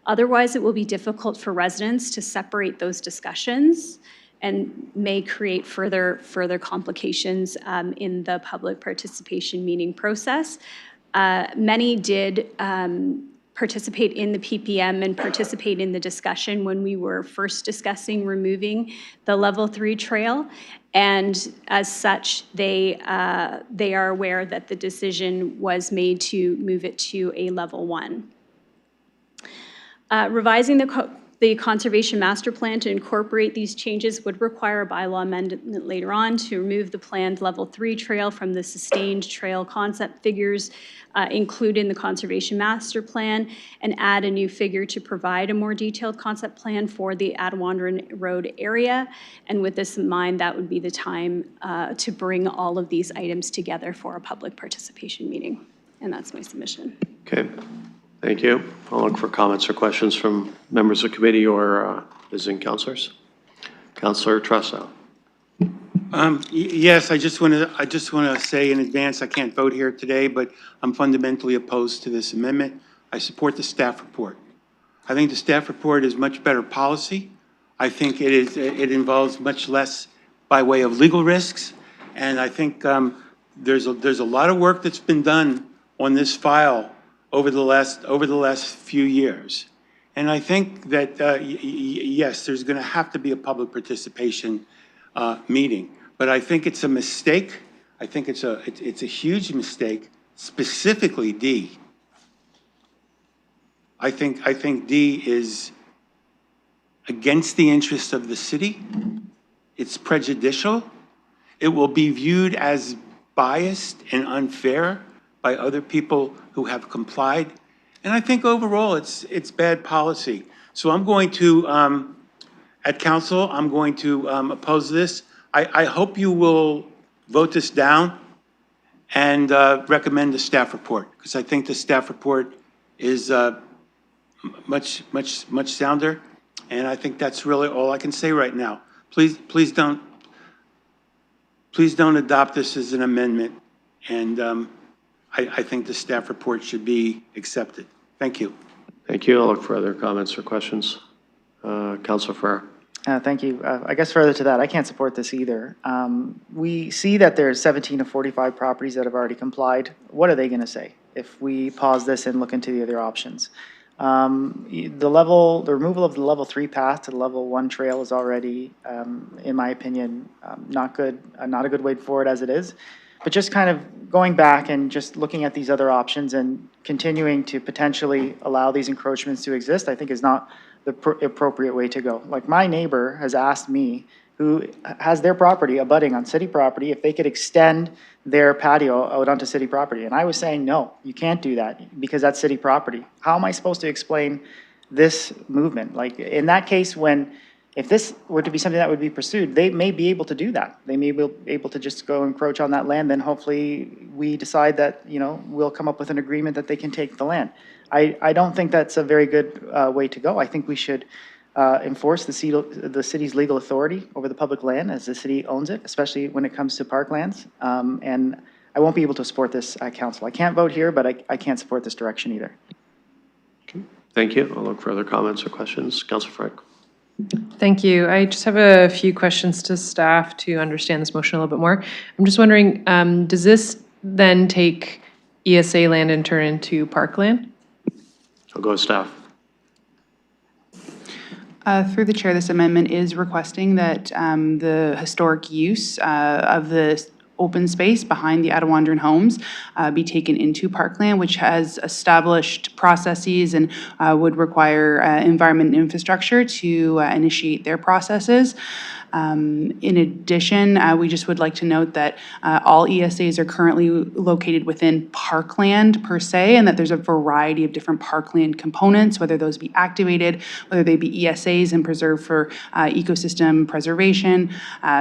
Otherwise, it will be difficult for residents to separate those discussions and may create further complications in the public participation meeting process. Many did participate in the PPM and participate in the discussion when we were first discussing removing the level 3 trail. And as such, they are aware that the decision was made to move it to a level 1. Revising the Conservation Master Plan to incorporate these changes would require a bylaw amendment later on to remove the planned level 3 trail from the sustained trail concept figures included in the Conservation Master Plan and add a new figure to provide a more detailed concept plan for the Attawandan Road area. And with this in mind, that would be the time to bring all of these items together for a public participation meeting. And that's my submission. Okay, thank you. I'll look for comments or questions from members of the committee or visiting councilors. Councilor Trusso. Yes, I just want to say in advance, I can't vote here today, but I'm fundamentally opposed to this amendment. I support the staff report. I think the staff report is much better policy. I think it involves much less by way of legal risks, and I think there's a lot of work that's been done on this file over the last few years. And I think that yes, there's going to have to be a public participation meeting. But I think it's a mistake. I think it's a huge mistake, specifically D. I think D is against the interests of the city. It's prejudicial. It will be viewed as biased and unfair by other people who have complied. And I think overall it's bad policy. So I'm going to, at council, I'm going to oppose this. I hope you will vote this down and recommend the staff report, because I think the staff report is much sounder, and I think that's really all I can say right now. Please don't adopt this as an amendment, and I think the staff report should be accepted. Thank you. Thank you. I'll look for other comments or questions. Councilor Farrar. Thank you. I guess further to that, I can't support this either. We see that there's 17 of 45 properties that have already complied. What are they going to say if we pause this and look into the other options? The removal of the level 3 path to the level 1 trail is already, in my opinion, not good, not a good way forward as it is. But just kind of going back and just looking at these other options and continuing to potentially allow these encroachments to exist, I think is not the appropriate way to go. Like, my neighbor has asked me, who has their property abutting on city property, if they could extend their patio out onto city property. And I was saying, no, you can't do that because that's city property. How am I supposed to explain this movement? Like, in that case, if this were to be something that would be pursued, they may be able to do that. They may be able to just go encroach on that land. Then hopefully we decide that, we'll come up with an agreement that they can take the land. I don't think that's a very good way to go. I think we should enforce the city's legal authority over the public land as the city owns it, especially when it comes to parklands. And I won't be able to support this at council. I can't vote here, but I can't support this direction either. Thank you. I'll look for other comments or questions. Councilor Frank. Thank you. I just have a few questions to staff to understand this motion a little bit more. I'm just wondering, does this then take ESA land and turn into parkland? I'll go to staff. Through the chair, this amendment is requesting that the historic use of the open space behind the Adewandran homes be taken into parkland, which has established processes and would require environment and infrastructure to initiate their processes. In addition, we just would like to note that all ESAs are currently located within parkland per se, and that there's a variety of different parkland components, whether those be activated, whether they be ESAs and preserved for ecosystem preservation.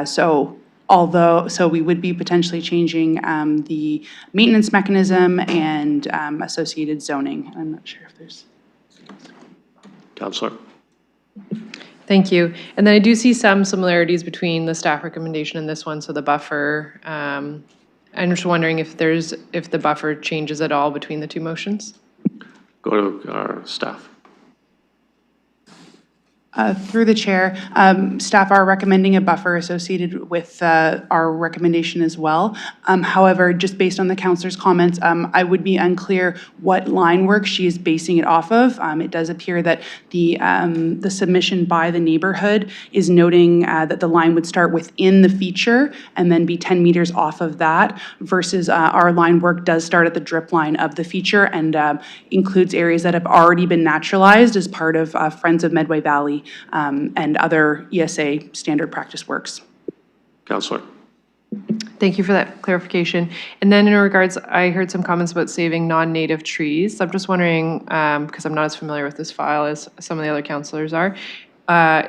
So we would be potentially changing the maintenance mechanism and associated zoning. I'm not sure if there's. Councilor. Thank you. And then I do see some similarities between the staff recommendation and this one, so the buffer. I'm just wondering if the buffer changes at all between the two motions? Go to our staff. Through the chair, staff are recommending a buffer associated with our recommendation as well. However, just based on the councillor's comments, I would be unclear what line work she is basing it off of. It does appear that the submission by the neighborhood is noting that the line would start within the feature and then be 10 meters off of that, versus our line work does start at the drip line of the feature and includes areas that have already been naturalized as part of Friends of Medway Valley and other ESA standard practice works. Councilor. Thank you for that clarification. And then in regards, I heard some comments about saving non-native trees. I'm just wondering, because I'm not as familiar with this file as some of the other councillors are,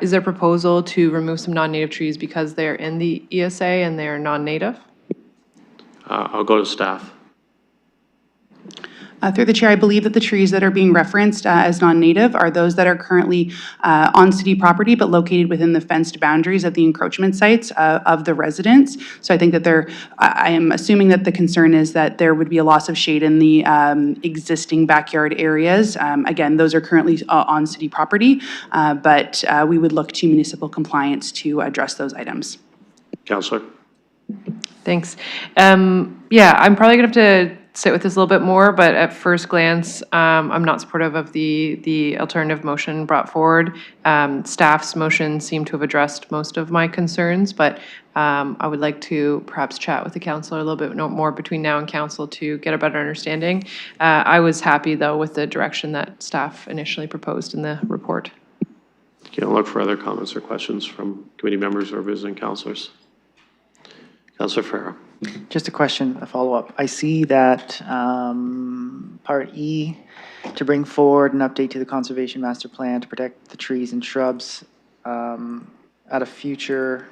is there a proposal to remove some non-native trees because they're in the ESA and they're non-native? I'll go to staff. Through the chair, I believe that the trees that are being referenced as non-native are those that are currently on city property but located within the fenced boundaries of the encroachment sites of the residents. So I think that I am assuming that the concern is that there would be a loss of shade in the existing backyard areas. Again, those are currently on city property, but we would look to municipal compliance to address those items. Councillor. Thanks. Yeah, I'm probably gonna have to sit with this a little bit more, but at first glance, I'm not supportive of the alternative motion brought forward. Staff's motion seemed to have addressed most of my concerns, but I would like to perhaps chat with the councillor a little bit more between now and council to get a better understanding. I was happy though with the direction that staff initially proposed in the report. Okay, I'll look for other comments or questions from committee members or visiting councillors. Councillor Farrell. Just a question, a follow-up. I see that Part E, to bring forward an update to the Conservation Master Plan to protect the trees and shrubs at a future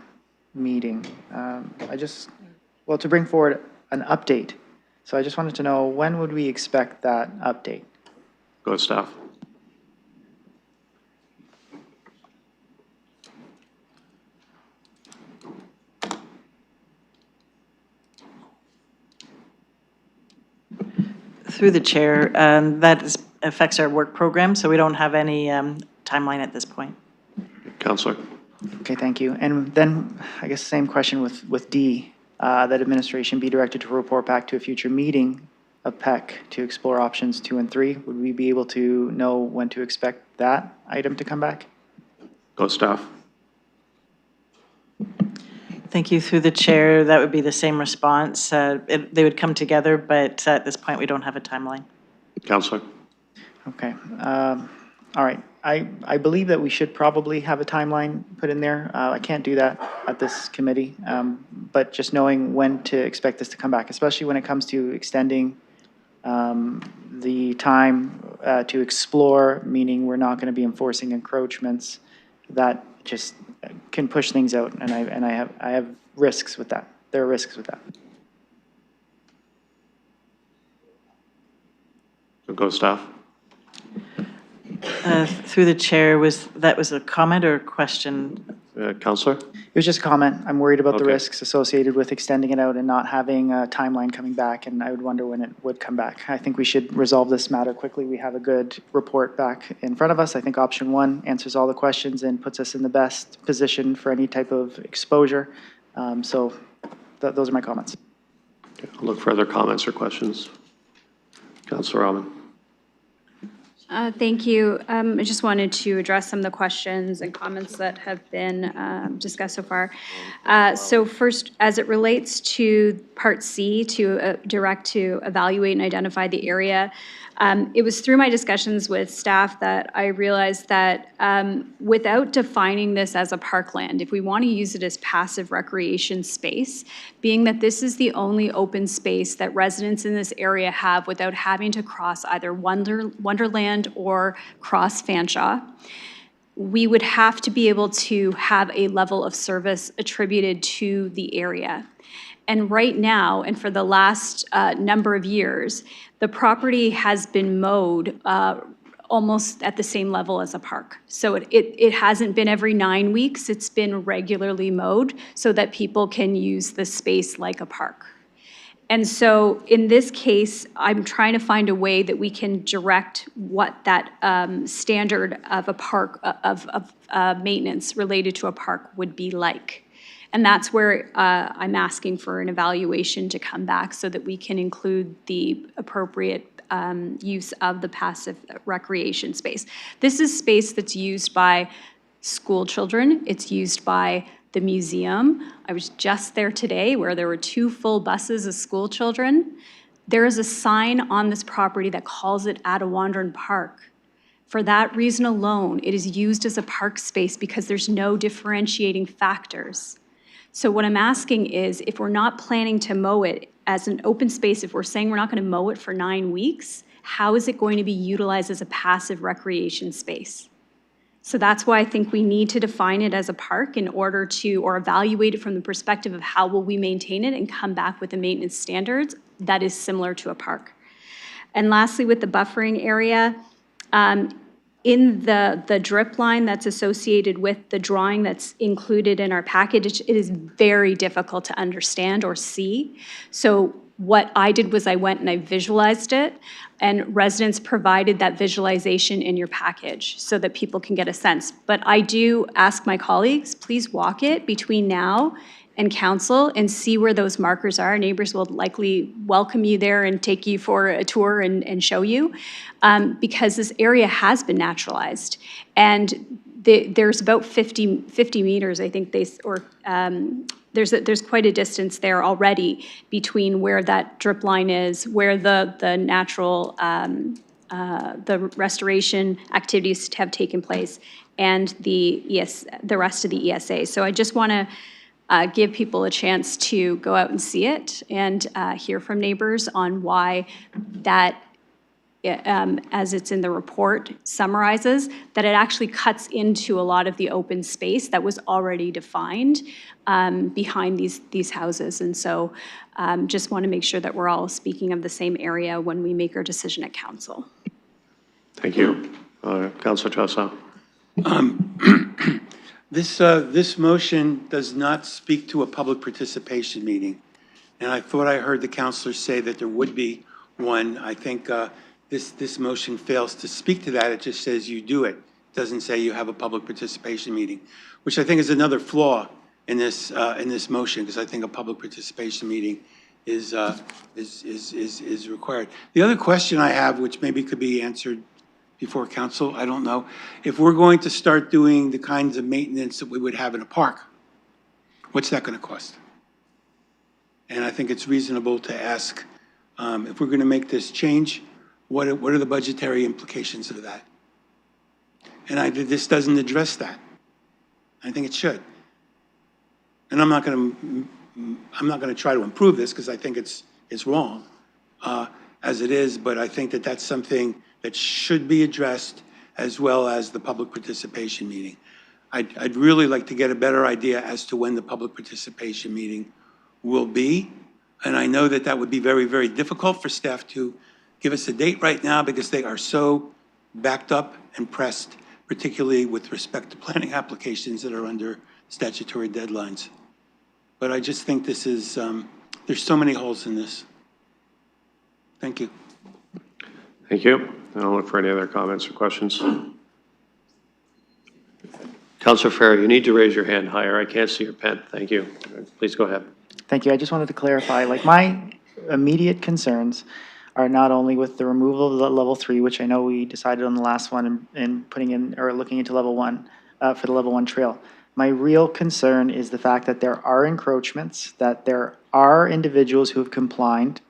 meeting. To bring forward an update. So I just wanted to know, when would we expect that update? Go with staff. Through the chair, that affects our work program, so we don't have any timeline at this point. Councillor. Okay, thank you. And then, I guess, same question with D, that administration be directed to report back to a future meeting of PEC to explore options 2 and 3. Would we be able to know when to expect that item to come back? Go staff. Thank you. Through the chair, that would be the same response. They would come together, but at this point, we don't have a timeline. Councillor. Okay. All right. I believe that we should probably have a timeline put in there. I can't do that at this committee, but just knowing when to expect this to come back, especially when it comes to extending the time to explore, meaning we're not going to be enforcing encroachments, that just can push things out, and I have risks with that. There are risks with that. Go staff. Through the chair, was a comment or a question? Councillor? It was just a comment. I'm worried about the Okay. risks associated with extending it out and not having a timeline coming back, and I would wonder when it would come back. I think we should resolve this matter quickly. We have a good report back in front of us. I think option 1 answers all the questions and puts us in the best position for any type of exposure. So those are my comments. Okay, I'll look for other comments or questions. Councillor Rahman. Thank you. I just wanted to address some of the questions and comments that have been discussed so far. So first, as it relates to Part C, to direct to evaluate and identify the area, it was through my discussions with staff that I realized that without defining this as a parkland, if we want to use it as passive recreation space, being that this is the only open space that residents in this area have without having to cross either Wonderland or cross Fanshawe, we would have to be able to have a level of service attributed to the area. And right now, and for the last number of years, the property has been mowed almost at the same level as a park. So it hasn't been every 9 weeks, it's been regularly mowed so that people can use the space like a park. And so in this case, I'm trying to find a way that we can direct what that standard of a park, of maintenance related to a park would be like. And that's where I'm asking for an evaluation to come back so that we can include the appropriate use of the passive recreation space. This is space that's used by school children. It's used by the museum. I was just there today where there were 2 full buses of school children. There is a sign on this property that calls it Adewandran Park. For that reason alone, it is used as a park space because there's no differentiating factors. So what I'm asking is, if we're not planning to mow it as an open space, if we're saying we're not going to mow it for 9 weeks, how is it going to be utilized as a passive recreation space? So that's why I think we need to define it as a park in order to, or evaluate it from the perspective of how will we maintain it and come back with the maintenance standards that is similar to a park. And lastly, with the buffering area, in the drip line that's associated with the drawing that's included in our package, it is very difficult to understand or see. So what I did was I went and I visualized it, and residents provided that visualization in your package so that people can get a sense. But I do ask my colleagues, please walk it between now and council and see where those markers are. Neighbors will likely welcome you there and take you for a tour and show you, because this area has been naturalized. And there's about 50 meters, I think there's quite a distance there already between where that drip line is, where the natural, the restoration activities have taken place, and the rest of the ESA. So I just want to give people a chance to go out and see it and hear from neighbors on why that, as it's in the report, summarizes that it actually cuts into a lot of the open space that was already defined behind these houses. And so just want to make sure that we're all speaking of the same area when we make our decision at council. Thank you. Councilor Tressa. This motion does not speak to a public participation meeting. And I thought I heard the councillor say that there would be one. I think this motion fails to speak to that. It just says you do it. It doesn't say you have a public participation meeting, which I think is another flaw in this motion, because I think a public participation meeting is required. The other question I have, which maybe could be answered before council, I don't know. If we're going to start doing the kinds of maintenance that we would have in a park, what's that going to cost? And I think it's reasonable to ask, if we're going to make this change, what are the budgetary implications of that? And this doesn't address that. I think it should. And I'm not going to try to improve this, because I think it's wrong as it is, but I think that that's something that should be addressed, as well as the public participation meeting. I'd really like to get a better idea as to when the public participation meeting will be. And I know that that would be very, very difficult for staff to give us a date right now, because they are so backed up and pressed, particularly with respect to planning applications that are under statutory deadlines. But I just think this is, there's so many holes in this. Thank you. Thank you. I'll look for any other comments or questions. Councilor Farrer, you need to raise your hand higher. I can't see your pen. Thank you. Please go ahead. Thank you. I just wanted to clarify, like, my immediate concerns are not only with the removal of the level 3, which I know we decided on the last one, and putting in, or looking into level 1 for the level 1 trail. My real concern is the fact that there are encroachments, that there are individuals who have complied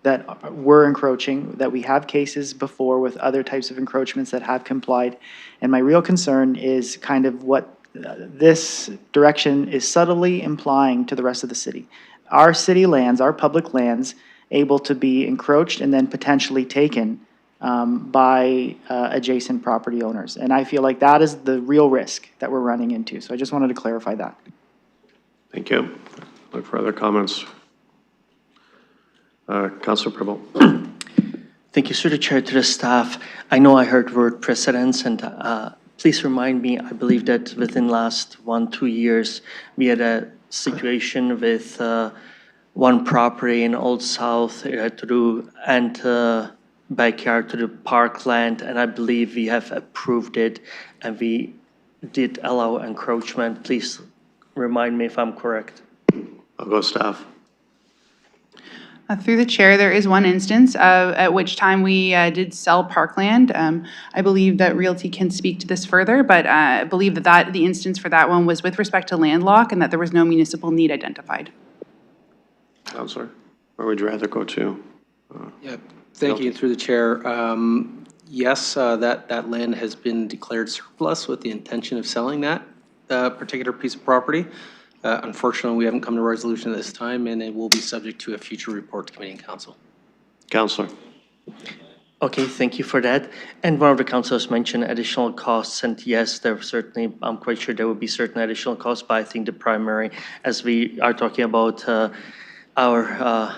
that were encroaching, that we have cases before with other types of encroachments that have complied. And my real concern is kind of what this direction is subtly implying to the rest of the city. Our city lands, our public lands, able to be encroached and then potentially taken by adjacent property owners. And I feel like that is the real risk that we're running into. So I just wanted to clarify that. Thank you. Look for other comments. Councilor Pribble. Thank you, through the chair, to the staff. I know I heard word precedence, and please remind me, I believe that within last 1-2 years, we had a situation with one property in Old South and backyard to the parkland, and I believe we have approved it, and we did allow encroachment. Please remind me if I'm correct. I'll go staff. Through the chair, there is one instance at which time we did sell parkland. I believe that Realty can speak to this further, but I believe that the instance for that one was with respect to land lock and that there was no municipal need identified. Councilor, where would you rather go to? Yeah, thank you, through the chair. Yes, that land has been declared surplus with the intention of selling that particular piece of property. Unfortunately, we haven't come to a resolution at this time, and it will be subject to a future report to committee and council. Councilor. Okay, thank you for that. And one of the councilors mentioned additional costs, and yes, there certainly, I'm quite sure there will be certain additional costs, but I think the primary, as we are talking about our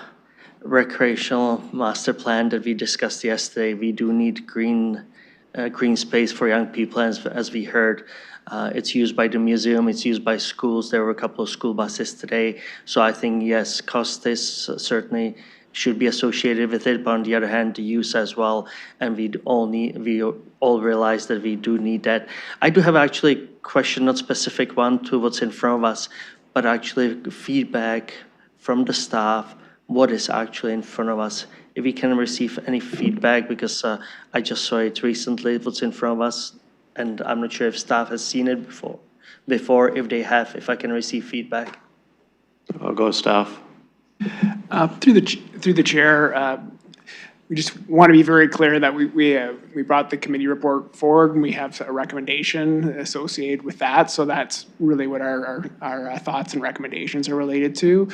recreational master plan that we discussed yesterday, we do need green space for young people, as we heard. It's used by the museum, it's used by schools. There were a couple of school buses today. So I think, yes, cost is certainly should be associated with it, but on the other hand, the use as well. And we all realize that we do need that. I do have actually a question, not specific one to what's in front of us, but actually feedback from the staff, what is actually in front of us. If we can receive any feedback, because I just saw it recently, what's in front of us, and I'm not sure if staff has seen it before. If they have, if I can receive feedback. I'll go staff. Through the chair, we just want to be very clear that we brought the committee report forward and we have a recommendation associated with that. So that's really what our thoughts and recommendations are related to.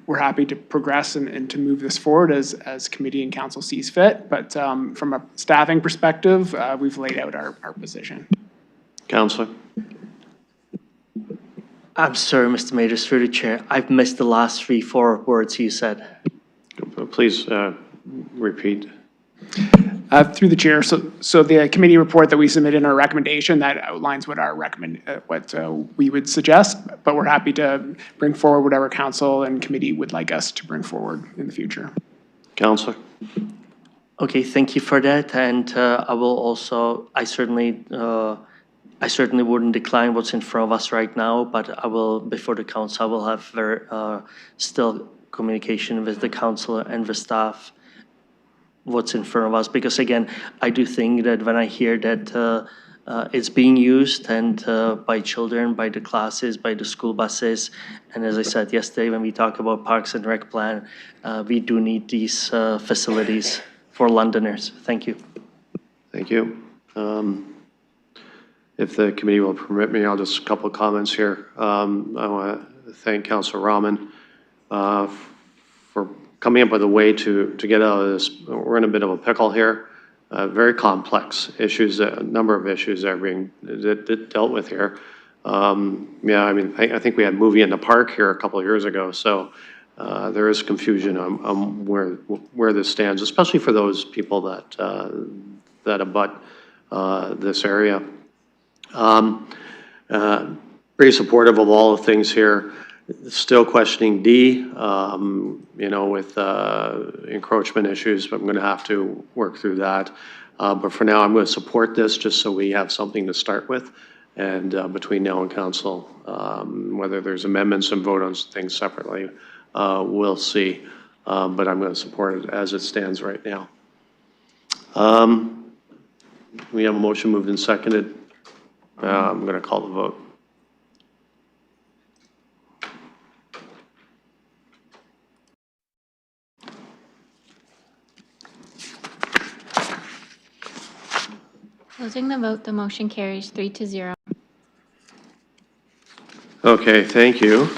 We're happy to progress and to move this forward as committee and council sees fit. But from a staffing perspective, we've laid out our position. Councillor. I'm sorry, Mr. Mayor, through the chair. I've missed the last 3-4 words you said. Please repeat. Through the chair, so the committee report that we submitted in our recommendation, that outlines what we would suggest, but we're happy to bring forward whatever council and committee would like us to bring forward in the future. Councillor. Okay, thank you for that. And I will also, I certainly wouldn't decline what's in front of us right now, but I will, before the council, I will have still communication with the council and the staff what's in front of us. Because again, I do think that when I hear that it's being used and by children, by the classes, by the school buses, and as I said yesterday, when we talk about Parks and Rec plan, we do need these facilities for Londoners. Thank you. Thank you. If the committee will permit me, I'll just a couple of comments here. I want to thank Councillor Rahman for coming up with a way to get out of this. We're in a bit of a pickle here. Very complex issues, a number of issues that are being dealt with here. Yeah, I mean, I think we had movie in the park here a couple of years ago, so there is confusion on where this stands, especially for those people that abut this area. Pretty supportive of all the things here. Still questioning D, you know, with encroachment issues, but I'm going to have to work through that. But for now, I'm going to support this just so we have something to start with. And between now and council, whether there's amendments and vote on things separately, we'll see. But I'm going to support it as it stands right now. We have a motion moved and seconded. I'm going to call the vote. Closing the vote, the motion carries 3-0. Okay, thank you.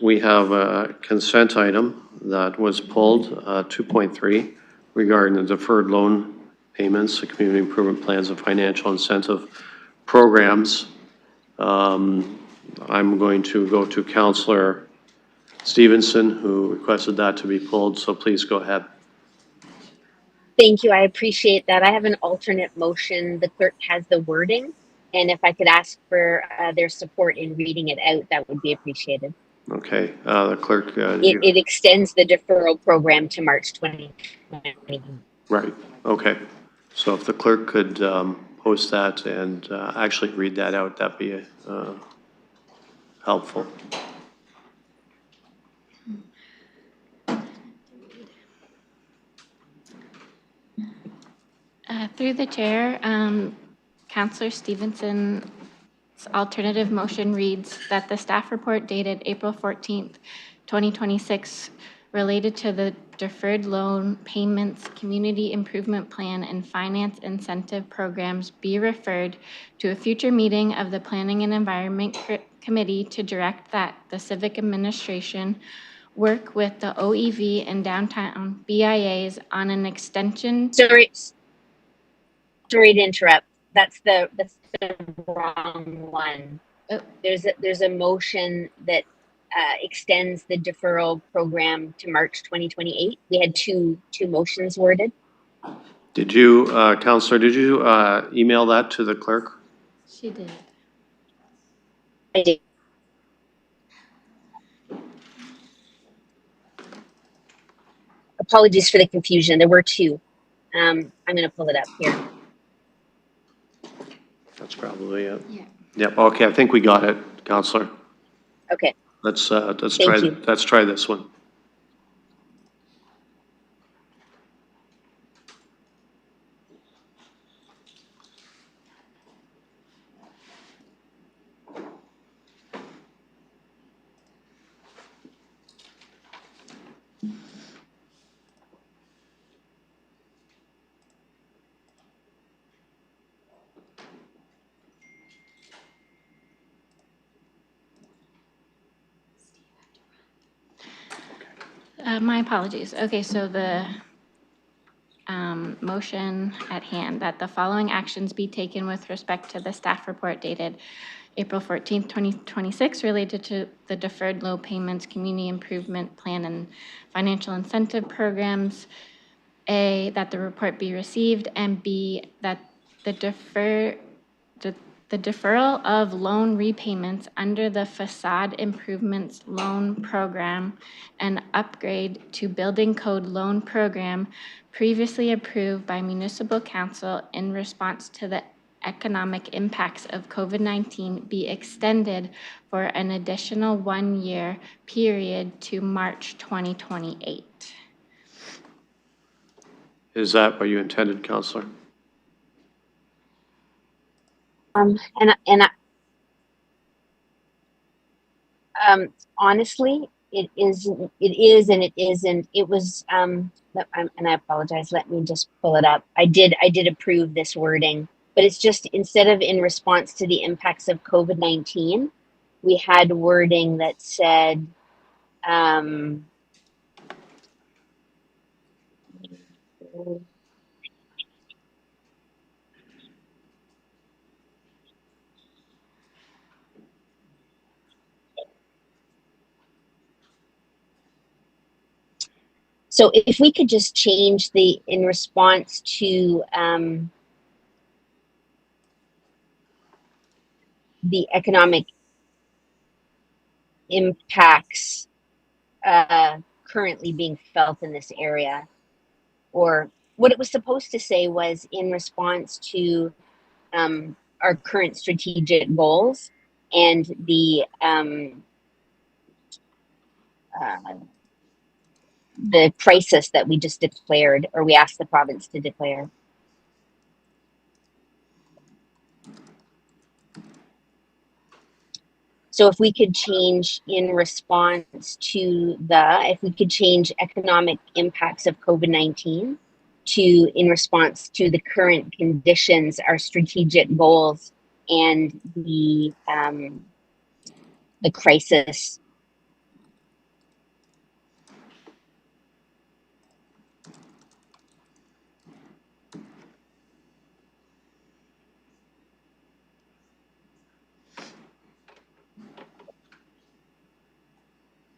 We have a consent item that was pulled, 2.3, regarding the deferred loan payments, the community improvement plans and financial incentive programs. I'm going to go to Councillor Stevenson, who requested that to be pulled, so please go ahead. Thank you. I appreciate that. I have an alternate motion. The clerk has the wording, and if I could ask for their support in reading it out, that would be appreciated. Okay, the clerk. It extends the deferral program to March 2020. Right, okay. So if the clerk could post that and actually read that out, that'd be helpful. Through the chair, Councillor Stevenson's alternative motion reads that the staff report dated April 14th, 2026, related to the deferred loan payments, community improvement plan, and finance incentive programs be referred to a future meeting of the Planning and Environment Committee to direct that the Civic Administration work with the OEV and downtown BIAs on an extension. Sorry to interrupt. That's the wrong one. There's a motion that extends the deferral program to March 2028. We had two motions worded. Did you, Counselor, did you email that to the clerk? She did. I did. Apologies for the confusion. There were two. I'm going to pull it up here. That's probably it. Yeah. Yep, okay, I think we got it, Counselor. Okay. Let's Thank you. try this one. My apologies. Okay, so the motion at hand that the following actions be taken with respect to the staff report dated April 14th, 2026, related to the deferred low payments, community improvement plan, and financial incentive programs. A, that the report be received, and B, that the deferral of loan repayments under the facade improvements loan program and upgrade to building code loan program previously approved by municipal council in response to the economic impacts of COVID-19 be extended for an additional 1-year period to March 2028. Is that what you intended, Counselor? Honestly, it is and it isn't. It was and I apologize. Let me just pull it up. I did approve this wording, but it's just instead of in response to the impacts of COVID-19, we had wording that said so if we could just change the in response to the economic impacts currently being felt in this area, or what it was supposed to say was in response to our current strategic goals and the crisis that we just declared, or we asked the province to declare. So if we could change in response to if we could change economic impacts of COVID-19 to in response to the current conditions, our strategic goals, and the crisis.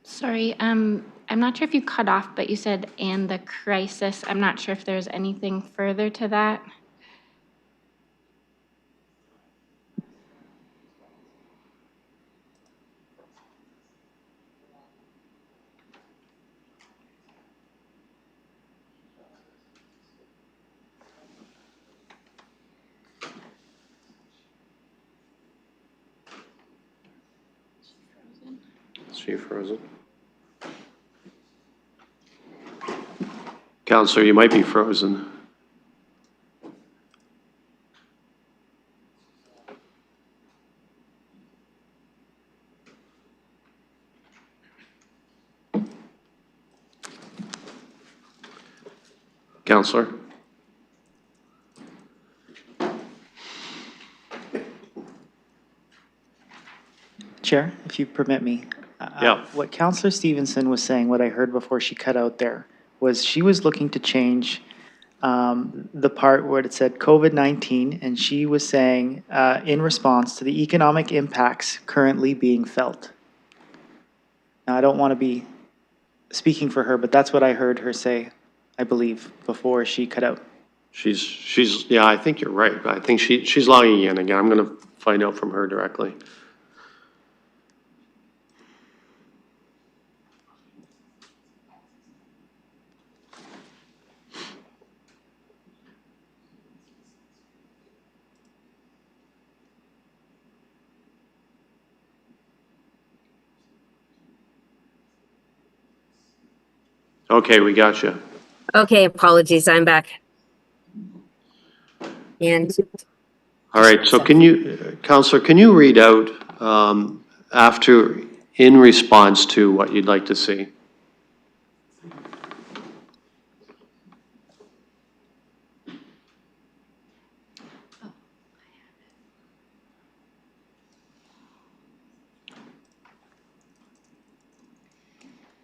Sorry, I'm not sure if you cut off, but you said, and the crisis. I'm not sure if there's anything further to that. Is she frozen? Counselor, you might be frozen. Counselor? Chair, if you permit me. Yeah. What Councillor Stevenson was saying, what I heard before she cut out there, was she was looking to change the part where it said COVID-19, and she was saying in response to the economic impacts currently being felt. Now, I don't want to be speaking for her, but that's what I heard her say, I believe, before she cut out. Yeah, I think you're right. I think she's logging in again. I'm going to find out from her directly. Okay, we got you. Okay, apologies, I'm back. And All right, so can you, Counselor, can you read out after, in response to what you'd like to see?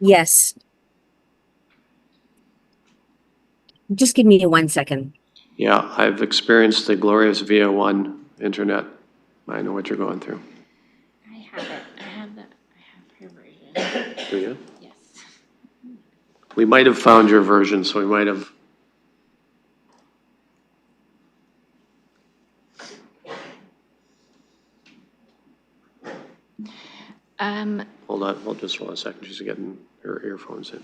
yes. Just give me 1 second. Yeah, I've experienced the glorious VIA1 internet. I know what you're going through. I have it. I have her version. Do you? Yes. We might have found your version, so we might have. Hold on, hold just 1 second. She's getting her earphones in.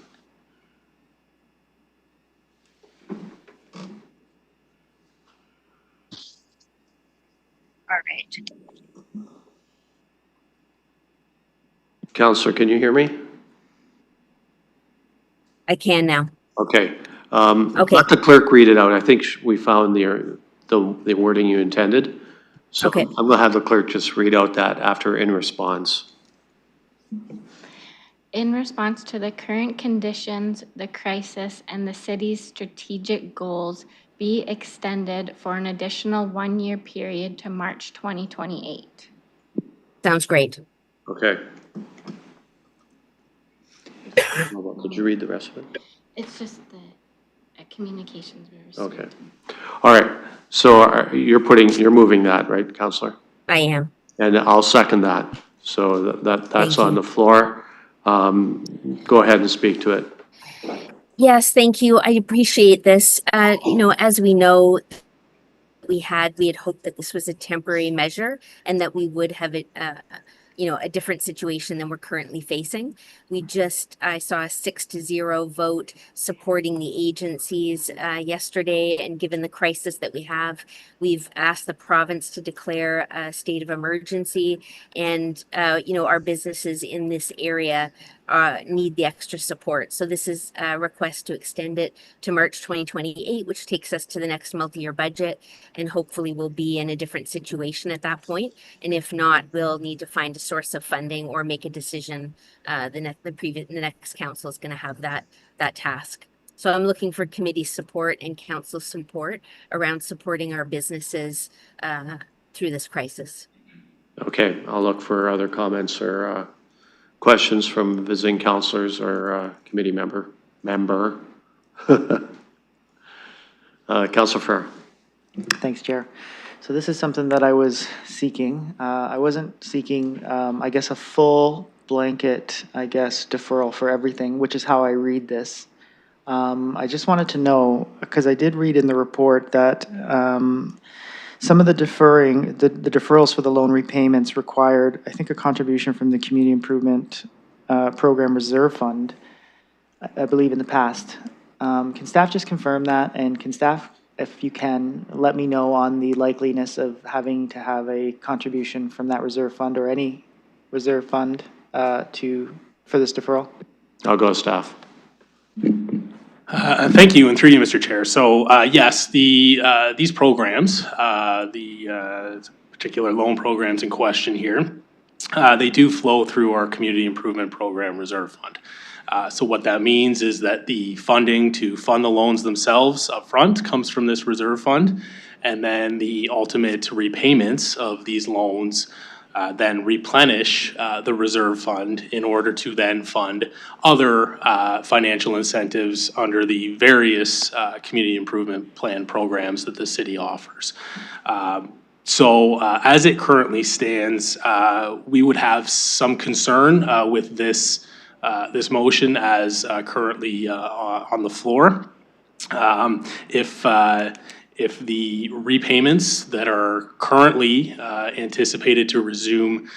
All right. Counselor, can you hear me? I can now. Okay. Okay. Let the clerk read it out. I think we found the wording you intended. So Okay. I'm gonna have the clerk just read out that after in response. In response to the current conditions, the crisis, and the city's strategic goals, be extended for an additional 1-year period to March 2028. Sounds great. Okay. Could you read the rest of it? It's just the communications we received. Okay. All right. So you're moving that, right, Counselor? I am. And I'll second that. So that's Thank on you. the floor. Go ahead and speak to it. Yes, thank you. I appreciate this. As we know, we had hoped that this was a temporary measure and that we would have a different situation than we're currently facing. I saw a 6-0 vote supporting the agencies yesterday, and given the crisis that we have, we've asked the province to declare a state of emergency, and our businesses in this area need the extra support. So this is a request to extend it to March 2028, which takes us to the next multi-year budget, and hopefully we'll be in a different situation at that point. And if not, we'll need to find a source of funding or make a decision. The next council is going to have that task. So I'm looking for committee support and council support around supporting our businesses through this crisis. Okay, I'll look for other comments or questions from visiting councilors or committee member. Councilor Farr. Thanks, Chair. So this is something that I was seeking. I wasn't seeking, I guess, a full blanket, deferral for everything, which is how I read this. I just wanted to know, because I did read in the report that some of the deferrals for the loan repayments required, I think, a contribution from the Community Improvement Program Reserve Fund, I believe in the past. Can staff just confirm that? And can staff, if you can, let me know on the likeliness of having to have a contribution from that reserve fund or any reserve fund for this deferral? I'll go staff. Thank you, and through you, Mr. Chair. So yes, these programs, the particular loan programs in question here, they do flow through our Community Improvement Program Reserve Fund. So what that means is that the funding to fund the loans themselves up front comes from this reserve fund, and then the ultimate repayments of these loans then replenish the reserve fund in order to then fund other financial incentives under the various community improvement plan programs that the city offers. So as it currently stands, we would have some concern with this this motion as currently on the floor. If the repayments that are currently anticipated to resume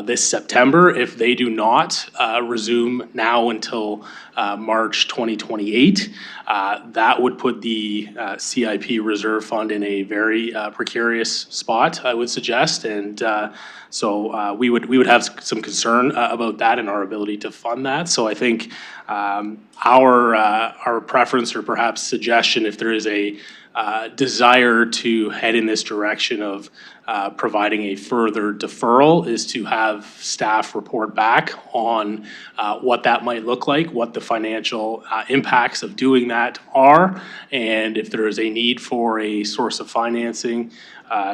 this September, if they do not resume now until March 2028, that would put the CIP reserve fund in a very precarious spot, I would suggest. And so we would have some concern about that and our ability to fund that. So I think our preference, or perhaps suggestion, if there is a desire to head in this direction of providing a further deferral, is to have staff report back on what that might look like, what the financial impacts of doing that are, and if there is a need for a source of financing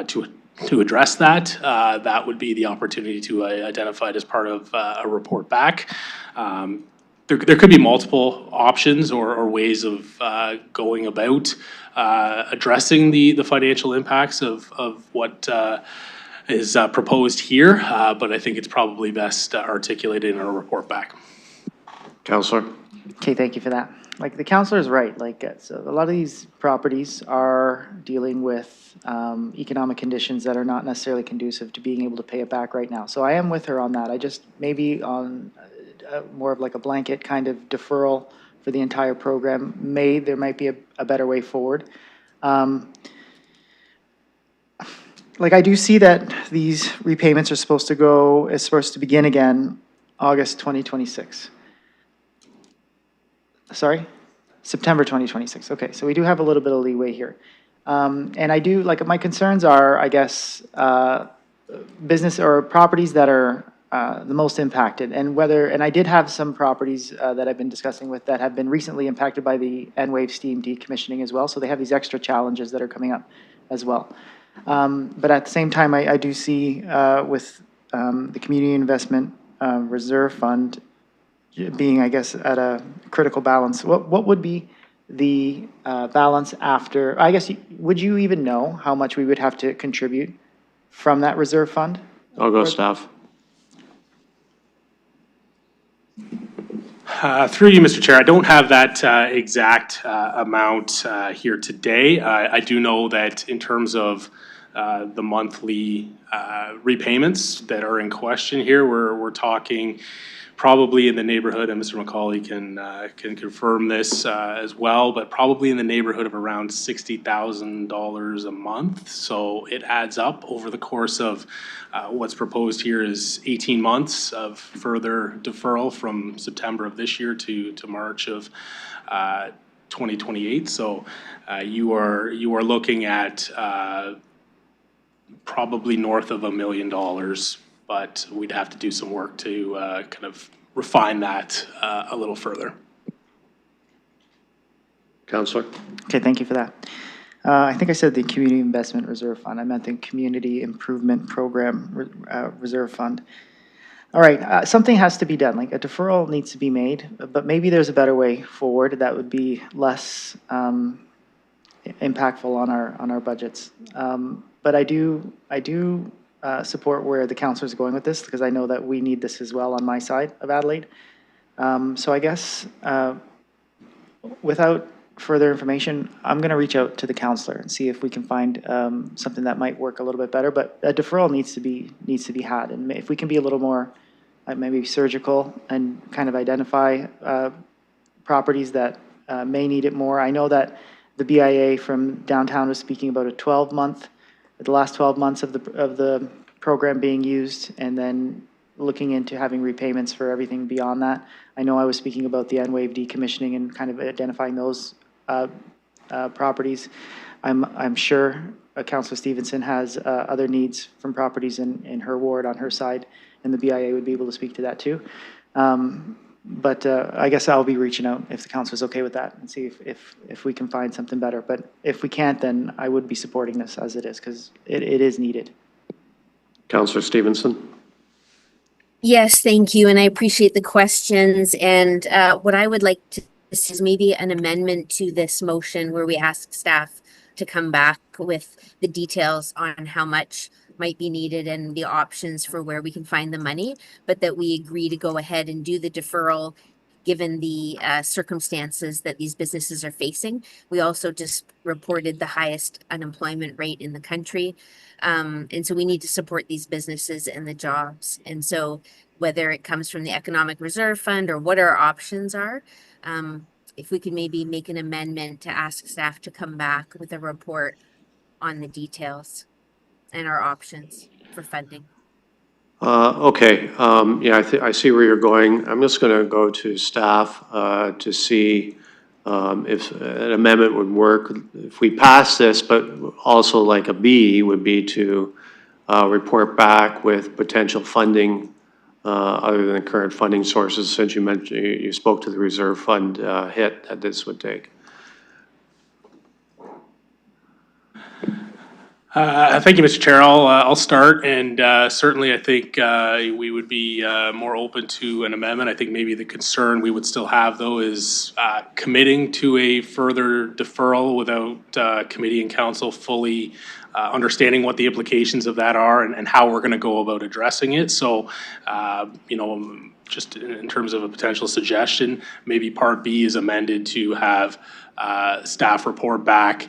to address that, that would be the opportunity to identify it as part of a report back. There could be multiple options or ways of going about addressing the financial impacts of what is proposed here, but I think it's probably best articulated in a report back. Councillor? Okay, thank you for that. Like, the councillor is right. Like, so a lot of these properties are dealing with economic conditions that are not necessarily conducive to being able to pay it back right now. So I am with her on that. I just, maybe on more of like a blanket kind of deferral for the entire program, there might be a better way forward. Like, I do see that these repayments are supposed to begin again August 2026. Sorry? September 2026. Okay, so we do have a little bit of leeway here. And I do, like, my concerns are, I guess, business or properties that are the most impacted, and I did have some properties that I've been discussing with that have been recently impacted by the N-Wave steam decommissioning as well, so they have these extra challenges that are coming up as well. But at the same time, I do see with the Community Investment Reserve Fund being, I guess, at a critical balance. What would be the balance after, I guess, would you even know how much we would have to contribute from that reserve fund? I'll go staff. Through you, Mr. Chair, I don't have that exact amount here today. I do know that in terms of the monthly repayments that are in question here, we're talking probably in the neighborhood, and Mr. McCauley can confirm this as well, but probably in the neighborhood of around $60,000 a month. So it adds up over the course of what's proposed here is 18 months of further deferral from September of this year to March of 2028. So you are looking at probably north of $1 million, but we'd have to do some work to kind of refine that a little further. Councillor? Okay, thank you for that. I think I said the Community Investment Reserve Fund. I meant the Community Improvement Program Reserve Fund. All right, something has to be done. Like, a deferral needs to be made, but maybe there's a better way forward that would be less impactful on our budgets. But I do support where the councillor is going with this, because I know that we need this as well on my side of Adelaide. So I guess without further information, I'm going to reach out to the councillor and see if we can find something that might work a little bit better. But a deferral needs to be had, and if we can be a little more maybe surgical and kind of identify properties that may need it more. I know that the BIA from downtown was speaking about the last 12 months of the program being used, and then looking into having repayments for everything beyond that. I know I was speaking about the N-Wave decommissioning and kind of identifying those properties. I'm sure Councillor Stevenson has other needs from properties in her ward on her side, and the BIA would be able to speak to that too. But I guess I'll be reaching out if the council is okay with that, and see if we can find something better. But if we can't, then I would be supporting this as it is, because it is needed. Councillor Stevenson? Yes, thank you, and I appreciate the questions. And what I would like to see is maybe an amendment to this motion where we ask staff to come back with the details on how much might be needed and the options for where we can find the money, but that we agree to go ahead and do the deferral given the circumstances that these businesses are facing. We also just reported the highest unemployment rate in the country. And so we need to support these businesses and the jobs. And so whether it comes from the Economic Reserve Fund or what our options are, if we could maybe make an amendment to ask staff to come back with a report on the details and our options for funding. Okay, yeah, I see where you're going. I'm just gonna go to staff, to see, if an amendment would work. If we pass this, but also like a B would be to, report back with potential funding, other than current funding sources, since you mentioned, you spoke to the reserve fund, hit that this would take. Thank you, Mr. Chair. I'll start, and certainly I think we would be more open to an amendment. I think maybe the concern we would still have, though, is committing to a further deferral without committee and council fully understanding what the implications of that are and how we're going to go about addressing it. So, you know, just in terms of a potential suggestion, maybe Part B is amended to have staff report back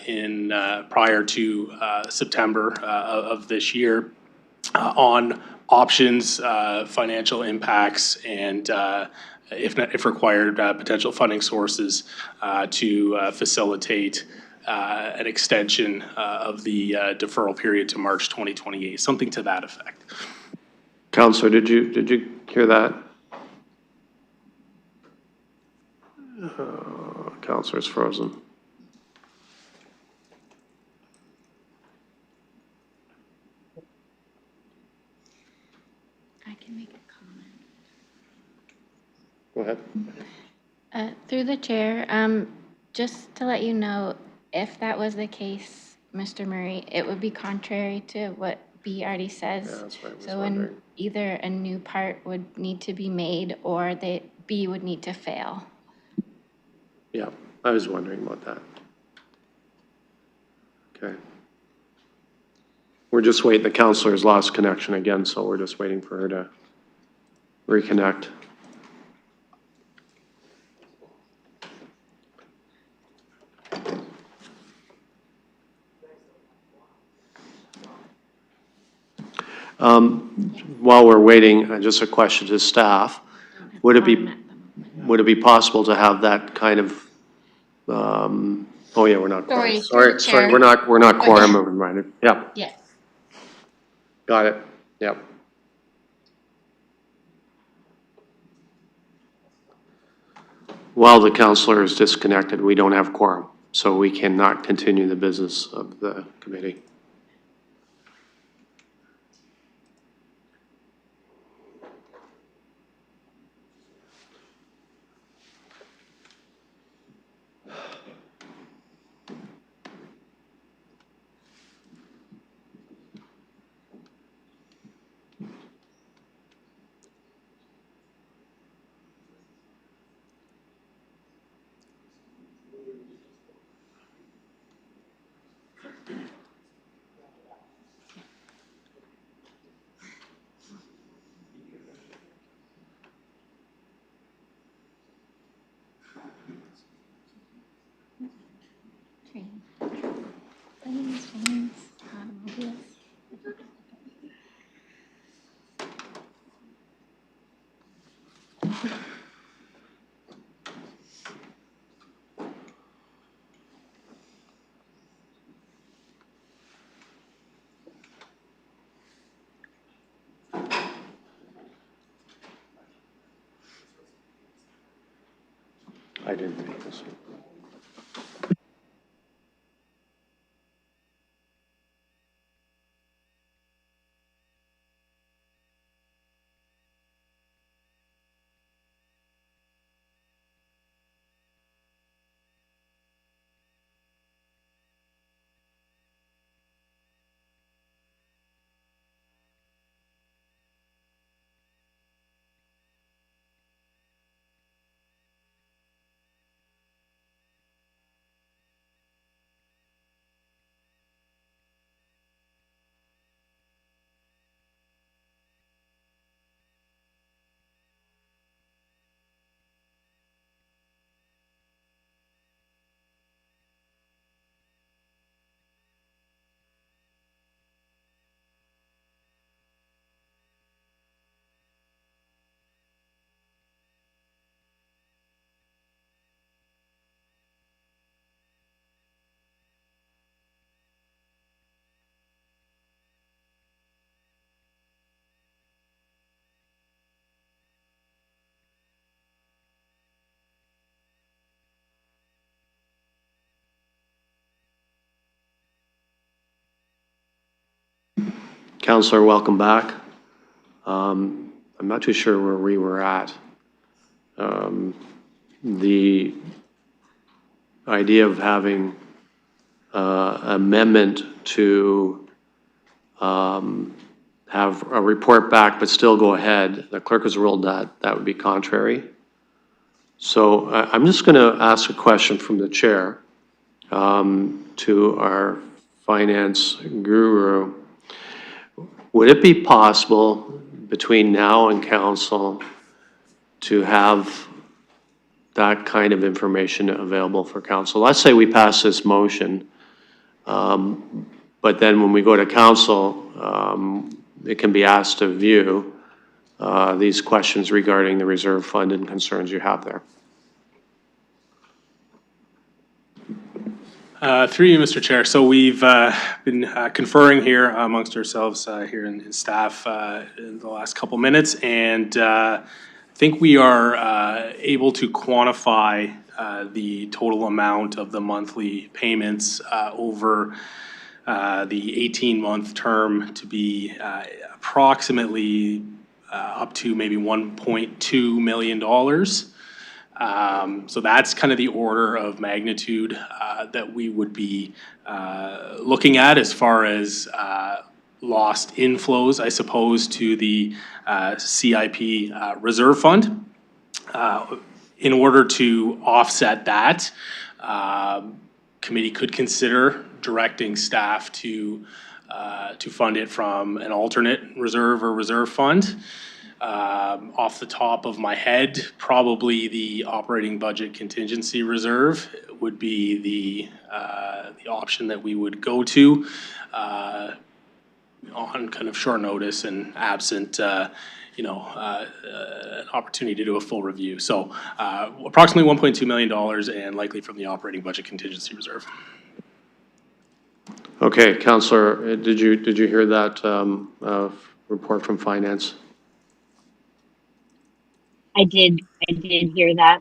in prior to September of this year on options, financial impacts, and if required, potential funding sources to facilitate an extension of the deferral period to March 2028, something to that effect. Councillor, did you hear that? Councillor's frozen. I can make a comment. Go ahead. Through the chair, just to let you know, if that was the case, Mr. Murray, it would be contrary to what B already says. Yeah, that's what I was So wondering. either a new part would need to be made or B would need to fail. Yeah, I was wondering about that. Okay. We're just waiting, the councillor's lost connection again, so we're just waiting for her to reconnect. While we're waiting, just a question to staff. Would it be possible to have that kind of, oh yeah, we're not quorum. Sorry, we're not quorum, I'm reminded. Yeah, Yes. got it, yep. While the councillor is disconnected, we don't have quorum, so we cannot continue the business of the committee. I didn't take this one. Counselor, welcome back. I'm not too sure where we were at. The idea of having amendment to have a report back but still go ahead, the clerk has ruled that that would be contrary. So I'm just going to ask a question from the chair to our finance guru. Would it be possible between now and council to have that kind of information available for council? Let's say we pass this motion, but then when we go to council, it can be asked to view these questions regarding the reserve fund and concerns you have there. Through you, Mr. Chair. So we've been conferring here amongst ourselves here in staff in the last couple minutes, and I think we are able to quantify the total amount of the monthly payments over the 18-month term to be approximately up to maybe $1.2 million. So that's kind of the order of magnitude that we would be looking at as far as lost inflows, I suppose, to the CIP reserve fund. In order to offset that, committee could consider directing staff to fund it from an alternate reserve or reserve fund. Off the top of my head, probably the operating budget contingency reserve would be the option that we would go to on kind of short notice and absent, an opportunity to do a full review. So approximately $1.2 million and likely from the operating budget contingency reserve. Okay, Councillor, did you hear that report from finance? I did hear that.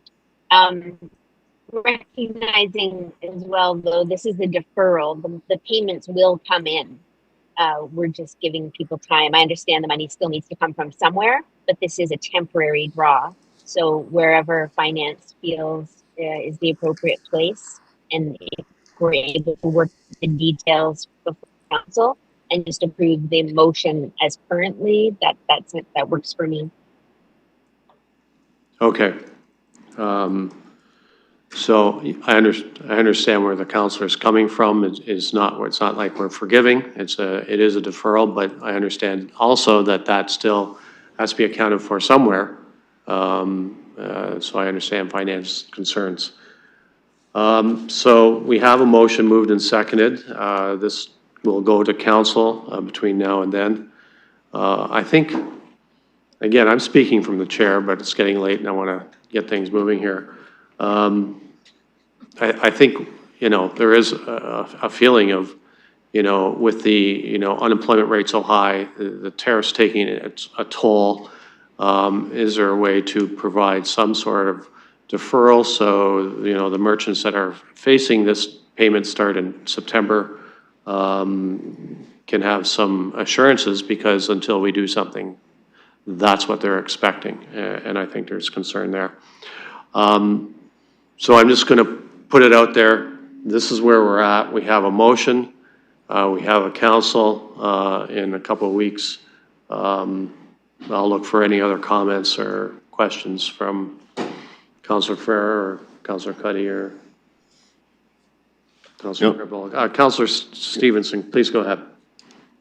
Recognizing as well, though, this is a deferral. The payments will come in. We're just giving people time. I understand the money still needs to come from somewhere, but this is a temporary draw. So wherever finance feels is the appropriate place, and if we're able to work the details before council and just approve the motion as currently, that works for me. Okay. So I understand where the councillor is coming from. It's not like we're forgiving. It is a deferral, but I understand also that still has to be accounted for somewhere. So I understand finance concerns. So we have a motion moved and seconded. This will go to council between now and then. I think, again, I'm speaking from the chair, but it's getting late and I want to get things moving here. I think, there is a feeling of, with the, unemployment rate so high, the tariff's taking a toll. Is there a way to provide some sort of deferral so, the merchants that are facing this payment start in September can have some assurances, because until we do something, that's what they're expecting, and I think there's concern there. So I'm just going to put it out there. This is where we're at. We have a motion. We have a council in a couple of weeks. I'll look for any other comments or questions from Councillor Ferrer or Councillor Cuddy or Councillor Bullock. Councillor Stevenson, please go ahead.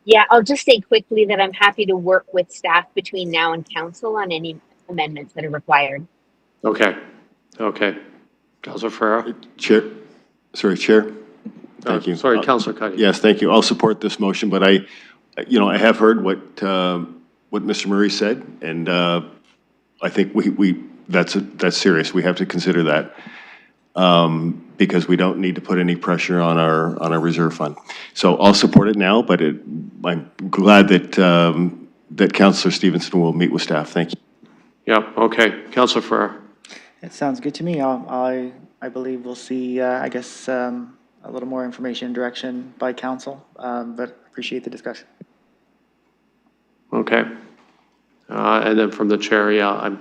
Yeah, I'll just say quickly that I'm happy to work with staff between now and council on any amendments that are required. Okay. Councillor Ferrer? Chair. Thank you. Sorry, Councillor Cuddy. Yes, thank you. I'll support this motion, but I have heard what Mr. Murray said, and I think that's serious. We have to consider that. Because we don't need to put any pressure on our reserve fund. So I'll support it now, but I'm glad that Councillor Stevenson will meet with staff. Thank you. Yeah, okay. Councillor Ferrer. It sounds good to me. I believe we'll see, a little more information and direction by council, but appreciate the discussion. Okay. And then from the chair, yeah,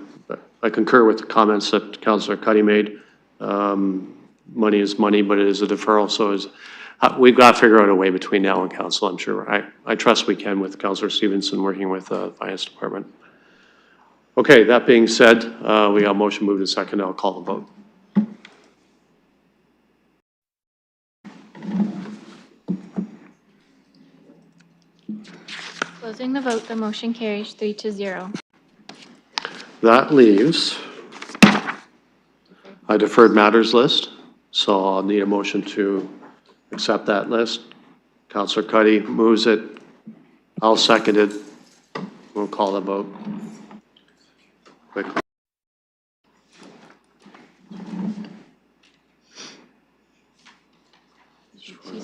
I concur with the comments that Councillor Cuddy made. Money is money, but it is a deferral, so we've got to figure out a way between now and council, I'm sure. I trust we can with Councillor Stevenson working with the Finance Department. Okay, that being said, we got a motion moved and second. I'll call the vote. Closing the vote, the motion carries 3-0. That leaves a deferred matters list, so I'll need a motion to accept that list. Councillor Cuddy moves it. I'll second it. We'll call the vote quickly.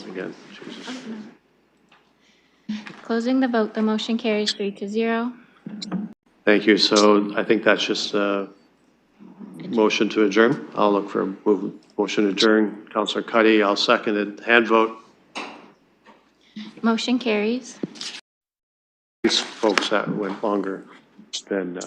Again. Closing the vote, the motion carries 3-0. Thank you. So I think that's just a motion to adjourn. I'll look for a motion to adjourn. Councillor Cuddy, I'll second it. Hand vote. Motion carries. These folks that went longer than